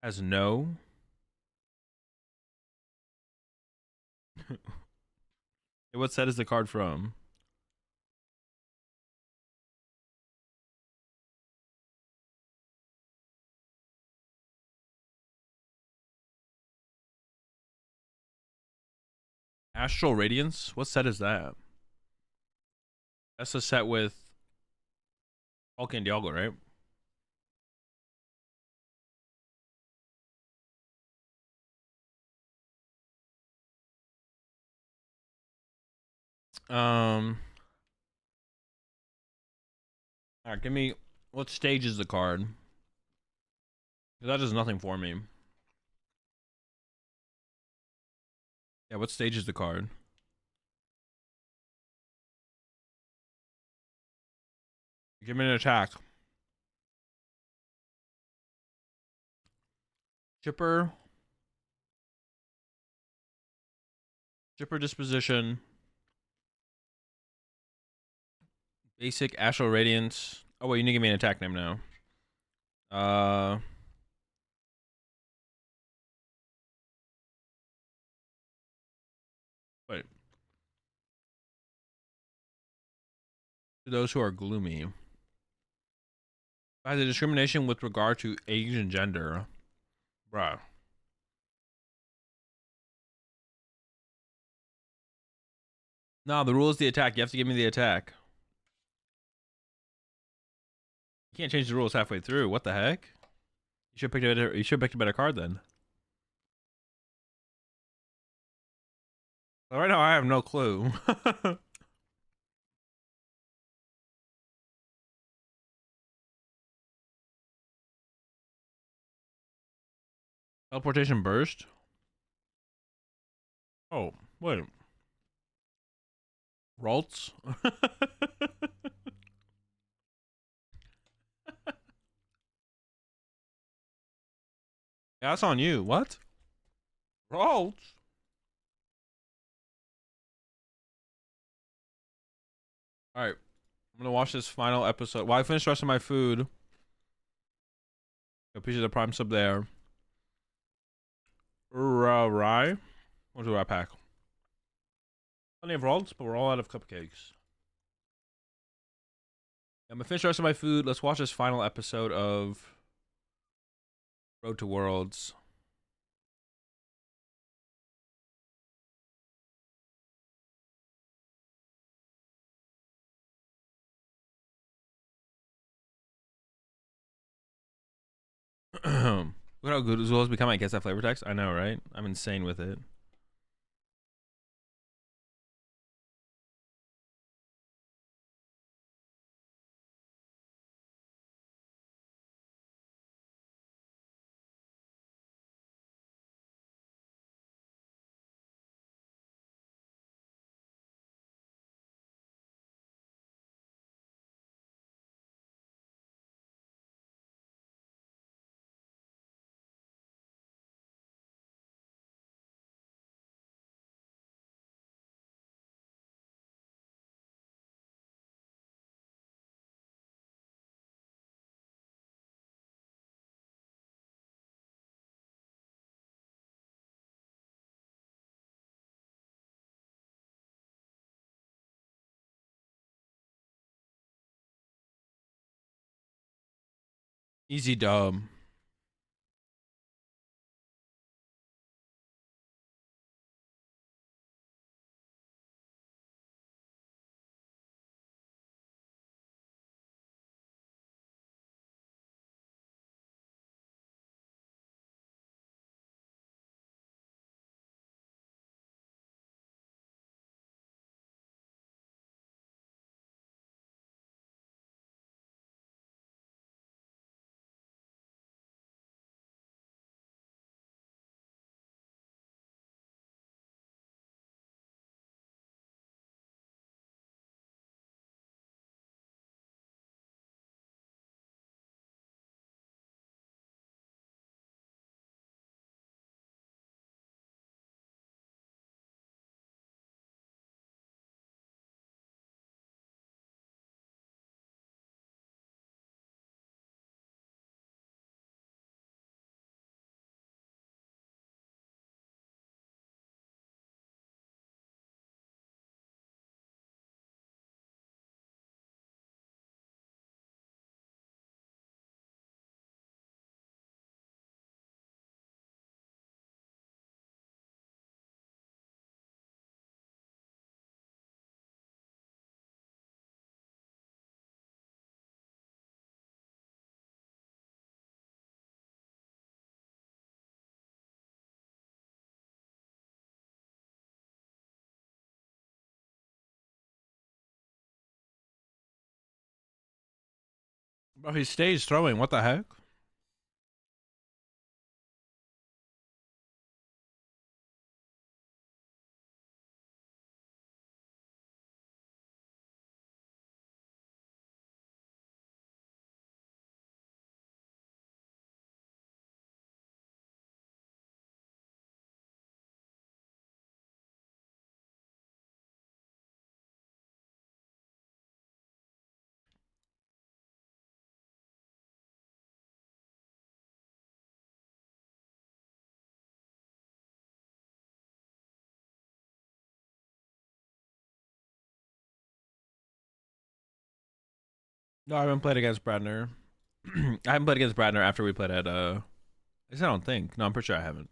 Has no. What set is the card from? Astral Radiance? What set is that? That's the set with Hulk and Dialga, right? Alright, give me what stage is the card? That does nothing for me. Yeah, what stage is the card? Give me an attack. Chipper. Chipper disposition. Basic Astral Radiance. Oh wait, you need to give me an attack name now. Wait. To those who are gloomy. Has a discrimination with regard to age and gender. Bruh. No, the rule is the attack. You have to give me the attack. You can't change the rules halfway through. What the heck? You should pick a better. You should pick a better card then. Well, right now, I have no clue. Teleportation burst. Oh wait. Ralts. Yeah, that's on you. What? Ralts. All right. I'm gonna watch this final episode. While I finish the rest of my food. Appreciate the prime sub there. Rye. What do I pack? Plenty of rolls, but we're all out of cupcakes. I'm gonna finish the rest of my food. Let's watch this final episode of Road to Worlds. Look how good Azul has become. I guess that flavor text. I know, right? I'm insane with it. Easy dub. Bro, he stays throwing. What the heck? No, I haven't played against Bradner. I haven't played against Bradner after we played at I guess I don't think. No, I'm pretty sure I haven't.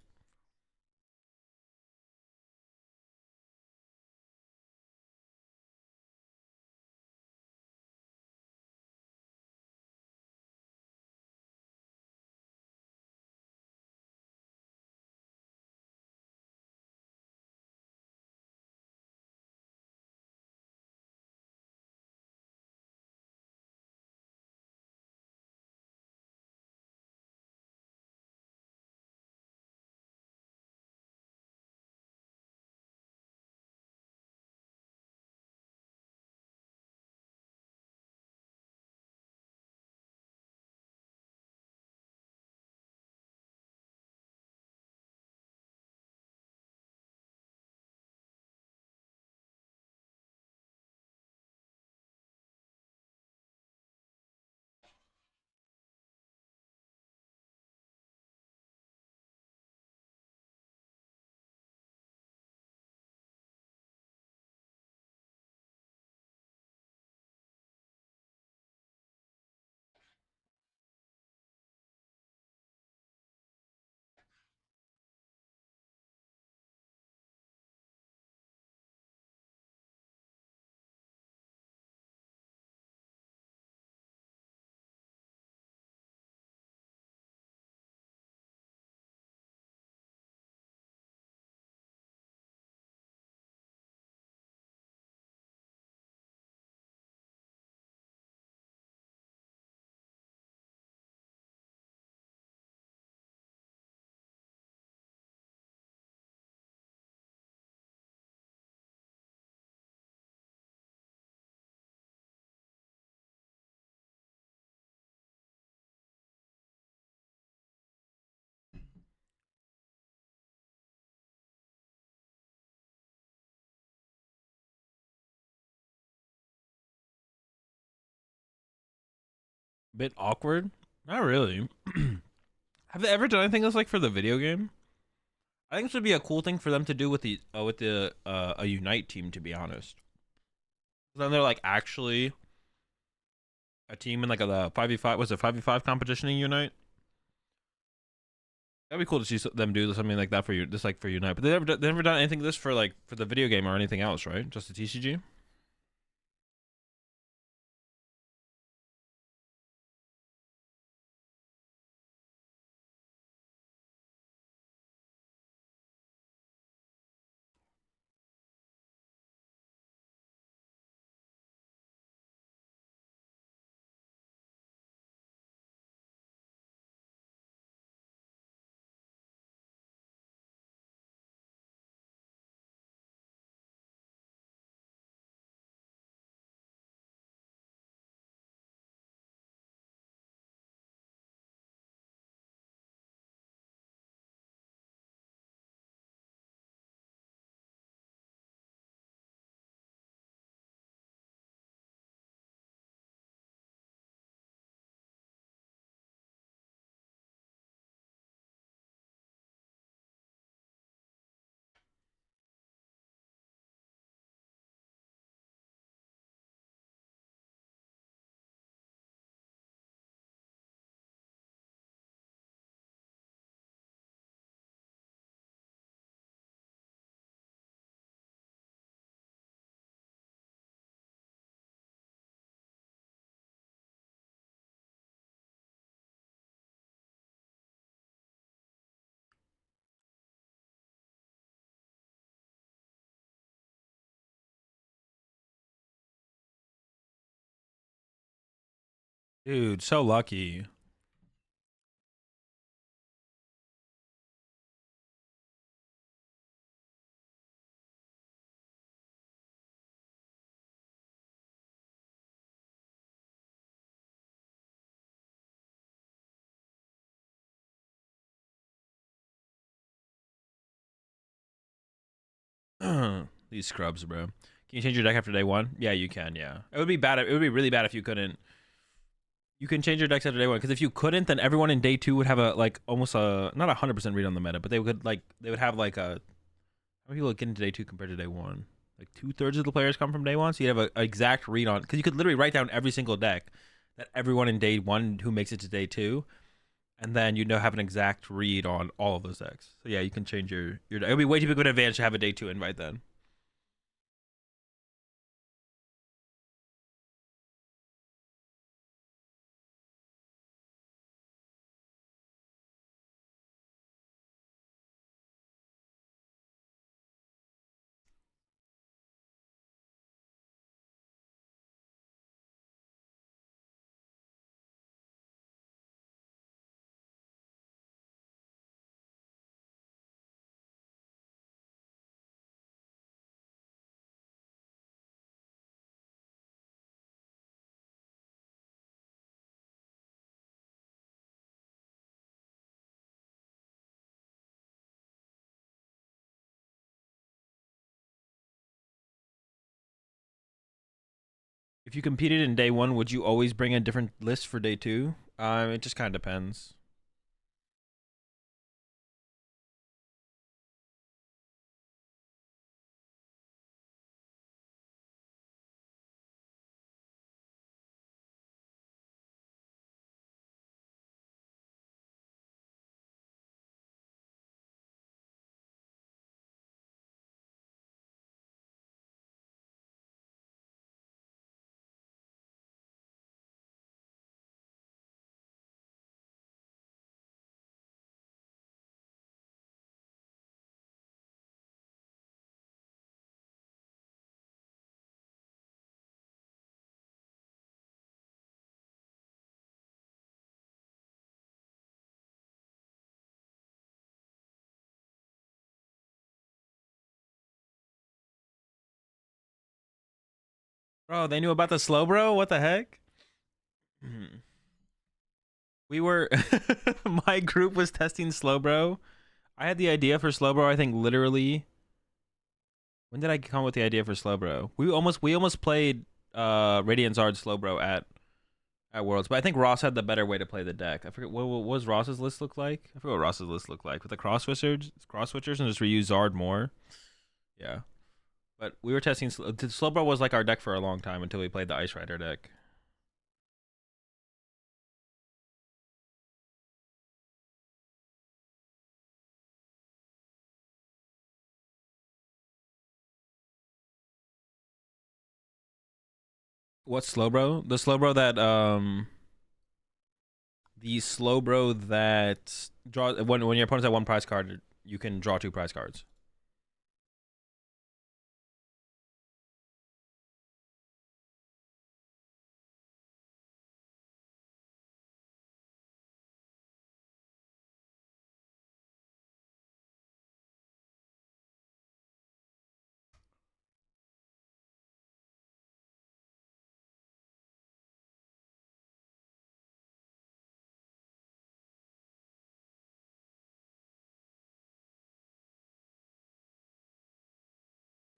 Bit awkward? Not really. Have they ever done anything else like for the video game? I think this would be a cool thing for them to do with the a Unite team, to be honest. Then they're like actually a team in like the 5v5, was it 5v5 competition in Unite? That'd be cool to see them do something like that for you, just like for Unite. But they never done anything like this for like for the video game or anything else, right? Just the TCG. Dude, so lucky. These scrubs, bro. Can you change your deck after day one? Yeah, you can. Yeah, it would be bad. It would be really bad if you couldn't. You can change your decks after day one because if you couldn't, then everyone in day two would have a like almost a not 100% read on the meta, but they would have like a how many people get into day two compared to day one? Like 2/3 of the players come from day one, so you have an exact read on because you could literally write down every single deck that everyone in day one who makes it to day two, and then you know have an exact read on all of those decks. So yeah, you can change your. It would be way too big of an advantage to have a day two invite then. If you competed in day one, would you always bring a different list for day two? It just kind of depends. Bro, they knew about the slow bro? What the heck? We were my group was testing slow bro. I had the idea for slow bro, I think literally when did I come up with the idea for slow bro? We almost played Radiant Zard slow bro at Worlds, but I think Ross had the better way to play the deck. I forget what was Ross's list look like? I forget what Ross's list looked like with the cross switchers and just reuse Zard more. Yeah. But we were testing slow bro was like our deck for a long time until we played the Ice Rider deck. What slow bro? The slow bro that draw when your opponent's at one prize card, you can draw 2 prize cards.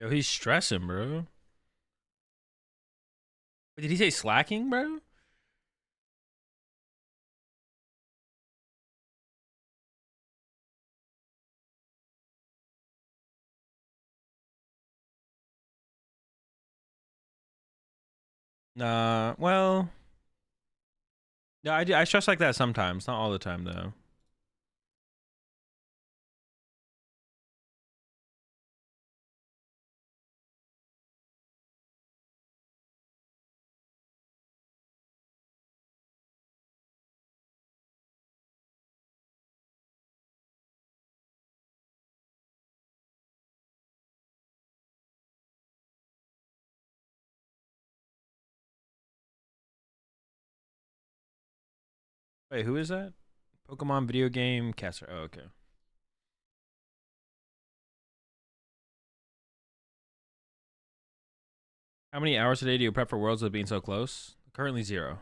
Yo, he's stressing, bro. Wait, did he say slacking, bro? Nah, well, yeah, I stress like that sometimes, not all the time though. Wait, who is that? Pokemon video game caster. Oh, okay. How many hours a day do you prep for Worlds with being so close? Currently 0.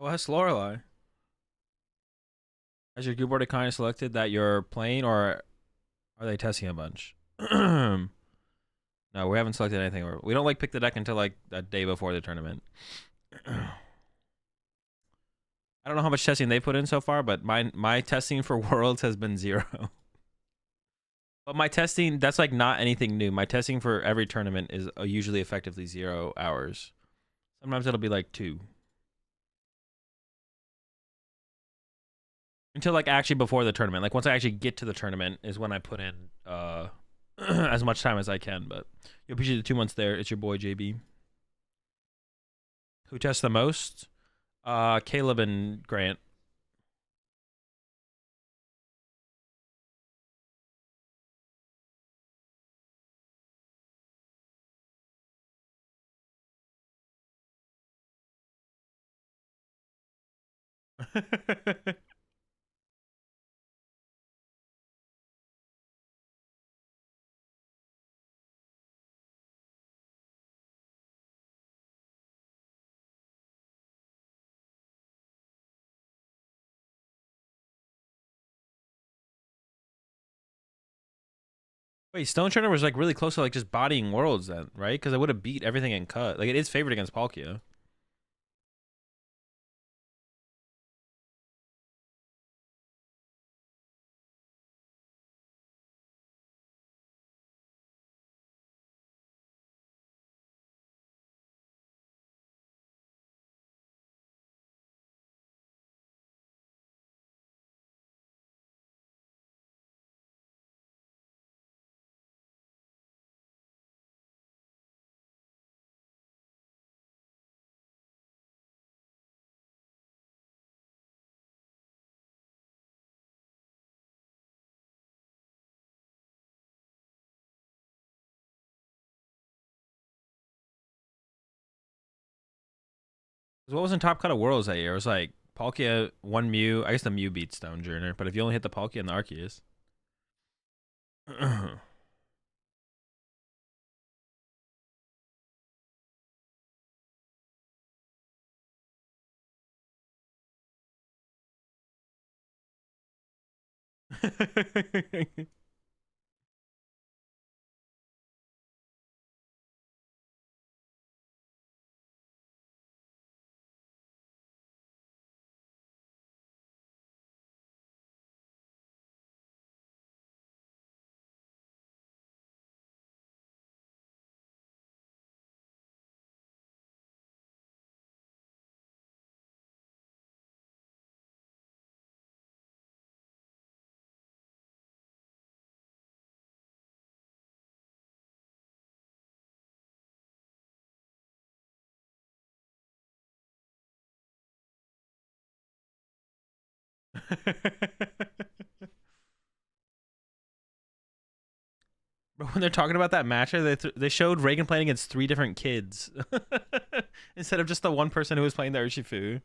Oh, that's Lorelei. Has your group already kind of selected that you're playing, or are they testing a bunch? No, we haven't selected anything. We don't like pick the deck until like a day before the tournament. I don't know how much testing they put in so far, but my testing for Worlds has been 0. But my testing, that's like not anything new. My testing for every tournament is usually effectively 0 hours. Sometimes it'll be like 2. Until like actually before the tournament. Like once I actually get to the tournament is when I put in as much time as I can. But you appreciate the 2 months there. It's your boy JB. Who tests the most? Caleb and Grant. Wait, Stone Turner was like really close to like just bodying Worlds then, right? Because I would have beat everything in cut. Like it is favored against Palkia. What was in Top Cut of Worlds that year? It was like Palkia, one Mew. I guess the Mew beats Stonejourner, but if you only hit the Palkia and the Arceus. But when they're talking about that match, they showed Reagan playing against 3 different kids instead of just the one person who was playing the Urshifu.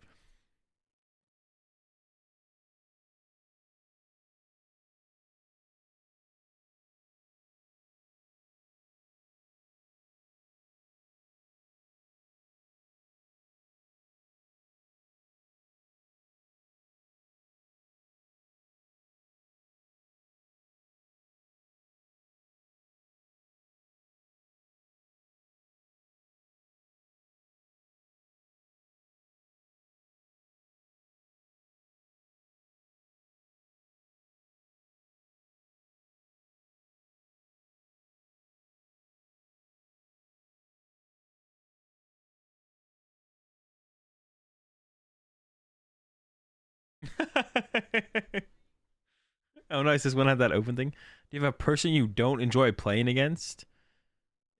Oh, nice. This one had that open thing. Do you have a person you don't enjoy playing against?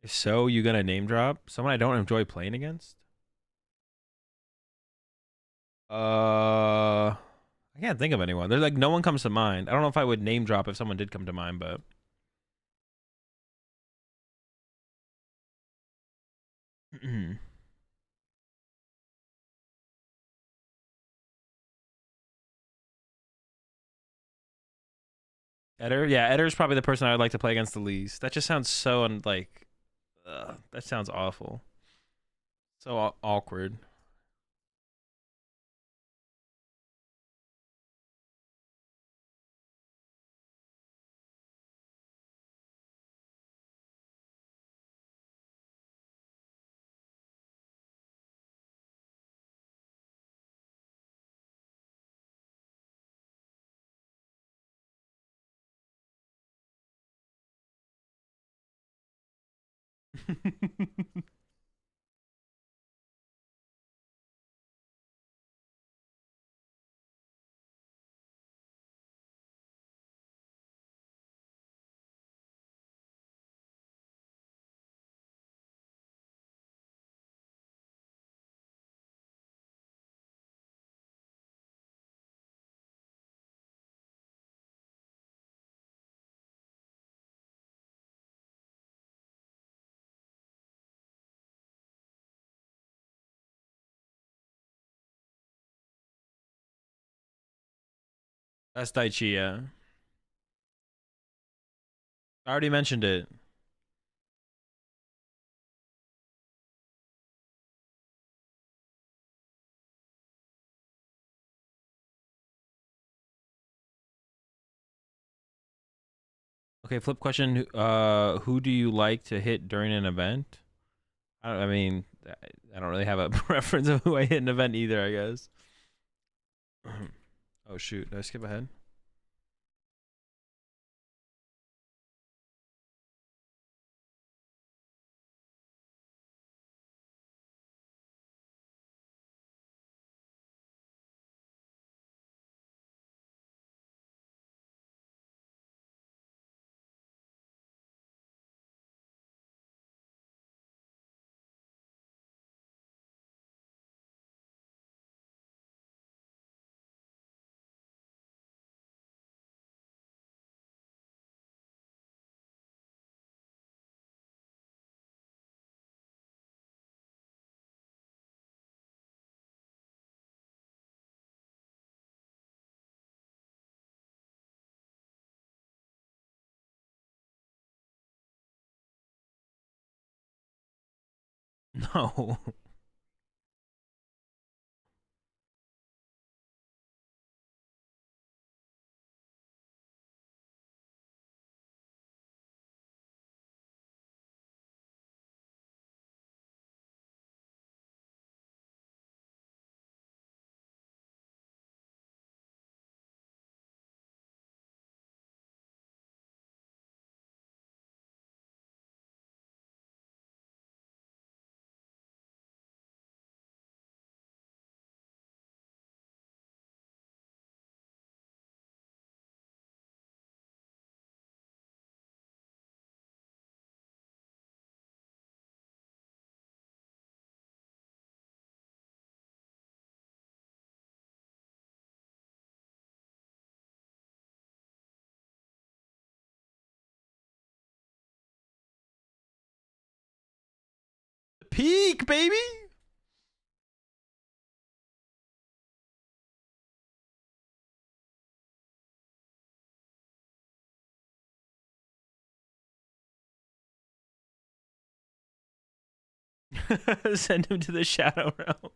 If so, you gonna name drop someone I don't enjoy playing against? I can't think of anyone. There's like no one comes to mind. I don't know if I would name drop if someone did come to mind, but Eder, yeah, Eder's probably the person I would like to play against the least. That just sounds so like, that sounds awful, so awkward. That's Daichi. Yeah, I already mentioned it. Okay, flip question. Who do you like to hit during an event? I mean, I don't really have a preference of who I hit an event either, I guess. Oh shoot, did I skip ahead? No. Peak, baby. Send him to the shadow realm.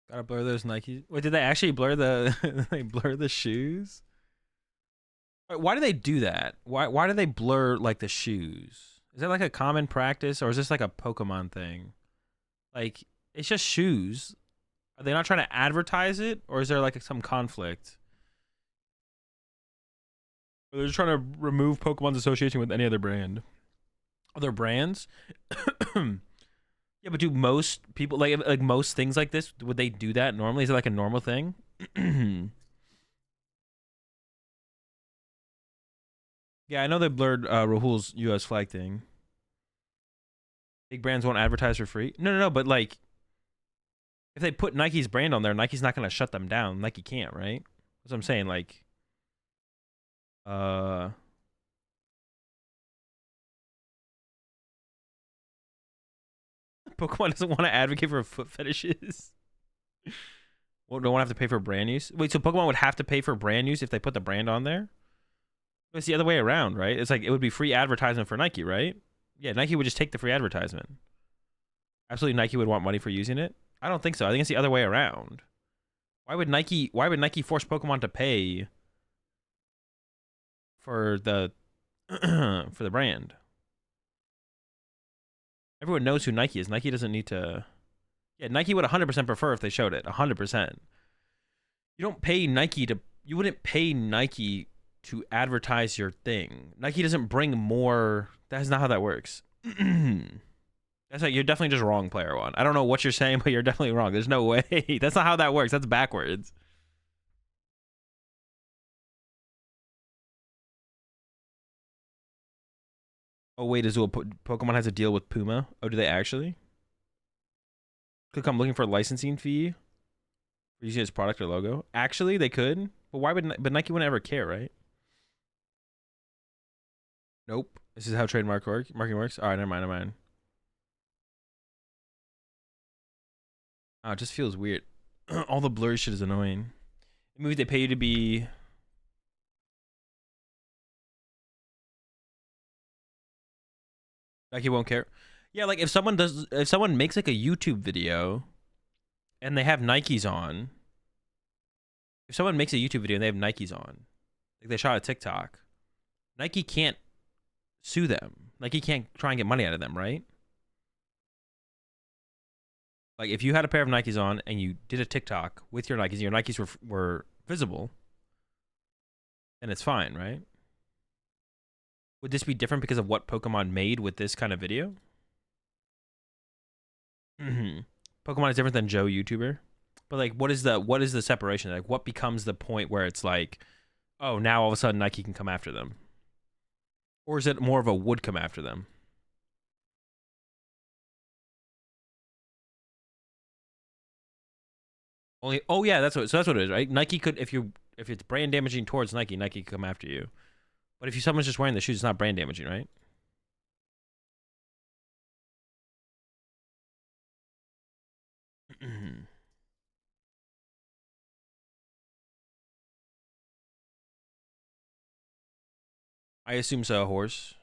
Gotta blur those Nikes. Wait, did they actually blur the they blur the shoes? Why do they do that? Why do they blur like the shoes? Is that like a common practice, or is this like a Pokemon thing? Like, it's just shoes. Are they not trying to advertise it, or is there like some conflict? Or they're just trying to remove Pokemon's association with any other brand. Other brands? Yeah, but do most people like most things like this? Would they do that normally? Is it like a normal thing? Yeah, I know they blurred Rahul's U.S. flag thing. Big brands won't advertise for free. No. But like, if they put Nike's brand on there, Nike's not gonna shut them down. Nike can't, right? That's what I'm saying. Like, Pokemon doesn't want to advocate for foot fetishes. Well, don't want to have to pay for brand use. Wait, so Pokemon would have to pay for brand use if they put the brand on there? It's the other way around, right? It's like it would be free advertisement for Nike, right? Yeah, Nike would just take the free advertisement. Absolutely, Nike would want money for using it. I don't think so. I think it's the other way around. Why would Nike force Pokemon to pay for the for the brand? Everyone knows who Nike is. Nike doesn't need to. Yeah, Nike would 100% prefer if they showed it. 100%. You don't pay Nike to. You wouldn't pay Nike to advertise your thing. Nike doesn't bring more. That's not how that works. That's like, you're definitely just wrong, player one. I don't know what you're saying, but you're definitely wrong. There's no way. That's not how that works. That's backwards. Oh wait, Azul, Pokemon has a deal with Puma. Oh, do they actually? Could come looking for a licensing fee for using its product or logo. Actually, they could. But why would? But Nike wouldn't ever care, right? Nope. This is how marketing works. All right, never mind. Oh, it just feels weird. All the blurry shit is annoying. The movie they pay you to be. Nike won't care. Yeah, like if someone makes like a YouTube video and they have Nikes on. If someone makes a YouTube video and they have Nikes on, like they shot a TikTok, Nike can't sue them. Nike can't try and get money out of them, right? Like if you had a pair of Nikes on and you did a TikTok with your Nikes and your Nikes were visible, then it's fine, right? Would this be different because of what Pokemon made with this kind of video? Pokemon is different than Joe YouTuber, but like, what is the separation? Like, what becomes the point where it's like, oh, now all of a sudden Nike can come after them, or is it more of a would come after them? Only, oh yeah, that's what it is, right? Nike could, if it's brand damaging towards Nike, Nike could come after you. But if someone's just wearing the shoes, it's not brand damaging, right? I assume so, horse.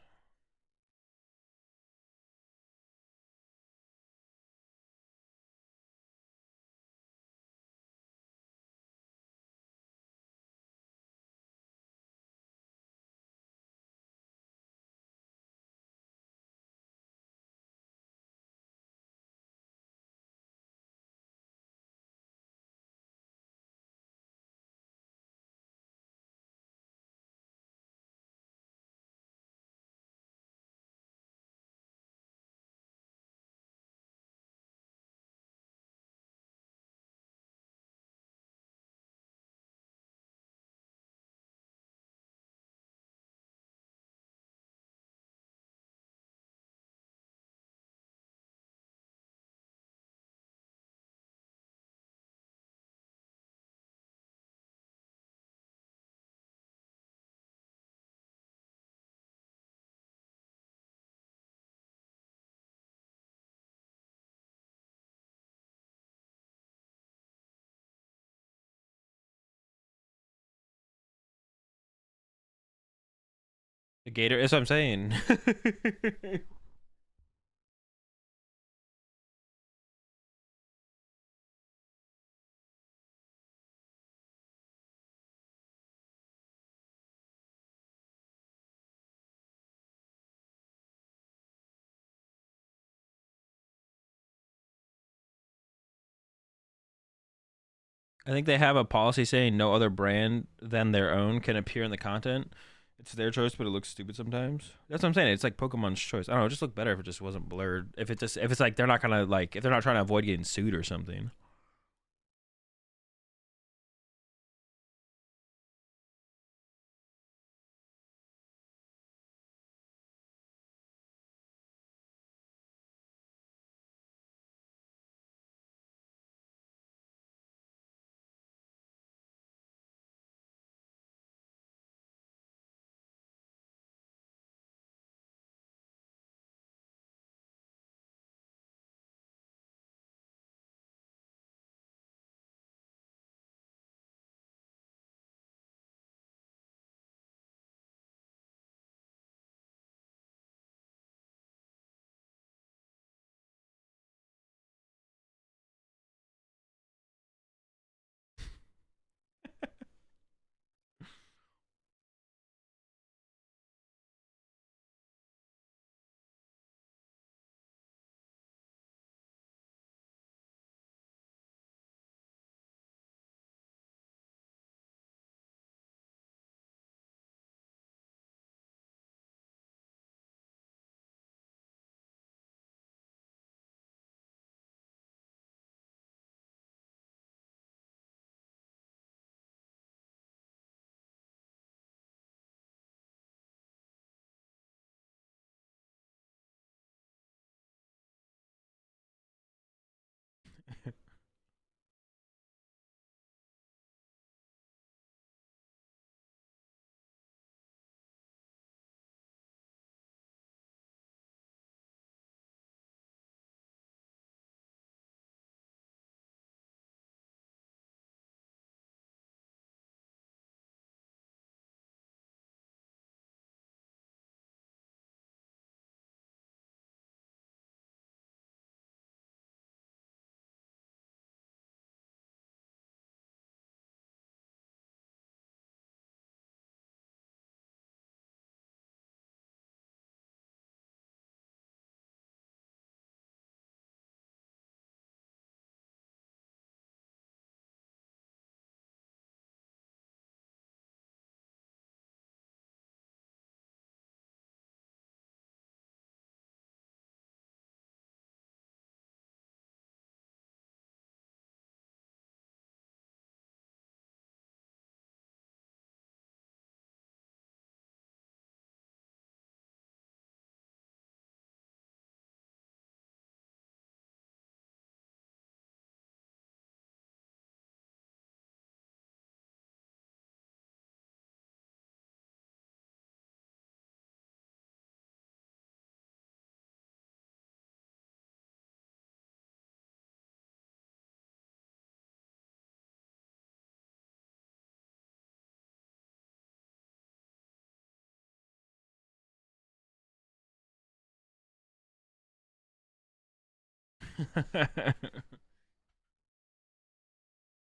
The Gator, that's what I'm saying. I think they have a policy saying no other brand than their own can appear in the content. It's their choice, but it looks stupid sometimes. That's what I'm saying. It's like Pokemon's choice. I don't know. It just look better if it just wasn't blurred. If it's like they're not gonna like if they're not trying to avoid getting sued or something.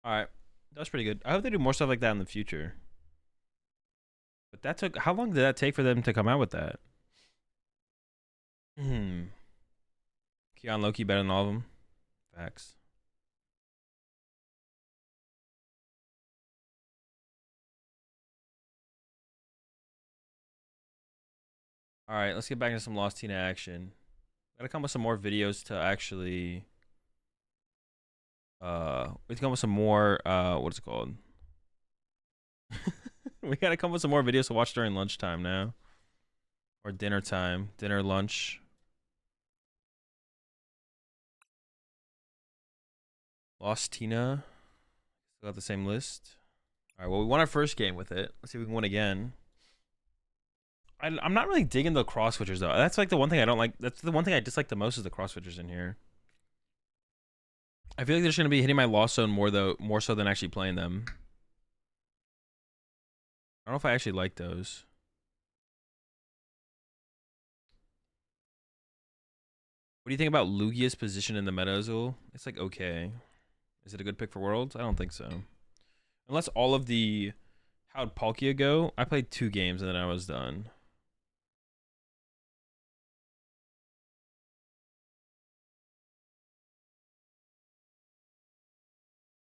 All right, that's pretty good. I hope they do more stuff like that in the future. But that took how long did that take for them to come out with that? Keon Loki better than all of them. Facts. All right, let's get back into some Lost Tina action. Gotta come with some more videos to actually. We have to come with some more. What's it called? We gotta come with some more videos to watch during lunchtime now, or dinner time, dinner lunch. Lost Tina. Still got the same list. All right. Well, we won our first game with it. Let's see if we can win again. I'm not really digging the cross switchers though. That's like the one thing I don't like. That's the one thing I dislike the most is the cross switchers in here. I feel like they're just gonna be hitting my lost zone more though, more so than actually playing them. I don't know if I actually like those. What do you think about Lugia's position in the meta, Azul? It's like okay. Is it a good pick for Worlds? I don't think so. Unless all of the how'd Palkia go? I played 2 games and then I was done.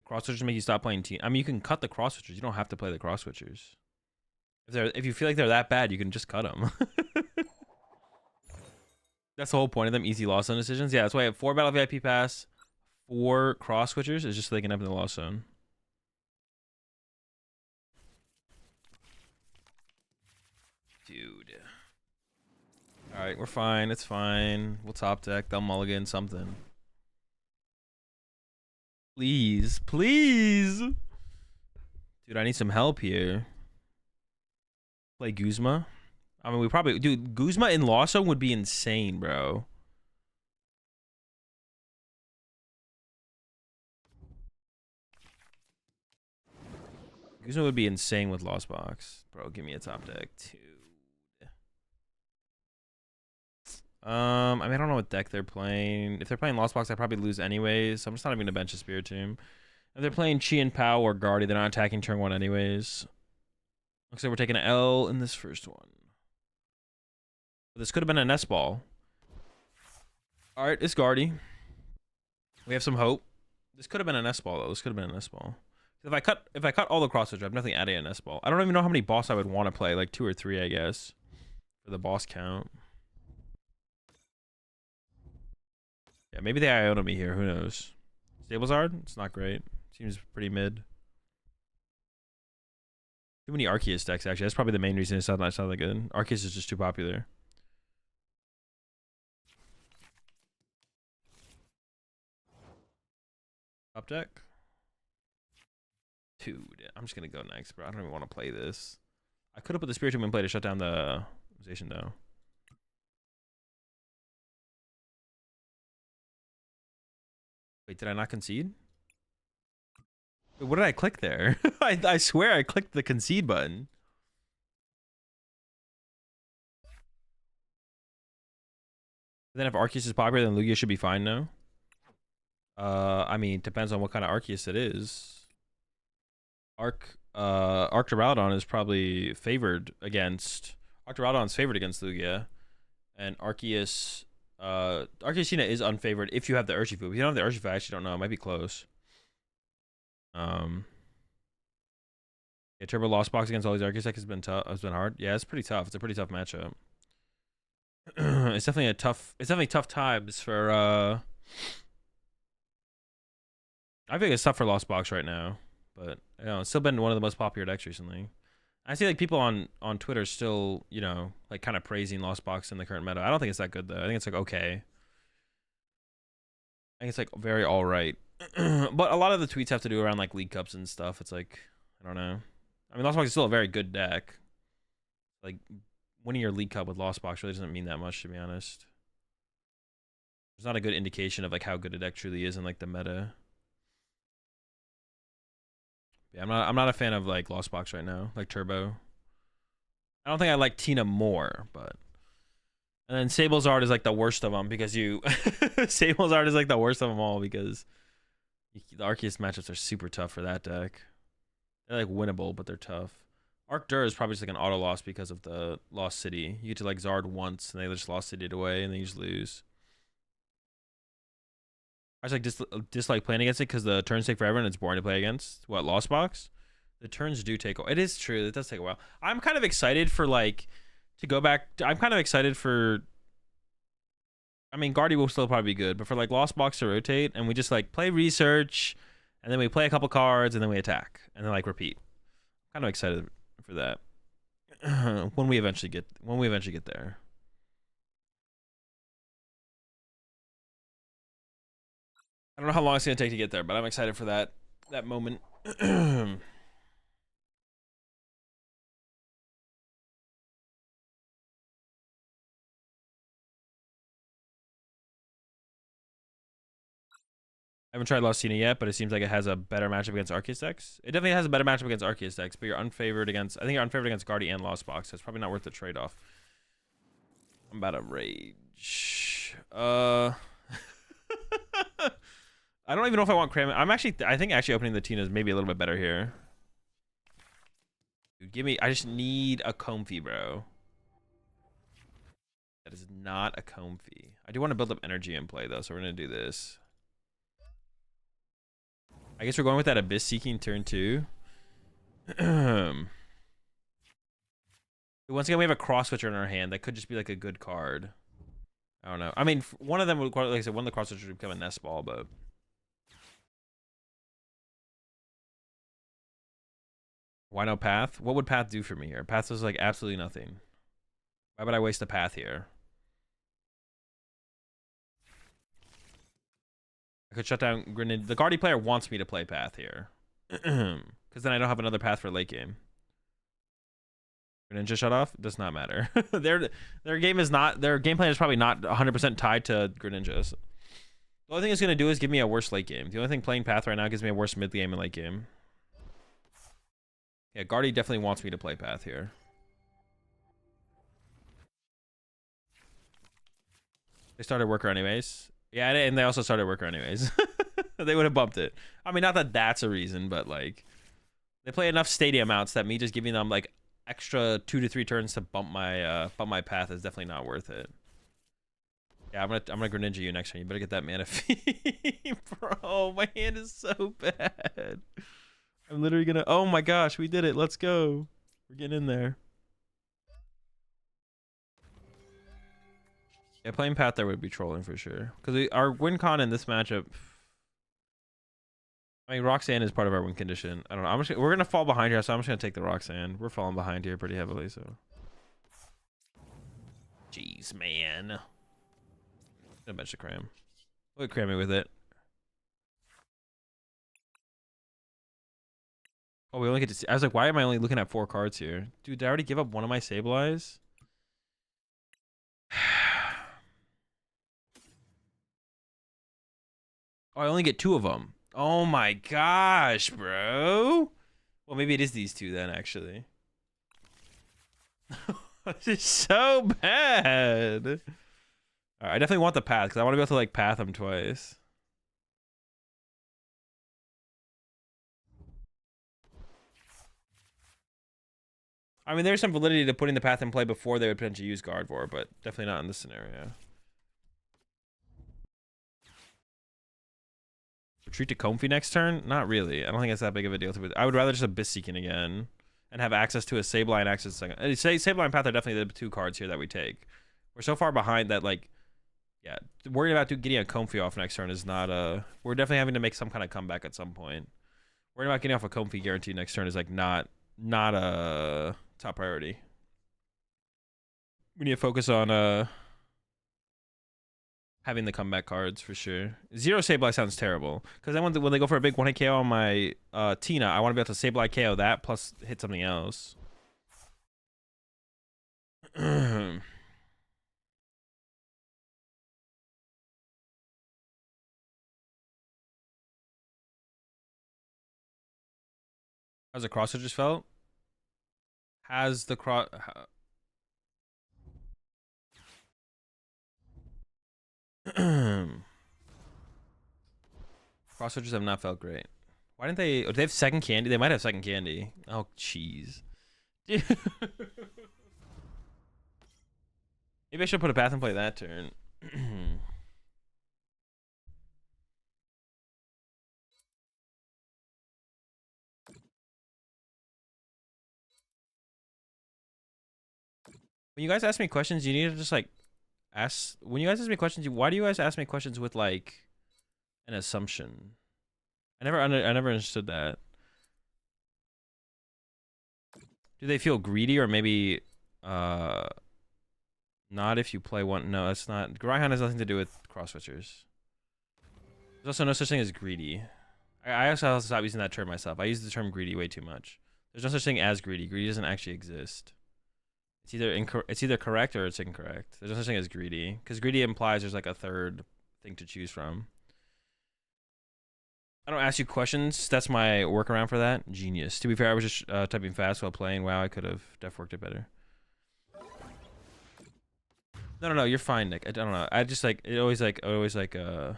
Cross switchers make you stop playing team. I mean, you can cut the cross switchers. You don't have to play the cross switchers. If you feel like they're that bad, you can just cut them. That's the whole point of them. Easy loss zone decisions. Yeah, that's why I have 4 battle VIP pass, 4 cross switchers is just so they can up in the loss zone. Dude. All right, we're fine. It's fine. We'll top deck. They'll mulligan something. Please, please. Dude, I need some help here. Play Guzma. I mean, we probably... Dude, Guzma in Lost Zone would be insane, bro. Guzma would be insane with Lost Box. Bro, give me a top deck, too. I mean, I don't know what deck they're playing. If they're playing Lost Box, I probably lose anyways. So I'm just not even gonna bench a Spirit Tomb. If they're playing Chi and Pao or Guardy, they're not attacking turn 1 anyways. Looks like we're taking an L in this first one. But this could have been a nest ball. All right, it's Guardy. We have some hope. This could have been a nest ball though. This could have been a nest ball. If I cut all the crossfits, I'm definitely adding a nest ball. I don't even know how many boss I would want to play. Like 2 or 3, I guess, for the boss count. Yeah, maybe they Iona me here. Who knows? Stablezard? It's not great. Seems pretty mid. Too many Arceus decks, actually. That's probably the main reason it's not that good. Arceus is just too popular. Top deck. Dude, I'm just going to go next, bro. I don't even want to play this. I could have put the Spirit Tomb in play to shut down the organization, though. Wait, did I not concede? Wait, what did I click there? I swear I clicked the concede button. Then if Arceus is popular, then Lugia should be fine now. I mean, depends on what kind of Arceus it is. Arcturaludon is probably favored against... Arcturaludon's favored against Lugia. And Arceus... Arceusina is unfavored if you have the Urshifu. If you don't have the Urshifu, I actually don't know. It might be close. Yeah, Turbo Lost Box against all these Arceus decks has been tough. Has been hard. Yeah, it's pretty tough. It's a pretty tough matchup. It's definitely tough times for I think it's tough for Lost Box right now, but you know, it's still been one of the most popular decks recently. I see like people on Twitter still, you know, like kind of praising Lost Box in the current meta. I don't think it's that good though. I think it's like okay. I think it's like very all right. But a lot of the tweets have to do around like League Cups and stuff. It's like I don't know. I mean, Lost Box is still a very good deck. Like winning your League Cup with Lost Box really doesn't mean that much, to be honest. There's not a good indication of like how good a deck truly is in like the meta. Yeah, I'm not a fan of like Lost Box right now, like Turbo. I don't think I like Tina more, but And then Sable's art is like the worst of them because you Sable's art is like the worst of them all because the Arceus matchups are super tough for that deck. They're like winnable, but they're tough. Arcdur is probably just like an auto loss because of the Lost City. You get to like Zard once and they just Lost City it away and then you just lose. I just like dislike playing against it because the turns take forever and it's boring to play against. What, Lost Box? The turns do take. It is true. It does take a while. I'm kind of excited for like to go back. I'm kind of excited for. I mean, Guardy will still probably be good, but for like Lost Box to rotate and we just like play research, and then we play a couple cards and then we attack and then like repeat. I'm kind of excited for that when we eventually get there. I don't know how long it's gonna take to get there, but I'm excited for that moment. I haven't tried Lucina yet, but it seems like it has a better matchup against Arceus decks. It definitely has a better matchup against Arceus decks, but you're unfavored against. I think you're unfavored against Guardy and Lost Box. So it's probably not worth the trade off. I'm about to rage. I don't even know if I want Cram. I think actually opening the Tina is maybe a little bit better here. Dude, give me. I just need a Comfy, bro. That is not a Comfy. I do want to build up energy in play though, so we're gonna do this. I guess we're going with that Abyss Seeking turn 2. Once again, we have a Cross Switcher in our hand. That could just be like a good card. I don't know. I mean, one of them would, like I said, one of the Cross Switchers would become a Nest Ball, but. Why no Path? What would Path do for me here? Path does like absolutely nothing. Why would I waste a Path here? I could shut down Grenade. The Guardy player wants me to play Path here. Because then I don't have another Path for late game. Greninja shut off? Does not matter. Their game is not, their game plan is probably not 100% tied to Greninjas. The only thing it's going to do is give me a worse late game. The only thing playing Path right now gives me a worse mid game and late game. Yeah, Guardy definitely wants me to play Path here. They started Worker anyways. Yeah, and they also started Worker anyways. They would have bumped it. I mean, not that that's a reason, but like they play enough stadium outs that me just giving them like extra 2 to 3 turns to bump my Path is definitely not worth it. Yeah, I'm gonna Greninja you next turn. You better get that mana fee. Bro, my hand is so bad. I'm literally gonna. Oh my gosh, we did it. Let's go. We're getting in there. Yeah, playing Path there would be trolling for sure. Because our win con in this matchup. I mean, Roxanne is part of our win condition. I don't know. We're gonna fall behind here, so I'm just gonna take the Roxanne. We're falling behind here pretty heavily, so. Jeez, man. I'm gonna bench the Cram. Look at Cram me with it. Oh, we only get to see. I was like, why am I only looking at 4 cards here? Dude, did I already give up one of my Sableyes? Oh, I only get 2 of them. Oh my gosh, bro. Well, maybe it is these 2 then, actually. This is so bad. All right, I definitely want the Path because I want to be able to like Path them twice. I mean, there's some validity to putting the Path in play before they would potentially use Gardevoir, but definitely not in this scenario. Retreat to Comfy next turn? Not really. I don't think it's that big of a deal. I would rather just Abyss Seeking again and have access to a Sableye and access to second. Sableye and Path are definitely the 2 cards here that we take. We're so far behind that, like, yeah, worrying about getting a Comfy off next turn is not a. We're definitely having to make some kind of comeback at some point. Worrying about getting off a Comfy guarantee next turn is like not a top priority. We need to focus on having the comeback cards for sure. 0 Sableye sounds terrible because then when they go for a big 1-hit KO on my Tina, I want to be able to Sableye KO that plus hit something else. How's the crosser just felt? Has the cross? Cross switchers have not felt great. Why didn't they? Do they have second candy? They might have second candy. Oh, jeez. Maybe I should put a path and play that turn. When you guys ask me questions, you need to just like ask. When you guys ask me questions, why do you guys ask me questions with like an assumption? I never understood that. Do they feel greedy or maybe not if you play one? No, that's not. Graihan has nothing to do with cross switchers. There's also no such thing as greedy. I also have to stop using that term myself. I use the term greedy way too much. There's no such thing as greedy. Greedy doesn't actually exist. It's either correct or it's incorrect. There's no such thing as greedy because greedy implies there's like a third thing to choose from. I don't ask you questions. That's my workaround for that. Genius. To be fair, I was just typing fast while playing. Wow, I could have worked it better. No, you're fine, Nick. I don't know. I just like it always like I'm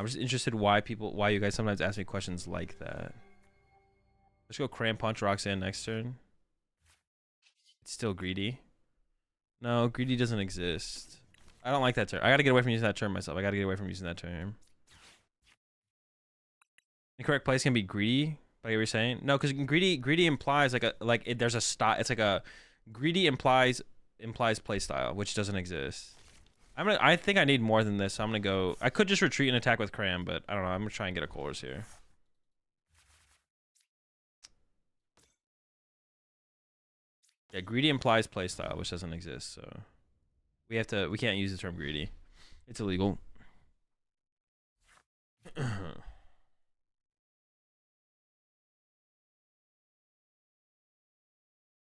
just interested why you guys sometimes ask me questions like that. Let's go Cram Punch Roxanne next turn. It's still greedy. No, greedy doesn't exist. I don't like that term. I gotta get away from using that term myself. I gotta get away from using that term. Incorrect place can be greedy. Like you were saying, no, because greedy implies there's a style. It's like a greedy implies play style, which doesn't exist. I think I need more than this. So I'm gonna go. I could just retreat and attack with Cram, but I don't know. I'm gonna try and get a Colors here. Yeah, greedy implies play style, which doesn't exist. So we can't use the term greedy. It's illegal.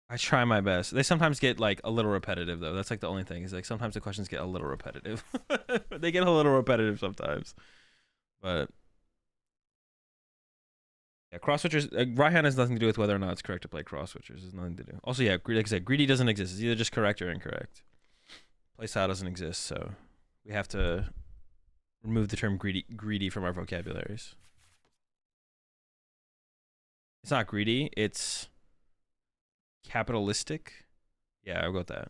I try my best. They sometimes get like a little repetitive though. That's like the only thing is like sometimes the questions get a little repetitive. They get a little repetitive sometimes. But yeah, cross switchers. Raihan has nothing to do with whether or not it's correct to play cross switchers. There's nothing to do. Also, yeah, like I said, greedy doesn't exist. It's either just correct or incorrect. Playstyle doesn't exist, so we have to remove the term greedy from our vocabularies. It's not greedy. It's capitalistic. Yeah, I'll go with that.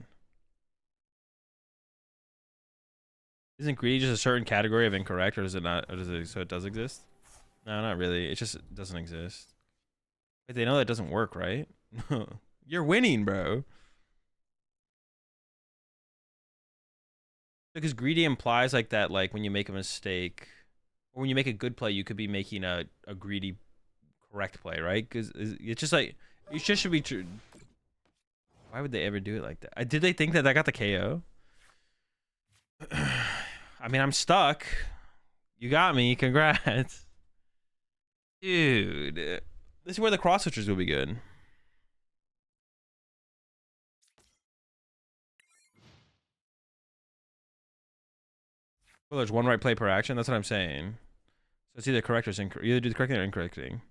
Isn't greedy just a certain category of incorrect, or does it not? Or does it? So it does exist? No, not really. It just doesn't exist. Wait, they know that doesn't work, right? You're winning, bro. Because greedy implies like that, like when you make a mistake or when you make a good play, you could be making a greedy correct play, right? Because it's just like you just should be true. Why would they ever do it like that? Did they think that got the KO? I mean, I'm stuck. You got me. Congrats. Dude. This is where the cross switchers will be good. Well, there's one right play per action. That's what I'm saying. So it's either correct or incorrect. You either do the correct thing or incorrect thing.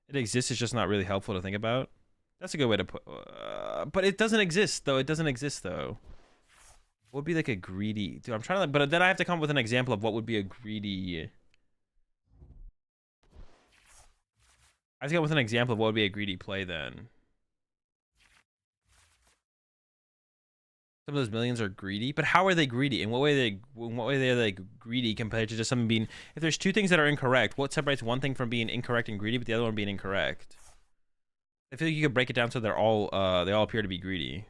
It exists. It's just not really helpful to think about. That's a good way to put. But it doesn't exist though. It doesn't exist though. What would be like a greedy? Dude, I'm trying to. But then I have to come up with an example of what would be a greedy. I have to come up with an example of what would be a greedy play then. Some of those millions are greedy, but how are they greedy? In what way are they greedy compared to just something being? If there's two things that are incorrect, what separates one thing from being incorrect and greedy, but the other one being incorrect? I feel like you could break it down so they all appear to be greedy.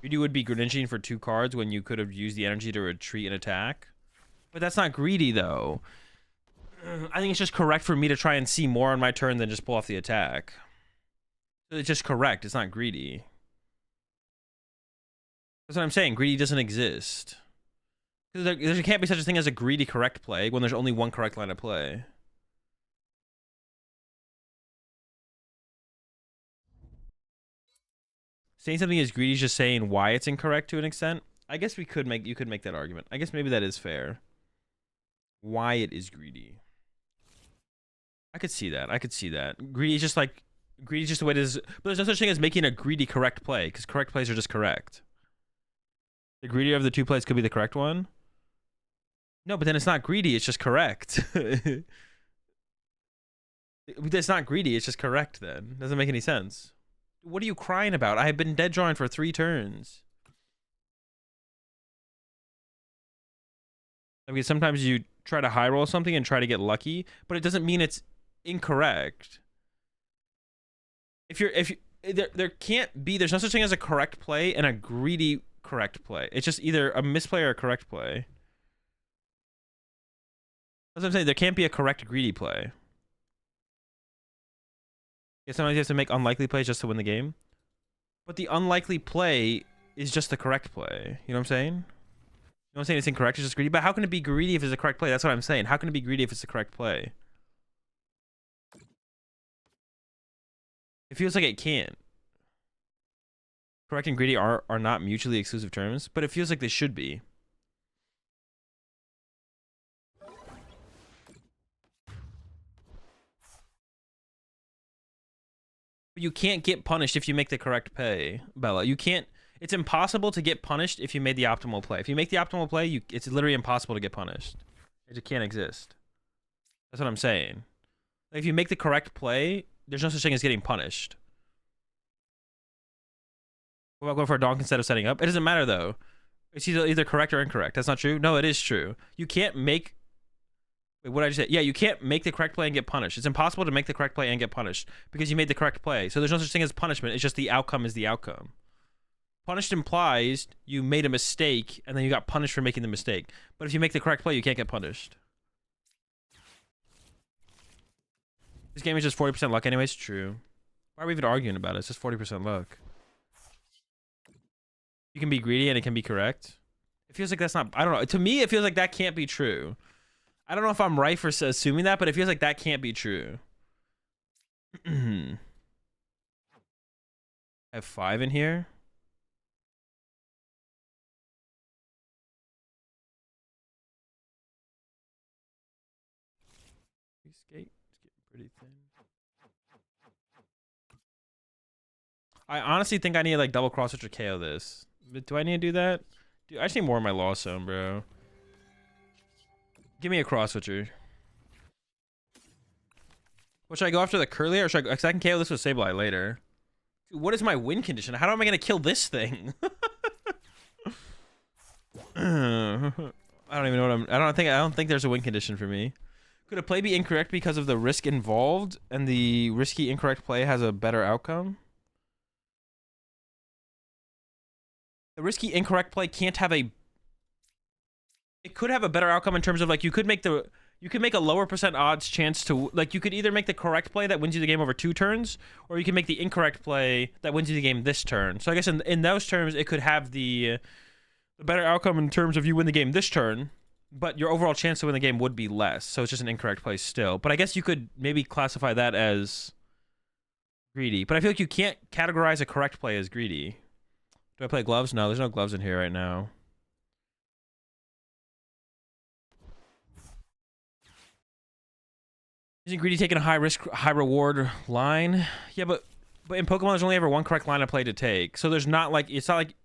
Greedy would be Greninjing for 2 cards when you could have used the energy to retreat and attack. But that's not greedy, though. I think it's just correct for me to try and see more on my turn than just pull off the attack. It's just correct. It's not greedy. That's what I'm saying. Greedy doesn't exist. Because there can't be such a thing as a greedy correct play when there's only one correct line of play. Saying something is greedy is just saying why it's incorrect to an extent. I guess you could make that argument. I guess maybe that is fair. Why it is greedy. I could see that. I could see that. Greedy is just like greedy is just the way it is. But there's no such thing as making a greedy correct play because correct plays are just correct. The greedier of the two plays could be the correct one. No, but then it's not greedy. It's just correct. It's not greedy. It's just correct. Then doesn't make any sense. What are you crying about? I have been dead drawing for 3 turns. I mean, sometimes you try to high roll something and try to get lucky, but it doesn't mean it's incorrect. There can't be, there's no such thing as a correct play and a greedy correct play. It's just either a misplay or a correct play. That's what I'm saying. There can't be a correct greedy play. Yeah, sometimes you have to make unlikely plays just to win the game. But the unlikely play is just the correct play. You know what I'm saying? You know what I'm saying? It's incorrect, it's just greedy. But how can it be greedy if it's a correct play? That's what I'm saying. How can it be greedy if it's the correct play? It feels like it can't. Correct and greedy are not mutually exclusive terms, but it feels like they should be. But you can't get punished if you make the correct play, Bella. You can't. It's impossible to get punished if you made the optimal play. If you make the optimal play, it's literally impossible to get punished. It just can't exist. That's what I'm saying. Like if you make the correct play, there's no such thing as getting punished. What about going for a donk instead of setting up? It doesn't matter though. It's either correct or incorrect. That's not true. No, it is true. You can't make. Wait, what did I just say? Yeah, you can't make the correct play and get punished. It's impossible to make the correct play and get punished because you made the correct play. So there's no such thing as punishment. It's just the outcome is the outcome. Punished implies you made a mistake and then you got punished for making the mistake. But if you make the correct play, you can't get punished. This game is just 40% luck anyways. True. Why are we even arguing about it? It's just 40% luck. You can be greedy and it can be correct. It feels like that's not... I don't know. To me, it feels like that can't be true. I don't know if I'm right for assuming that, but it feels like that can't be true. I have 5 in here. Skate. It's getting pretty thin. I honestly think I need to like double cross switch or KO this. But do I need to do that? Dude, I just need more of my lost zone, bro. Give me a cross switcher. What, should I go after the Curly or should I go? Because I can KO this with Sableye later. Dude, what is my win condition? How am I gonna kill this thing? I don't even know what I'm. I don't think there's a win condition for me. Could a play be incorrect because of the risk involved and the risky incorrect play has a better outcome? The risky incorrect play can't have a... It could have a better outcome in terms of like you could make a lower % odds chance to like you could either make the correct play that wins you the game over 2 turns or you can make the incorrect play that wins you the game this turn. So I guess in those terms it could have the better outcome in terms of you win the game this turn, but your overall chance to win the game would be less. So it's just an incorrect play still. But I guess you could maybe classify that as greedy. But I feel like you can't categorize a correct play as greedy. Do I play gloves? No, there's no gloves in here right now. Isn't greedy taking a high risk, high reward line? Yeah, but in Pokemon, there's only ever one correct line of play to take. So there's not like, it's not like,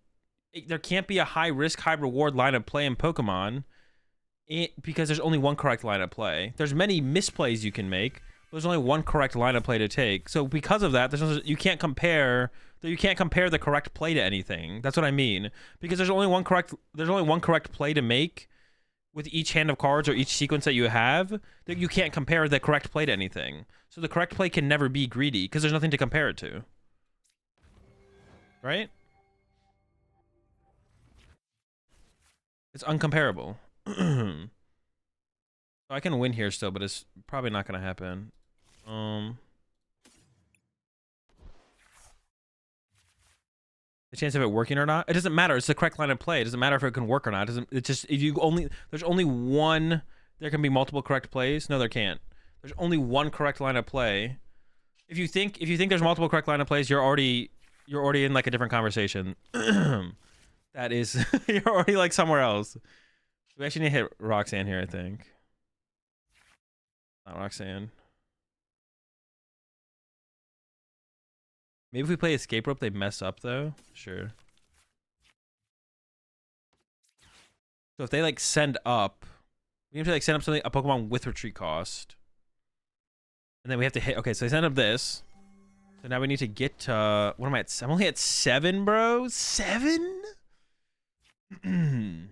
there can't be a high risk, high reward line of play in Pokemon because there's only one correct line of play. There's many misplays you can make, but there's only one correct line of play to take. So because of that, you can't compare the correct play to anything. That's what I mean. Because there's only one correct play to make with each hand of cards or each sequence that you have, that you can't compare the correct play to anything. So the correct play can never be greedy because there's nothing to compare it to. Right? It's uncomparable. I can win here still, but it's probably not going to happen. The chance of it working or not, it doesn't matter. It's the correct line of play. It doesn't matter if it can work or not. It's just there's only one. There can be multiple correct plays. No, there can't. There's only one correct line of play. If you think there's multiple correct line of plays, you're already in like a different conversation. That is, you're already like somewhere else. We actually need to hit Roxanne here, I think. Not Roxanne. Maybe if we play escape rope, they mess up though. Sure. So if they like send up, we have to like send up something, a Pokemon with retreat cost. And then we have to hit, okay, so they send up this. So now we need to get to, what am I at? I'm only at 7, bro. 7? Dude.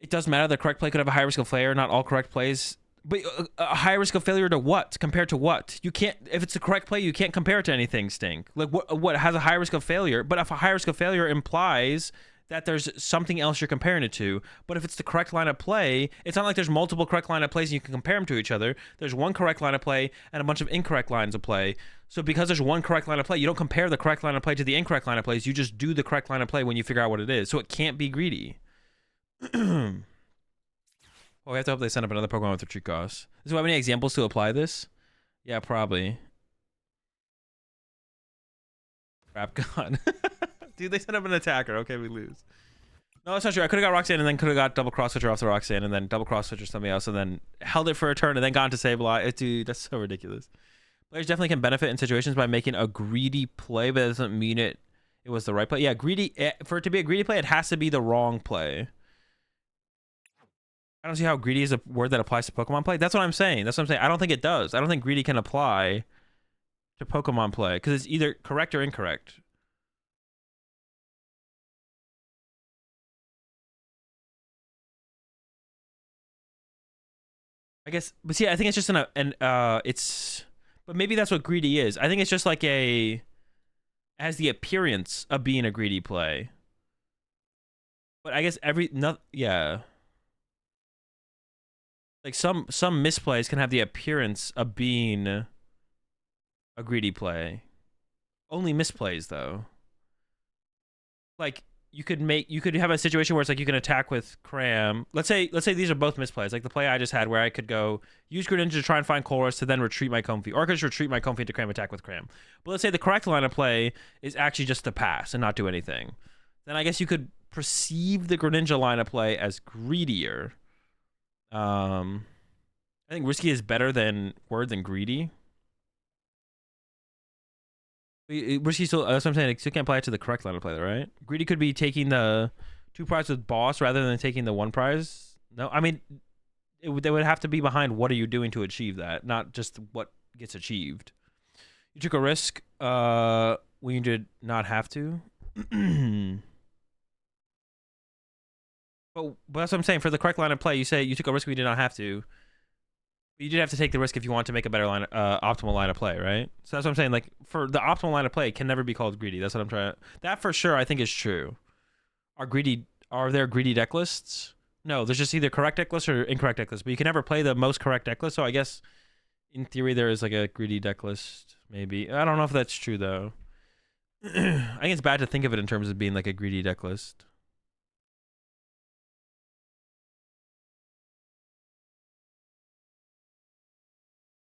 It doesn't matter. The correct play could have a high risk of failure. Not all correct plays. But a high risk of failure to what? Compared to what? You can't, if it's the correct play, you can't compare it to anything, Stink. Like what has a high risk of failure? But if a high risk of failure implies that there's something else you're comparing it to. But if it's the correct line of play, it's not like there's multiple correct line of plays and you can compare them to each other. There's one correct line of play and a bunch of incorrect lines of play. So because there's one correct line of play, you don't compare the correct line of play to the incorrect line of plays. You just do the correct line of play when you figure out what it is. So it can't be greedy. Well, we have to hope they send up another Pokemon with retreat costs. Do we have any examples to apply this? Yeah, probably. Crap god. Dude, they sent up an attacker. Okay, we lose. No, that's not true. I could have got Roxanne and then could have got double cross switcher off the Roxanne and then double cross switcher something else and then held it for a turn and then gone to Sableye. Dude, that's so ridiculous. Players definitely can benefit in situations by making a greedy play, but that doesn't mean it was the right play. Yeah, greedy. For it to be a greedy play, it has to be the wrong play. I don't see how greedy is a word that applies to Pokemon play. That's what I'm saying. That's what I'm saying. I don't think it does. I don't think greedy can apply to Pokemon play because it's either correct or incorrect. I guess, but see, I think it's just but maybe that's what greedy is. I think it's just like it has the appearance of being a greedy play. But I guess yeah. Like some misplays can have the appearance of being a greedy play. Only misplays though. Like you could have a situation where it's like you can attack with Cram. Let's say these are both misplays. Like the play I just had where I could go use Greninja to try and find Colress to then retreat my Comfey. Or I could just retreat my Comfey to Cram attack with Cram. But let's say the correct line of play is actually just to pass and not do anything. Then I guess you could perceive the Greninja line of play as greedier. I think risky is better than greedy. Risky still, that's what I'm saying. It still can't apply it to the correct line of play, right? Greedy could be taking the 2 prizes with boss rather than taking the 1 prize. No, I mean, they would have to be behind what are you doing to achieve that, not just what gets achieved. You took a risk when you did not have to. But that's what I'm saying. For the correct line of play, you say you took a risk we did not have to. But you did have to take the risk if you want to make a better optimal line of play, right? So that's what I'm saying. Like for the optimal line of play, it can never be called greedy. That's what I'm trying. That for sure, I think is true. Are there greedy deck lists? No, there's just either correct deck list or incorrect deck list. But you can never play the most correct deck list. So I guess in theory there is like a greedy deck list. Maybe I don't know if that's true though. I think it's bad to think of it in terms of being like a greedy deck list.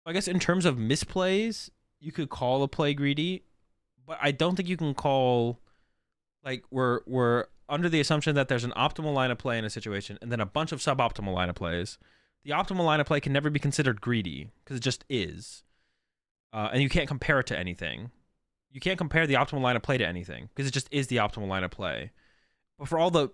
I guess in terms of misplays, you could call a play greedy, but I don't think you can call, like, we're under the assumption that there's an optimal line of play in a situation and then a bunch of suboptimal line of plays. The optimal line of play can never be considered greedy because it just is. And you can't compare it to anything. You can't compare the optimal line of play to anything because it just is the optimal line of play. But for all the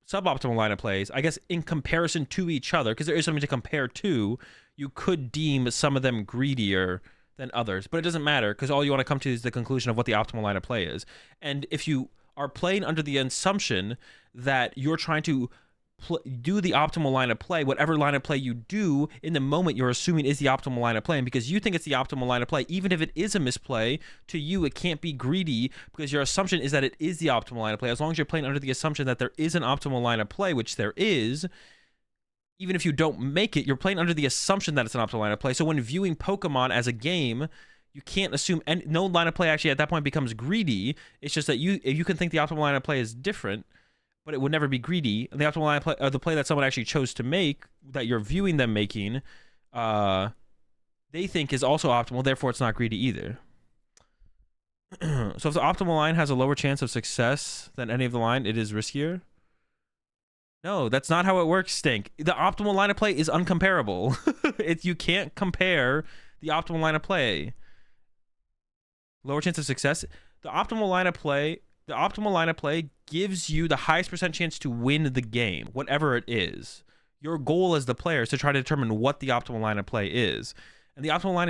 suboptimal line of plays, I guess in comparison to each other, because there is something to compare to, you could deem some of them greedier than others, but it doesn't matter because all you want to come to is the conclusion of what the optimal line of play is. And if you are playing under the assumption that you're trying to do the optimal line of play, whatever line of play you do in the moment you're assuming is the optimal line of play, and because you think it's the optimal line of play, even if it is a misplay, to you it can't be greedy because your assumption is that it is the optimal line of play. As long as you're playing under the assumption that there is an optimal line of play, which there is, even if you don't make it, you're playing under the assumption that it's an optimal line of play. So when viewing Pokemon as a game, you can't assume no line of play actually at that point becomes greedy. It's just that you can think the optimal line of play is different, but it would never be greedy. And the optimal line of play, the play that someone actually chose to make, that you're viewing them making, they think is also optimal, therefore it's not greedy either. So if the optimal line has a lower chance of success than any of the line, it is riskier. No, that's not how it works, Stink. The optimal line of play is uncomparable. You can't compare the optimal line of play. Lower chance of success. The optimal line of play gives you the highest percent chance to win the game, whatever it is. Your goal as the player is to try to determine what the optimal line of play is. And the optimal line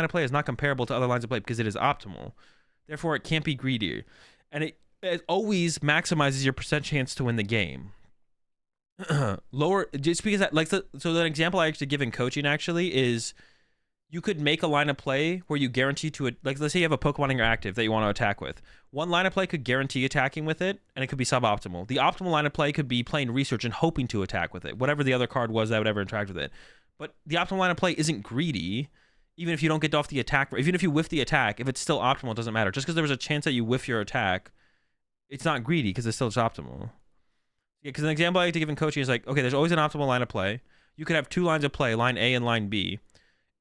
of play is not comparable to other lines of play because it is optimal. Therefore, it can't be greedier. And it always maximizes your percent chance to win the game. Lower, just because that, like, so the example I actually give in coaching actually is you could make a line of play where you guarantee to it, like, let's say you have a Pokemon in your active that you want to attack with. One line of play could guarantee attacking with it, and it could be suboptimal. The optimal line of play could be playing research and hoping to attack with it, whatever the other card was that would ever interact with it. But the optimal line of play isn't greedy, even if you don't get off the attack. Even if you whiff the attack, if it's still optimal, it doesn't matter. Just because there was a chance that you whiff your attack, it's not greedy because it's still just optimal. Yeah, because an example I like to give in coaching is like, okay, there's always an optimal line of play. You could have two lines of play, line A and line B.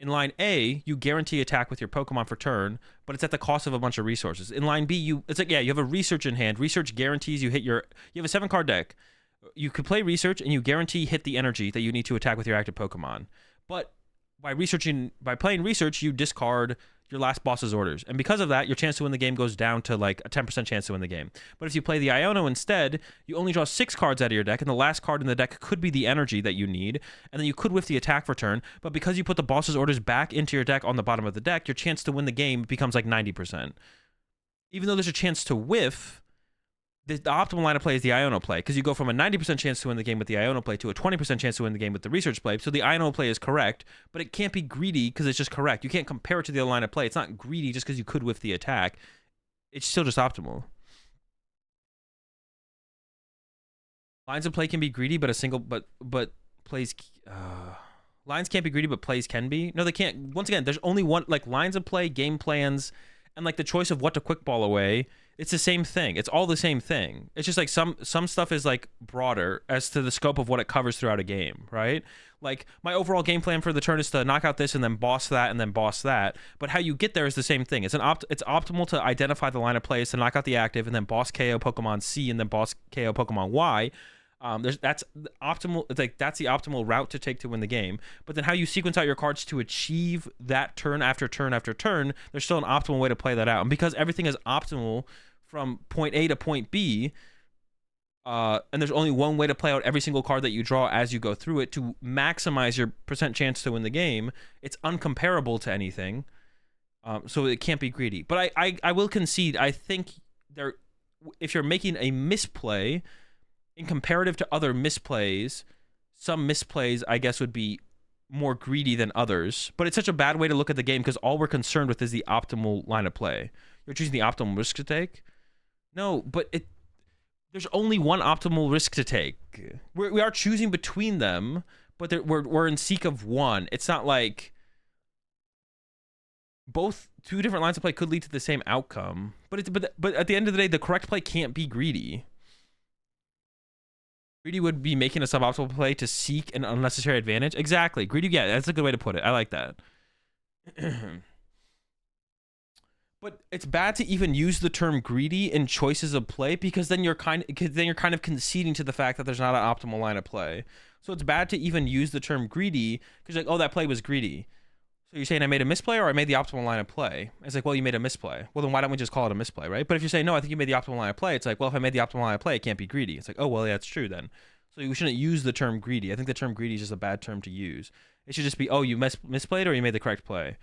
In line A, you guarantee attack with your Pokemon for turn, but it's at the cost of a bunch of resources. In line B, it's like, yeah, you have a research in hand. Research guarantees you have a 7-card deck. You could play research and you guarantee hit the energy that you need to attack with your active Pokemon. But by playing research, you discard your last boss's orders. And because of that, your chance to win the game goes down to like a 10% chance to win the game. But if you play the Iono instead, you only draw 6 cards out of your deck, and the last card in the deck could be the energy that you need, and then you could whiff the attack for turn, but because you put the boss's orders back into your deck on the bottom of the deck, your chance to win the game becomes like 90%. Even though there's a chance to whiff, the optimal line of play is the Iono play, because you go from a 90% chance to win the game with the Iono play to a 20% chance to win the game with the research play. So the Iono play is correct, but it can't be greedy because it's just correct. You can't compare it to the other line of play. It's not greedy just because you could whiff the attack. It's still just optimal. Lines of play can be greedy, but plays lines can't be greedy, but plays can be. No, they can't. Once again, there's only one, like, lines of play, game plans, and like the choice of what to quick ball away. It's the same thing. It's all the same thing. It's just like some stuff is like broader as to the scope of what it covers throughout a game, right? Like, my overall game plan for the turn is to knock out this and then boss that and then boss that. But how you get there is the same thing. It's optimal to identify the line of plays to knock out the active and then boss KO Pokemon C and then boss KO Pokemon Y. That's the optimal. It's like that's the optimal route to take to win the game. But then how you sequence out your cards to achieve that turn after turn after turn, there's still an optimal way to play that out. And because everything is optimal from point A to point B, and there's only one way to play out every single card that you draw as you go through it to maximize your percent chance to win the game, it's uncomparable to anything. So it can't be greedy. But I will concede, I think if you're making a misplay, in comparative to other misplays, some misplays, I guess, would be more greedy than others. But it's such a bad way to look at the game because all we're concerned with is the optimal line of play. You're choosing the optimal risk to take? No, but there's only one optimal risk to take. We are choosing between them, but we're in seek of one. It's not like two different lines of play could lead to the same outcome. But at the end of the day, the correct play can't be greedy. Greedy would be making a suboptimal play to seek an unnecessary advantage. Exactly. Greedy, yeah, that's a good way to put it. I like that. But it's bad to even use the term greedy in choices of play because then you're kind of conceding to the fact that there's not an optimal line of play. So it's bad to even use the term greedy because you're like, oh, that play was greedy. So you're saying I made a misplay or I made the optimal line of play? It's like, well, you made a misplay. Well, then why don't we just call it a misplay, right? But if you're saying, no, I think you made the optimal line of play, it's like, well, if I made the optimal line of play, it can't be greedy. It's like, oh, well, yeah, that's true then. So you shouldn't use the term greedy. I think the term greedy is just a bad term to use. It should just be, oh, you misplayed or you made the correct play.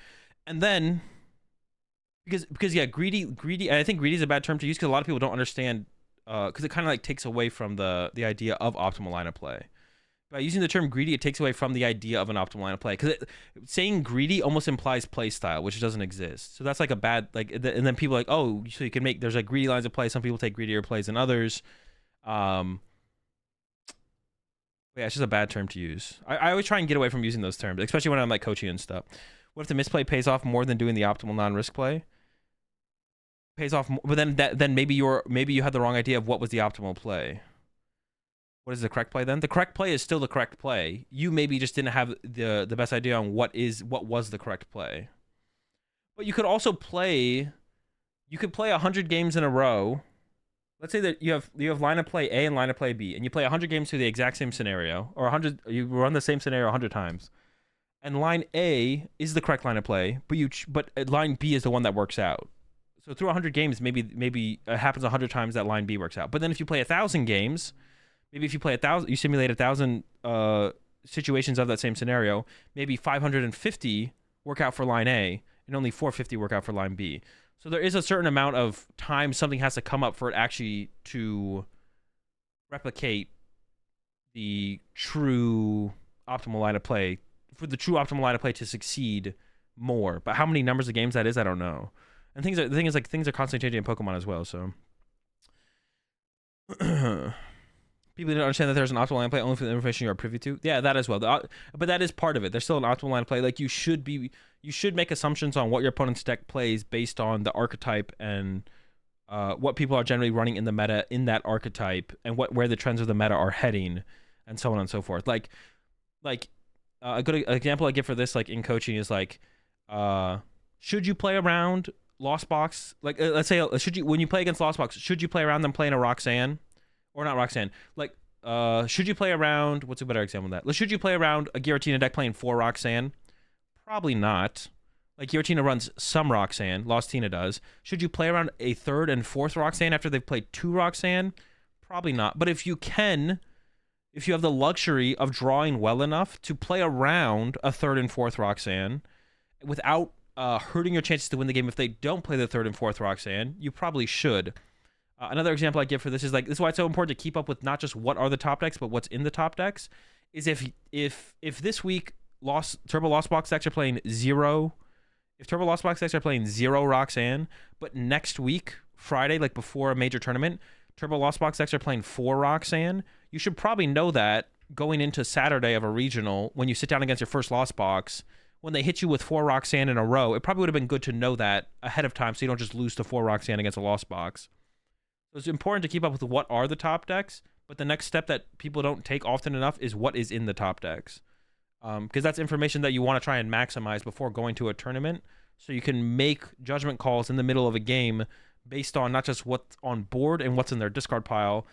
And then, because yeah, greedy, I think greedy is a bad term to use because a lot of people don't understand, because it kind of like takes away from the idea of optimal line of play. By using the term greedy, it takes away from the idea of an optimal line of play. Because saying greedy almost implies play style, which doesn't exist. So that's like a bad, like, and then people are like, oh, so you can make, there's like greedy lines of play. Some people take greedier plays than others. Yeah, it's just a bad term to use. I always try and get away from using those terms, especially when I'm like coaching and stuff. What if the misplay pays off more than doing the optimal non-risk play? Pays off more, but then maybe you had the wrong idea of what was the optimal play. What is the correct play then? The correct play is still the correct play. You maybe just didn't have the best idea on what was the correct play. But you could also play 100 games in a row let's say that you have line of play A and line of play B, and you play 100 games to the exact same scenario, or 100, you run the same scenario 100 times, and line A is the correct line of play, but line B is the one that works out. So through 100 games, maybe it happens 100 times that line B works out. But then if you play 1,000 games, maybe if you play 1,000, you simulate 1,000 situations of that same scenario, maybe 550 work out for line A, and only 450 work out for line B. So there is a certain amount of time something has to come up for it actually to replicate the true optimal line of play, for the true optimal line of play to succeed more. But how many numbers of games that is, I don't know. And the thing is, like, things are constantly changing in Pokemon as well, so. People didn't understand that there's an optimal line of play only for the information you are privy to. Yeah, that as well. But that is part of it. There's still an optimal line of play. Like, you should make assumptions on what your opponent's deck plays based on the archetype and what people are generally running in the meta in that archetype, and where the trends of the meta are heading, and so on and so forth. Like a good example I give for this, like in coaching, is like, should you play around Lost Box? Like, let's say, when you play against Lost Box, should you play around them playing a Roxanne? Or not Roxanne. Like, should you play around... What's a better example of that? Should you play around a Giratina deck playing 4 Roxanne? Probably not. Like, Giratina runs some Roxanne. Lost Tina does. Should you play around a 3rd and 4th Roxanne after they've played 2 Roxanne? Probably not. But if you have the luxury of drawing well enough to play around a 3rd and 4th Roxanne without hurting your chances to win the game if they don't play the 3rd and 4th Roxanne, you probably should. Another example I give for this is, like, this is why it's so important to keep up with not just what are the top decks, but what's in the top decks. Is if this week Turbo Lost Box decks are playing 0, if Turbo Lost Box decks are playing 0 Roxanne, but next week, Friday, like before a major tournament, Turbo Lost Box decks are playing 4 Roxanne, you should probably know that going into Saturday of a regional, when you sit down against your first Lost Box, when they hit you with 4 Roxanne in a row, it probably would have been good to know that ahead of time so you don't just lose to 4 Roxanne against a Lost Box. It's important to keep up with what are the top decks, but the next step that people don't take often enough is what is in the top decks. Because that's information that you want to try and maximize before going to a tournament, so you can make judgment calls in the middle of a game based on not just what's on board and what's in their discard pile,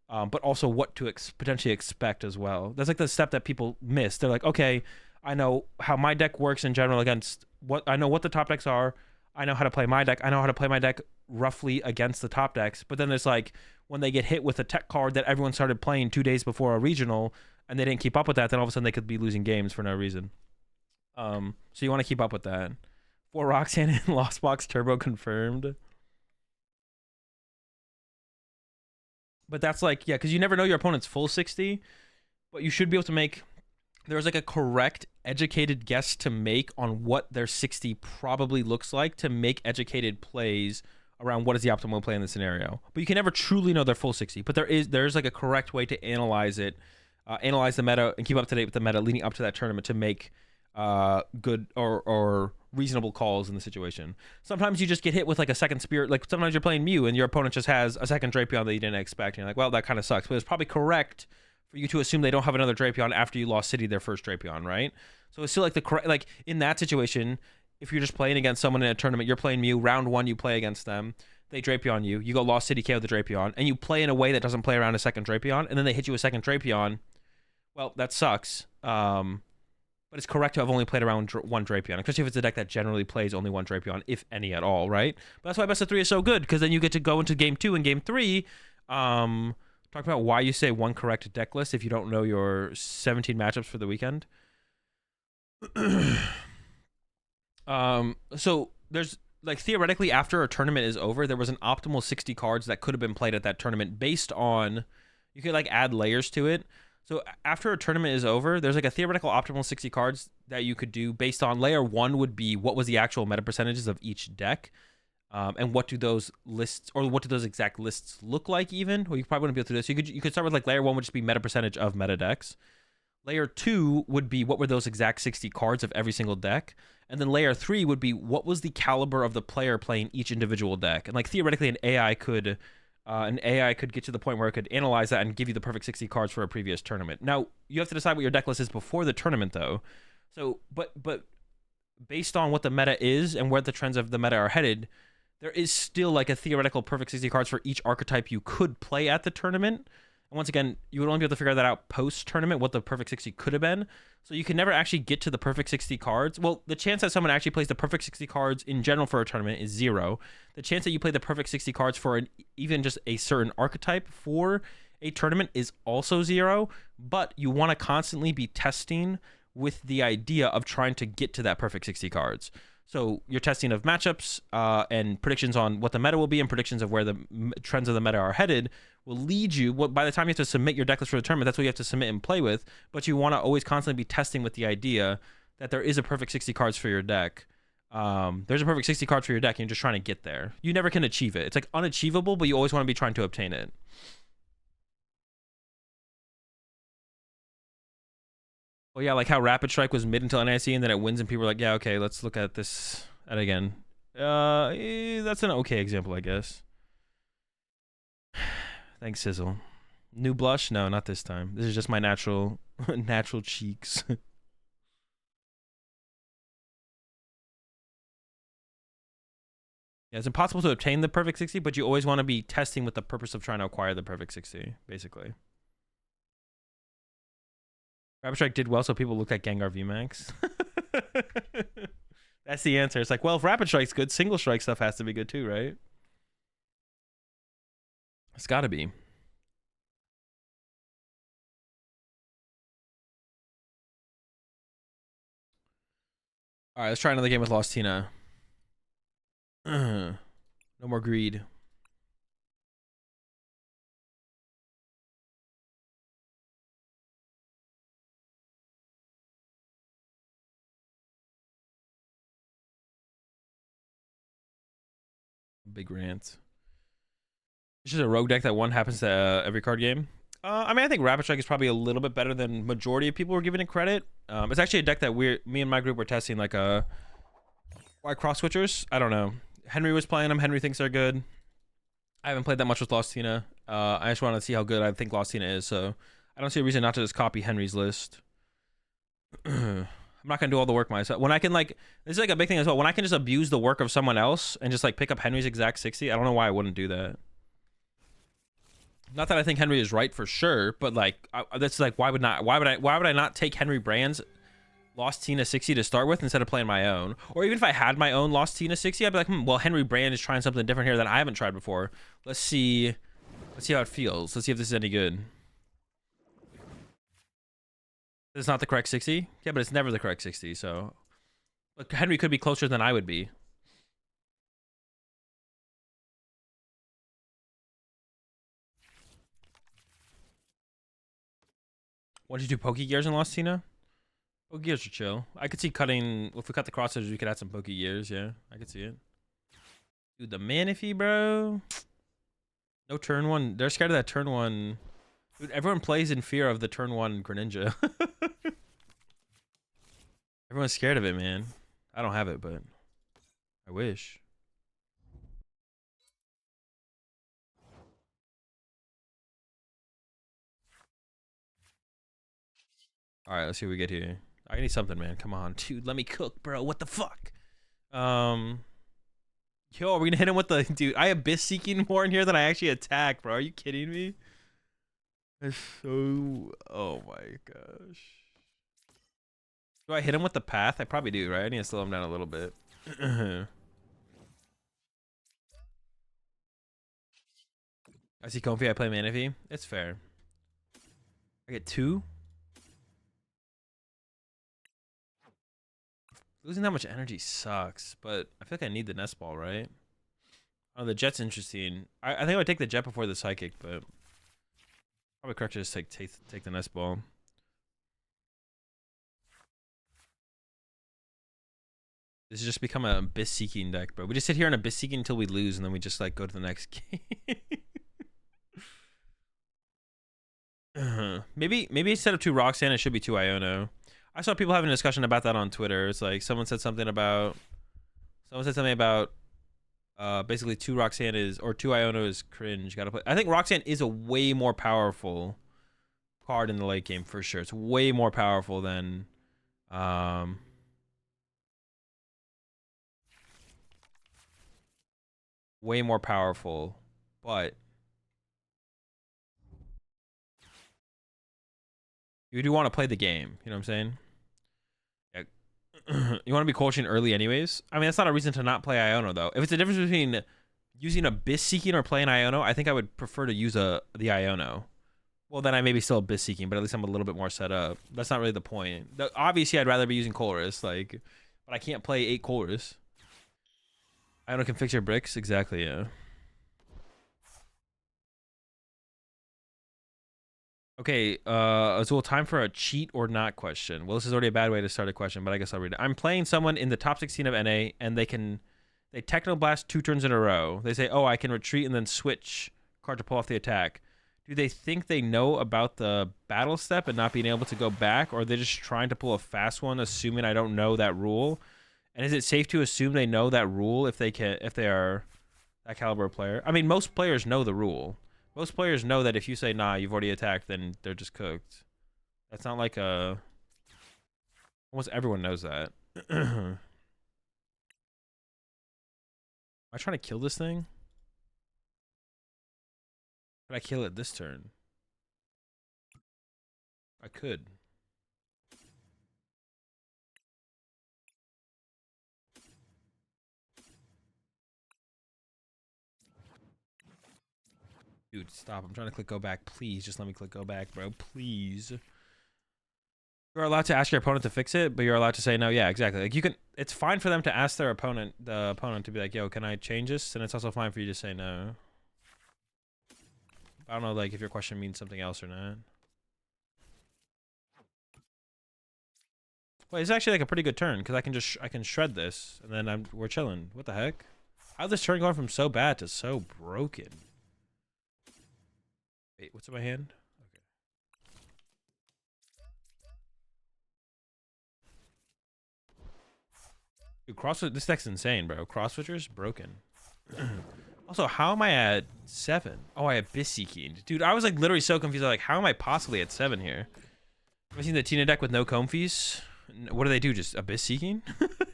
but also what to potentially expect as well. That's like the step that people miss. They're like, okay, I know how my deck works in general against I know what the top decks are. I know how to play my deck. I know how to play my deck roughly against the top decks. But then it's like, when they get hit with a tech card that everyone started playing 2 days before a regional, and they didn't keep up with that, then all of a sudden they could be losing games for no reason. So you want to keep up with that. 4 Roxanne and Lost Box Turbo confirmed. But that's like, yeah, because you never know your opponent's full 60, but you should be able to make... There's like a correct, educated guess to make on what their 60 probably looks like to make educated plays around what is the optimal play in the scenario. But you can never truly know their full 60. But there's like a correct way to analyze it, analyze the meta, and keep up to date with the meta leading up to that tournament to make good or reasonable calls in the situation. Sometimes you just get hit with like a second spirit. Like, sometimes you're playing Mew and your opponent just has a second Drapion that you didn't expect. And you're like, well, that kind of sucks. But it's probably correct for you to assume they don't have another Drapion after you lost City their first Drapion, right? So it's still like the correct, like in that situation, if you're just playing against someone in a tournament, you're playing Mew, round 1 you play against them, they Drapion you, you go Lost City KO the Drapion, and you play in a way that doesn't play around a second Drapion, and then they hit you a second Drapion. Well, that sucks. But it's correct to have only played around 1 Drapion, especially if it's a deck that generally plays only 1 Drapion, if any at all, right? But that's why best of 3 is so good, because then you get to go into game 2 and game 3, talk about why you say 1 correct deck list if you don't know your 17 matchups for the weekend. So there's, like, theoretically, after a tournament is over, there was an optimal 60 cards that could have been played at that tournament based on, you could like add layers to it. So after a tournament is over, there's like a theoretical optimal 60 cards that you could do based on layer 1 would be what was the actual meta percentages of each deck. And what do those lists, or what do those exact lists look like even? Well, you probably wouldn't be able to do this. You could start with like layer 1 would just be meta percentage of meta decks. Layer 2 would be what were those exact 60 cards of every single deck. And then layer 3 would be what was the caliber of the player playing each individual deck. And like theoretically an AI could get to the point where it could analyze that and give you the perfect 60 cards for a previous tournament. Now, you have to decide what your deck list is before the tournament though. So, but based on what the meta is and where the trends of the meta are headed, there is still like a theoretical perfect 60 cards for each archetype you could play at the tournament. And once again, you would only be able to figure that out post-tournament, what the perfect 60 could have been. So you can never actually get to the perfect 60 cards. Well, the chance that someone actually plays the perfect 60 cards in general for a tournament is 0. The chance that you play the perfect 60 cards for even just a certain archetype for a tournament is also 0. But you want to constantly be testing with the idea of trying to get to that perfect 60 cards. So your testing of matchups and predictions on what the meta will be and predictions of where the trends of the meta are headed will lead you. By the time you have to submit your deck list for the tournament, that's what you have to submit and play with. But you want to always constantly be testing with the idea that there is a perfect 60 cards for your deck. There's a perfect 60 cards for your deck and you're just trying to get there. You never can achieve it. It's like unachievable, but you always want to be trying to obtain it. Well, yeah, like how Rapid Strike was mid until NIC and then it wins and people are like, yeah, okay, let's look at this again. That's an okay example, I guess. Thanks, Sizzle. New blush? No, not this time. This is just my natural natural cheeks. Yeah, it's impossible to obtain the perfect 60, but you always want to be testing with the purpose of trying to acquire the perfect 60, basically. Rapid Strike did well, so people looked at Gengar VMAX. That's the answer. It's like, well, if Rapid Strike's good, Single Strike stuff has to be good too, right? It's gotta be. All right, let's try another game with Lost Tina. No more greed. Big rant. It's just a rogue deck that one happens to every card game. I mean, I think Rapid Strike is probably a little bit better than majority of people were giving it credit. It's actually a deck that me and my group were testing, like why cross switchers? I don't know. Henry was playing them. Henry thinks they're good. I haven't played that much with Lost Tina. I just want to see how good I think Lost Tina is. So I don't see a reason not to just copy Henry's list. I'm not gonna do all the work myself. When I can this is like a big thing as well. When I can just abuse the work of someone else and just like pick up Henry's exact 60, I don't know why I wouldn't do that. Not that I think Henry is right for sure, but like that's like why would I not take Henry Brand's Lost Tina 60 to start with instead of playing my own? Or even if I had my own Lost Tina 60, I'd be like, well, Henry Brand is trying something different here that I haven't tried before. Let's see how it feels. Let's see if this is any good. It's not the correct 60? Yeah, but it's never the correct 60, so look, Henry could be closer than I would be. What did you do, Poke Gears in Lost Tina? Poke Gears are chill. I could see cutting, if we cut the crossers, we could add some Poke Gears, yeah. I could see it. Dude, the Manaphy, bro. No turn one. They're scared of that turn one. Dude, everyone plays in fear of the turn one Greninja. Everyone's scared of it, man. I don't have it, but I wish. All right, let's see what we get here. I need something, man. Come on, dude. Let me cook, bro. What the fuck? Yo, are we gonna hit him with the dude? I abyss seeking more in here than I actually attack, bro. Are you kidding me? That's so. Oh my gosh. Do I hit him with the path? I probably do, right? I need to slow him down a little bit. I see Comfy. I play Manaphy. It's fair. I get 2. Losing that much energy sucks, but I feel like I need the nest ball, right? Oh, the jet's interesting. I think I would take the jet before the psychic, but probably correct to just take the nest ball. This has just become a abyss seeking deck, bro. We just sit here on abyss seeking until we lose, and then we just like go to the next game. Maybe instead of 2 Roxanne, it should be 2 Iono. I saw people having a discussion about that on Twitter. It's like someone said something about basically 2 Roxanne is, or 2 Iono is cringe. Gotta play. I think Roxanne is a way more powerful card in the late game for sure. It's way more powerful than way more powerful, but you do want to play the game. You know what I'm saying? Yeah. You want to be cold chain early anyways. I mean, that's not a reason to not play Iono though. If it's a difference between using Abyss Seeking or playing Iono, I think I would prefer to use the Iono. Well, then I may be still Abyss Seeking, but at least I'm a little bit more set up. That's not really the point. Obviously, I'd rather be using Colress, like, but I can't play 8 Colress. Iono can fix your bricks? Exactly, yeah. Okay, Azul, time for a cheat or not question. Well, this is already a bad way to start a question, but I guess I'll read it. I'm playing someone in the top 16 of NA, and they Technoblast 2 turns in a row. They say, oh, I can retreat and then switch card to pull off the attack. Do they think they know about the battle step and not being able to go back, or are they just trying to pull a fast one, assuming I don't know that rule? And is it safe to assume they know that rule if they are that caliber player? I mean, most players know the rule. Most players know that if you say, nah, you've already attacked, then they're just cooked. That's not like a... Almost everyone knows that. Am I trying to kill this thing? Could I kill it this turn? I could. Dude, stop. I'm trying to click go back. Please, just let me click go back, bro. Please. You're allowed to ask your opponent to fix it, but you're allowed to say no. Yeah, exactly. Like, you can... It's fine for them to ask their opponent, the opponent, to be like, yo, can I change this? And it's also fine for you to say no. I don't know, like, if your question means something else or not. Well, it's actually like a pretty good turn because I can shred this and then we're chilling. What the heck? How's this turn going from so bad to so broken? Wait, what's in my hand? Okay. Dude, this deck's insane, bro. Cross switcher's broken. Also, how am I at 7? Oh, I have Abyss Seeking. Dude, I was like literally so confused. I was like, how am I possibly at 7 here? Have you seen the Tina deck with no Comfies? What do they do? Just Abyss Seeking?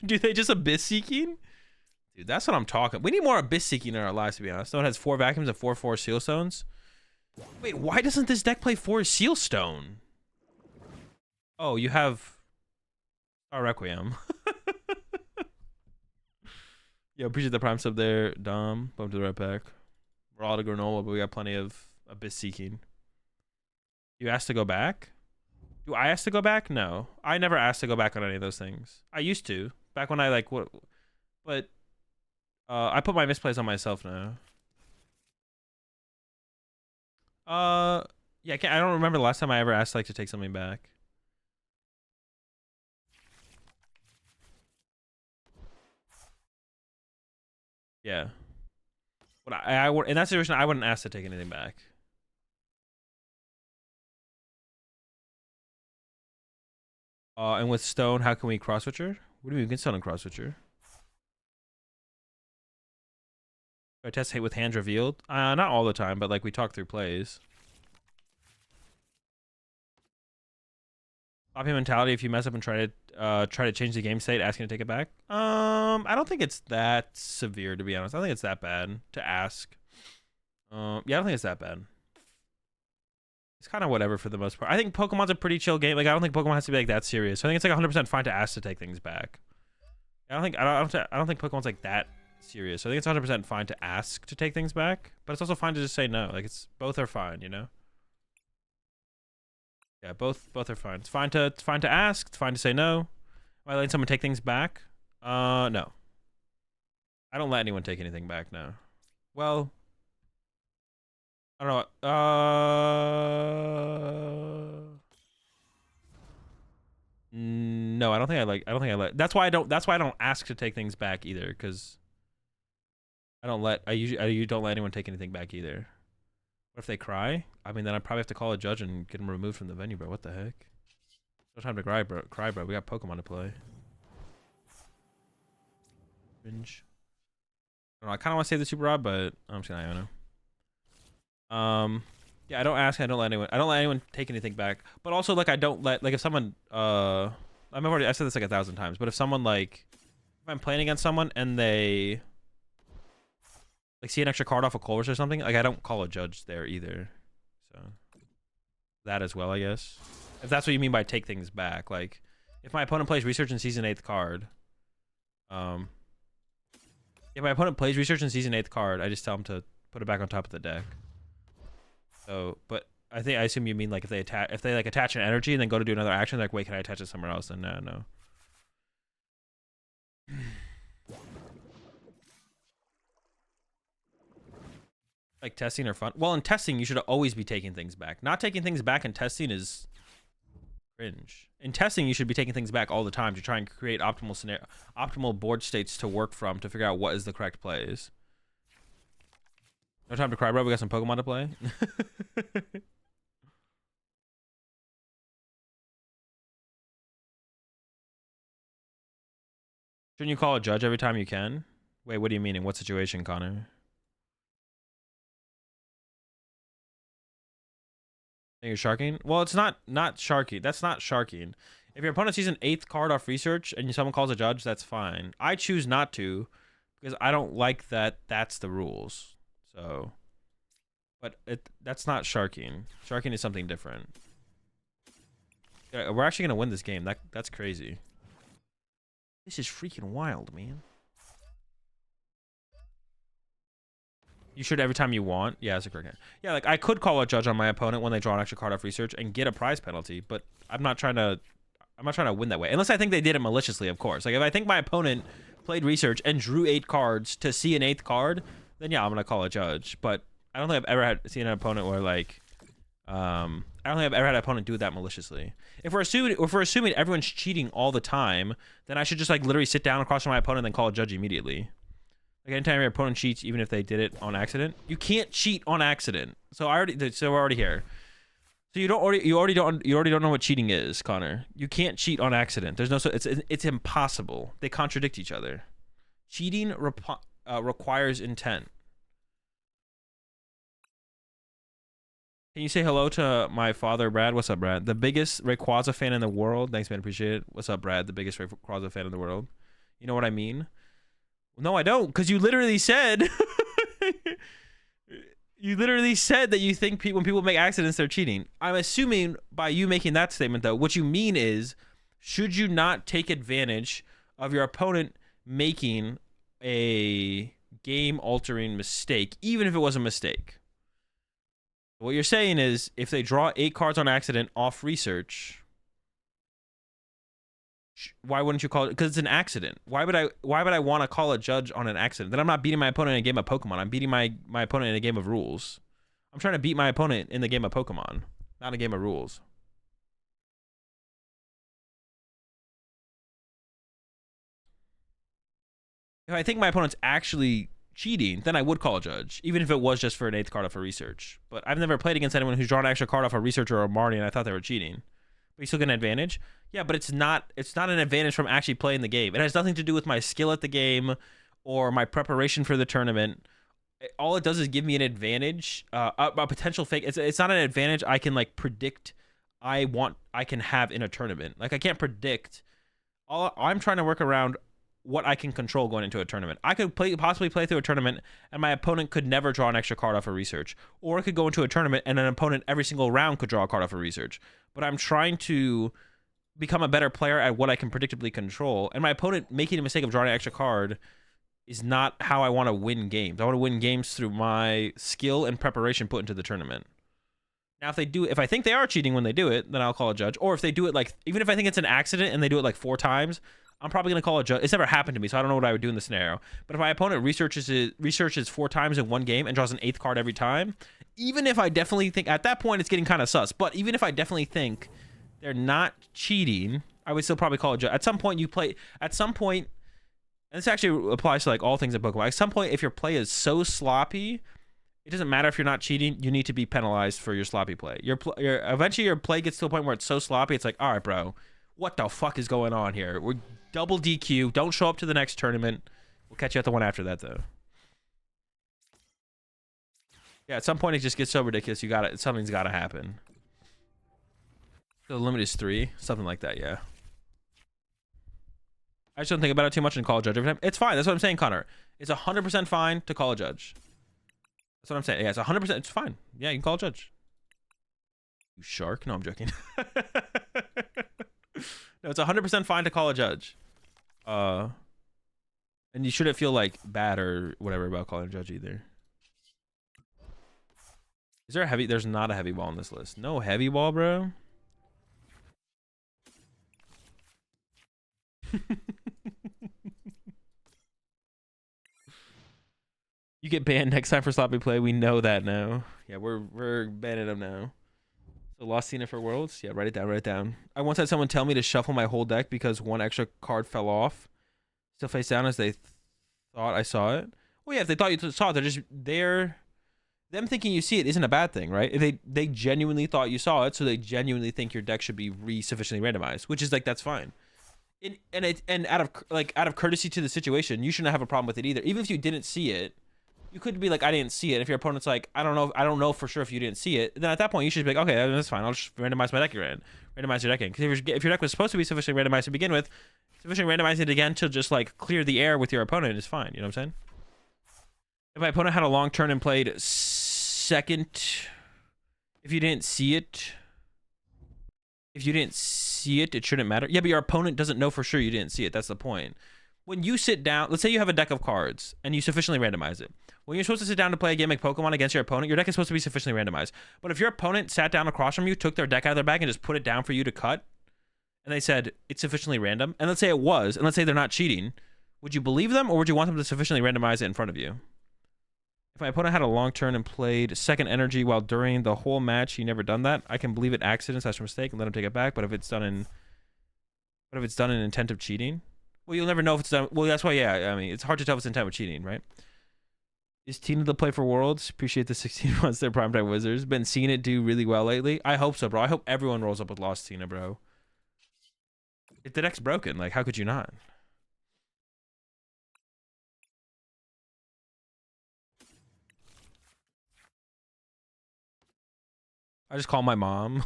Do they just Abyss Seeking? Dude, that's what I'm talking. We need more Abyss Seeking in our lives, to be honest. It has 4 vacuums and 4/4 seal stones. Wait, why doesn't this deck play 4 seal stone? Oh, you have Star Requiem. Yo, appreciate the prime sub there, Dom. Bump to the right back. We're all to granola, but we got plenty of Abyss Seeking. You asked to go back? Do I ask to go back? No. I never asked to go back on any of those things. I used to. Back when I like what, but I put my misplays on myself now. Yeah, I don't remember the last time I ever asked like to take something back. Yeah. But in that situation, I wouldn't ask to take anything back. And with stone, how can we cross switcher? What do you mean we can stone and cross switcher? Do I test hate with hands revealed? Not all the time, but like we talk through plays. Floppy mentality. If you mess up and try to change the game state, asking to take it back. I don't think it's that severe, to be honest. I don't think it's that bad to ask. Yeah, I don't think it's that bad. It's kind of whatever for the most part. I think Pokemon's a pretty chill game. Like, I don't think Pokemon has to be like that serious. I think it's like 100% fine to ask to take things back. I don't think Pokemon's like that serious. I think it's 100% fine to ask to take things back, but it's also fine to just say no. Like, both are fine, you know? Yeah, both are fine. It's fine to ask. It's fine to say no. Am I letting someone take things back? No. I don't let anyone take anything back. No. Well, I don't know. No, I don't think I let. That's why I don't ask to take things back either, because I usually don't let anyone take anything back either. What if they cry? I mean, then I probably have to call a judge and get them removed from the venue, bro. What the heck? No time to cry, bro. We got Pokemon to play. Cringe. I don't know. I kind of want to say the Super Rod, but I'm just gonna know. Yeah, I don't ask. I don't let anyone take anything back. But also, like, I don't let, like, if someone, I said this like 1,000 times, but if someone, like, if I'm playing against someone and they like see an extra card off a Culver's or something, like I don't call a judge there either. So that as well, I guess. If that's what you mean by take things back, like if my opponent plays research and sees an 8th card, if my opponent plays research and sees an 8th card, I just tell him to put it back on top of the deck. So, but I assume you mean like if they like attach an energy and then go to do another action, like wait, can I attach it somewhere else? Then no. Like testing or fun. Well, in testing, you should always be taking things back. Not taking things back in testing is cringe. In testing, you should be taking things back all the time to try and create optimal board states to work from to figure out what is the correct plays. No time to cry, bro. We got some Pokemon to play. Shouldn't you call a judge every time you can? Wait, what do you mean? In what situation, Connor? Think you're sharking? Well, it's not sharky. That's not sharking. If your opponent sees an 8th card off research and someone calls a judge, that's fine. I choose not to because I don't like that. That's the rules. So, but that's not sharking. Sharking is something different. Yeah, we're actually gonna win this game. That's crazy. This is freaking wild, man. You should every time you want. Yeah, that's a correct. Yeah, like I could call a judge on my opponent when they draw an extra card off research and get a prize penalty, but I'm not trying to win that way. Unless I think they did it maliciously, of course. Like if I think my opponent played research and drew 8 cards to see an 8th card, then yeah, I'm gonna call a judge. But I don't think I've ever seen an opponent where like I don't think I've ever had an opponent do that maliciously. If we're assuming everyone's cheating all the time, then I should just like literally sit down across from my opponent and then call a judge immediately. Like anytime your opponent cheats, even if they did it on accident, you can't cheat on accident. So we're already here. So you already don't know what cheating is, Connor. You can't cheat on accident. There's no it's impossible. They contradict each other. Cheating requires intent. Can you say hello to my father, Brad? What's up, Brad? The biggest Rayquaza fan in the world. Thanks, man. Appreciate it. What's up, Brad? The biggest Rayquaza fan in the world. You know what I mean? No, I don't, because you literally said that you think when people make accidents, they're cheating. I'm assuming by you making that statement, though, what you mean is, should you not take advantage of your opponent making a game-altering mistake, even if it was a mistake? What you're saying is, if they draw 8 cards on accident off research, why wouldn't you call it? Because it's an accident. Why would I want to call a judge on an accident? Then I'm not beating my opponent in a game of Pokemon. I'm beating my opponent in a game of rules. I'm trying to beat my opponent in the game of Pokemon, not a game of rules. If I think my opponent's actually cheating, then I would call a judge, even if it was just for an 8th card off a research. But I've never played against anyone who's drawn an extra card off a research or a Marty, and I thought they were cheating. But you still get an advantage? Yeah, but it's not an advantage from actually playing the game. It has nothing to do with my skill at the game or my preparation for the tournament. All it does is give me an advantage, a potential fake. It's not an advantage I can like predict I can have in a tournament. Like I can't predict. I'm trying to work around what I can control going into a tournament. I could possibly play through a tournament and my opponent could never draw an extra card off a research. Or I could go into a tournament and an opponent every single round could draw a card off a research. But I'm trying to become a better player at what I can predictably control. And my opponent making a mistake of drawing an extra card is not how I want to win games. I want to win games through my skill and preparation put into the tournament. Now, if I think they are cheating when they do it, then I'll call a judge. Or if they do it like, even if I think it's an accident and they do it like 4 times, I'm probably going to call a judge. It's never happened to me, so I don't know what I would do in the scenario. But if my opponent researches 4 times in one game and draws an 8th card every time, even if I definitely think, at that point, it's getting kind of sus. But even if I definitely think they're not cheating, I would still probably call a judge. At some point, and this actually applies to like all things in Pokemon. At some point, if your play is so sloppy, it doesn't matter if you're not cheating. You need to be penalized for your sloppy play. Eventually, your play gets to a point where it's so sloppy, it's like, all right, bro, what the fuck is going on here? We're double DQ. Don't show up to the next tournament. We'll catch you at the one after that, though. Yeah, at some point, it just gets so ridiculous. Something's got to happen. So the limit is 3, something like that. Yeah. I just don't think about it too much and call a judge every time. It's fine. That's what I'm saying, Connor. It's 100% fine to call a judge. That's what I'm saying. Yeah, it's 100%. It's fine. Yeah, you can call a judge. You shark? No, I'm joking. No, it's 100% fine to call a judge. And you shouldn't feel like bad or whatever about calling a judge either. Is there a heavy? There's not a heavy ball on this list. No heavy ball, bro. You get banned next time for sloppy play. We know that now. Yeah, we're banning them now. So lost Cena for Worlds. Yeah, write it down. Write it down. I once had someone tell me to shuffle my whole deck because one extra card fell off. Still face down as they thought I saw it. Well, yeah, if they thought you saw it, them thinking you see it isn't a bad thing, right? They genuinely thought you saw it, so they genuinely think your deck should be sufficiently randomized, which is like that's fine. And out of courtesy to the situation, you shouldn't have a problem with it either. Even if you didn't see it, you could be like, I didn't see it. If your opponent's like, I don't know for sure if you didn't see it, then at that point you should be like, okay, that's fine. I'll just randomize my deck again. Randomize your deck in. Because if your deck was supposed to be sufficiently randomized to begin with, sufficiently randomizing it again to just like clear the air with your opponent is fine. You know what I'm saying? If my opponent had a long turn and played second, if you didn't see it, it shouldn't matter. Yeah, but your opponent doesn't know for sure you didn't see it. That's the point. When you sit down, let's say you have a deck of cards and you sufficiently randomize it. When you're supposed to sit down to play a game like Pokemon against your opponent, your deck is supposed to be sufficiently randomized. But if your opponent sat down across from you, took their deck out of their bag and just put it down for you to cut, and they said it's sufficiently random, and let's say it was, and let's say they're not cheating, would you believe them or would you want them to sufficiently randomize it in front of you? If my opponent had a long turn and played second energy while during the whole match he never done that, I can believe it accident/mistake and let him take it back. But if it's done in intent of cheating, well, you'll never know if it's done. Well, that's why. Yeah, I mean, it's hard to tell if it's intent with cheating, right? Is Tina the play for Worlds? Appreciate the 16 months. They're primetime Wizards. Been seeing it do really well lately. I hope so, bro. I hope everyone rolls up with Lost Tina, bro. If the deck's broken, like, how could you not? I just call my mom.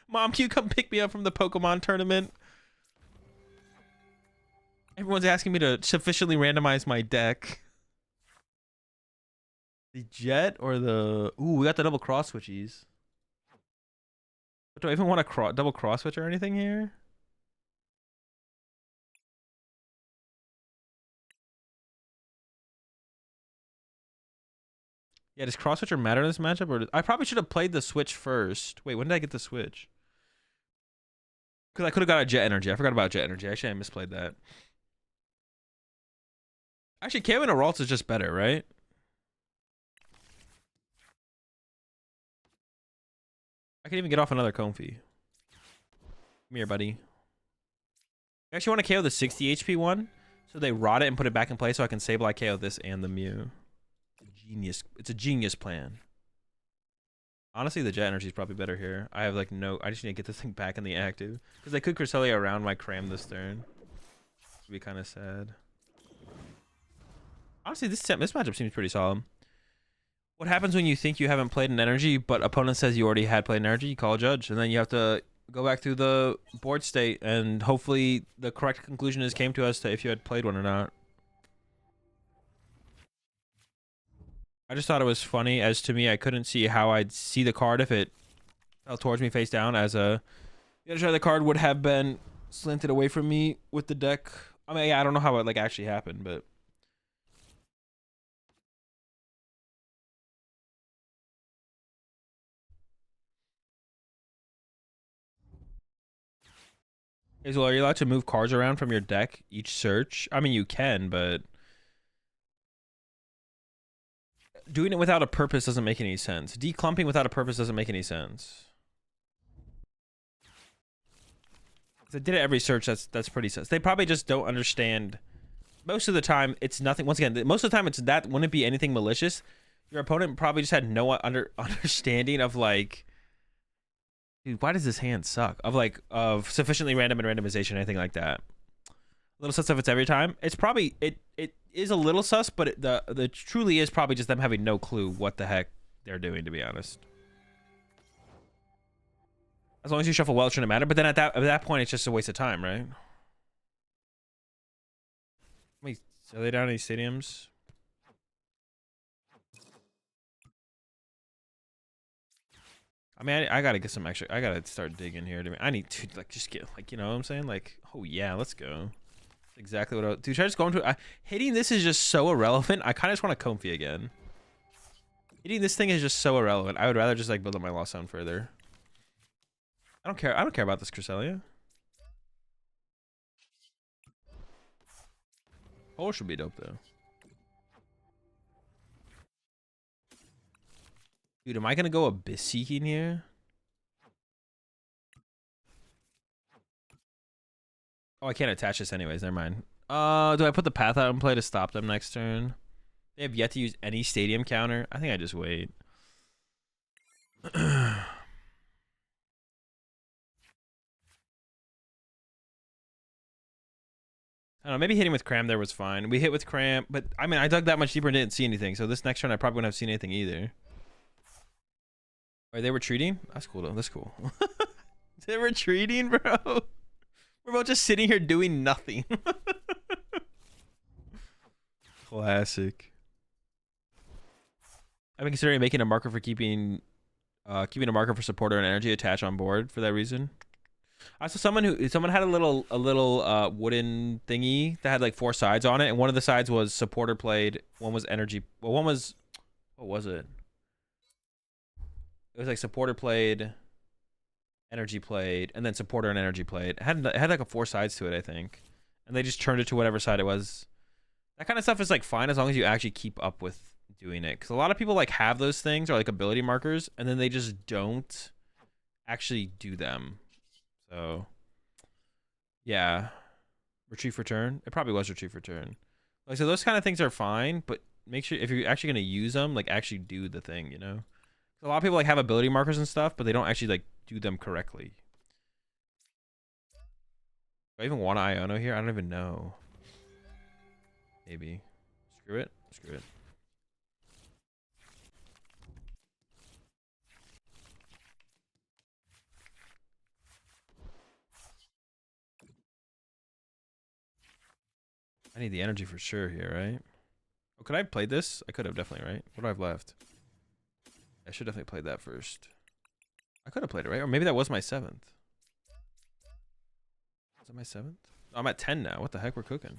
Mom, can you come pick me up from the Pokemon tournament? Everyone's asking me to sufficiently randomize my deck. The jet or the... Ooh, we got the double cross switchies. But do I even want to double cross switch or anything here? Yeah, does cross switcher matter in this matchup? Or I probably should have played the switch first. Wait, when did I get the switch? Because I could have got a jet energy. I forgot about jet energy. Actually, I misplayed that. Actually, KO and Aralts is just better, right? I can even get off another Comfy. Come here, buddy. I actually want to KO the 60 HP one, so they rot it and put it back in play so I can Sableye KO this and the Mew. Genius. It's a genius plan. Honestly, the jet energy is probably better here. I have like no... I just need to get this thing back in the active. Because I could Cresselia around my Cram this turn. Which would be kind of sad. Honestly, this matchup seems pretty solid. What happens when you think you haven't played an energy, but opponent says you already had played an energy? You call a judge, and then you have to go back through the board state, and hopefully the correct conclusion is came to us to if you had played one or not. I just thought it was funny, as to me, I couldn't see how I'd see the card if it fell towards me face down, as the other side of the card would have been slanted away from me with the deck. I mean, yeah, I don't know how it like actually happened, but... Azul, are you allowed to move cards around from your deck each search? I mean, you can, but doing it without a purpose doesn't make any sense. Declumping without a purpose doesn't make any sense. If they did it every search, that's pretty sense. They probably just don't understand. Most of the time, it's nothing. Once again, most of the time, it's that wouldn't it be anything malicious. Your opponent probably just had no understanding of like... Dude, why does this hand suck? Of sufficiently random and randomization, anything like that. A little sus if it's every time. It's probably it is a little sus, but the truly is probably just them having no clue what the heck they're doing, to be honest. As long as you shuffle well, it shouldn't matter. But then at that point, it's just a waste of time, right? Wait, are they down any stadiums? I mean, I gotta get some extra. I gotta start digging here. I need to like just get like, you know what I'm saying? Like, oh yeah, let's go. Exactly what dude. Should I just go into hitting this is just so irrelevant. I kind of just want to comfy again. Hitting this thing is just so irrelevant. I would rather just like build up my lost zone further. I don't care. I don't care about this Cresselia. Pole should be dope though. Dude, am I gonna go Abyss Seeking here? Oh, I can't attach this anyways. Never mind. Do I put the path out in play to stop them next turn? They have yet to use any stadium counter. I think I just wait. I don't know, maybe hitting with Cram there was fine. We hit with Cram, but I mean, I dug that much deeper and didn't see anything. So this next turn, I probably wouldn't have seen anything either. Are they retreating? That's cool though. That's cool. They're retreating, bro. We're both just sitting here doing nothing. Classic. I've been considering making a marker for keeping a marker for supporter and energy attached on board for that reason. I saw someone had a little wooden thingy that had like 4 sides on it, and one of the sides was supporter played, one was energy. Well, one was, what was it? It was like supporter played, energy played, and then supporter and energy played. It had like a 4 sides to it, I think, and they just turned it to whatever side it was. That kind of stuff is like fine as long as you actually keep up with doing it, because a lot of people like have those things or like ability markers, and then they just don't actually do them. So, yeah, retrieve return. It probably was retrieve return. Like, so those kind of things are fine, but make sure if you're actually gonna use them, like actually do the thing, you know. A lot of people like have ability markers and stuff, but they don't actually like do them correctly. Do I even want an Iono here? I don't even know. Maybe. Screw it. Screw it. I need the energy for sure here, right? Oh, could I have played this? I could have definitely, right? What do I have left? I should definitely play that first. I could have played it, right? Or maybe that was my 7th. Is that my 7th? Oh, I'm at 10 now. What the heck? We're cooking.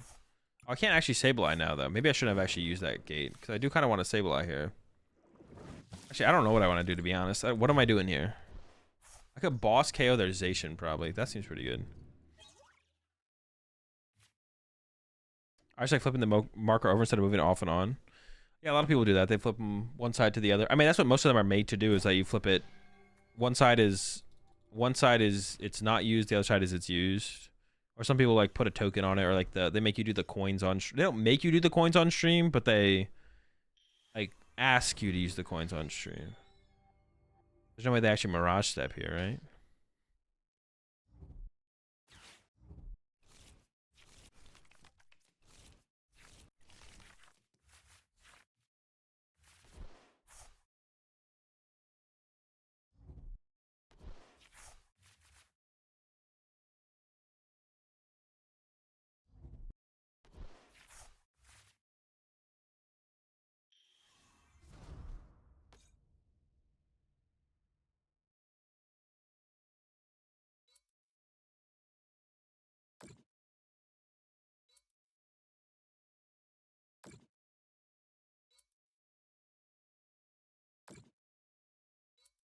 Oh, I can't actually Sableye now, though. Maybe I shouldn't have actually used that gate, because I do kind of want to Sableye here. Actually, I don't know what I want to do, to be honest. What am I doing here? I could boss KO their Zacian, probably. That seems pretty good. I just like flipping the marker over instead of moving it off and on. Yeah, a lot of people do that. They flip them one side to the other. I mean, that's what most of them are made to do, is that you flip it. One side is it's not used. The other side is it's used. Or some people like put a token on it, or like they make you do the coins on. They don't make you do the coins on stream, but they like ask you to use the coins on stream. There's no way they actually Mirage Step here, right?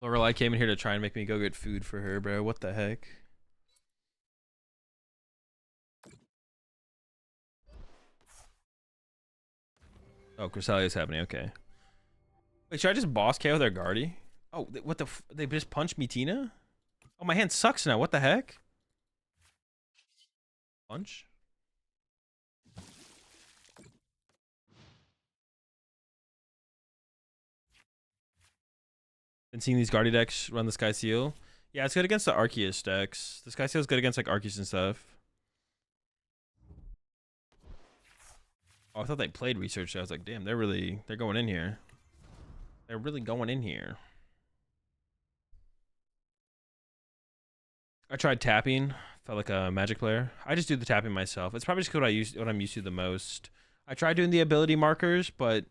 Lorelai came in here to try and make me go get food for her, bro. What the heck? Oh, Cresselia is happening. Okay. Wait, should I just boss KO their Guardy? Oh, what the? They just punched me, Tina? Oh, my hand sucks now. What the heck? Punch? Been seeing these Guardy decks run the Sky Seal. Yeah, it's good against the Arceus decks. The Sky Seal is good against like Arceus and stuff. Oh, I thought they played research. I was like, damn, they're going in here. They're really going in here. I tried tapping. Felt like a Magic player. I just do the tapping myself. It's probably just what I'm used to the most. I tried doing the ability markers, but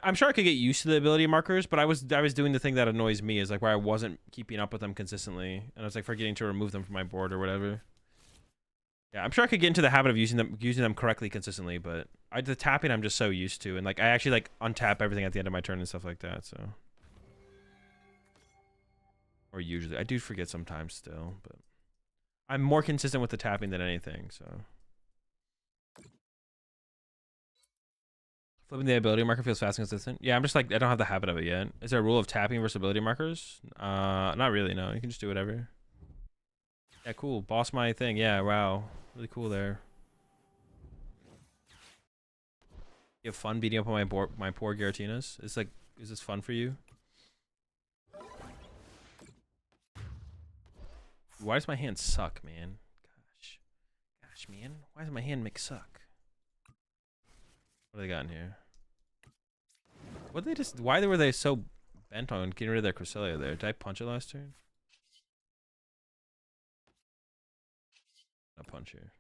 I'm sure I could get used to the ability markers, but I was doing the thing that annoys me, is like where I wasn't keeping up with them consistently, and I was like forgetting to remove them from my board or whatever. Yeah, I'm sure I could get into the habit of using them correctly consistently, but the tapping I'm just so used to, and like I actually like untap everything at the end of my turn and stuff like that. So, or usually I do forget sometimes still, but I'm more consistent with the tapping than anything. So. Flipping the ability marker feels fast and consistent. Yeah, I'm just like, I don't have the habit of it yet. Is there a rule of tapping versus ability markers? Not really, no. You can just do whatever. Yeah, cool. Boss my thing. Yeah, wow. Really cool there. You have fun beating up on my poor Giratinas? It's like, is this fun for you? Why does my hand suck, man? Gosh, man. Why does my hand make suck? What do they got in here? What they just? Why were they so bent on getting rid of their Cresselia there? Did I punch it last turn? A punch here.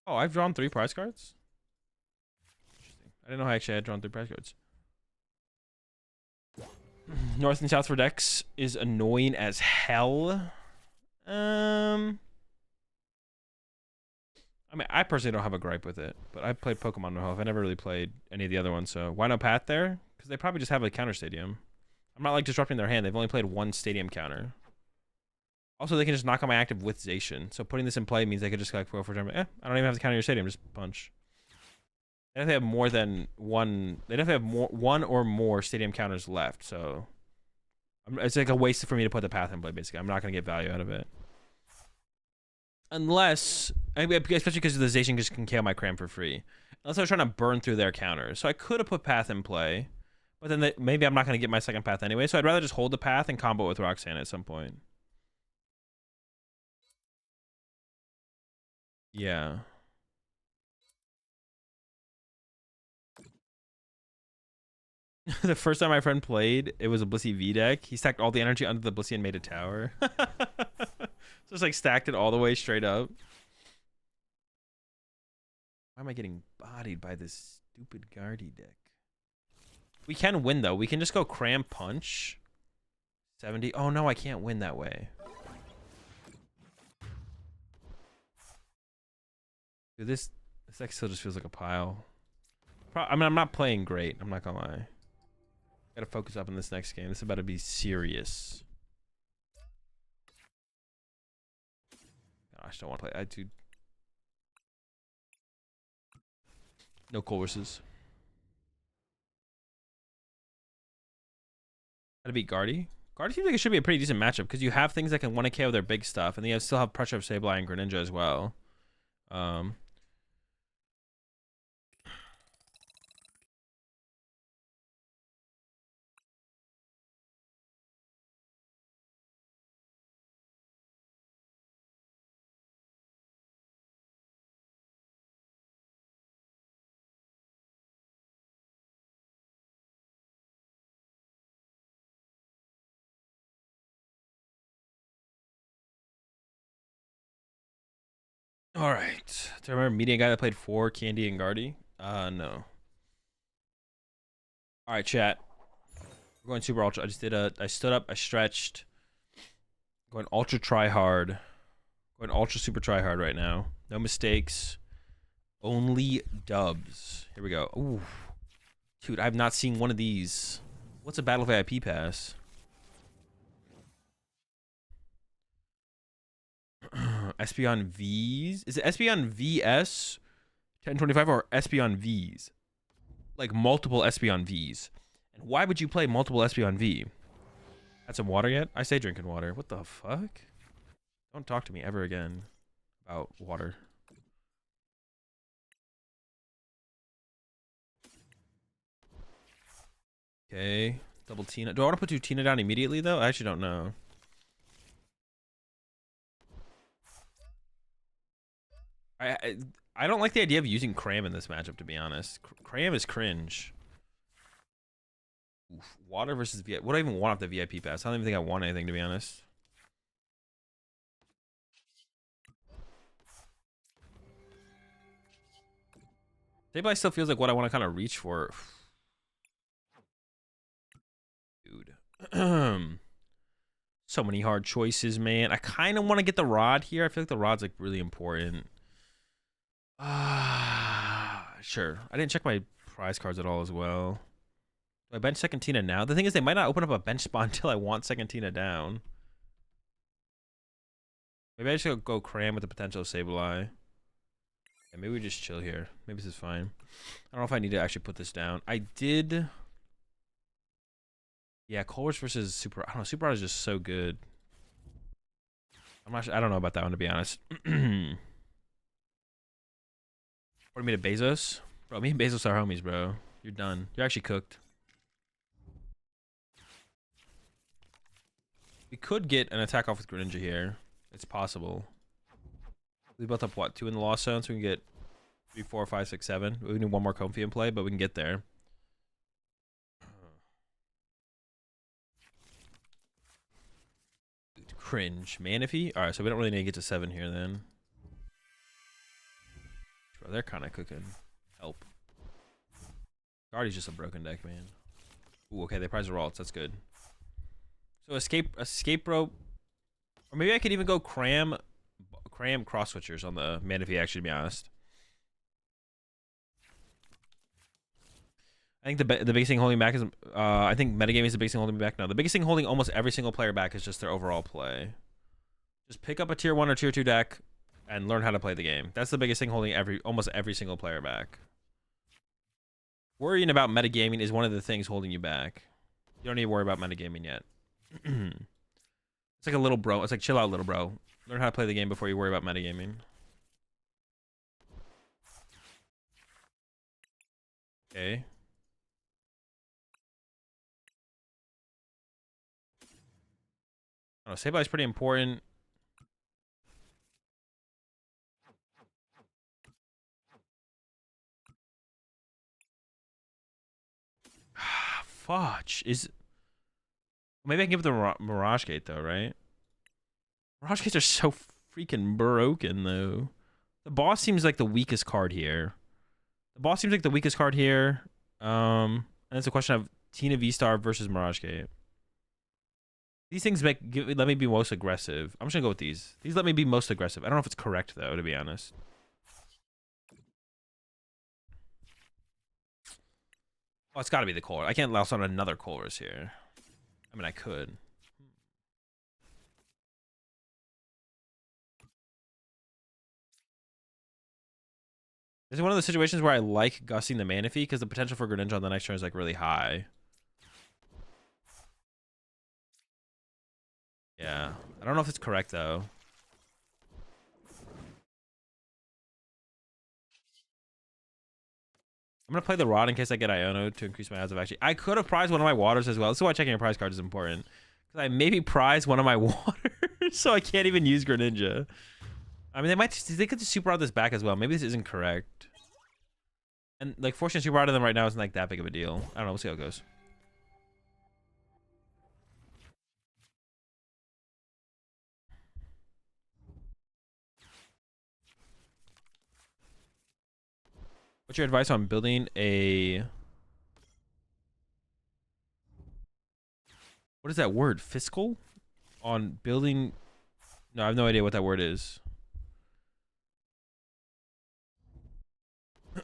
Oh, I've drawn 3 prize cards? Interesting. I didn't know I actually had drawn 3 prize cards. North and South for decks is annoying as hell. I mean, I personally don't have a gripe with it, but I played Pokemon No Health. I never really played any of the other ones, so why no Path there? Because they probably just have a counter stadium. I'm not like disrupting their hand. They've only played 1 stadium counter. Also, they can just knock on my active with Zacian. So putting this in play means they could just like go for turn. I don't even have to counter your stadium. Just punch. They have to have more than one. They have to have one or more stadium counters left. So it's like a waste for me to put the Path in play. Basically, I'm not gonna get value out of it. Unless, especially because the Zacian just can KO my Cram for free. Unless I was trying to burn through their counters. So I could have put Path in play. But then maybe I'm not going to get my second Path anyway. So I'd rather just hold the Path and combo with Roxanne at some point. Yeah. The first time my friend played, it was a Blissey V deck. He stacked all the energy under the Blissey and made a tower. Just like stacked it all the way straight up. Why am I getting bodied by this stupid Guardy deck? We can win though. We can just go Cram Punch. 70. Oh no, I can't win that way. Dude, this deck still just feels like a pile. I mean, I'm not playing great. I'm not gonna lie. Gotta focus up on this next game. This is about to be serious. Gosh, I don't want to play. Dude. No courses. Gotta beat Guardy. Guardy seems like it should be a pretty decent matchup because you have things that can 1 KO their big stuff, and then you still have pressure of Sableye and Greninja as well. All right. Do I remember meeting a guy that played 4 Candy and Guardy? No. All right, chat. We're going super ultra. I stood up, I stretched. Going ultra try hard. Going ultra super try hard right now. No mistakes. Only dubs. Here we go. Ooh. Dude, I've not seen one of these. What's a Battle VIP pass? Espeon V's? Is it Espeon VS 1025 or Espeon V's? Like multiple Espeon V's. And why would you play multiple Espeon V? Had some water yet? I say drinking water. What the fuck? Don't talk to me ever again about water. Okay. Double Tina. Do I want to put 2 Tina down immediately though? I actually don't know. I don't like the idea of using Cram in this matchup, to be honest. Cram is cringe. Oof. Water versus VIP. What do I even want off the VIP pass? I don't even think I want anything, to be honest. Stabilize still feels like what I want to kind of reach for. Dude. So many hard choices, man. I kind of want to get the rod here. I feel like the rod's like really important. Sure. I didn't check my prize cards at all as well. Do I bench second Tina now? The thing is, they might not open up a bench spot until I want second Tina down. Maybe I just go cram with the potential of Sableye. Yeah, maybe we just chill here. Maybe this is fine. I don't know if I need to actually put this down. I did. Yeah, Colress versus Super. I don't know. Super Rod is just so good. I'm not sure. I don't know about that one, to be honest. Putting me to Bezos? Bro, me and Bezos are homies, bro. You're done. You're actually cooked. We could get an attack off with Greninja here. It's possible. We built up, what, 2 in the Lost Zone, so we can get 3, 4, 5, 6, 7. We need one more Comfy in play, but we can get there. Cringe. Manaphy? Alright, so we don't really need to get to 7 here, then. Bro, they're kind of cooking. Help. Guardy's just a broken deck, man. Ooh, okay, they prize the Ralts. That's good. So escape rope. Or maybe I could even go cram cross switchers on the Manaphy, actually, to be honest. I think the biggest thing holding back is I think metagaming is the biggest thing holding me back now. The biggest thing holding almost every single player back is just their overall play. Just pick up a tier 1 or tier 2 deck and learn how to play the game. That's the biggest thing holding almost every single player back. Worrying about metagaming is one of the things holding you back. You don't need to worry about metagaming yet. It's like a little bro. It's like chill out, little bro. Learn how to play the game before you worry about metagaming. Okay. Oh, Sableye is pretty important. Fudge is. Maybe I can give it the Mirage Gate though, right? Mirage Gates are so freaking broken though. The boss seems like the weakest card here. And it's a question of Tina V-Star versus Mirage Gate. These things let me be most aggressive. I'm just gonna go with these. These let me be most aggressive. I don't know if it's correct though, to be honest. Oh, it's got to be the Colress. I can't louse on another Colress here. I mean, I could. This is one of the situations where I like gussing the Manaphy because the potential for Greninja on the next turn is like really high. Yeah. I don't know if it's correct though. I'm going to play the Rod in case I get Iono to increase my odds of actually. I could have prized one of my waters as well. This is why checking your prize card is important. Because I maybe prize one of my waters, so I can't even use Greninja. I mean, they could just Super Rod this back as well. Maybe this isn't correct. And like forcing Super Rod of them right now isn't like that big of a deal. I don't know. We'll see how it goes. What's your advice on building a... What is that word? Fiscal? On building... No, I have no idea what that word is.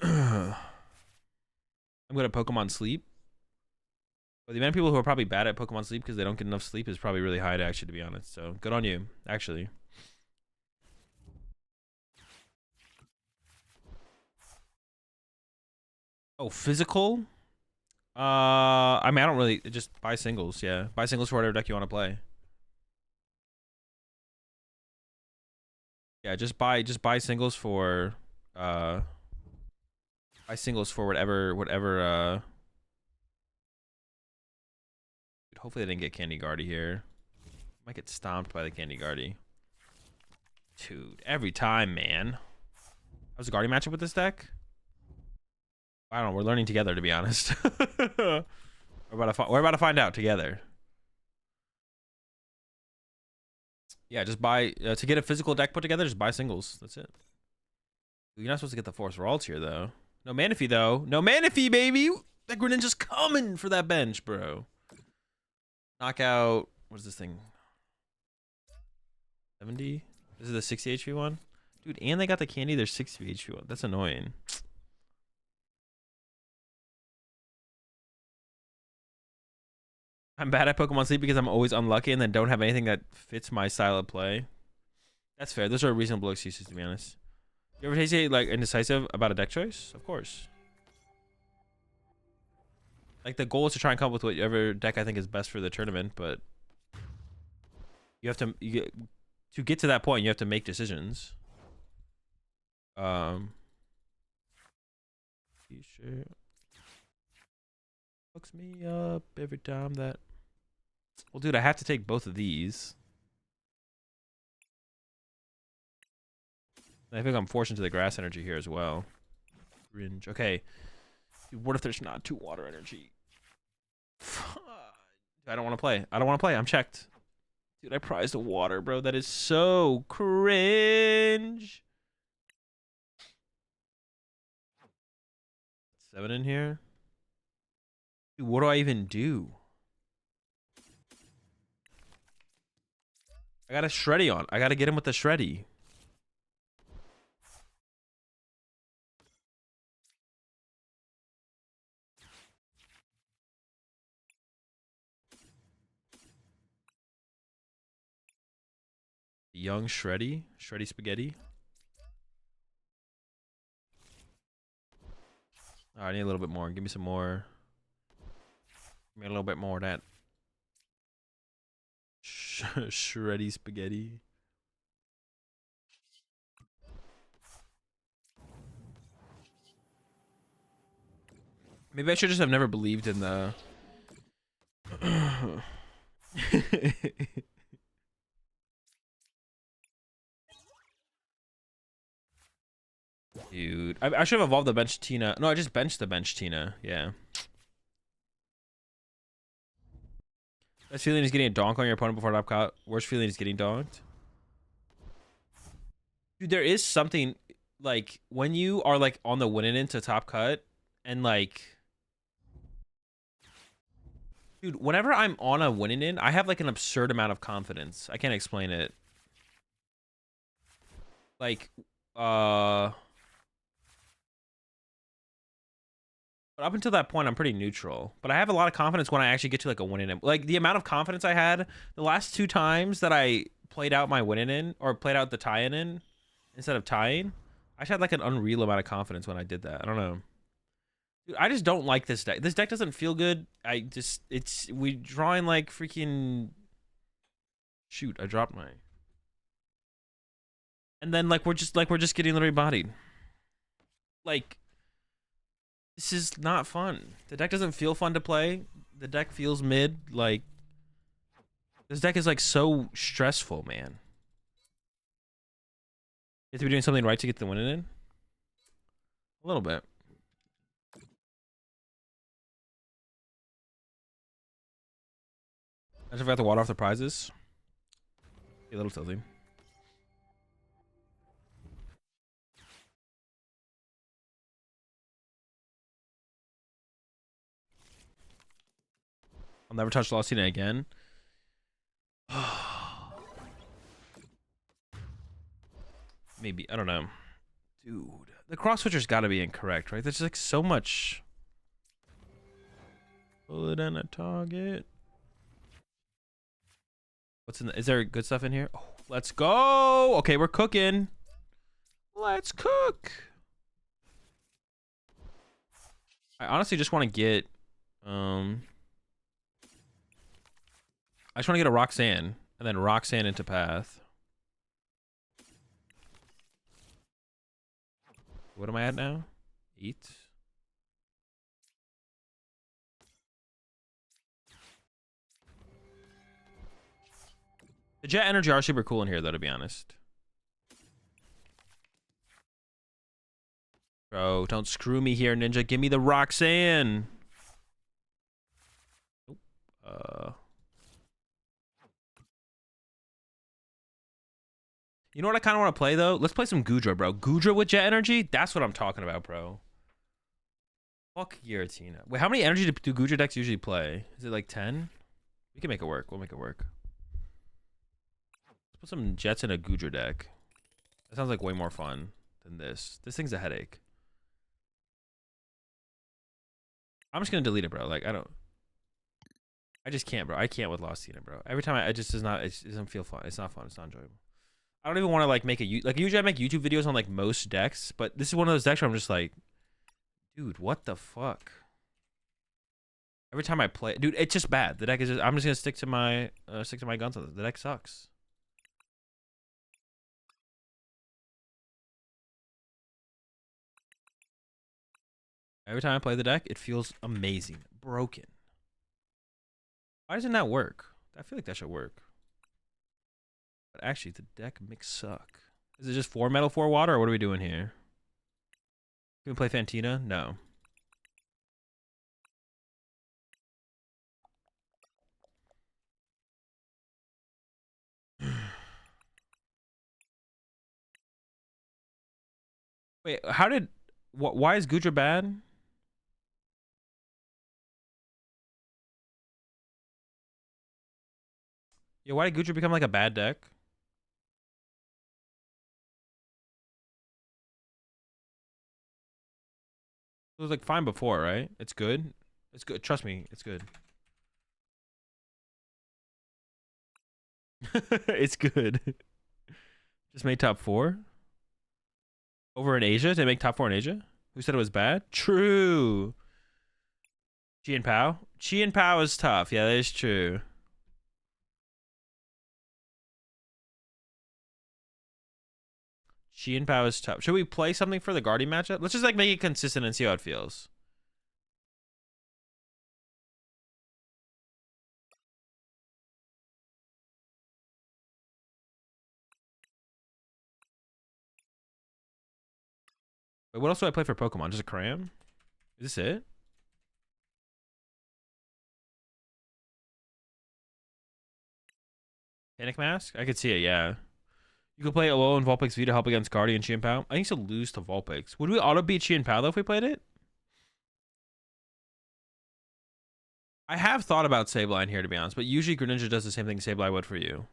I'm good at Pokemon Sleep. But the amount of people who are probably bad at Pokemon Sleep because they don't get enough sleep is probably really high, actually, to be honest. So, good on you, actually. Oh, physical? I mean, I don't really... Just buy singles, yeah. Buy singles for whatever deck you want to play. Yeah, just buy singles for... buy singles for whatever, Hopefully they didn't get Candy Guardy here. Might get stomped by the Candy Guardy. Dude, every time, man. How's the Guardy matchup with this deck? I don't know. We're learning together, to be honest. we're about to find out together. Yeah, just buy to get a physical deck put together. Just buy singles. That's it. You're not supposed to get the Force Ralts here, though. No Manaphy, though. No Manaphy, baby! That Greninja's coming for that bench, bro. Knockout. What is this thing? 70? This is the 60 HP one? Dude, and they got the candy. There's 60 HP one. That's annoying. I'm bad at Pokemon Sleep because I'm always unlucky and then don't have anything that fits my style of play. That's fair. Those are reasonable excuses, to be honest. You ever taste like indecisive about a deck choice? Of course. Like the goal is to try and come up with whatever deck I think is best for the tournament, but you have to to get to that point. You have to make decisions. T-shirt hooks me up every time that. Well, dude, I have to take both of these. I think I'm forced into the grass energy here as well. Cringe. Okay. Dude, what if there's not 2 water energy? I don't want to play. I don't want to play. I'm checked. Dude, I prized the water, bro. That is so cringe. 7 in here. Dude, what do I even do? I got a Shreddy on. I got to get him with the Shreddy. Young Shreddy. Shreddy Spaghetti. All right, I need a little bit more. Give me some more. Give me a little bit more of that. Shreddy Spaghetti. Maybe I should just have never believed in the... Dude, I should have evolved the bench Tina. No, I just benched the bench Tina. Yeah. Best feeling is getting a donk on your opponent before top cut. Worst feeling is getting donked. Dude, there is something like when you are like on the winning into top cut and like, dude, whenever I'm on a winning in, I have like an absurd amount of confidence. I can't explain it. Like, but up until that point, I'm pretty neutral. But I have a lot of confidence when I actually get to like a winning in. Like the amount of confidence I had the last 2 times that I played out my winning in or played out the tie-in in instead of tying, I just had like an unreal amount of confidence when I did that. I don't know. Dude, I just don't like this deck. This deck doesn't feel good. We drawing like freaking. Shoot, I dropped my. And then like we're just getting literally bodied. Like. This is not fun. The deck doesn't feel fun to play. The deck feels mid. Like, this deck is like so stressful, man. You have to be doing something right to get the win in. A little bit. I just forgot to water off the prizes. A little tilting. I'll never touch Lostina again. Maybe. I don't know. Dude. The cross switcher's got to be incorrect, right? There's like so much. Bullet and a target. What's in the... Is there good stuff in here? Oh, let's go. Okay, we're cooking. Let's cook. I honestly just want to get... I just want to get a Roxanne, and then Roxanne into Path. What am I at now? 8. The Jet Energy are super cool in here, though, to be honest. Bro, don't screw me here, Ninja. Give me the Roxanne. Nope. You know what I kind of want to play, though? Let's play some Goodra, bro. Goodra with Jet Energy? That's what I'm talking about, bro. Fuck Giratina. Wait, how many energy do Goodra decks usually play? Is it like 10? We can make it work. We'll make it work. Let's put some Jets in a Goodra deck. That sounds like way more fun than this. This thing's a headache. I'm just gonna delete it, bro. Like, I just can't, bro. I can't with Lost Tina, bro. Every time it just does not, it doesn't feel fun. It's not fun. It's not enjoyable. I don't even want to like make like usually I make YouTube videos on like most decks, but this is one of those decks where I'm just like, dude, what the fuck? Every time I play, dude, it's just bad. The deck is just, I'm just gonna stick to my guns on it. The deck sucks. Every time I play the deck, it feels amazing. Broken. Why doesn't that work? I feel like that should work. But actually, the deck mix suck. Is it just 4 metal, 4 water, or what are we doing here? Can we play Fantina? No. Wait, how did... Why is Goodra bad? Yeah, why did Goodra become like a bad deck? It was like fine before, right? It's good. It's good. Trust me, it's good. It's good. Just made top 4 over in Asia. Did they make top 4 in Asia? Who said it was bad? True. Chi and Pao. Chi and Pao is tough. Yeah, that is true. Chi and Pao is tough. Should we play something for the Guardian matchup? Let's just like make it consistent and see how it feels. Wait, what else do I play for Pokemon? Just a cram? Is this it? Panic Mask? I could see it, yeah. You could play Alolan and Vulpix V to help against Guardian Chi and Pao. I think to lose to Vulpix. Would we auto beat Chi and Pao though if we played it? I have thought about Sableye here to be honest, but usually Greninja does the same thing Sableye would for you.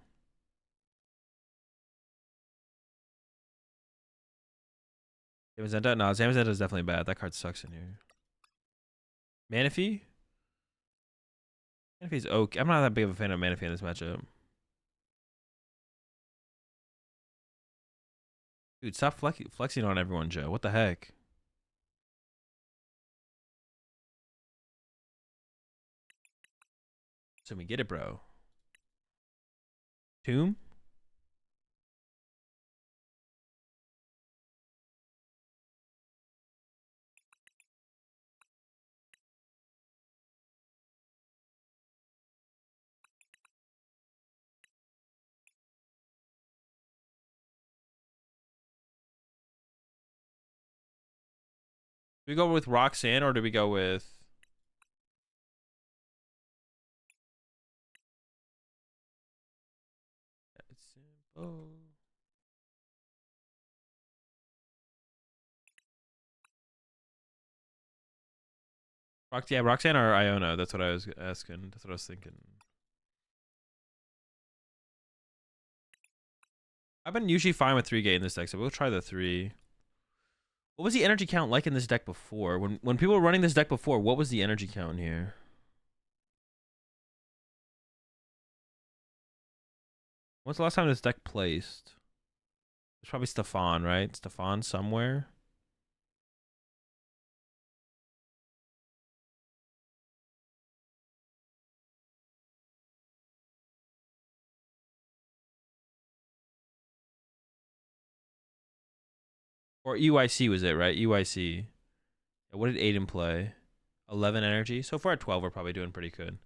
Zamazenta? No, Zamazenta is definitely bad. That card sucks in here. Manaphy? Manaphy's okay. I'm not that big of a fan of Manaphy in this matchup. Dude, stop flexing on everyone, Joe. What the heck? So we get it, bro. Tomb? Do we go with Roxanne or do we go with... It's simple. Yeah, Roxanne or Iona. That's what I was asking. That's what I was thinking. I've been usually fine with 3 gate in this deck, so we'll try the 3. What was the energy count like in this deck before? When people were running this deck before, what was the energy count here? When's the last time this deck placed? It's probably Stefan, right? Stefan somewhere. Or EYC was it, right? EYC. Yeah, what did Aiden play? 11 energy. So far at 12, we're probably doing pretty good.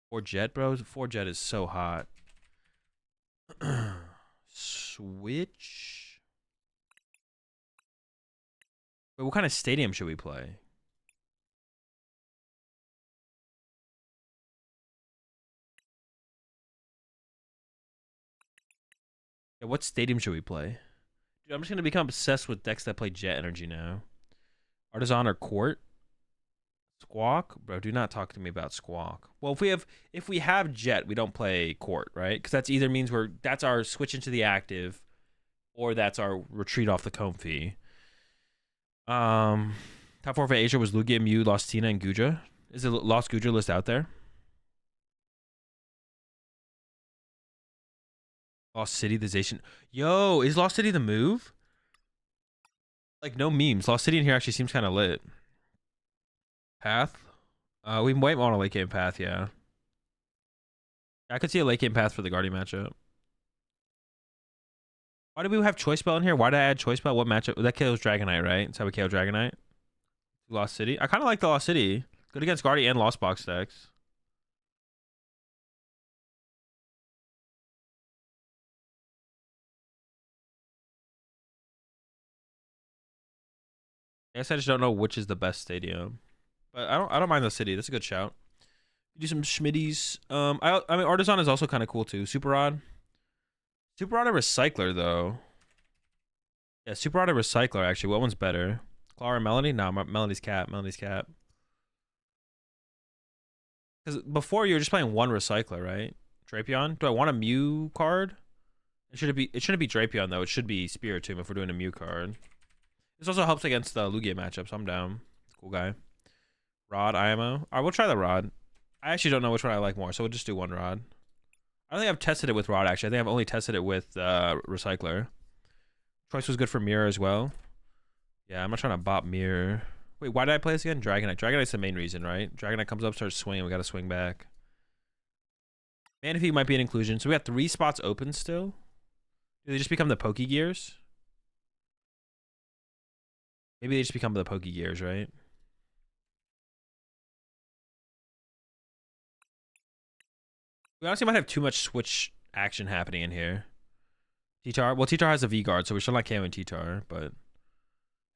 Four Jet, bros. 4 Jet is so hot. Switch. Wait, what kind of stadium should we play? Yeah, what stadium should we play? Dude, I'm just gonna become obsessed with decks that play Jet Energy now. Artisan or Court? Squawk? Bro, do not talk to me about Squawk. Well, if we have Jet, we don't play Court, right? Because that's either means that's our switch into the active, or that's our retreat off the Comfy. Top 4 for Asia was Lugia, Mew, Lost Tina, and Goodra. Is the Lost Goodra list out there? Lost City, the Zation. Yo, is Lost City the move? Like, no memes. Lost City in here actually seems kind of lit. Path? We might want a late game path, yeah. I could see a late game path for the Guardian matchup. Why do we have Choice Belt in here? Why did I add Choice Belt? What matchup? That kills Dragonite, right? That's how we kill Dragonite. Lost City. I kind of like the Lost City. Good against Guardian and Lost Box decks. I guess I just don't know which is the best stadium. But I don't mind the city. That's a good shout. Do some schmitties. I mean Artisan is also kind of cool too. Super Rod. Super Rod or Recycler though. Yeah, Super Rod or Recycler actually. What one's better? Clara or Melody? No, Melody's cap. Melody's cap. Because before you were just playing one Recycler, right? Drapion. Do I want a Mew card? It shouldn't be Drapion though. It should be Spiritomb if we're doing a Mew card. This also helps against the Lugia matchup, so I'm down. Cool guy. Rod, IMO. All right, we'll try the Rod. I actually don't know which one I like more, so we'll just do one Rod. I don't think I've tested it with Rod, actually. I think I've only tested it with Recycler. Choice was good for Mirror as well. Yeah, I'm not trying to bop Mirror. Wait, why did I play this again? Dragonite. Dragonite's the main reason, right? Dragonite comes up, starts swinging. We got to swing back. Manaphy might be an inclusion. So we got 3 spots open still. Do they just become the Poke Gears? Maybe they just become the Poke Gears, right? We honestly might have too much switch action happening in here. T-Tar. Well, T-Tar has a V-Guard, so we're still not KOing T-Tar, but...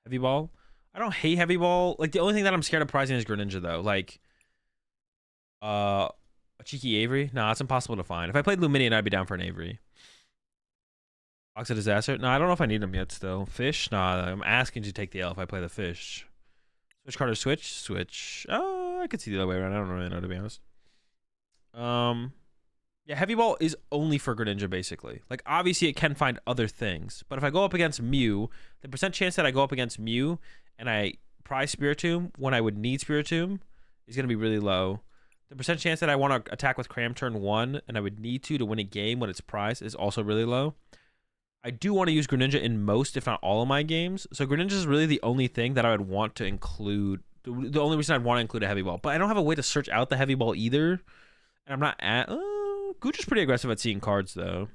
Heavy Ball? I don't hate Heavy Ball. Like, the only thing that I'm scared of prizing is Greninja, though. Like, a cheeky Avery? Nah, it's impossible to find. If I played Luminion, I'd be down for an Avery. Box of Disaster? No, I don't know if I need them yet still. Fish? Nah, I'm asking to take the L if I play the Fish. Switch card or switch? Switch. Oh, I could see the other way around. I don't really know, to be honest. Yeah, Heavy Ball is only for Greninja, basically. Like, obviously, it can find other things. But if I go up against Mew, the percent chance that I go up against Mew and I prize Spiritomb when I would need Spiritomb is going to be really low. The percent chance that I want to attack with Cram turn 1 and I would need to win a game when it's prized is also really low. I do want to use Greninja in most, if not all of my games. So Greninja is really the only thing that I would want to include. The only reason I'd want to include a Heavy Ball. But I don't have a way to search out the Heavy Ball either. And I'm not at... Goodra's pretty aggressive at seeing cards, though.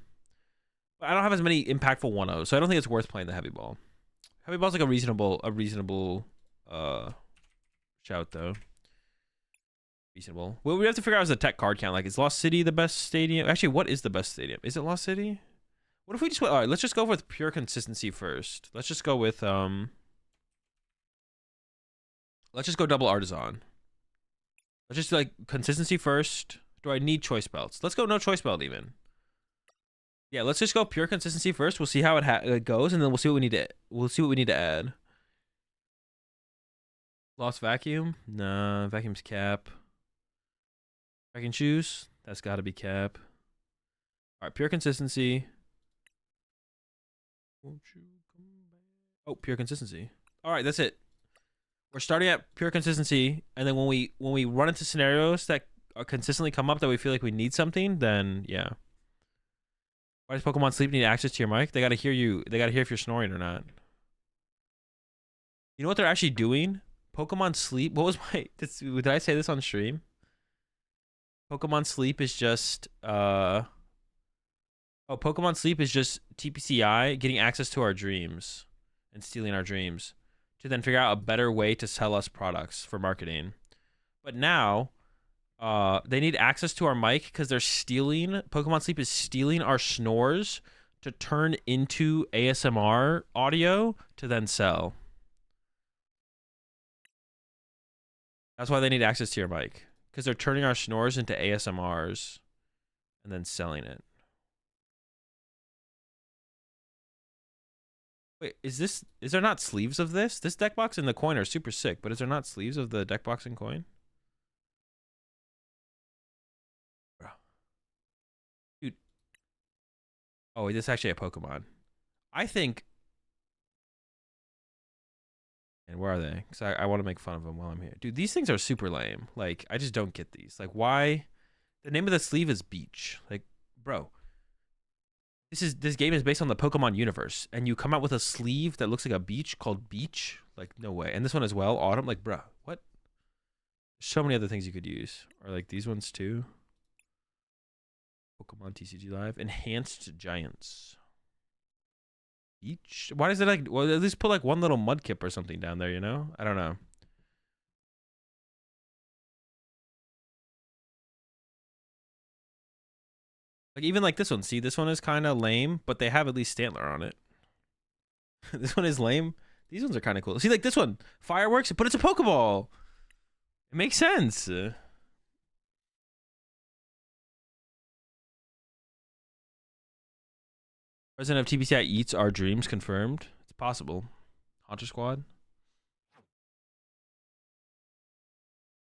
But I don't have as many impactful 1-0s, so I don't think it's worth playing the Heavy Ball. Heavy Ball's like a reasonable shout, though. Reasonable. Well, we have to figure out is the tech card count. Like, is Lost City the best stadium? Actually, what is the best stadium? Is it Lost City? What if we just went... All right, let's just go with pure consistency first. Let's just go with... Let's just go double Artisan. Let's just, like, consistency first... Do I need choice belts? Let's go no choice belt even. Yeah, let's just go pure consistency first. We'll see how it goes, and then we'll see what we need to. We'll see what we need to add. Lost vacuum? Nah, vacuum's cap. Vacuum shoes? That's got to be cap. All right, pure consistency. Won't you come back? Oh, pure consistency. All right, that's it. We're starting at pure consistency, and then when we run into scenarios that consistently come up that we feel like we need something, then yeah. Why does Pokemon Sleep need access to your mic? They gotta hear you. They gotta hear if you're snoring or not. You know what they're actually doing? Pokemon Sleep. What was my? Did I say this on stream? Pokemon Sleep is just Pokemon Sleep is just TPCI getting access to our dreams and stealing our dreams to then figure out a better way to sell us products for marketing. But now. They need access to our mic because they're stealing. Pokemon Sleep is stealing our snores to turn into ASMR audio to then sell. That's why they need access to your mic, because they're turning our snores into ASMRs and then selling it. Wait, is there not sleeves of this? This deck box and the coin are super sick, but is there not sleeves of the deck box and coin? Bro. Dude. Oh, wait, this is actually a Pokemon. I think. And where are they? Because I want to make fun of them while I'm here. Dude, these things are super lame. Like, I just don't get these. Like, why? The name of the sleeve is Beach. Like, bro. This game is based on the Pokemon universe, and you come out with a sleeve that looks like a beach called Beach. Like, no way. And this one as well, Autumn. Like, bro, what? There's so many other things you could use. Or like these ones too. PokemonTCG Live. Enhanced Giants. Beach? Why does it like, well, at least put like one little Mudkip or something down there, you know? I don't know. Like, even like this one. See, this one is kind of lame, but they have at least Stantler on it. This one is lame. These ones are kind of cool. See, like this one. Fireworks, but it's a Pokeball. It makes sense. President of TBCI eats our dreams confirmed. It's possible. Haunter Squad.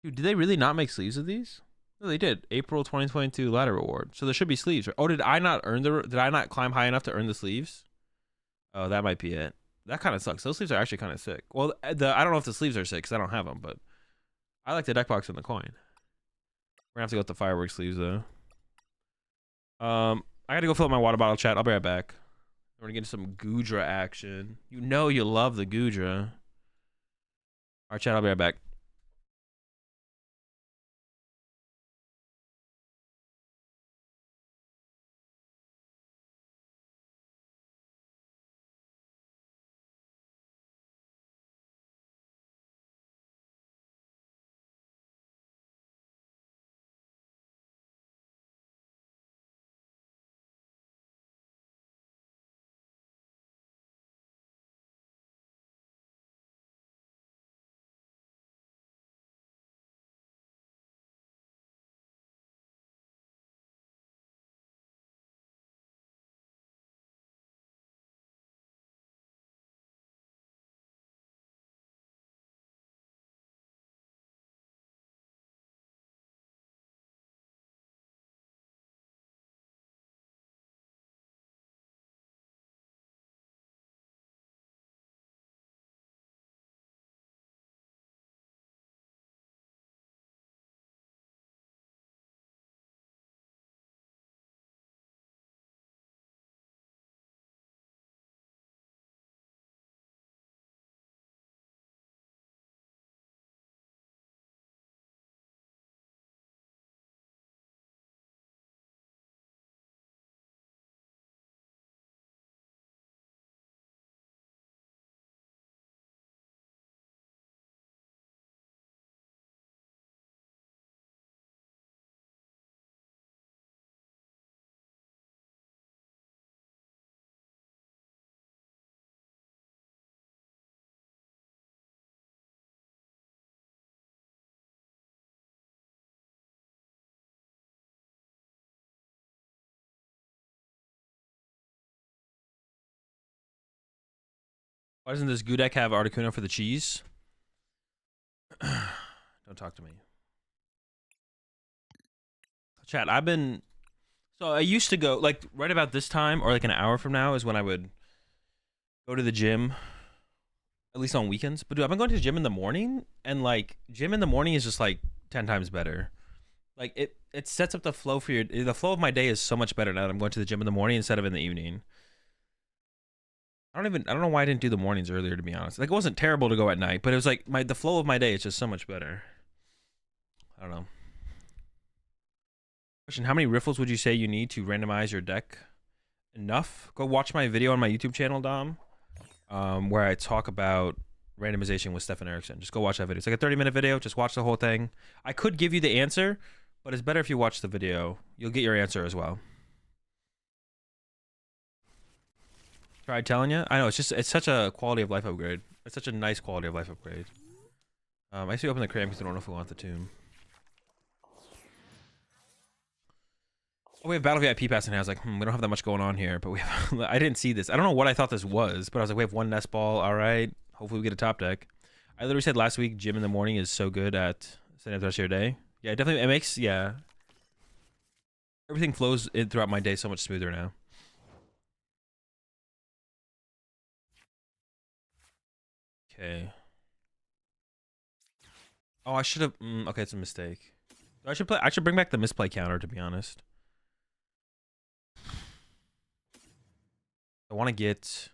Dude, did they really not make sleeves of these? No, they did. April 2022 ladder reward. So there should be sleeves. Oh, did I not earn the? Did I not climb high enough to earn the sleeves? Oh, that might be it. That kind of sucks. Those sleeves are actually kind of sick. Well, I don't know if the sleeves are sick because I don't have them, but I like the deck box and the coin. We're gonna have to go with the fireworks sleeves though. I gotta go fill up my water bottle, chat. I'll be right back. We're gonna get into some Goodra action. You know you love the Goodra. All right, chat. I'll be right back. Why doesn't this Gudek have Articuno for the cheese? Don't talk to me. Chat, so I used to go, like, right about this time, or like an hour from now, is when I would go to the gym, at least on weekends. But dude, I've been going to the gym in the morning, and like, gym in the morning is just like 10 times better. Like, it sets up the flow for the flow of my day is so much better now that I'm going to the gym in the morning instead of in the evening. I don't know why I didn't do the mornings earlier, to be honest. Like, it wasn't terrible to go at night, but it was like the flow of my day is just so much better. I don't know. Question: how many riffles would you say you need to randomize your deck? Enough. Go watch my video on my YouTube channel, Dom, where I talk about randomization with Stefan Erickson. Just go watch that video. It's like a 30-minute video. Just watch the whole thing. I could give you the answer, but it's better if you watch the video. You'll get your answer as well. Tried telling you? I know, it's such a quality of life upgrade. It's such a nice quality of life upgrade. I used to open the cram because I don't know if we want the tomb. Oh, we have Battle VIP pass in here. I was like, we don't have that much going on here, but we have. I didn't see this. I don't know what I thought this was, but I was like, we have one nest ball. All right. Hopefully we get a top deck. I literally said last week, gym in the morning is so good at setting up the rest of your day. Yeah, definitely. It makes, yeah. Everything flows in throughout my day so much smoother now. Okay. Oh, I should have. Okay, it's a mistake. I should play. I should bring back the misplay counter, to be honest. I want to get.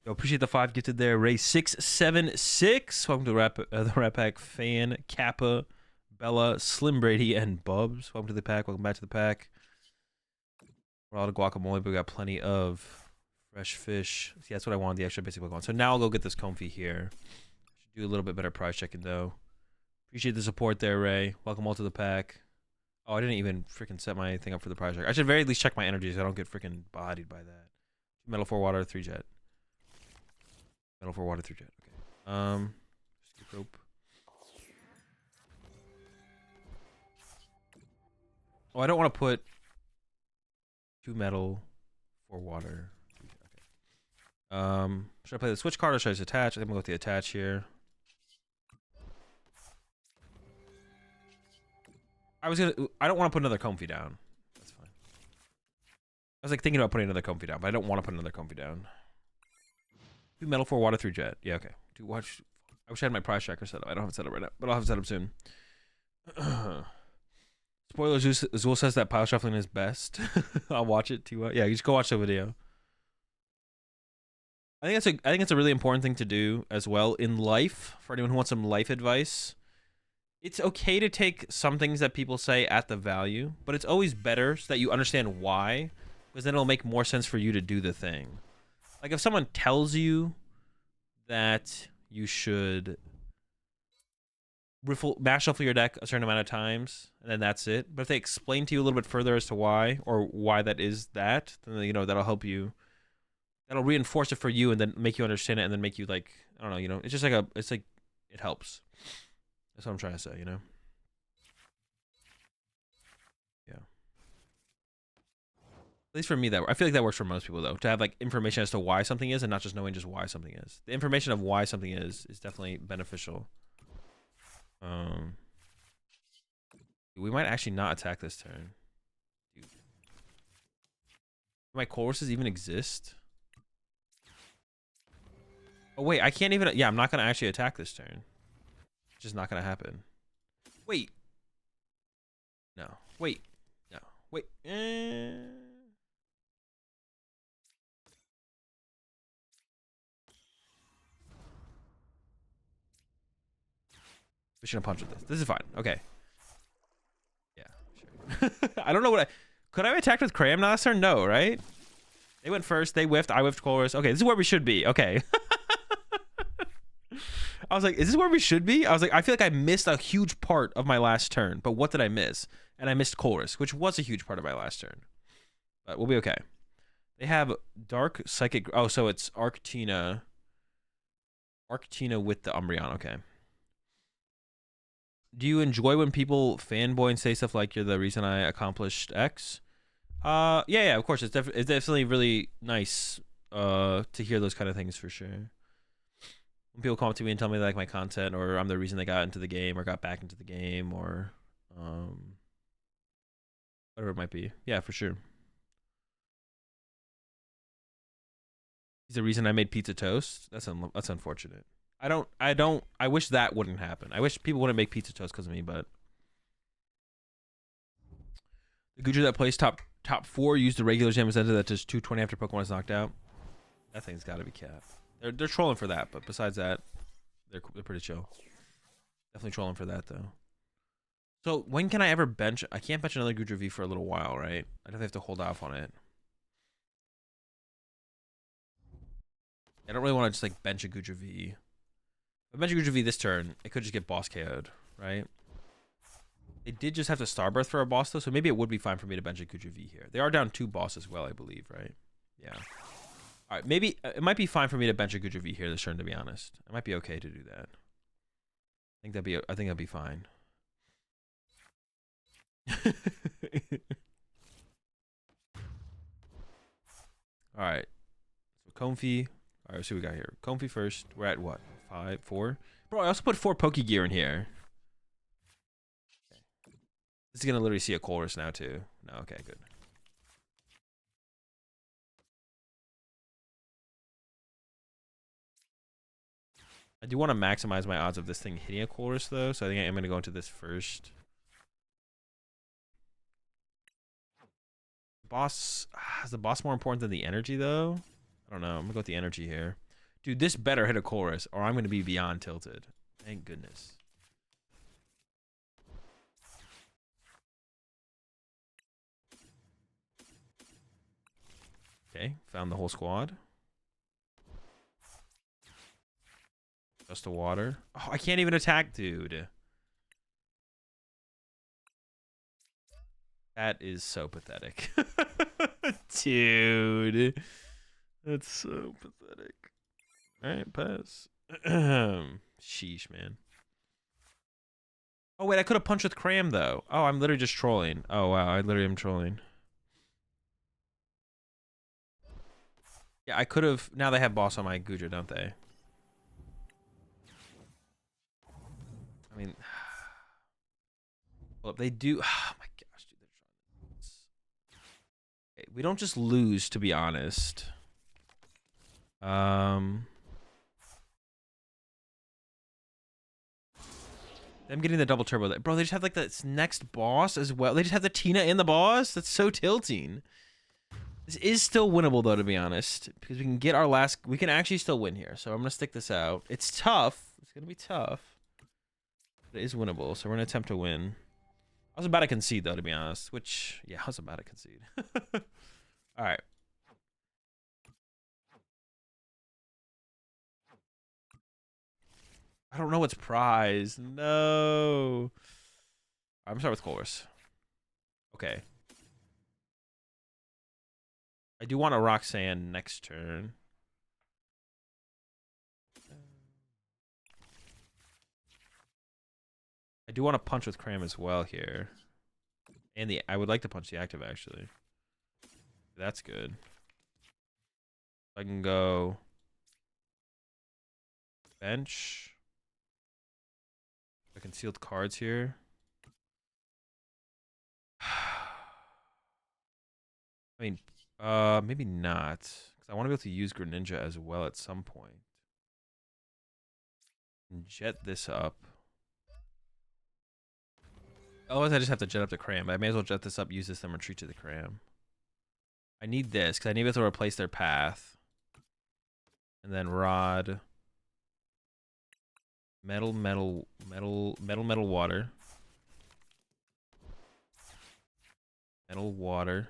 Yo, appreciate the 5 gifted there. Ray 676. Welcome to the Rat Pack fan. Kappa, Bella, Slim Brady, and Bubs. Welcome to the pack. Welcome back to the pack. We're all the guacamole, but we got plenty of fresh fish. See, that's what I wanted, the extra basic Pokemon. So now I'll go get this comfy here. Should do a little bit better price checking though. Appreciate the support there, Ray. Welcome all to the pack. Oh, I didn't even freaking set my thing up for the price check. I should very least check my energy so I don't get freaking bodied by that. Metal 4 water, 3 jet. Metal 4 water, 3 jet. Okay. Skip rope. Oh, I don't want to put 2 metal, 4 water. Okay. Should I play the switch card or should I just attach? I think I'm gonna go with the attach here. I don't want to put another comfy down. That's fine. I was like thinking about putting another comfy down, but I don't want to put another comfy down. 2 metal, 4 water, 3 jet. Yeah, okay. I wish I had my price tracker set up. I don't have it set up right now, but I'll have it set up soon. Spoiler: Azul says that pile shuffling is best. I'll watch it too. Yeah, you just go watch the video. I think it's a really important thing to do as well in life for anyone who wants some life advice. It's okay to take some things that people say at the value, but it's always better so that you understand why, because then it'll make more sense for you to do the thing. Like if someone tells you that you should mash shuffle your deck a certain amount of times, and then that's it. But if they explain to you a little bit further as to why, or why that is that, then you know that'll help you. That'll reinforce it for you, and then make you understand it, and then make you like, I don't know, you know, it's just like it helps. That's what I'm trying to say, you know. Yeah. At least for me, I feel like that works for most people though. To have like information as to why something is, and not just knowing just why something is. The information of why something is definitely beneficial. We might actually not attack this turn. Dude. Do my courses even exist? Oh wait, I can't even. Yeah, I'm not gonna actually attack this turn. It's just not gonna happen. Wait. No. Wait. No. Wait. We shouldn't punch with this. This is fine. Okay. Yeah, sure. I don't know what could I have attacked with Cram last turn? No, right? They went first. They whiffed. I whiffed chorus. Okay, this is where we should be. Okay. I was like, is this where we should be? I was like, I feel like I missed a huge part of my last turn. But what did I miss? And I missed chorus, which was a huge part of my last turn. But we'll be okay. They have Dark Psychic. Oh, so it's Arctina. Arctina with the Umbreon. Okay. Do you enjoy when people fanboy and say stuff like you're the reason I accomplished X? Yeah, of course. It's definitely really nice to hear those kind of things for sure. When people come up to me and tell me they like my content, or I'm the reason they got into the game or got back into the game, or whatever it might be. Yeah, for sure. He's the reason I made pizza toast. That's unfortunate. I wish that wouldn't happen. I wish people wouldn't make pizza toast because of me, but the Goodra that plays top 4 used the regular gem incentive that does 220 after Pokemon is knocked out. That thing's got to be capped. They're trolling for that, but besides that, they're pretty chill. Definitely trolling for that though. So when can I ever bench? I can't bench another Goodra V for a little while, right? I definitely have to hold off on it. I don't really want to just like bench a Goodra V. If I bench a Goodra V this turn, it could just get boss KO'd, right? They did just have to Starbirth for a boss though, so maybe it would be fine for me to bench a Goodra V here. They are down 2 bosses well, I believe, right? Yeah. All right, maybe it might be fine for me to bench a Goodra V here this turn, to be honest. It might be okay to do that. I think that'd be fine. All right. So Comfy. All right, let's see what we got here. Comfy first. We're at what? 5, 4? Bro, I also put 4 Poke Gear in here. This is going to literally see a Colress now, too. No, okay, good. I do want to maximize my odds of this thing hitting a Colress, though, so I think I am going to go into this first. Boss, is the boss more important than the energy, though? I don't know. I'm going to go with the energy here. Dude, this better hit a Colress, or I'm going to be beyond tilted. Thank goodness. Okay, found the whole squad. Just a water. Oh, I can't even attack, dude. That is so pathetic. Dude. That's so pathetic. Alright, pass. Sheesh, man. Oh, wait, I could have punched with Cram, though. Oh, I'm literally just trolling. Oh, wow, I literally am trolling. Yeah, I could have... Now they have boss on my Goodra, don't they? I mean... Well, if they do... Oh, my gosh, dude. They're trying to... Okay, we don't just lose, to be honest. Them getting the double turbo. Bro, they just have like this next boss as well. They just have the Tina and the boss. That's so tilting. This is still winnable though, to be honest, because we can get our last. We can actually still win here. So I'm gonna stick this out. It's tough. It's gonna be tough. But it is winnable. So we're gonna attempt to win. I was about to concede though, to be honest. Which, yeah, I was about to concede. All right. I don't know what's prize. No. I'm gonna start with Colress. Okay. I do want a Roxanne next turn. I do want to punch with Cram as well here. And I would like to punch the active, actually. That's good. I can go bench. I concealed cards here. I mean, maybe not, because I want to be able to use Greninja as well at some point. And jet this up. Otherwise, I just have to jet up the Cram. I may as well jet this up, use this, then retreat to the Cram. I need this, because I need to replace their path. And then Rod. Metal, water. Metal, water.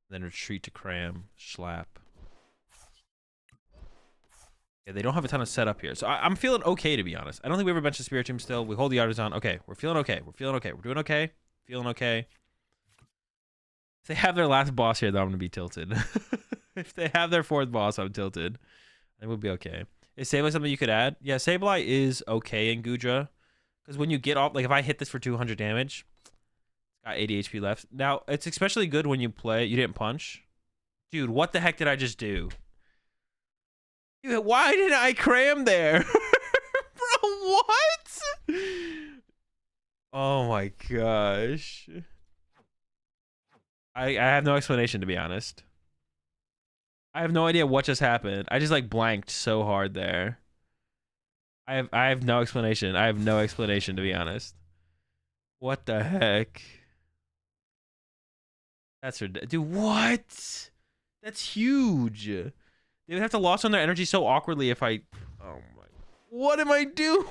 Then retreat to Cram. Schlap. Yeah, they don't have a ton of setup here. So I'm feeling okay, to be honest. I don't think we ever bench the Spirit Team still. We hold the Artisan. Okay, we're feeling okay. We're feeling okay. We're doing okay. Feeling okay. If they have their last boss here, though, I'm going to be tilted. If they have their 4th boss, I'm tilted. It would be okay. Is Sableye something you could add? Yeah, Sableye is okay in Goodra. Because when you get off, like if I hit this for 200 damage, it's got 80 HP left. Now, it's especially good when you play. You didn't punch. Dude, what the heck did I just do? Dude, why didn't I Cram there? Bro, what? Oh my gosh. I have no explanation, to be honest. I have no idea what just happened. I just like blanked so hard there. I have no explanation. I have no explanation, to be honest. What the heck? That's ridiculous. Dude, what? That's huge. They would have to loss on their energy so awkwardly if I... Oh my... What am I doing?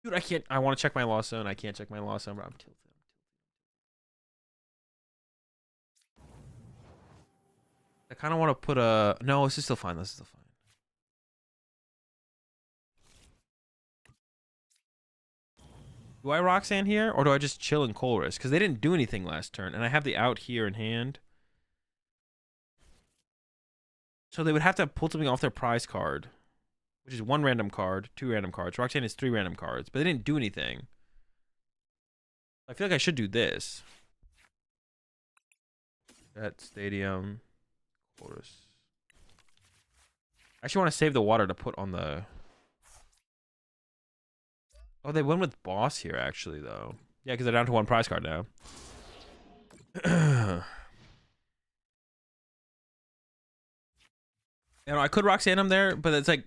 Dude, I can't... I want to check my loss zone. I can't check my loss zone, bro. I'm tilted. I kind of want to put a... No, this is still fine. This is still fine. Do I Roxanne here, or do I just chill in Colress? Because they didn't do anything last turn, and I have the out here in hand. So they would have to pull something off their prize card. which is 1 random card, 2 random cards. Roxanne is 3 random cards, but they didn't do anything. I feel like I should do this. That stadium. Chorus. I actually want to save the water to put on the... Oh, they went with boss here, actually, though. Yeah, because they're down to 1 prize card now. You know, I could Roxanne them there, but it's like...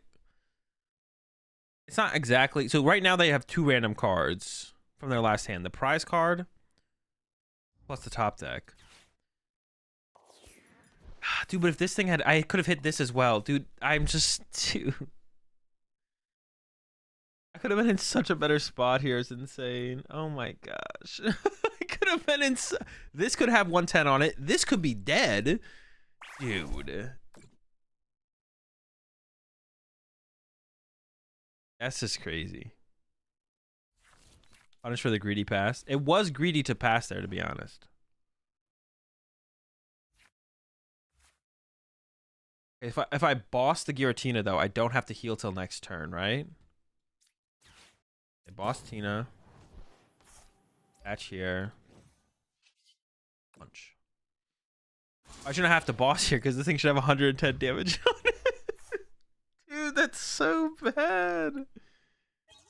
It's not exactly... So right now they have 2 random cards from their last hand. The prize card plus the top deck. Dude, but if this thing had... I could have hit this as well. Dude, I'm just... Dude. I could have been in such a better spot here. It's insane. Oh my gosh. I could have been in... This could have 110 on it. This could be dead. Dude. That's just crazy. Punish for the greedy pass. It was greedy to pass there, to be honest. If I boss the Giratina, though, I don't have to heal till next turn, right? I boss Tina. Catch here. Punch. I shouldn't have to boss here because this thing should have 110 damage on it. Dude, that's so bad.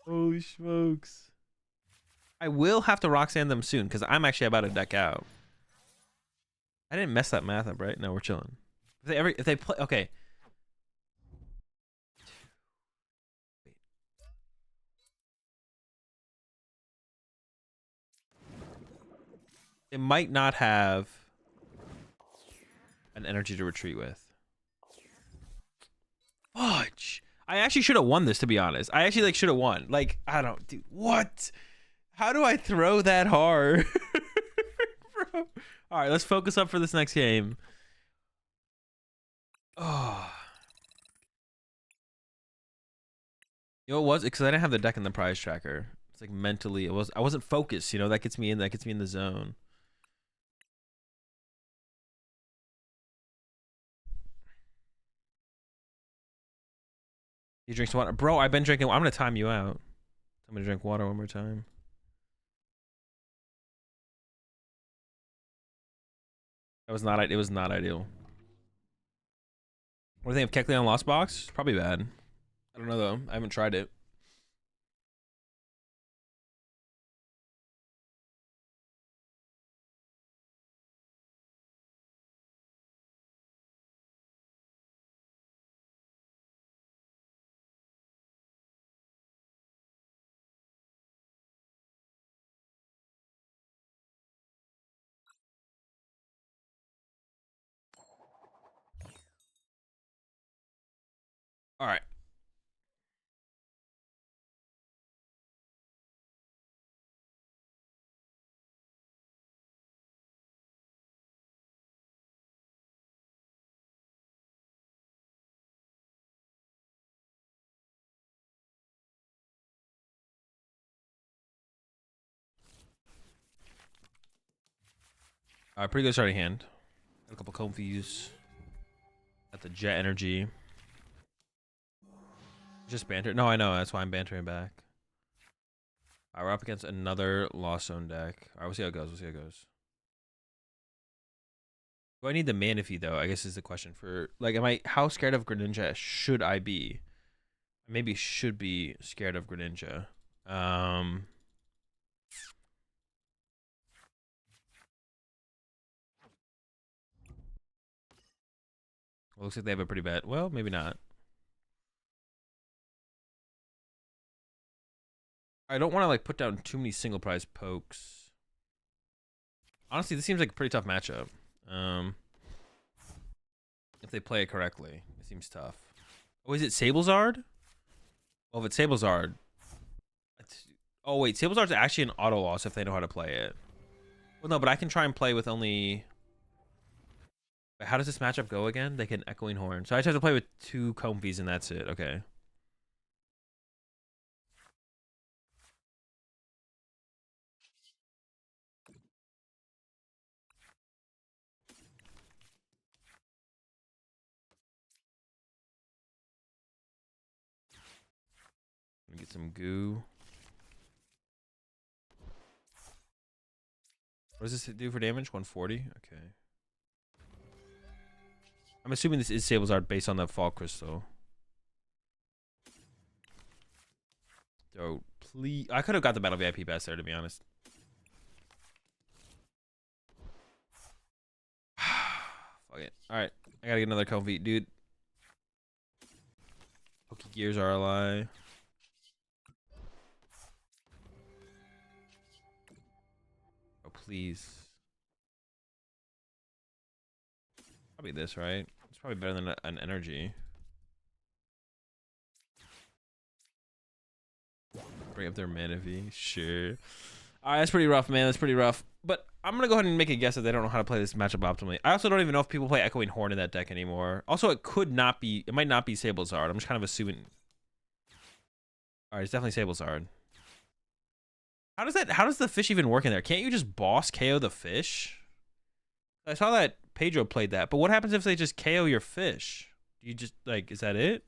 Holy smokes. I will have to Roxanne them soon because I'm actually about to deck out. I didn't mess that math up, right? No, we're chilling. If they play, okay. It might not have an energy to retreat with. Fudge. I actually should have won this, to be honest. I actually should have won. Like, I don't, dude. What? How do I throw that hard? Bro. All right, let's focus up for this next game. Oh. You know what it was? Because I didn't have the deck in the prize tracker. It's like mentally, I wasn't focused, you know, that gets me in the zone. You drink some water. Bro, I've been drinking. I'm going to time you out. I'm going to drink water one more time. It was not ideal. What do you think of Kecleon Lost Box? Probably bad. I don't know, though. I haven't tried it. All right. All right, pretty good starting hand. Got a couple Comfies. Got the Jet Energy. Just banter. No, I know. That's why I'm bantering back. All right, we're up against another Lost Zone deck. All right, we'll see how it goes. Do I need the Manaphy, though? I guess is the question. For like, how scared of Greninja should I be? Maybe should be scared of Greninja. Well, looks like they have a pretty bad. Well, maybe not. I don't want to like put down too many single prize pokes. Honestly, this seems like a pretty tough matchup. If they play it correctly, it seems tough. Oh, is it Sablezard? Well, if it's Sablezard. Oh wait, Sablezard's actually an auto loss if they know how to play it. Well, no, but I can try and play with only. Wait, how does this matchup go again? They can Echoing Horn. So I just have to play with 2 Comfies and that's it. Okay. Get some goo. What does this do for damage? 140? Okay. I'm assuming this is Sablezard based on the Fall Crystal. So, please. I could have got the Battle VIP pass there, to be honest. Fuck it. Alright. I gotta get another Comfy. Dude. Poke Gears are alive. Oh, please. Probably this, right? It's probably better than an energy. Bring up their mana V. Sure. Alright, that's pretty rough, man. That's pretty rough. But I'm going to go ahead and make a guess that they don't know how to play this matchup optimally. I also don't even know if people play Echoing Horn in that deck anymore. Also, it could not be... It might not be Sablezard. I'm just kind of assuming... Alright, it's definitely Sablezard. How does the fish even work in there? Can't you just boss KO the fish? I saw that Pedro played that, but what happens if they just KO your fish? Do you just, like, is that it?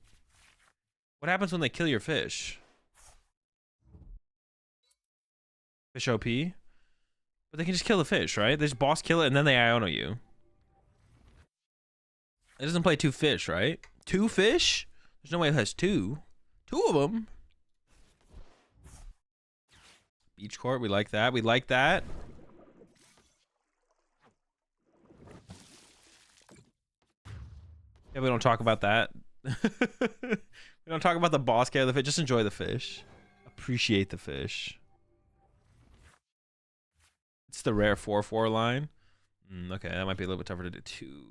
What happens when they kill your fish? Fish OP? But they can just kill the fish, right? They just boss kill it and then they Iono you. It doesn't play 2 fish, right? 2 fish? There's no way it has 2. 2 of them. Beach court, we like that. We like that. Yeah, we don't talk about that. We don't talk about the boss KO of the fish. Just enjoy the fish. Appreciate the fish. It's the rare 4/4 line. Okay, that might be a little bit tougher to do too.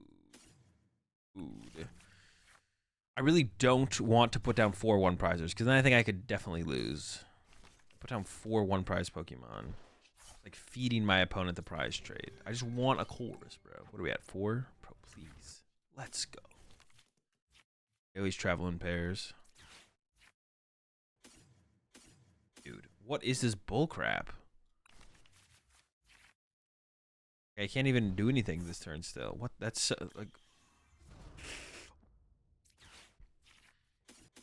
I really don't want to put down 4 1 prizers because then I think I could definitely lose. Put down 4 1 prize Pokemon. Like feeding my opponent the prize trade. I just want a chorus, bro. What are we at? 4? Bro, please. Let's go. They always travel in pairs. Dude, what is this bullcrap? I can't even do anything this turn still. What? That's like...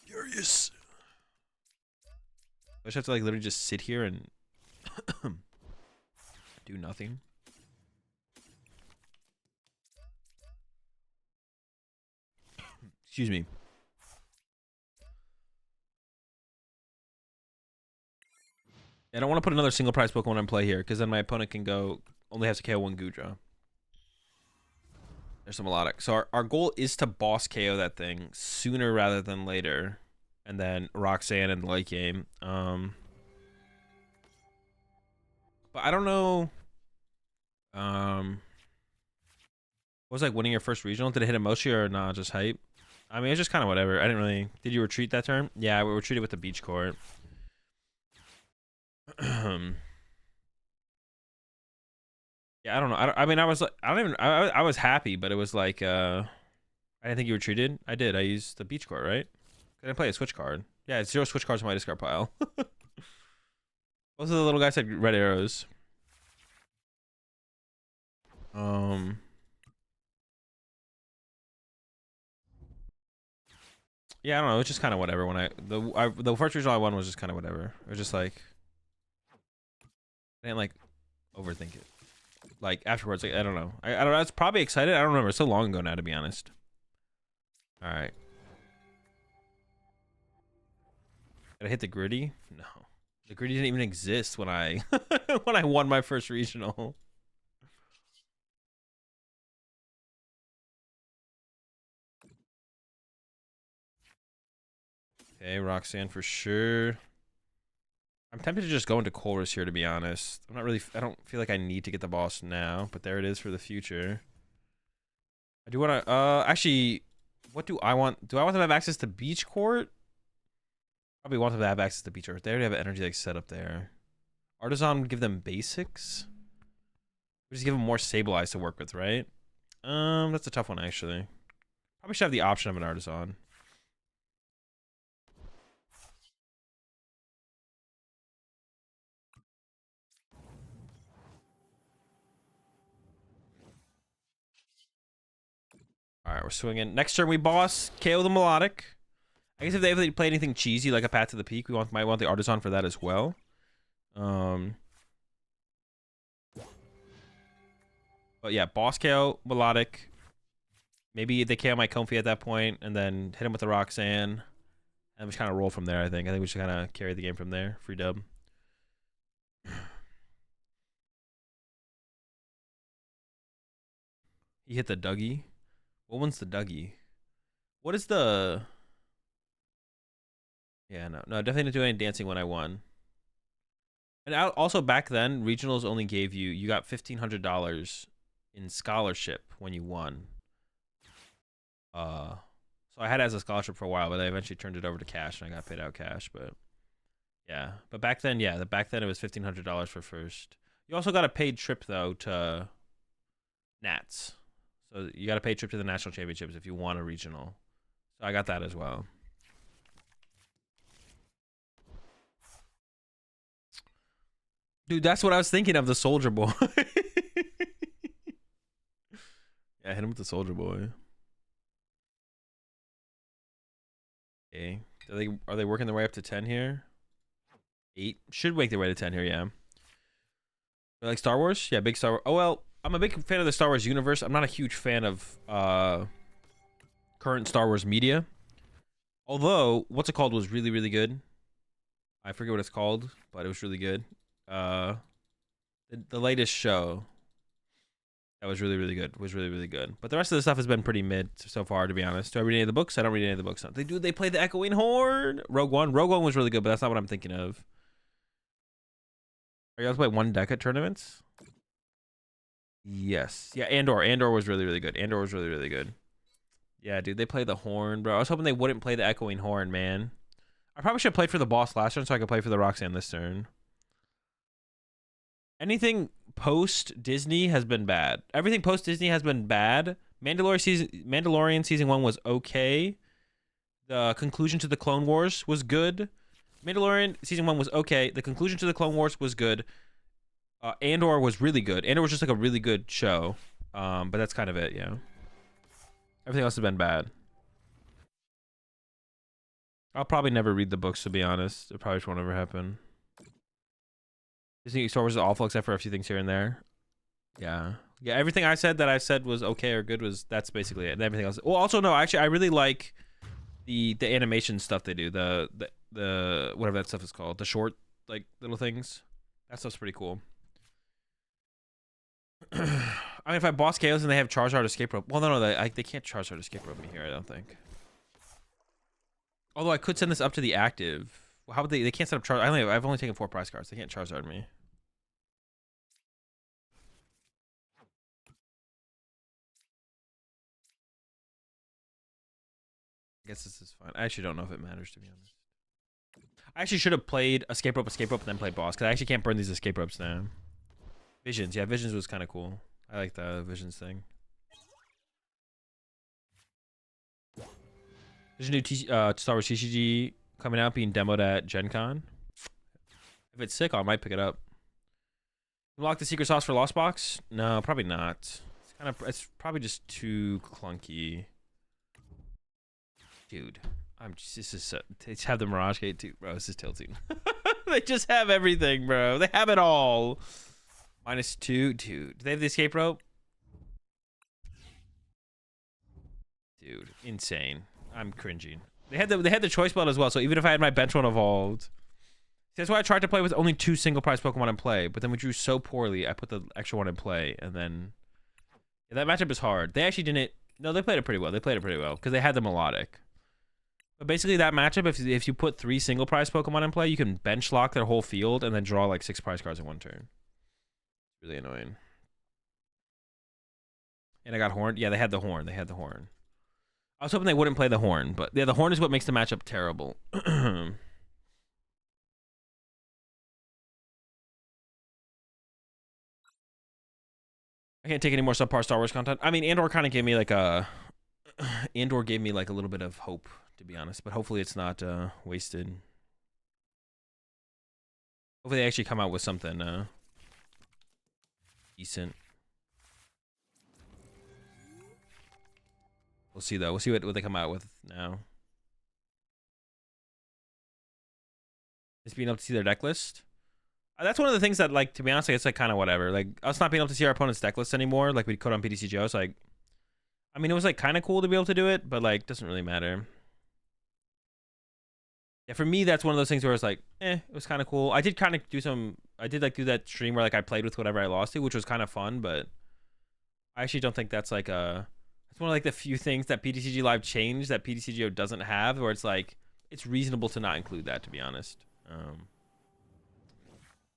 Furious. I just have to like literally just sit here and do nothing. Excuse me. I don't want to put another single prize Pokemon in play here because then my opponent can go only has to KO 1 Goodra. There's some melodic. So our goal is to boss KO that thing sooner rather than later. And then Roxanne in the late game. But I don't know. What was like winning your first regional? Did it hit emoji or nah, just hype? I mean, it's just kind of whatever. I didn't really... Did you retreat that turn? Yeah, we retreated with the beach court. Yeah, I don't know. I mean, I was like, I was happy, but it was like, I didn't think you retreated. I did. I used the beach court, right? I didn't play a switch card. Yeah, it's 0 switch cards in my discard pile. Most of the little guys had red arrows. Yeah, I don't know. It's just kind of whatever. When the first regional I won was just kind of whatever. It was just like I didn't like overthink it. Like afterwards, like I don't know. I don't know. I was probably excited. I don't remember. It's so long ago now, to be honest. All right. Did I hit the gritty? No. The gritty didn't even exist when I when I won my first regional. Okay, Roxanne for sure. I'm tempted to just go into Chorus here, to be honest. I don't feel like I need to get the boss now, but there it is for the future. I do want to, actually, what do I want? Do I want them to have access to Beach Court? Probably want them to have access to Beach Court. They already have energy like set up there. Artisan would give them basics. We just give them more Sableye to work with, right? That's a tough one, actually. Probably should have the option of an Artisan. All right, we're swinging. Next turn we boss, KO the Melodic. I guess if they play anything cheesy like a Path to the Peak, might want the Artisan for that as well. But yeah, Boss KO, Melodic. Maybe they KO my Comfy at that point, and then hit him with the Roxanne. And we just kind of roll from there, I think. I think we should kind of carry the game from there. Free dub. He hit the Dougie. What one's the Dougie? What is the... Yeah, no, definitely didn't do any dancing when I won. And also back then, regionals only gave you got $1,500 in scholarship when you won. So I had it as a scholarship for a while, but I eventually turned it over to cash and I got paid out cash. But yeah, but back then, yeah, back then it was $1,500 for first. You also got a paid trip though to Nats, so you got a paid trip to the national championships if you won a regional. So I got that as well. Dude, that's what I was thinking of, the Soldier Boy. Yeah, hit him with the Soldier Boy. Okay. Are they working their way up to 10 here? 8. Should make their way to 10 here, yeah. You like Star Wars? Yeah, big Star Wars. Oh, well, I'm a big fan of the Star Wars universe. I'm not a huge fan of current Star Wars media. Although, what's it called was really, really good. I forget what it's called, but it was really good. The latest show that was really, really good. Was really, really good. But the rest of the stuff has been pretty mid so far, to be honest. Do I read any of the books? I don't read any of the books. They play the Echoing Horn. Rogue One was really good, but that's not what I'm thinking of. Are you guys play one deck at tournaments? Yes. Yeah, Andor was really, really good. Andor was really, really good. Yeah, dude, they play the Horn, bro. I was hoping they wouldn't play the Echoing Horn, man. I probably should have played for the boss last turn so I could play for the Roxanne this turn. Anything post Disney has been bad. Everything post Disney has been bad. Mandalorian season 1 was okay. The conclusion to the Clone Wars was good. Mandalorian season 1 was okay. The conclusion to the Clone Wars was good. Andor was really good. Andor was just like a really good show. But that's kind of it, yeah. Everything else has been bad. I'll probably never read the books, to be honest. It probably just won't ever happen. Disney Star Wars is awful except for a few things here and there. Yeah. Yeah, everything I said was okay or good that's basically it. And everything else. Well, also no, actually I really like the animation stuff they do. The whatever that stuff is called. The short like little things. That stuff's pretty cool. I mean, if I boss Chaos and they have Charizard Escape Rope. Well, no, they can't Charizard Escape Rope me here, I don't think. Although I could send this up to the active. How would they can't set up Charizard. I've only taken 4 prize cards. They can't Charizard me. I guess this is fine. I actually don't know if it matters, to be honest. I actually should have played Escape Rope, and then played Boss, because I actually can't burn these Escape Ropes now. Visions. Yeah, Visions was kind of cool. I like the Visions thing. There's a new Star Wars TCG coming out, being demoed at Gen Con. If it's sick, I might pick it up. Unlock the secret sauce for Lost Box? No, probably not. It's probably just too clunky. Dude, they have the Mirage Gate too, bro. This is tilting. They just have everything, bro. They have it all. -2, dude. Do they have the escape rope? Dude, insane. I'm cringing. They had the choice belt as well. So even if I had my bench one evolved, that's why I tried to play with only 2 single prize Pokemon in play. But then we drew so poorly, I put the extra one in play, and then yeah, that matchup is hard. They actually didn't. No, they played it pretty well. They played it pretty well because they had the melodic. But basically, that matchup, if you put 3 single prize Pokemon in play, you can bench lock their whole field and then draw like 6 prize cards in one turn. Really annoying. And I got Horn. Yeah, they had the Horn. I was hoping they wouldn't play the Horn, but yeah, the Horn is what makes the matchup terrible. I can't take any more subpar Star Wars content. I mean, Andor kind of gave me like a... Andor gave me like a little bit of hope, to be honest, but hopefully it's not wasted. Hopefully they actually come out with something decent. We'll see though. We'll see what they come out with now. Just being able to see their deck list. That's one of the things that, like, to be honest, like, it's like kind of whatever. Like, us not being able to see our opponent's deck list anymore, like we could on PTCG. It's like, I mean, it was like kind of cool to be able to do it, but like, doesn't really matter. Yeah, for me, that's one of those things where it's like, it was kind of cool. I did kind of do some. I did like do that stream where like I played with whatever I lost to, which was kind of fun, but I actually don't think that's like a. It's one of like the few things that PTCG Live changed that PTCGO doesn't have, where it's like it's reasonable to not include that, to be honest.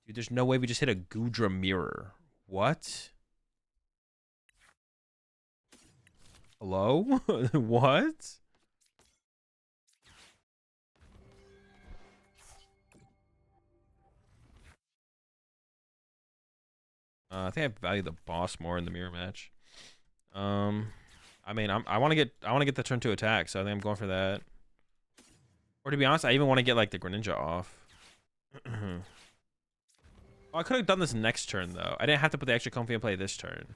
Dude, there's no way we just hit a Goodra mirror. What? Hello? What? I think I value the boss more in the mirror match. I mean, I want to get the turn 2 attack, so I think I'm going for that. Or to be honest, I even want to get like the Greninja off. Oh, I could have done this next turn though. I didn't have to put the extra comfy and play this turn.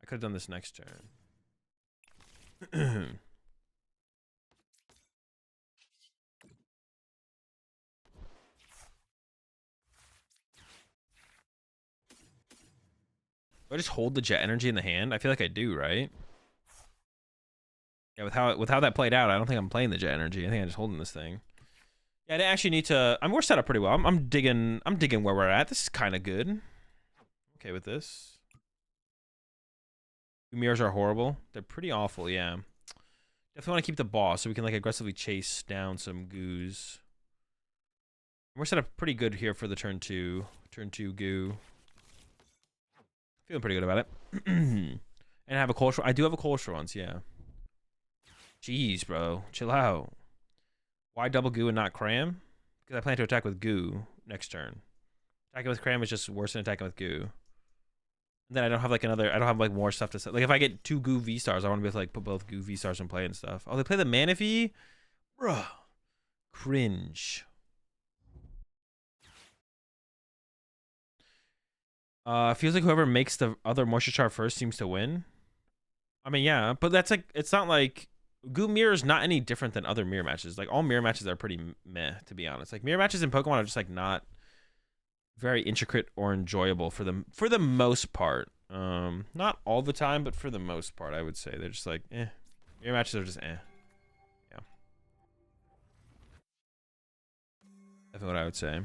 I could have done this next turn. Do I just hold the jet energy in the hand? I feel like I do, right? Yeah, with how that played out, I don't think I'm playing the jet energy. I think I'm just holding this thing. Yeah, I didn't actually need to. I mean, we're set up pretty well. I'm digging where we're at. This is kind of good. Okay with this. Mirrors are horrible. They're pretty awful, yeah. Definitely want to keep the boss so we can like aggressively chase down some goos. We're set up pretty good here for the turn 2 goo. Feeling pretty good about it. And I have a cultural. I do have a cultural once, yeah. Jeez, bro, chill out. Why double goo and not cram? Because I plan to attack with goo next turn. Attacking with cram is just worse than attacking with goo. And then I don't have like another. I don't have like more stuff to say. Like if I get 2 goo V stars, I want to be able to like put both goo V stars in play and stuff. Oh, they play the Manaphy? Bruh. Cringe. Feels like whoever makes the other moisture chart first seems to win. I mean, yeah, but that's like, it's not like Goo Mirror is not any different than other mirror matches. Like all mirror matches are pretty meh, to be honest. Like mirror matches in Pokemon are just like not very intricate or enjoyable for the most part. Not all the time, but for the most part, I would say they're just like, eh. Mirror matches are just eh. Yeah. Definitely what I would say.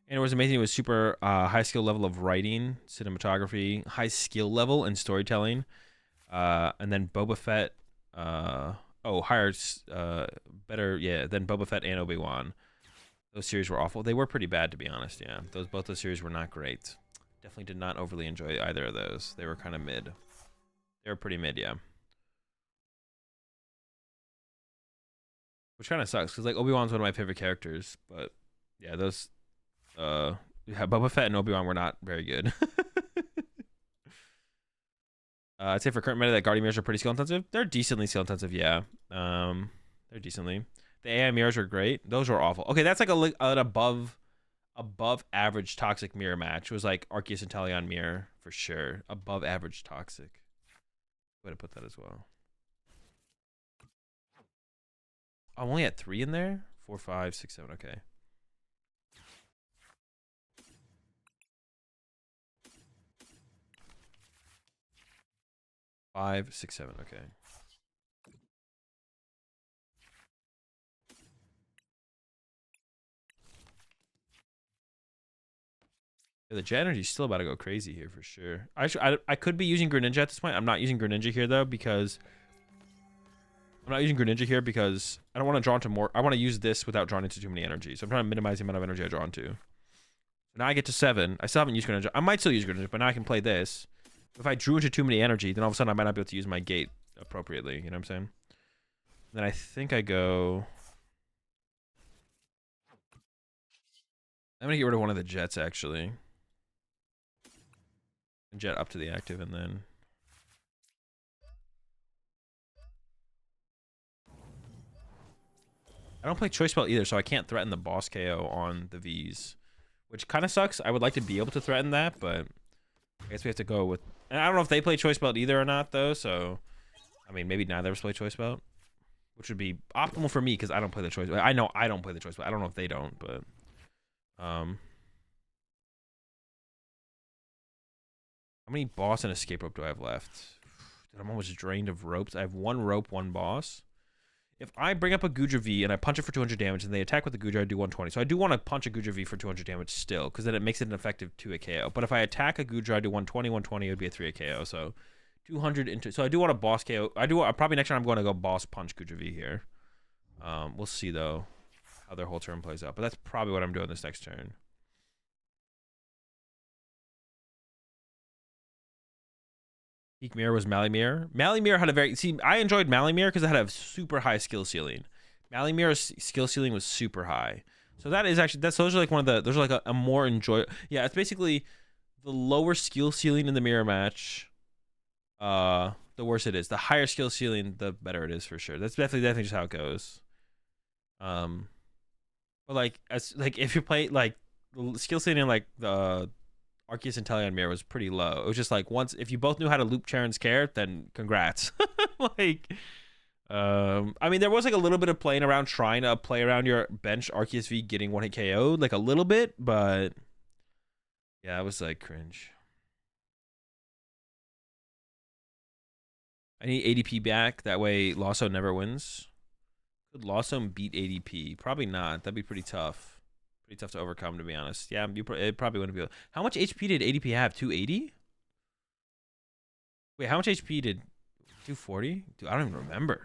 And it was amazing. It was super high skill level of writing, cinematography, high skill level, and storytelling. And then Boba Fett. Higher, better, yeah, than Boba Fett and Obi-Wan. Those series were awful. They were pretty bad, to be honest. Yeah, both those series were not great. Definitely did not overly enjoy either of those. They were kind of mid. They were pretty mid, yeah. Which kind of sucks because like Obi-Wan's one of my favorite characters, but yeah, those. Yeah, Boba Fett and Obi-Wan were not very good. I'd say for current meta that Guardian Mirrors are pretty skill intensive. They're decently skill intensive, yeah. They're decently. The AI Mirrors are great. Those were awful. Okay, that's like an above average toxic mirror match. It was like Arceus and Talion mirror for sure. Above average toxic. Way to put that as well. I'm only at 3 in there. 4, 5, 6, 7. Okay. 5, 6, 7. Okay. Yeah, the jet energy is still about to go crazy here for sure. I could be using Greninja at this point. I'm not using Greninja here though because I don't want to draw into more. I want to use this without drawing into too many energy. So I'm trying to minimize the amount of energy I draw into. Now I get to 7. I still haven't used Greninja. I might still use Greninja, but now I can play this. If I drew into too many energy, then all of a sudden I might not be able to use my gate appropriately. You know what I'm saying? Then I think I go. I'm gonna get rid of one of the jets actually. Jet up to the active and then. I don't play Choice Spell either, so I can't threaten the boss KO on the Vs, which kind of sucks. I would like to be able to threaten that, but I guess we have to go with. And I don't know if they play Choice Belt either or not, though. So, I mean, maybe neither of us play Choice Belt, which would be optimal for me because I don't play the Choice Belt. I know I don't play the Choice Belt. I don't know if they don't, but How many boss and escape rope do I have left? Dude, I'm almost drained of ropes. I have 1 rope, 1 boss. If I bring up a Goodra V and I punch it for 200 damage and they attack with the Goodra, I do 120. So I do want to punch a Goodra V for 200 damage still, because then it makes it an effective 2-hit KO. But if I attack a Goodra, I do 120, 120, it would be a 3-hit KO. So 200 into... So I do want a boss KO. Probably next time I'm going to go boss punch Goodra V here. We'll see, though, how their whole turn plays out. But that's probably what I'm doing this next turn. Peak Mirror was Malimir. Malimir had a very... See, I enjoyed Malimir because it had a super high skill ceiling. Malimir's skill ceiling was super high. So that is actually... Those are like one of the... Those are like a more enjoy... Yeah, it's basically the lower skill ceiling in the mirror match. The worse it is. The higher skill ceiling, the better it is for sure. That's definitely just how it goes. But like if you play like the skill ceiling in like the Arceus and Teleon mirror was pretty low. It was just like once if you both knew how to loop Charon's care, then congrats. Like I mean there was like a little bit of playing around trying to play around your bench Arceus V getting 1-hit KO'd, like a little bit, but yeah, it was like cringe. I need ADP back, that way Lasso never wins. Could Lasso beat ADP? Probably not. That'd be pretty tough. Pretty tough to overcome, to be honest. Yeah, it probably wouldn't be. How much HP did ADP have? 280? Wait, how much HP did 240? Dude, I don't even remember.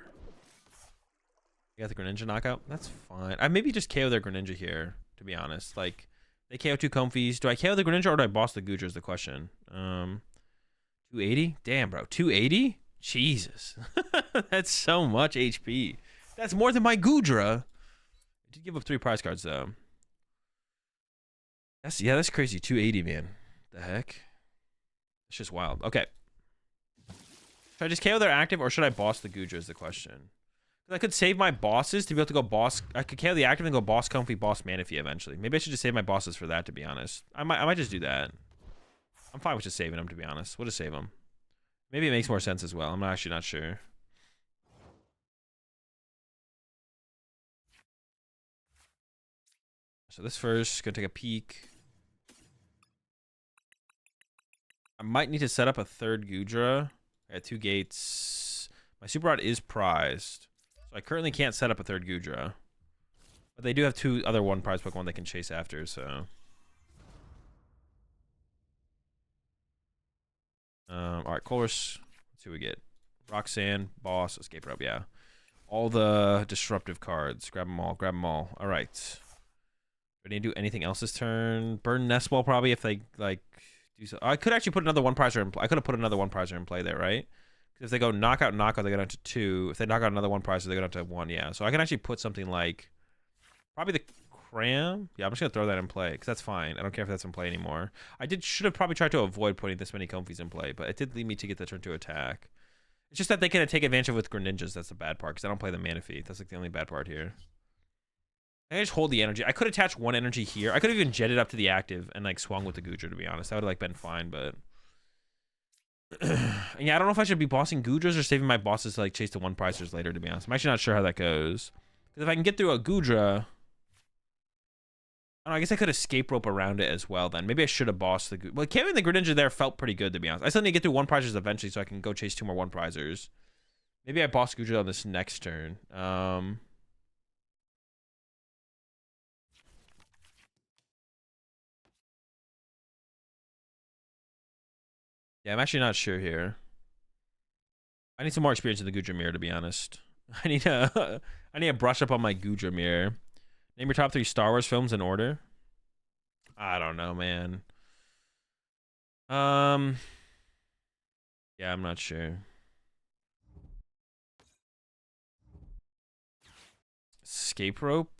You got the Greninja knockout? That's fine. I maybe just KO their Greninja here, to be honest. Like, they KO 2 Comfies. Do I KO the Greninja or do I boss the Goodra is the question. 280? Damn, bro. 280? Jesus. That's so much HP. That's more than my Goodra. I did give up 3 prize cards, though. That's crazy. 280, man. The heck? It's just wild. Okay. Should I just KO their active or should I boss the Goodra is the question. Because I could save my bosses to be able to go boss. I could KO the active and go boss Comfy, boss Manaphy eventually. Maybe I should just save my bosses for that, to be honest. I might just do that. I'm fine with just saving them, to be honest. We'll just save them. Maybe it makes more sense as well. I'm actually not sure. So this first, gonna take a peek. I might need to set up a 3rd Goodra. I got 2 gates. My Super Rod is prized. So I currently can't set up a 3rd Goodra. But they do have 2 other 1 prize Pokemon they can chase after, so. Alright, Colress. Let's see what we get. Roxanne, Boss, Escape Rope, yeah. All the disruptive cards. Grab them all, grab them all. Alright. Do I need to do anything else this turn? Burn Nest Ball probably if they, like, do so. I could actually put another 1 prizer in play. I could have put another 1 prizer in play there, right? Because if they go knockout, knockout, they go down to 2. If they knock out another 1 prizer, they go down to 1, yeah. So I can actually put something like, probably the Cram. Yeah, I'm just going to throw that in play, because that's fine. I don't care if that's in play anymore. Should have probably tried to avoid putting this many Comfies in play, but it did lead me to get the turn 2 attack. It's just that they can take advantage of with Greninjas. That's the bad part, because I don't play the Manaphy. That's like the only bad part here. I just hold the energy. I could attach 1 energy here. I could have even jetted up to the active and like swung with the Goodra, to be honest. That would have like been fine, but yeah, I don't know if I should be bossing Goodras or saving my bosses to like chase the 1 prizers later, to be honest. I'm actually not sure how that goes. Because if I can get through a Goodra, I guess I could escape rope around it as well then. Maybe I should have bossed the Goodra. Well, carrying the Greninja there felt pretty good, to be honest. I still need to get through 1 prizers eventually so I can go chase 2 more 1 prizers. Maybe I boss Goodra on this next turn. Yeah, I'm actually not sure here. I need some more experience in the Goodra mirror, to be honest. I need to brush up on my Goodra mirror. Name your top 3 Star Wars films in order. I don't know, man. Yeah, I'm not sure. Escape rope.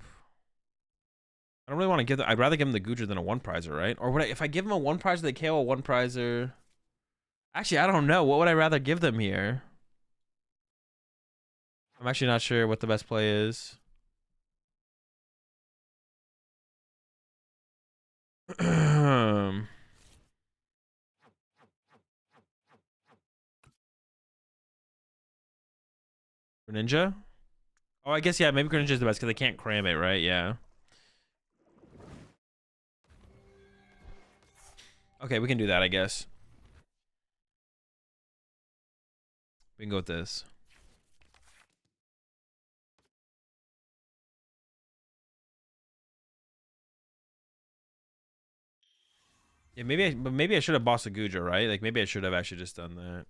I don't really want to give them. I'd rather give them the Goodra than a 1 prizer, right? Or would I, if I give them a 1 prizer, they KO a 1 prizer. Actually, I don't know. What would I rather give them here? I'm actually not sure what the best play is. Greninja? Oh, I guess, yeah, maybe Greninja is the best because they can't cram it, right? Yeah. Okay, we can do that, I guess. We can go with this. Yeah, maybe I should have bossed the Goodra, right? Like maybe I should have actually just done that.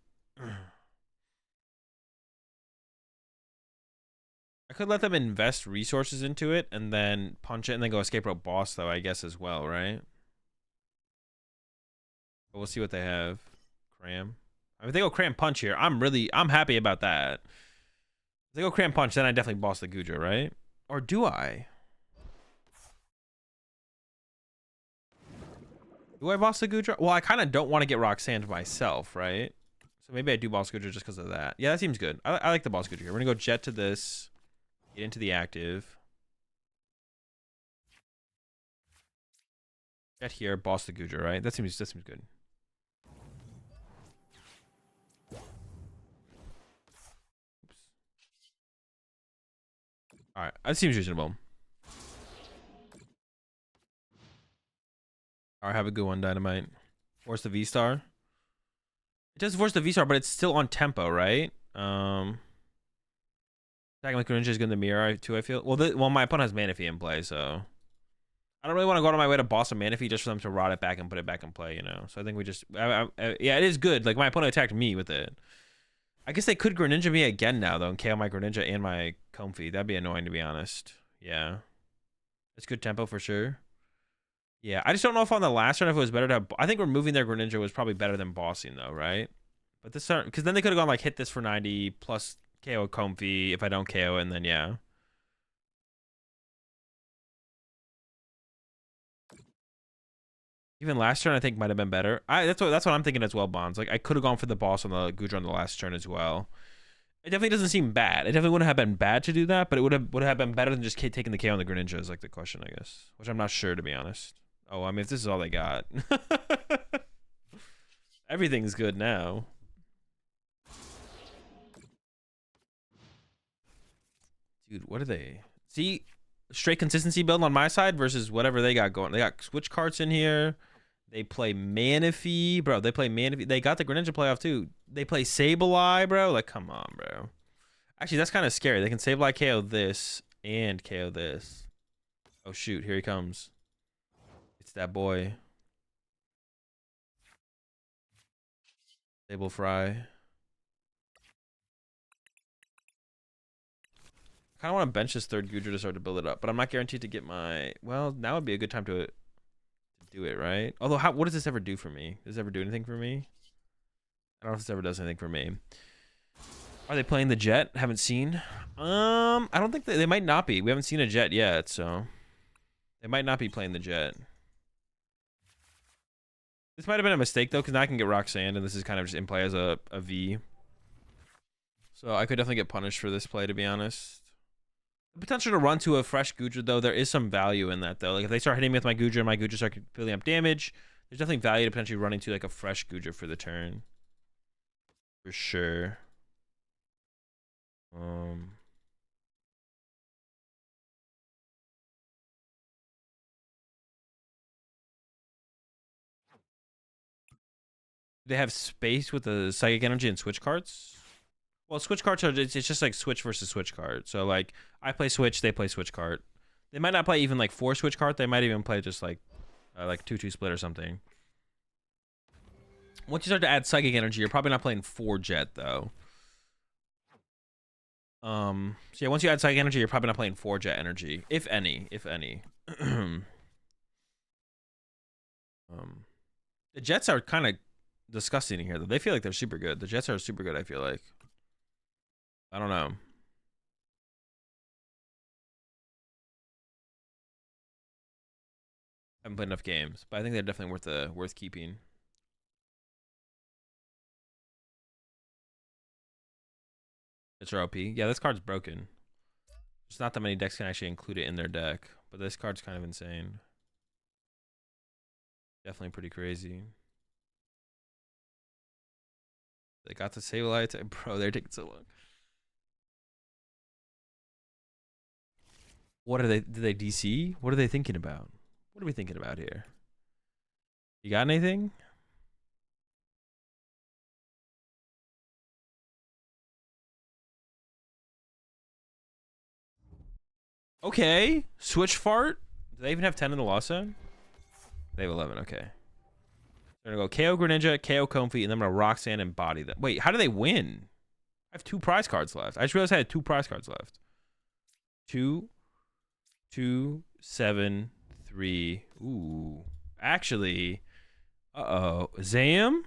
I could let them invest resources into it and then punch it and then go escape rope boss though, I guess as well, right? But we'll see what they have. Cram. I mean, if they go cram punch here, I'm happy about that. If they go cram punch, then I definitely boss the Goodra, right? Or do I? Do I boss the Goodra? Well, I kind of don't want to get Roxanne myself, right? So maybe I do boss Goodra just because of that. Yeah, that seems good. I like the boss Goodra here. We're going to go jet to this. Get into the active. Jet here, boss the Goodra, right? That seems good. All right, that seems reasonable. All right, have a good one, Dynamite. Force the V-Star. It does force the V-Star, but it's still on tempo, right? Attacking like Greninja is good in the mirror too, I feel. Well, my opponent has Manaphy in play, so I don't really want to go out of my way to boss a Manaphy just for them to rot it back and put it back in play, you know? So I think we just... yeah, it is good. Like, my opponent attacked me with it. I guess they could Greninja me again now, though, and KO my Greninja and my Comfey. That'd be annoying, to be honest. Yeah. It's good tempo for sure. Yeah, I just don't know if on the last turn if it was better to have... I think removing their Greninja was probably better than bossing, though, right? But this turn... Because then they could have gone, like, hit this for 90, plus KO Comfey if I don't KO, and then, yeah. Even last turn, I think might have been better. That's what I'm thinking as well, Bonds. Like I could have gone for the boss on the Goodra on the last turn as well. It definitely doesn't seem bad. It definitely wouldn't have been bad to do that, but it would have been better than just taking the KO on the Greninja is like the question, I guess. Which I'm not sure, to be honest. Oh, I mean, if this is all they got, everything's good now. Dude, what are they? See, straight consistency build on my side versus whatever they got going. They got switch carts in here. They play Manaphy, bro. They play Manaphy. They got the Greninja playoff too. They play Sableye, bro. Like, come on, bro. Actually, that's kind of scary. They can Sableye KO this and KO this. Oh shoot, here he comes. It's that boy. Sable Fry. I kind of want to bench this third Goodra to start to build it up, but I'm not guaranteed to get my... Well, now would be a good time to do it, right? Although, what does this ever do for me? Does this ever do anything for me? I don't know if this ever does anything for me. Are they playing the Jet? Haven't seen. I don't think they might not be. We haven't seen a Jet yet, so they might not be playing the Jet. This might have been a mistake though, because now I can get Roxanne, and this is kind of just in play as a V. So I could definitely get punished for this play, to be honest. The potential to run to a fresh Goodra, though, there is some value in that, though. Like if they start hitting me with my Goodra and my Goodra start building up damage, there's definitely value to potentially running to like a fresh Goodra for the turn. For sure. They have space with the psychic energy and switch cards. Well, switch cards are it's just like switch versus switch card. So like I play switch, they play switch card. They might not play even like 4 switch card. They might even play just like 2-2 split or something. Once you start to add psychic energy, you're probably not playing 4 jet though. So yeah, once you add psychic energy, you're probably not playing 4 jet energy, if any. The jets are kind of disgusting here though. They feel like they're super good. The jets are super good, I feel like. I don't know. I haven't played enough games, but I think they're definitely worth keeping. It's OP. Yeah, this card's broken. There's not that many decks can actually include it in their deck, but this card's kind of insane. Definitely pretty crazy. They got the Sableye. Bro, they're taking so long. What are they? Did they DC? What are they thinking about? What are we thinking about here? You got anything? Okay. Switch fart. Do they even have 10 in the loss zone? They have 11. Okay. They're gonna go KO Greninja, KO Comfy, and then I'm gonna Roxanne and body them. Wait, how do they win? I have 2 prize cards left. I just realized I had 2 prize cards left. 2, 2, 7, 3. Ooh. Actually. Uh-oh. Zam?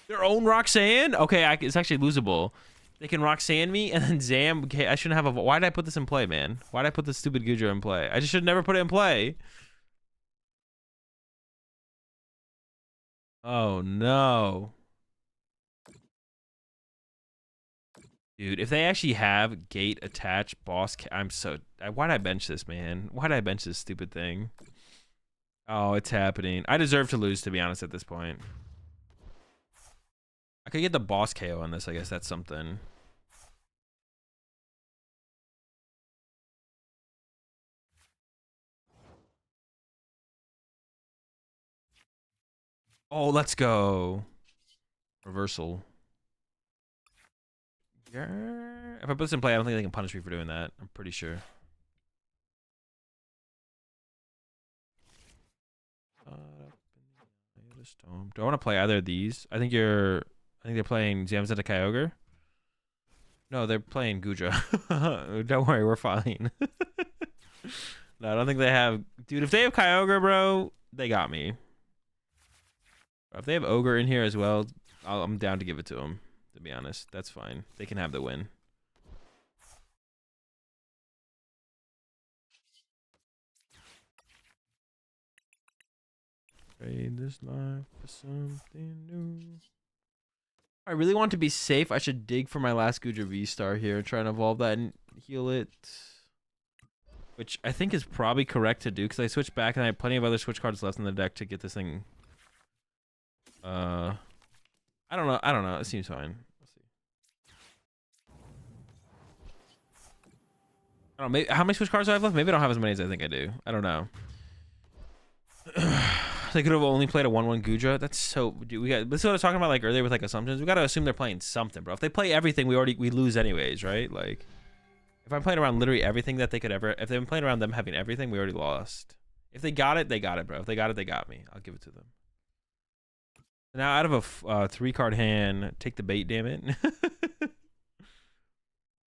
Their own Roxanne? Okay, it's actually losable. They can Roxanne me, and then Zam... Okay, I shouldn't have a... Why did I put this in play, man? Why did I put this stupid Goodra in play? I just should never put it in play. Oh, no. Dude, if they actually have gate attached boss... I'm so... Why'd I bench this, man? Why'd I bench this stupid thing? Oh, it's happening. I deserve to lose, to be honest, at this point. I could get the boss KO on this. I guess that's something. Oh, let's go. Reversal. Yeah. If I put this in play, I don't think they can punish me for doing that. I'm pretty sure. Do I want to play either of these? I think they're playing Zamazenta Kyogre. No, they're playing Goodra. Don't worry, we're fine. No, I don't think they have... Dude, if they have Kyogre, bro, they got me. If they have Ogre in here as well, I'm down to give it to them, to be honest. That's fine. They can have the win. Trade this life for something new. I really want to be safe. I should dig for my last Goodra V-Star here and try and evolve that and heal it. Which I think is probably correct to do because I switched back and I have plenty of other switch cards left in the deck to get this thing. I don't know. It seems fine. We'll see. I don't know. Maybe, how many switch cards do I have left? Maybe I don't have as many as I think I do. I don't know. They could have only played a 1/1 Goodra. That's so... Dude, this is what I was talking about like earlier with like assumptions. We got to assume they're playing something, bro. If they play everything, we lose anyways, right? Like, if I'm playing around literally everything that they could ever... If they've been playing around them having everything, we already lost. If they got it, they got it, bro. If they got it, they got me. I'll give it to them. Now, out of a 3-card hand, take the bait, damn it.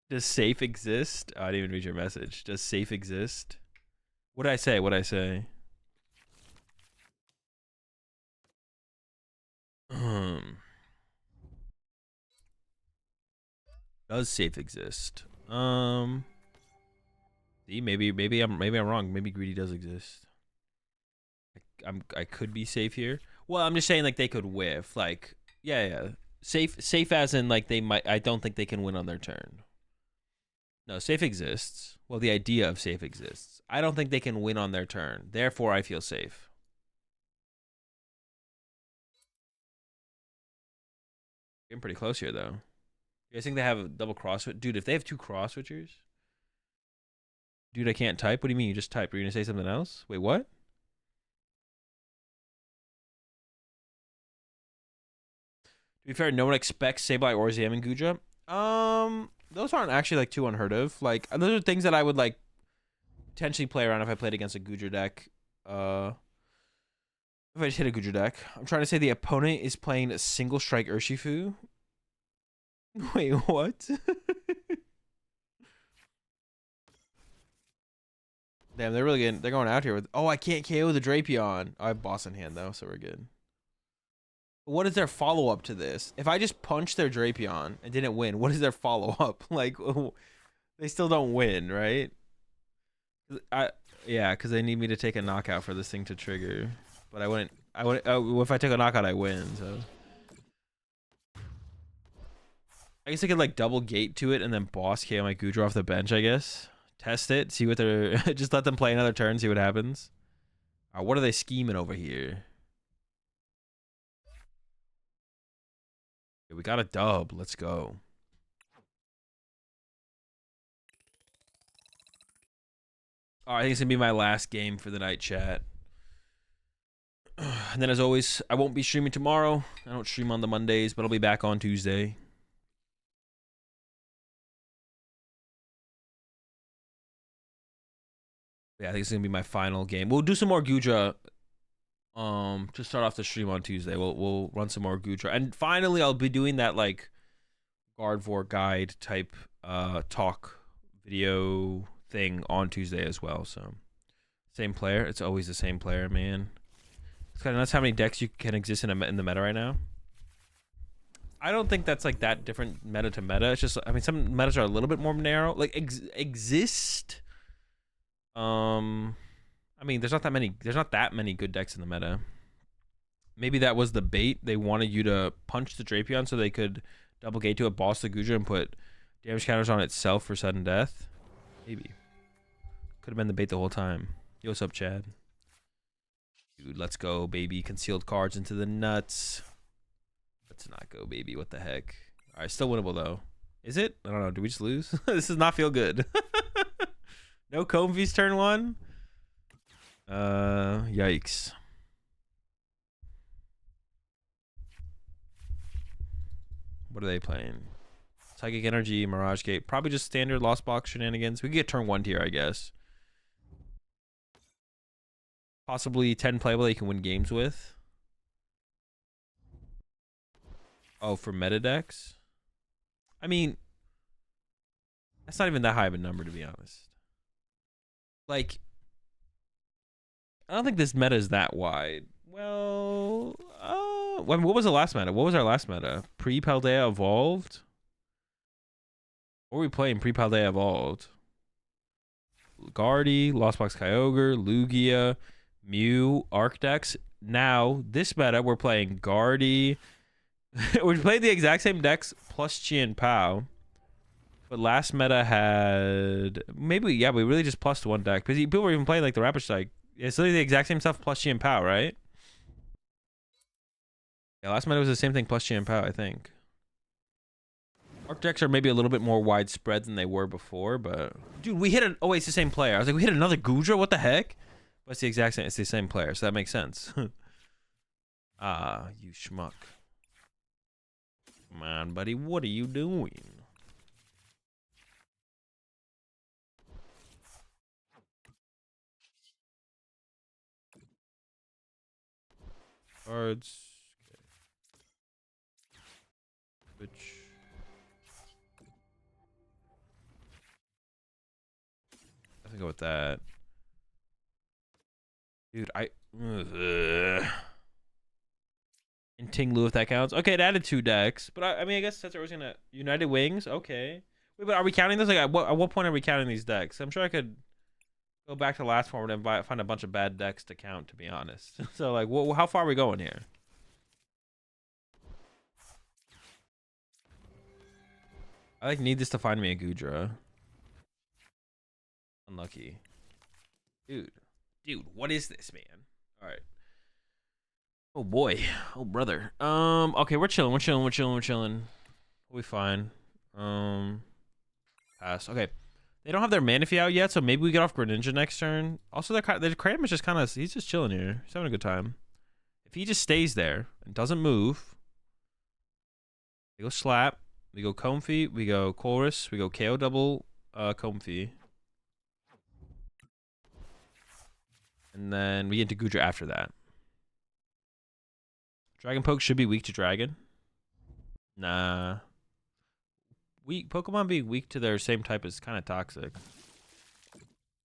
Does safe exist? Oh, I didn't even read your message. Does safe exist? What did I say? What did I say? Does safe exist? See, maybe I'm wrong. Maybe greedy does exist. I could be safe here. Well, I'm just saying like they could whiff. Like, yeah. Safe as in like they might. I don't think they can win on their turn. No, safe exists. Well, the idea of safe exists. I don't think they can win on their turn. Therefore, I feel safe. Getting pretty close here, though. You guys think they have a double cross? Dude, if they have 2 cross switchers. Dude, I can't type. What do you mean? You just type. Are you gonna say something else? Wait, what? To be fair, no one expects Sableye or Zam and Goodra. Those aren't actually like too unheard of. Like, those are things that I would like potentially play around if I played against a Goodra deck. If I just hit a Goodra deck. I'm trying to say the opponent is playing a single strike Urshifu. Wait, what? Damn, they're really getting... They're going out here with... Oh, I can't KO the Drapion. Oh, I have boss in hand, though, so we're good. What is their follow-up to this? If I just punch their Drapion and didn't win, what is their follow-up? Like, they still don't win, right? Yeah, because they need me to take a knockout for this thing to trigger. But I wouldn't... if I take a knockout, I win, so... I guess I could, like, double gate to it and then boss KO my Goodra off the bench, I guess. Test it, see what they're... just let them play another turn, see what happens. What are they scheming over here? Okay, we got a dub. Let's go. I think it's going to be my last game for the night, chat. And then as always, I won't be streaming tomorrow. I don't stream on the Mondays, but I'll be back on Tuesday. Yeah, I think it's gonna be my final game. We'll do some more Goodra. To start off the stream on Tuesday. We'll run some more Goodra. And finally I'll be doing that like Gardevoir guide type talk video thing on Tuesday as well. So same player. It's always the same player, man. It's kind of nuts how many decks you can exist in the meta right now. I don't think that's like that different meta to meta. It's just, I mean, some metas are a little bit more narrow. Like exist. I mean, there's not that many good decks in the meta. Maybe that was the bait. They wanted you to punch the Drapion so they could double gate to it, boss the Goodra, and put damage counters on itself for sudden death. Maybe. Could have been the bait the whole time. Yo, what's up, Chad? Dude, let's go, baby. Concealed cards into the nuts. Let's not go, baby. What the heck? All right, still winnable, though. Is it? I don't know. Did we just lose? This does not feel good. No Comfy's turn 1? Yikes. What are they playing? Psychic Energy, Mirage Gate. Probably just standard Lost Box shenanigans. We could get turn 1 tier, I guess. Possibly 10 playable that you can win games with. Oh, for meta decks? I mean, that's not even that high of a number, to be honest. Like, I don't think this meta is that wide. Well, what was the last meta? What was our last meta? Pre-Paldea Evolved? What were we playing pre-Paldea Evolved? Guardy, Lost Box Kyogre, Lugia, Mew, Arcdex. Now, this meta, we're playing Guardy. We played the exact same decks plus Chien Pao. But last meta had... Maybe, yeah, we really just plussed one deck. Because people were even playing like the Rapid Strike. It's literally the exact same stuff plus Chien Pao, right? Yeah, last meta was the same thing plus Chien Pao, I think. Arc decks are maybe a little bit more widespread than they were before, but... Dude, we hit an... Oh, wait, it's the same player. I was like, we hit another Goodra? What the heck? But it's the exact same... It's the same player, so that makes sense. Ah, you schmuck. Come on, buddy. What are you doing? Cards. Okay. Switch. I think go with that. Dude, in Tinglu, if that counts. Okay, it added 2 decks. But I mean, I guess that's what we're gonna... United Wings? Okay. Wait, but are we counting this? Like, at what point are we counting these decks? I'm sure I could go back to last format and find a bunch of bad decks to count, to be honest. So, like, how far are we going here? I, like, need this to find me a Goodra. Unlucky. Dude, what is this, man? All right. Oh boy. Oh brother. Okay, we're chilling. We'll be fine. Pass. Okay. They don't have their Manaphy out yet, so maybe we get off Greninja next turn. Also, their Kratom is just kind of... He's just chilling here. He's having a good time. If he just stays there and doesn't move... We go Slap. We go Comfy. We go Chorus. We go KO double Comfy. And then we get into Goodra after that. Dragon Poke should be weak to Dragon. Nah. Pokemon being weak to their same type is kind of toxic.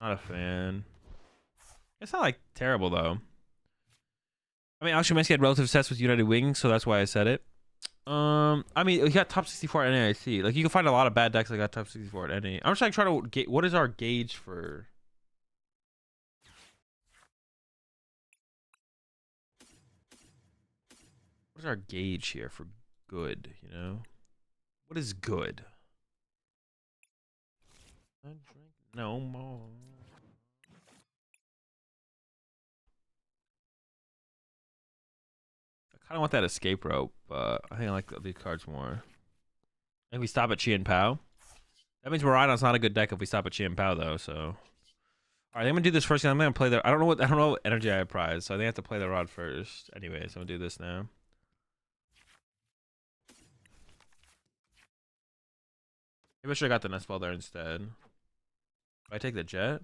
Not a fan. It's not like terrible though. I mean, Alchemist had relative sets with United Wings, so that's why I said it. I mean, he got top 64 at NAIC. Like, you can find a lot of bad decks that got top 64 at NA. I'm just like trying to get... What is our gauge for... What is our gauge here for good, you know? What is good? I drink no more. I kind of want that escape rope, but I think I like these cards more. If we stop at Chien Pao. That means Miraidon's not a good deck if we stop at Chien Pao, though, so... All right, I'm gonna do this first. I'm gonna play the. I don't know what energy I have prized, so I think I have to play the rod first. Anyways, I'm gonna do this now. Maybe I should have got the nest ball there instead. If I take the jet.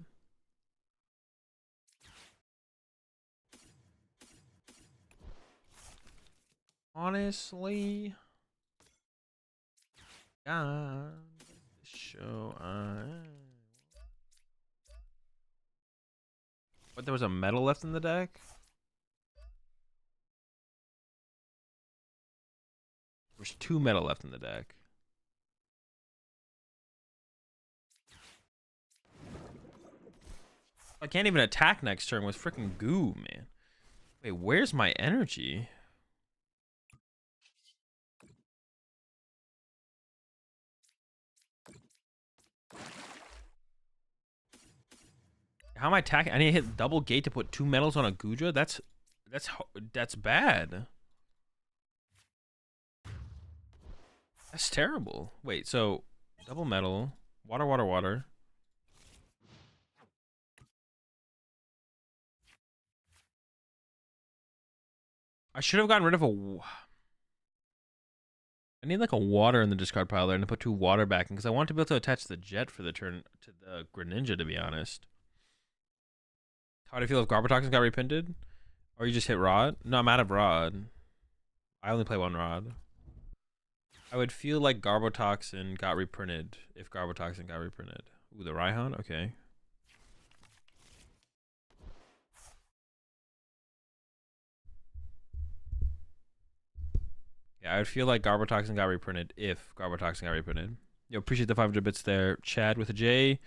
Honestly, God, show. But there was a metal left in the deck. There's 2 metal left in the deck. I can't even attack next turn with freaking goo, man. Wait, where's my energy? How am I attacking? I need to hit double gate to put 2 metals on a Goodra? That's bad. That's terrible. Wait, so double metal, water, water, water. I should have gotten rid of a. I need like a water in the discard pile there and to put 2 water back in because I want to be able to attach the jet for the turn to the Greninja, to be honest. How do you feel if Garbotoxin got reprinted? Or you just hit Rod? No, I'm out of Rod. I only play 1 Rod. I would feel like Garbotoxin got reprinted if Garbotoxin got reprinted. Ooh, the Raihan? Okay. Yeah, I would feel like Garbotoxin got reprinted if Garbotoxin got reprinted. Yo, appreciate the 500 bits there. Chad with a J.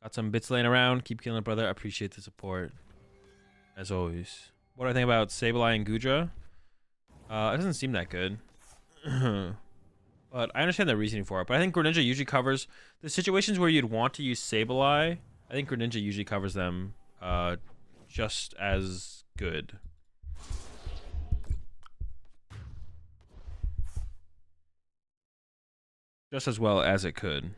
Got some bits laying around. Keep killing it, brother. I appreciate the support. As always. What do I think about Sableye and Goodra? It doesn't seem that good. But I understand the reasoning for it. But I think Greninja usually covers the situations where you'd want to use Sableye. I think Greninja usually covers them just as good. Just as well as it could.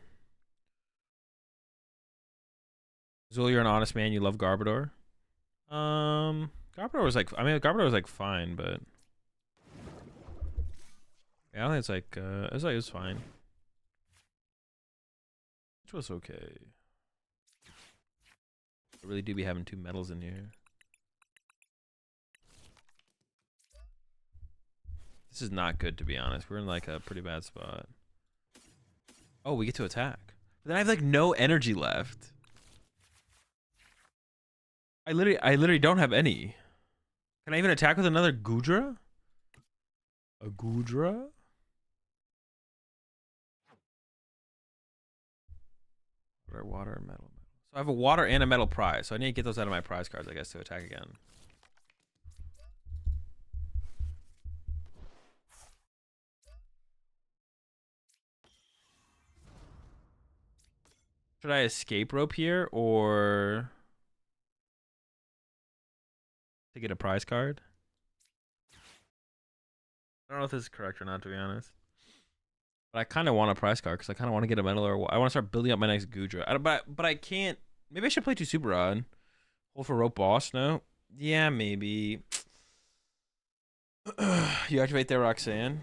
Zul, you're an honest man. You love Garbodor. Garbodor was like, Garbodor was like fine, but yeah, I don't think it's like, it was fine. Which was okay. I really do be having 2 metals in here. This is not good, to be honest. We're in like a pretty bad spot. Oh, we get to attack. But then I have like no energy left. I literally don't have any. Can I even attack with another Goodra? A Goodra? Water, metal. So I have a water and a metal prize. So I need to get those out of my prize cards, I guess, to attack again. Should I escape rope here or to get a prize card? I don't know if this is correct or not, to be honest. But I kind of want a prize card because I kind of want to get a medal or I want to start building up my next Goodra. But I can't. Maybe I should play 2 Super Rod. Hold for rope boss. No. Yeah, maybe. You activate their Roxanne.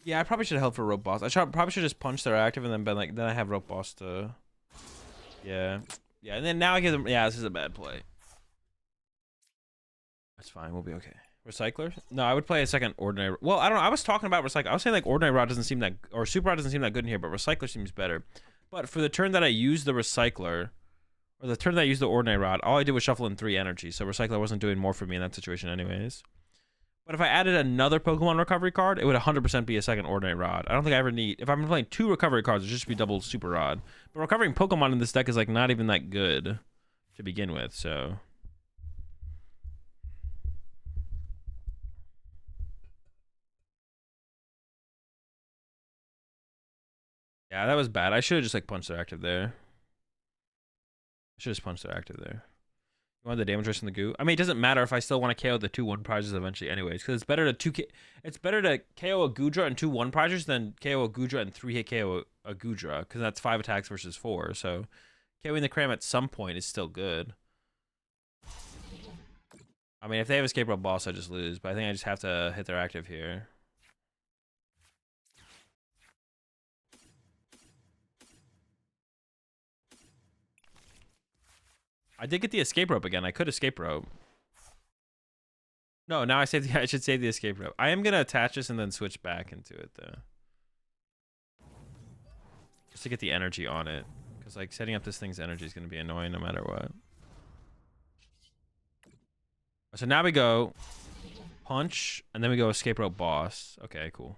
Yeah, I probably should have held for rope boss. Probably should just punch their active and then been like, then I have rope boss to. Yeah. Yeah, and then now I give them. Yeah, this is a bad play. That's fine. We'll be okay. Recycler? No, I would play a second ordinary. Well, I don't know. I was talking about recycle. I was saying like ordinary rod doesn't seem that, or super rod doesn't seem that good in here, but recycler seems better. But for the turn that I used the recycler, or the turn that I used the ordinary rod, all I did was shuffle in 3 energy. So recycler wasn't doing more for me in that situation, anyways. But if I added another Pokemon recovery card, it would 100% be a second ordinary rod. I don't think I ever need. If I'm playing 2 recovery cards, it'd just be double super rod. But recovering Pokemon in this deck is like not even that good to begin with. So. Yeah, that was bad. I should have just like punched their active there. I should have just punched their active there. You want the damage risk in the goo? I mean, it doesn't matter if I still want to KO the 2/1 prizes eventually, anyways, because it's better to KO a Goodra and 2/1 prizes than KO a Goodra and 3-hit KO a Goodra, because that's 5 attacks versus 4. So KOing the Cram at some point is still good. I mean, if they have escape rope boss, I just lose. But I think I just have to hit their active here. I did get the escape rope again. I could escape rope. No, now I should save the escape rope. I am gonna attach this and then switch back into it though, just to get the energy on it. Because like setting up this thing's energy is gonna be annoying no matter what. So now we go punch, and then we go escape rope boss. Okay, cool.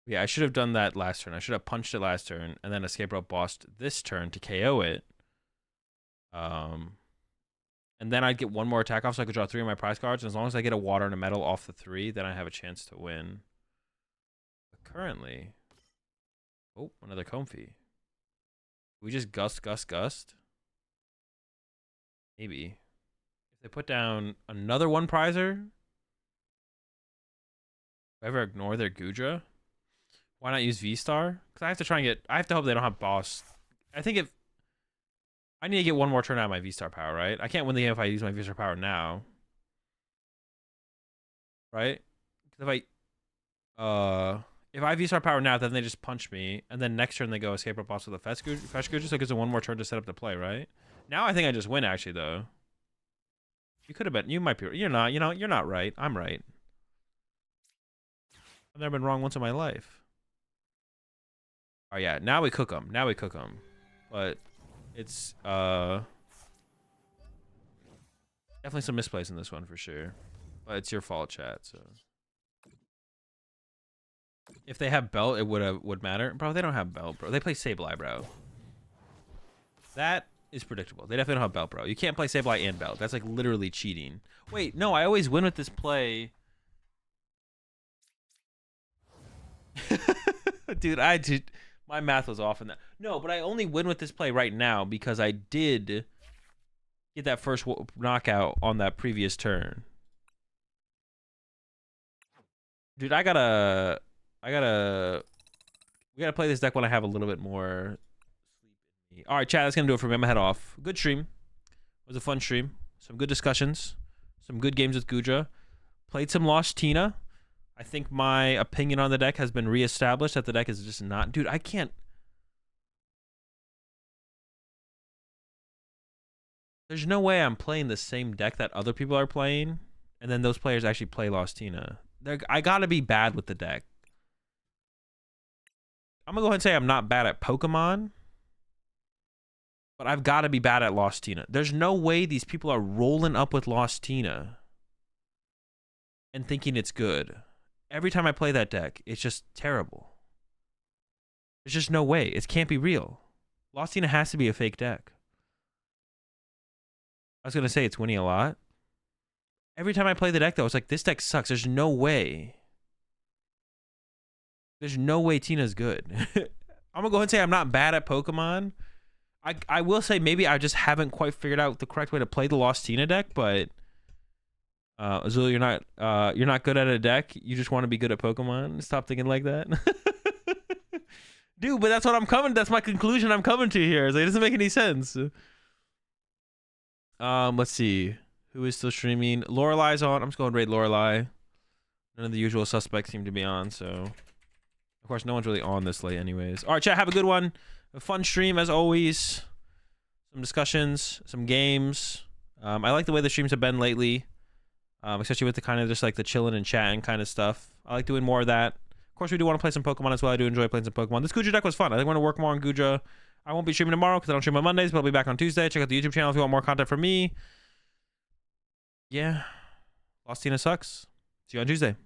Yeah, I should have done that last turn. I should have punched it last turn, and then escape rope bossed this turn to KO it. And then I'd get one more attack off, so I could draw 3 of my prize cards. And as long as I get a water and a metal off the 3, then I have a chance to win. But currently, oh, another Comfy. We just gust. Maybe. If they put down another one prizer, if I ever ignore their Goodra, why not use V-Star? Because I have to try and get... I have to hope they don't have boss. I think if... I need to get one more turn out of my V-Star power, right? I can't win the game if I use my V-Star power now. Right? Because if I V-Star power now, then they just punch me. And then next turn they go escape rope boss with a fresh Goodra, so it gives them one more turn to set up the play, right? Now I think I just win, actually, though. You could have been... You might be... You're not. You know, you're not right. I'm right. I've never been wrong once in my life. Oh, yeah. Now we cook them. But... It's definitely some misplays in this one for sure, but it's your fault, chat. So if they have belt, it would matter, bro. They don't have belt, bro. They play Sableye, bro. That is predictable. They definitely don't have belt, bro. You can't play Sableye and belt. That's like literally cheating. Wait, no, I always win with this play. Dude, my math was off in that. No, but I only win with this play right now because I did get that first knockout on that previous turn. Dude, we gotta play this deck when I have a little bit more sleep in me. All right, chat, that's gonna do it for me. I'm gonna head off. Good stream. It was a fun stream. Some good discussions. Some good games with Goodra. Played some Lost Tina. I think my opinion on the deck has been reestablished that the deck is just not... Dude, I can't... There's no way I'm playing the same deck that other people are playing, and then those players actually play Lost Tina. I gotta be bad with the deck. I'm gonna go ahead and say I'm not bad at Pokemon, but I've gotta be bad at Lost Tina. There's no way these people are rolling up with Lost Tina and thinking it's good. Every time I play that deck, it's just terrible. There's just no way. It can't be real. Lost Tina has to be a fake deck. I was going to say it's winning a lot. Every time I play the deck, though, it's like, this deck sucks. There's no way. There's no way Tina's good. I'm going to go ahead and say I'm not bad at Pokemon. I will say maybe I just haven't quite figured out the correct way to play the Lost Tina deck, but... Azul, you're not good at a deck. You just want to be good at Pokemon. Stop thinking like that. Dude, but that's what I'm coming. That's my conclusion I'm coming to here. It's like, it doesn't make any sense. Let's see. Who is still streaming? Lorelei's on. I'm just going to raid Lorelei. None of the usual suspects seem to be on, so... Of course, no one's really on this late anyways. All right, chat, have a good one. A fun stream, as always. Some discussions, some games. I like the way the streams have been lately. Especially with the kind of just like the chilling and chatting kind of stuff. I like doing more of that. Of course, we do want to play some Pokemon as well. I do enjoy playing some Pokemon. This Goodra deck was fun. I think I'm going to work more on Goodra. I won't be streaming tomorrow because I don't stream on Mondays, but I'll be back on Tuesday. Check out the YouTube channel if you want more content from me. Yeah. Lost Tina sucks. See you on Tuesday.